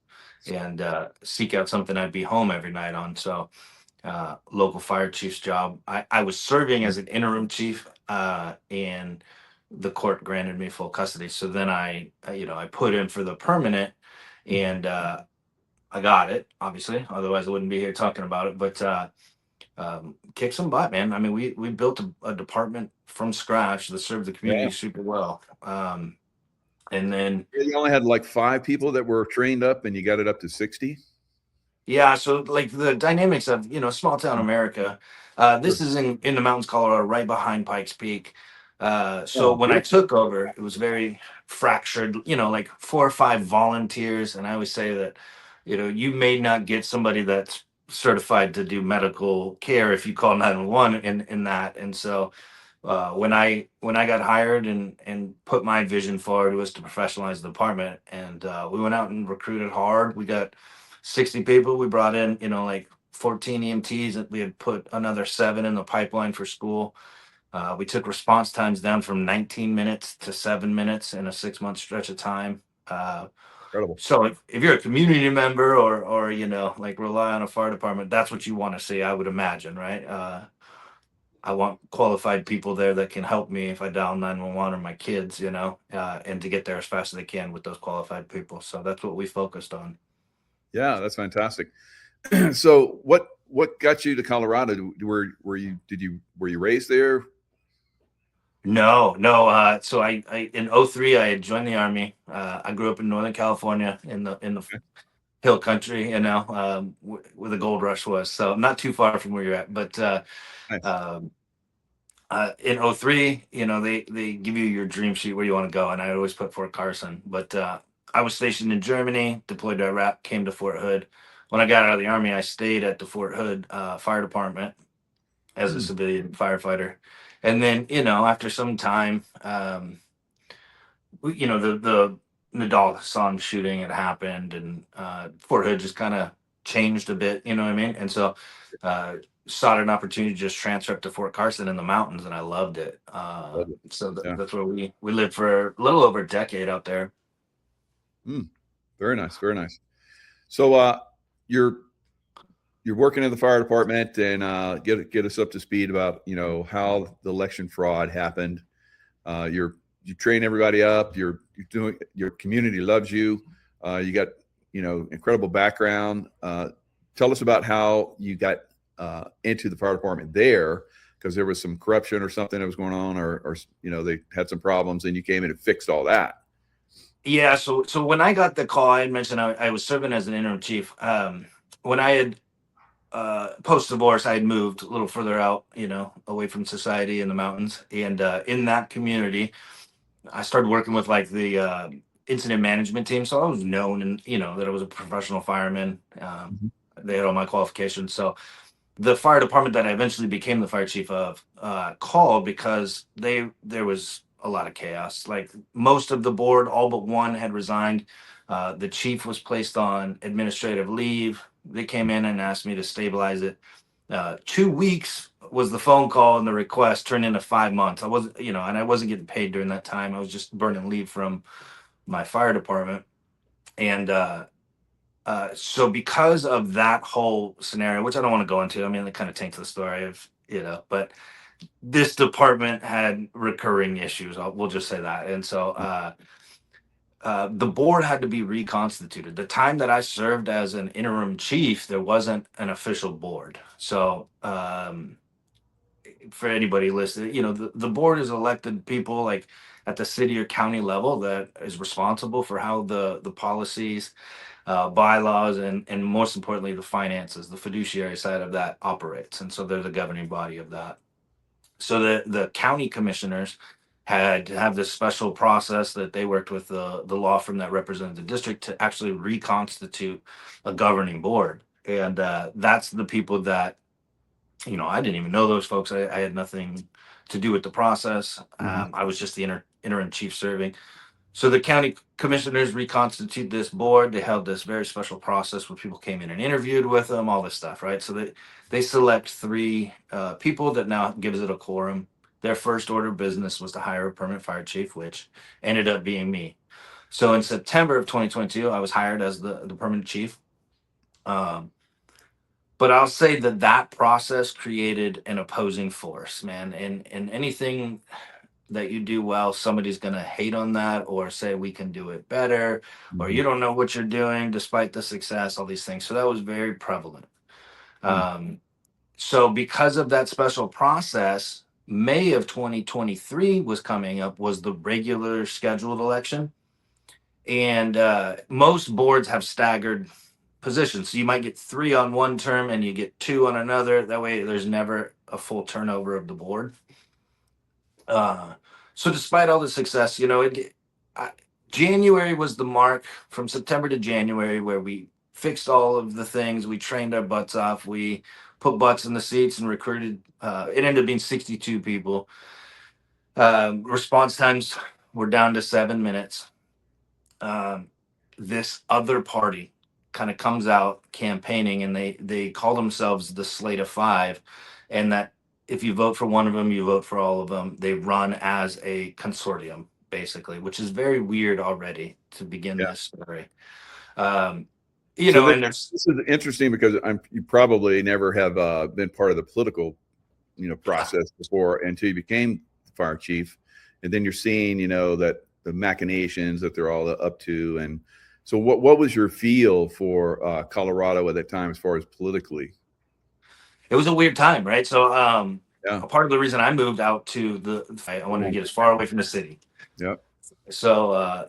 [SPEAKER 18] and seek out something I'd be home every night on. So local fire chief's job. I was serving as an interim chief, and the court granted me full custody. So then I put in for the permanent, and I got it, obviously. Otherwise, I wouldn't be here talking about it. But kick some butt, man. I mean, we built a department from scratch that served the community super well. And then
[SPEAKER 1] you only had like 5 people that were trained up, and you got it up to 60.
[SPEAKER 18] Yeah, so like the dynamics of small town America. This is in the mountains, Colorado, right behind Pikes Peak. So when I took over, it was very fractured. Like 4 or 5 volunteers, and I always say that you may not get somebody that's certified to do medical care if you call 911 in that. And so when I got hired and put my vision forward, was to professionalize the department, and we went out and recruited hard. We got 60 people. We brought in, like 14 EMTs, and we had put another 7 in the pipeline for school. We took response times down from 19 minutes to 7 minutes in a 6-month stretch of time.
[SPEAKER 1] Incredible.
[SPEAKER 18] So if you're a community member or like rely on a fire department, that's what you want to see, I would imagine, right? I want qualified people there that can help me if I dial 911 or my kids, and to get there as fast as they can with those qualified people. So that's what we focused on.
[SPEAKER 1] Yeah, that's fantastic. So what got you to Colorado? Were you raised there?
[SPEAKER 18] No. So I in 03 I had joined the Army. I grew up in Northern California in the hill country, where the gold rush was. So not too far from where you're at. But
[SPEAKER 1] Nice.
[SPEAKER 18] in 03, they give you your dream sheet where you want to go, and I always put Fort Carson. But I was stationed in Germany, deployed to Iraq, came to Fort Hood. When I got out of the Army, I stayed at the Fort Hood Fire Department as a civilian firefighter. And then, after some time, the Nadal Hassan shooting had happened, and Fort Hood just kind of changed a bit, you know what I mean? And so sought an opportunity to just transfer up to Fort Carson in the mountains, and I loved it. So that's where we lived for a little over a decade out there.
[SPEAKER 1] Very nice, very nice. So you're working in the fire department, and get us up to speed about how the election fraud happened. You train everybody up. You're doing, your community loves you. You got incredible background. Tell us about how you got into the fire department there, because there was some corruption or something that was going on, or they had some problems, and you came in and fixed all that.
[SPEAKER 18] Yeah, so when I got the call, I had mentioned I was serving as an interim chief. When I had post-divorce, I had moved a little further out, away from society in the mountains. And in that community, I started working with like the incident management team. So I was known, and that I was a professional fireman. They had all my qualifications. So the fire department that I eventually became the fire chief of called because there was a lot of chaos. Like most of the board, all but one had resigned. The chief was placed on administrative leave. They came in and asked me to stabilize it. 2 weeks was the phone call and the request turned into 5 months. I wasn't, and I wasn't getting paid during that time. I was just burning leave from my fire department. And so because of that whole scenario, which I don't want to go into, I mean, it kind of taints the story of, but this department had recurring issues. We'll just say that. And so the board had to be reconstituted. The time that I served as an interim chief, there wasn't an official board. So for anybody listening, the board is elected people like at the city or county level that is responsible for how the policies, bylaws, and most importantly, the finances, the fiduciary side of that operates. And so they're the governing body of that. So the county commissioners had to have this special process that they worked with the law firm that represented the district to actually reconstitute a governing board. And that's the people that, I didn't even know those folks. I had nothing to do with the process. I was just the interim chief serving. So the county commissioners reconstitute this board. They held this very special process where people came in and interviewed with them, all this stuff, right? So they select three people that now gives it a quorum. Their first order of business was to hire a permanent fire chief, which ended up being me. So in September of 2022, I was hired as the permanent chief. But I'll say that process created an opposing force, man. And anything that you do well, somebody's going to hate on that or say we can do it better, or you don't know what you're doing despite the success, all these things. So that was very prevalent. So because of that special process, May of 2023 was coming up, was the regular scheduled election. And most boards have staggered positions. So you might get 3 on one term and you get 2 on another. That way there's never a full turnover of the board. So despite all the success, January was the mark from September to January where we fixed all of the things. We trained our butts off. We put butts in the seats and recruited. It ended up being 62 people. Response times were down to 7 minutes. This other party kind of comes out campaigning and they call themselves the Slate of Five, and that if you vote for one of them, you vote for all of them. They run as a consortium, basically, which is very weird already to begin this story. And
[SPEAKER 1] this is interesting because you probably never have been part of the political, process before until you became fire chief, and then you're seeing, that the machinations that they're all up to. And so, what was your feel for Colorado at that time as far as politically?
[SPEAKER 18] It was a weird time, right? So a part of the reason I moved out to I wanted to get as far away from the city.
[SPEAKER 1] Yep.
[SPEAKER 18] So,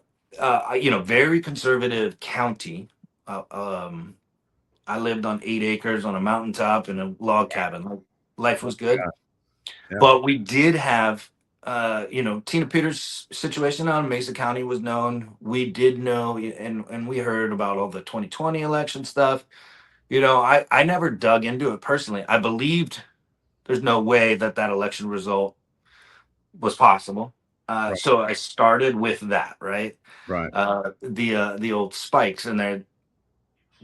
[SPEAKER 18] very conservative county. I lived on 8 acres on a mountaintop in a log cabin. Life was good.
[SPEAKER 1] Yeah.
[SPEAKER 18] But we did have, Tina Peters' situation on Mesa County was known. We did know, and we heard about all the 2020 election stuff. I never dug into it personally. I believed there's no way that election result was possible. So I started with that, right?
[SPEAKER 1] Right.
[SPEAKER 18] The old spikes in there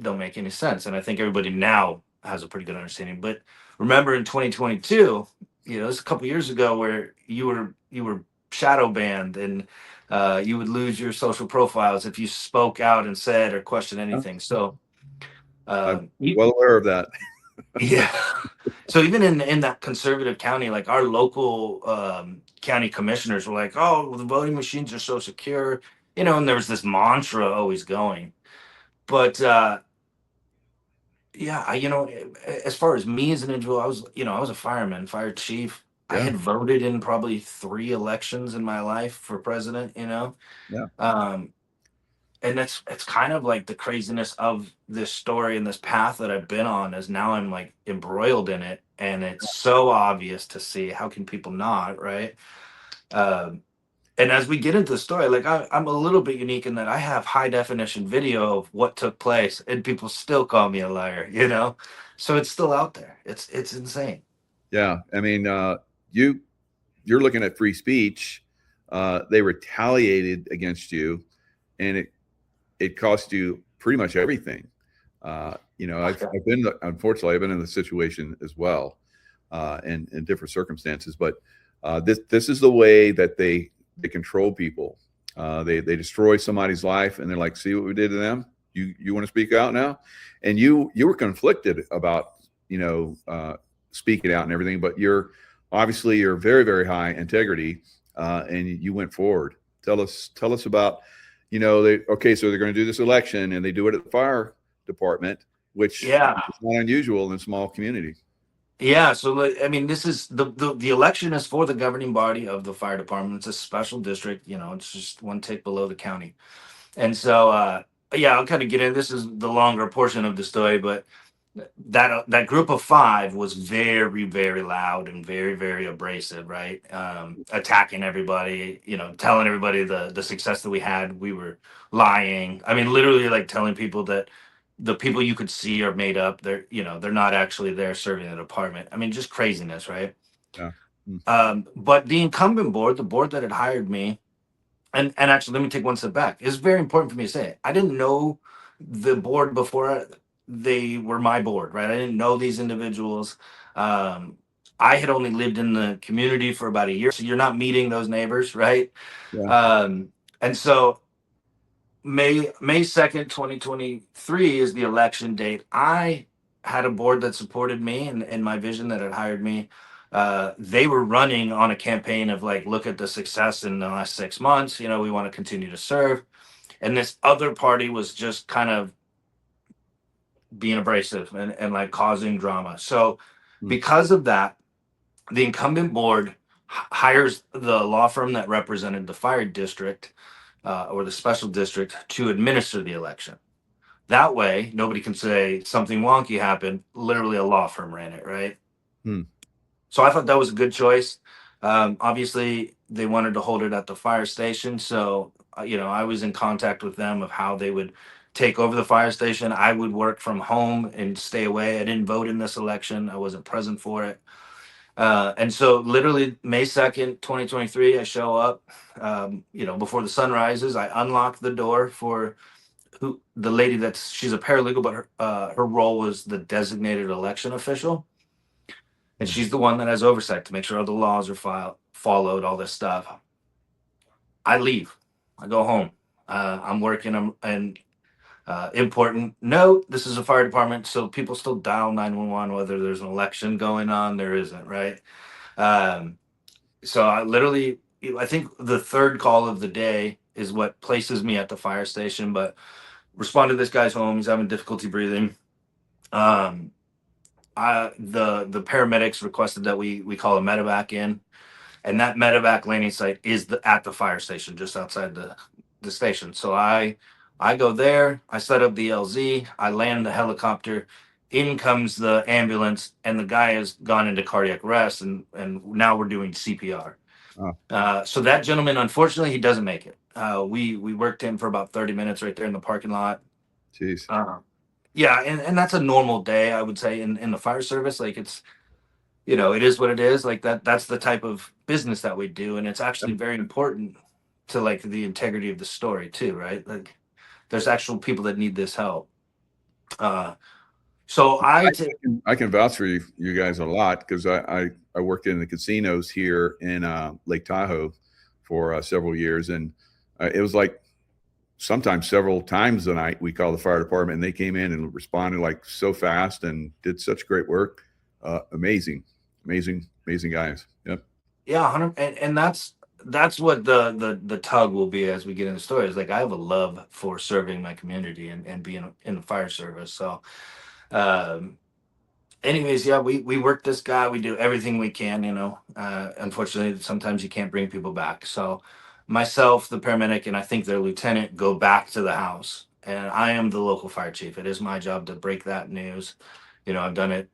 [SPEAKER 18] don't make any sense. And I think everybody now has a pretty good understanding. But remember in 2022, it's a couple years ago where you were shadow banned and you would lose your social profiles if you spoke out and said or questioned anything. So
[SPEAKER 1] I'm well aware of that.
[SPEAKER 18] Yeah. So even in that conservative county, like our local county commissioners were like, "Oh, the voting machines are so secure," and there was this mantra always going. But as far as me as an individual, I was a fireman, fire chief. I had voted in probably 3 elections in my life for president.
[SPEAKER 1] Yeah.
[SPEAKER 18] And it's kind of like the craziness of this story and this path that I've been on is now I'm like embroiled in it, and it's so obvious to see. How can people not, right? And as we get into the story, like I'm a little bit unique in that I have high definition video of what took place, and people still call me a liar, So it's still out there. It's insane.
[SPEAKER 1] Yeah, I mean, you're looking at free speech. they retaliated against you, and it cost you pretty much everything. I've been, unfortunately, I've been in the situation as well, in different circumstances. But this is the way that they control people. They destroy somebody's life, and they're like, "See what we did to them? You want to speak out now?" And you were conflicted about speaking out and everything, but you're very, very high integrity, and you went forward. Tell us about, so they're going to do this election, and they do it at the fire department, which is not unusual in small communities.
[SPEAKER 18] Yeah, so I mean, this is the election is for the governing body of the fire department. It's a special district, it's just one tick below the county. And so yeah, I'll kind of get in. This is the longer portion of the story, but that group of five was very, very loud and very, very abrasive, right? Attacking everybody, telling everybody the success that we had. We were lying. I mean, literally like telling people that the people you could see are made up. They're not actually there serving the department. I mean, just craziness, right?
[SPEAKER 1] Yeah.
[SPEAKER 18] But the incumbent board, the board that had hired me, and actually, let me take one step back. It's very important for me to say, I didn't know the board before they were my board, right? I didn't know these individuals. I had only lived in the community for about a year, so you're not meeting those neighbors, right?
[SPEAKER 1] Yeah.
[SPEAKER 18] And so May 2nd, 2023 is the election date. I had a board that supported me and my vision, that had hired me. They were running on a campaign of like, look at the success in the last 6 months. We want to continue to serve. And this other party was just kind of being abrasive and like causing drama. So because of that, the incumbent board hires the law firm that represented the fire district, or the special district, to administer the election. That way, nobody can say something wonky happened. Literally, a law firm ran it, right? So I thought that was a good choice. Obviously, they wanted to hold it at the fire station. So, I was in contact with them of how they would take over the fire station. I would work from home and stay away. I didn't vote in this election. I wasn't present for it. And so literally May 2nd, 2023, I show up, before the sun rises. I unlock the door for the lady she's a paralegal, but her role was the designated election official. And she's the one that has oversight to make sure all the laws are followed, all this stuff. I leave. I go home. I'm working. And important note, this is a fire department, so people still dial 911 whether there's an election going on. There isn't, right? So I think the third call of the day is what places me at the fire station, but respond to this guy's home. He's having difficulty breathing. The paramedics requested that we call a medevac in, and that medevac landing site is at the fire station, just outside the station. So I go there, I set up the LZ, I land the helicopter, in comes the ambulance, and the guy has gone into cardiac arrest, and now we're doing CPR. So that gentleman, unfortunately, he doesn't make it. We worked him for about 30 minutes right there in the parking lot.
[SPEAKER 1] Jeez.
[SPEAKER 18] Yeah, and that's a normal day, I would say, in the fire service. Like, it's, it is what it is. Like, that's the type of business that we do, and it's actually very important to like the integrity of the story too, right? Like, there's actual people that need this help. So I
[SPEAKER 1] can vouch for you guys a lot, because I worked in the casinos here in Lake Tahoe for several years, and it was like sometimes several times a night we called the fire department, and they came in and responded like so fast and did such great work. Amazing guys. Yep.
[SPEAKER 18] Yeah, 100, and that's what the tug will be as we get into stories. Like, I have a love for serving my community and being in the fire service. So anyways, yeah, we work this guy, we do everything we can, unfortunately sometimes you can't bring people back. So myself, the paramedic, and I think their lieutenant go back to the house, and I am the local fire chief. It is my job to break that news. I've done it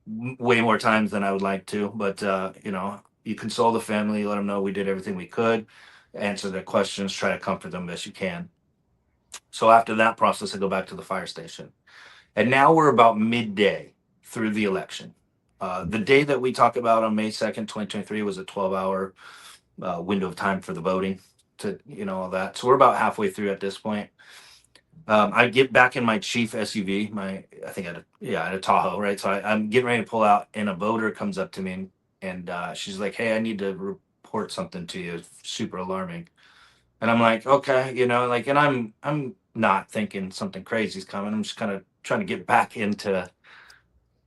[SPEAKER 18] way more times than I would like to, but you console the family, let them know we did everything we could, answer their questions, try to comfort them best you can. So after that process, I go back to the fire station, and now we're about midday through the election. The day that we talk about on May 2nd, 2023 was a 12-hour window of time for the voting to, all that. So we're about halfway through at this point. I get back in my chief SUV, I had a Tahoe, right? So I'm getting ready to pull out, and a voter comes up to me, and she's like, "Hey, I need to report something to you. It's super alarming." And I'm like, "Okay," and I'm not thinking something crazy's coming. I'm just kind of trying to get back into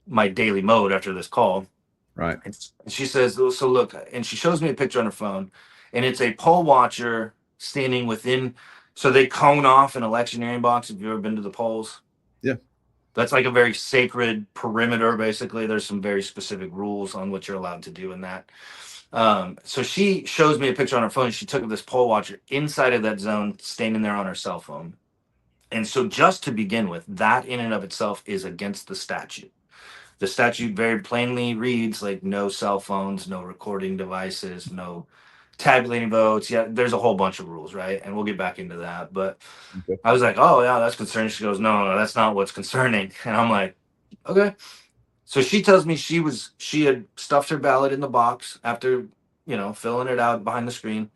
[SPEAKER 18] my daily mode after this call.
[SPEAKER 1] Right.
[SPEAKER 18] And she says, "So look," and she shows me a picture on her phone, and it's a poll watcher standing within. So they cone off an electioneering box. If you've ever been to the polls,
[SPEAKER 1] Yeah.
[SPEAKER 18] that's like a very sacred perimeter. Basically, there's some very specific rules on what you're allowed to do in that. So she shows me a picture on her phone. She took of this poll watcher inside of that zone, standing there on her cell phone. And so, just to begin with, that in and of itself is against the statute. The statute very plainly reads like no cell phones, no recording devices, no tabulating votes. Yeah, there's a whole bunch of rules, right? And we'll get back into that. But
[SPEAKER 1] Okay.
[SPEAKER 18] I was like, "Oh yeah, that's concerning." She goes, "No, that's not what's concerning." And I'm like, "Okay." So she tells me she had stuffed her ballot in the box after, filling it out behind the screen,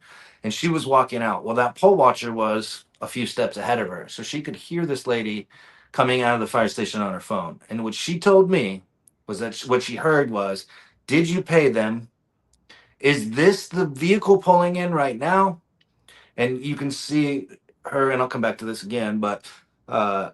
[SPEAKER 18] and she was walking out. Well, that poll watcher was a few steps ahead of her, so she could hear this lady coming out of the fire station on her phone. And what she told me was that what she heard was, "Did you pay them? Is this the vehicle pulling in right now?" And you can see her, and I'll come back to this again, but uh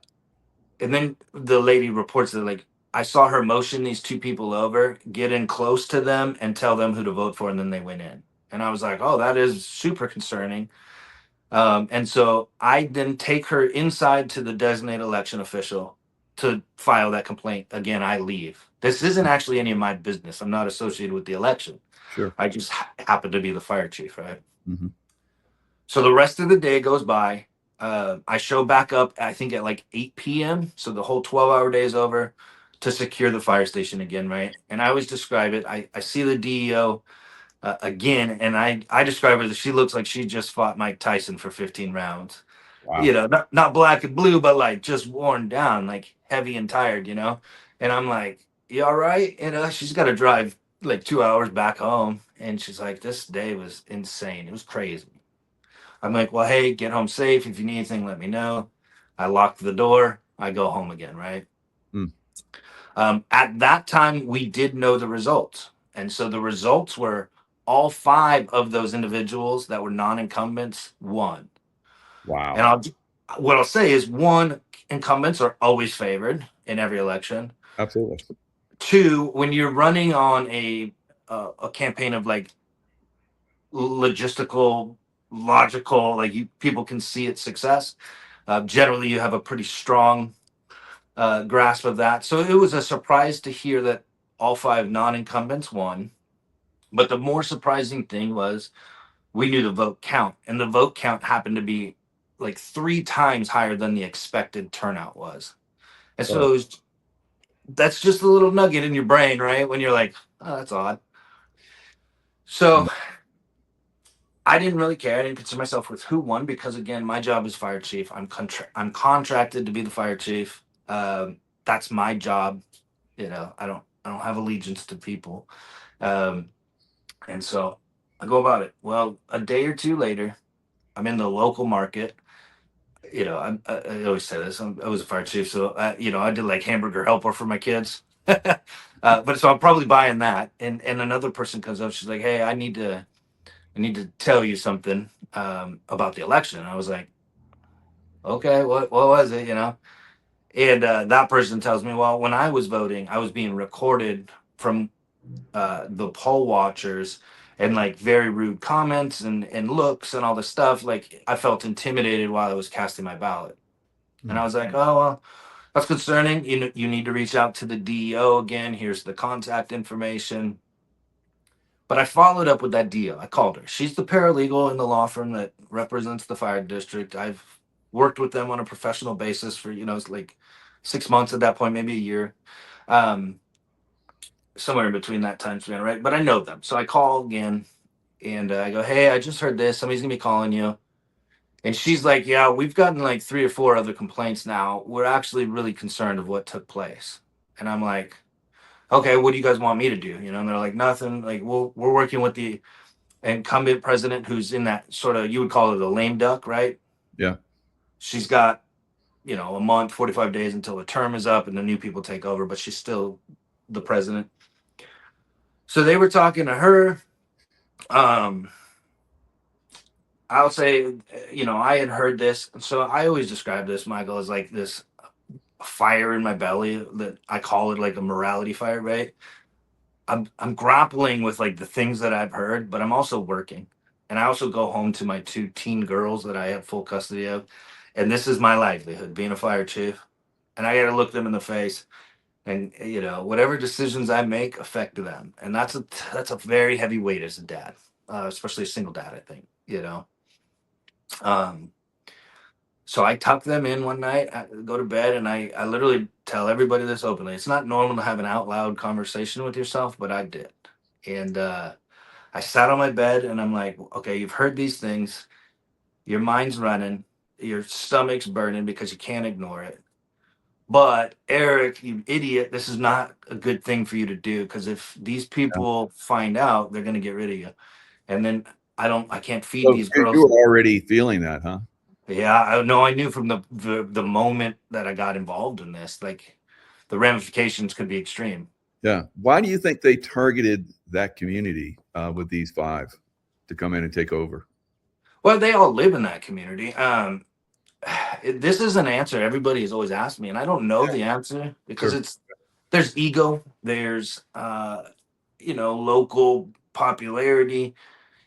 [SPEAKER 18] and then the lady reports that, like, I saw her motion these two people over, get in close to them and tell them who to vote for, and then they went in. And I was like, "Oh, that is super concerning." And so I then take her inside to the designated election official to file that complaint. Again, I leave. This isn't actually any of my business. I'm not associated with the election.
[SPEAKER 1] Sure.
[SPEAKER 18] I just happen to be the fire chief, right?
[SPEAKER 1] Mm-hmm.
[SPEAKER 18] So the rest of the day goes by. I show back up, I think at like 8 p.m. So the whole 12-hour day is over to secure the fire station again, right? And I always describe it. I see the DEO again, and I describe her that she looks like she just fought Mike Tyson for 15 rounds.
[SPEAKER 1] Wow.
[SPEAKER 18] Not black and blue, but like just worn down, like heavy and tired. And I'm like, "You all right?" She's got to drive like 2 hours back home. And she's like, "This day was insane. It was crazy." I'm like, "Well, hey, get home safe. If you need anything, let me know." I lock the door. I go home again, right?
[SPEAKER 1] Mm.
[SPEAKER 18] At that time, we did know the results. And so the results were all five of those individuals that were non incumbents won.
[SPEAKER 1] Wow.
[SPEAKER 18] And what I'll say is, one, incumbents are always favored in every election.
[SPEAKER 1] Absolutely.
[SPEAKER 18] Two, when you're running on a campaign of like logistical, logical, like people can see its success. Generally, you have a pretty strong grasp of that. So it was a surprise to hear that all five non-incumbents won. But the more surprising thing was we knew the vote count, and the vote count happened to be like 3 times higher than the expected turnout was. And so that's just a little nugget in your brain, right? When you're like, "Oh, that's odd." So I didn't really care. I didn't concern myself with who won because, again, my job is fire chief. I'm contracted to be the fire chief. That's my job. I don't have allegiance to people, um, and so I go about it. Well, a day or two later, I'm in the local market. I always say this. I was a fire chief, so I did like hamburger helper for my kids. But so I'm probably buying that, and another person comes up. She's like, "Hey, I need to tell you something about the election." And I was like, "Okay, what was it?" And that person tells me, "Well, when I was voting, I was being recorded from the poll watchers, and like very rude comments and looks and all this stuff. Like I felt intimidated while I was casting my ballot." And I was like, "Oh well, that's concerning. You need to reach out to the DEO again. Here's the contact information." But I followed up with that deal. I called her. She's the paralegal in the law firm that represents the fire district. I've worked with them on a professional basis for, it's like 6 months at that point, maybe a year. Um, Somewhere in between that time span, right? But I know them. So I call again, and I go, "Hey, I just heard this. Somebody's going to be calling you." And she's like, "Yeah, we've gotten like 3 or 4 other complaints now. We're actually really concerned of what took place." And I'm like, "Okay, what do you guys want me to do?" And they're like, "Nothing. Like, we're working with the..." incumbent president who's in that sort of, you would call it a lame duck, right?
[SPEAKER 1] Yeah.
[SPEAKER 18] She's got, a month, 45 days until the term is up and the new people take over, but she's still the president. So they were talking to her. I'll say, I had heard this. So I always describe this, Michael, as like this fire in my belly that I call it like a morality fire, right? I'm grappling with like the things that I've heard, but I'm also working. And I also go home to my 2 teen girls that I have full custody of. And this is my livelihood, being a fire chief. And I got to look them in the face. And whatever decisions I make affect them. And that's a very heavy weight as a dad, especially a single dad, I think, So I tuck them in one night, I go to bed, and I literally tell everybody this openly. It's not normal to have an out loud conversation with yourself, but I did. And I sat on my bed and I'm like, okay, you've heard these things. Your mind's running. Your stomach's burning because you can't ignore it. But Eric, you idiot, this is not a good thing for you to do, because if these people find out, they're going to get rid of you. And then I can't feed
[SPEAKER 1] So
[SPEAKER 18] these girls.
[SPEAKER 1] you were already feeling that, huh?
[SPEAKER 18] Yeah, I knew from the moment that I got involved in this, like the ramifications could be extreme.
[SPEAKER 1] Yeah. Why do you think they targeted that community with these 5 to come in and take over?
[SPEAKER 18] Well, they all live in that community. This is an answer everybody has always asked me, and I don't know the answer because there's ego, there's local popularity.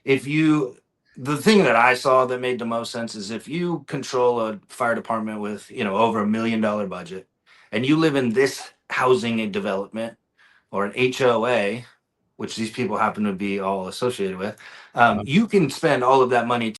[SPEAKER 18] The thing that I saw that made the most sense is if you control a fire department with over $1 million budget, and you live in this housing development or an HOA, which these people happen to be all associated with, you can spend all of that money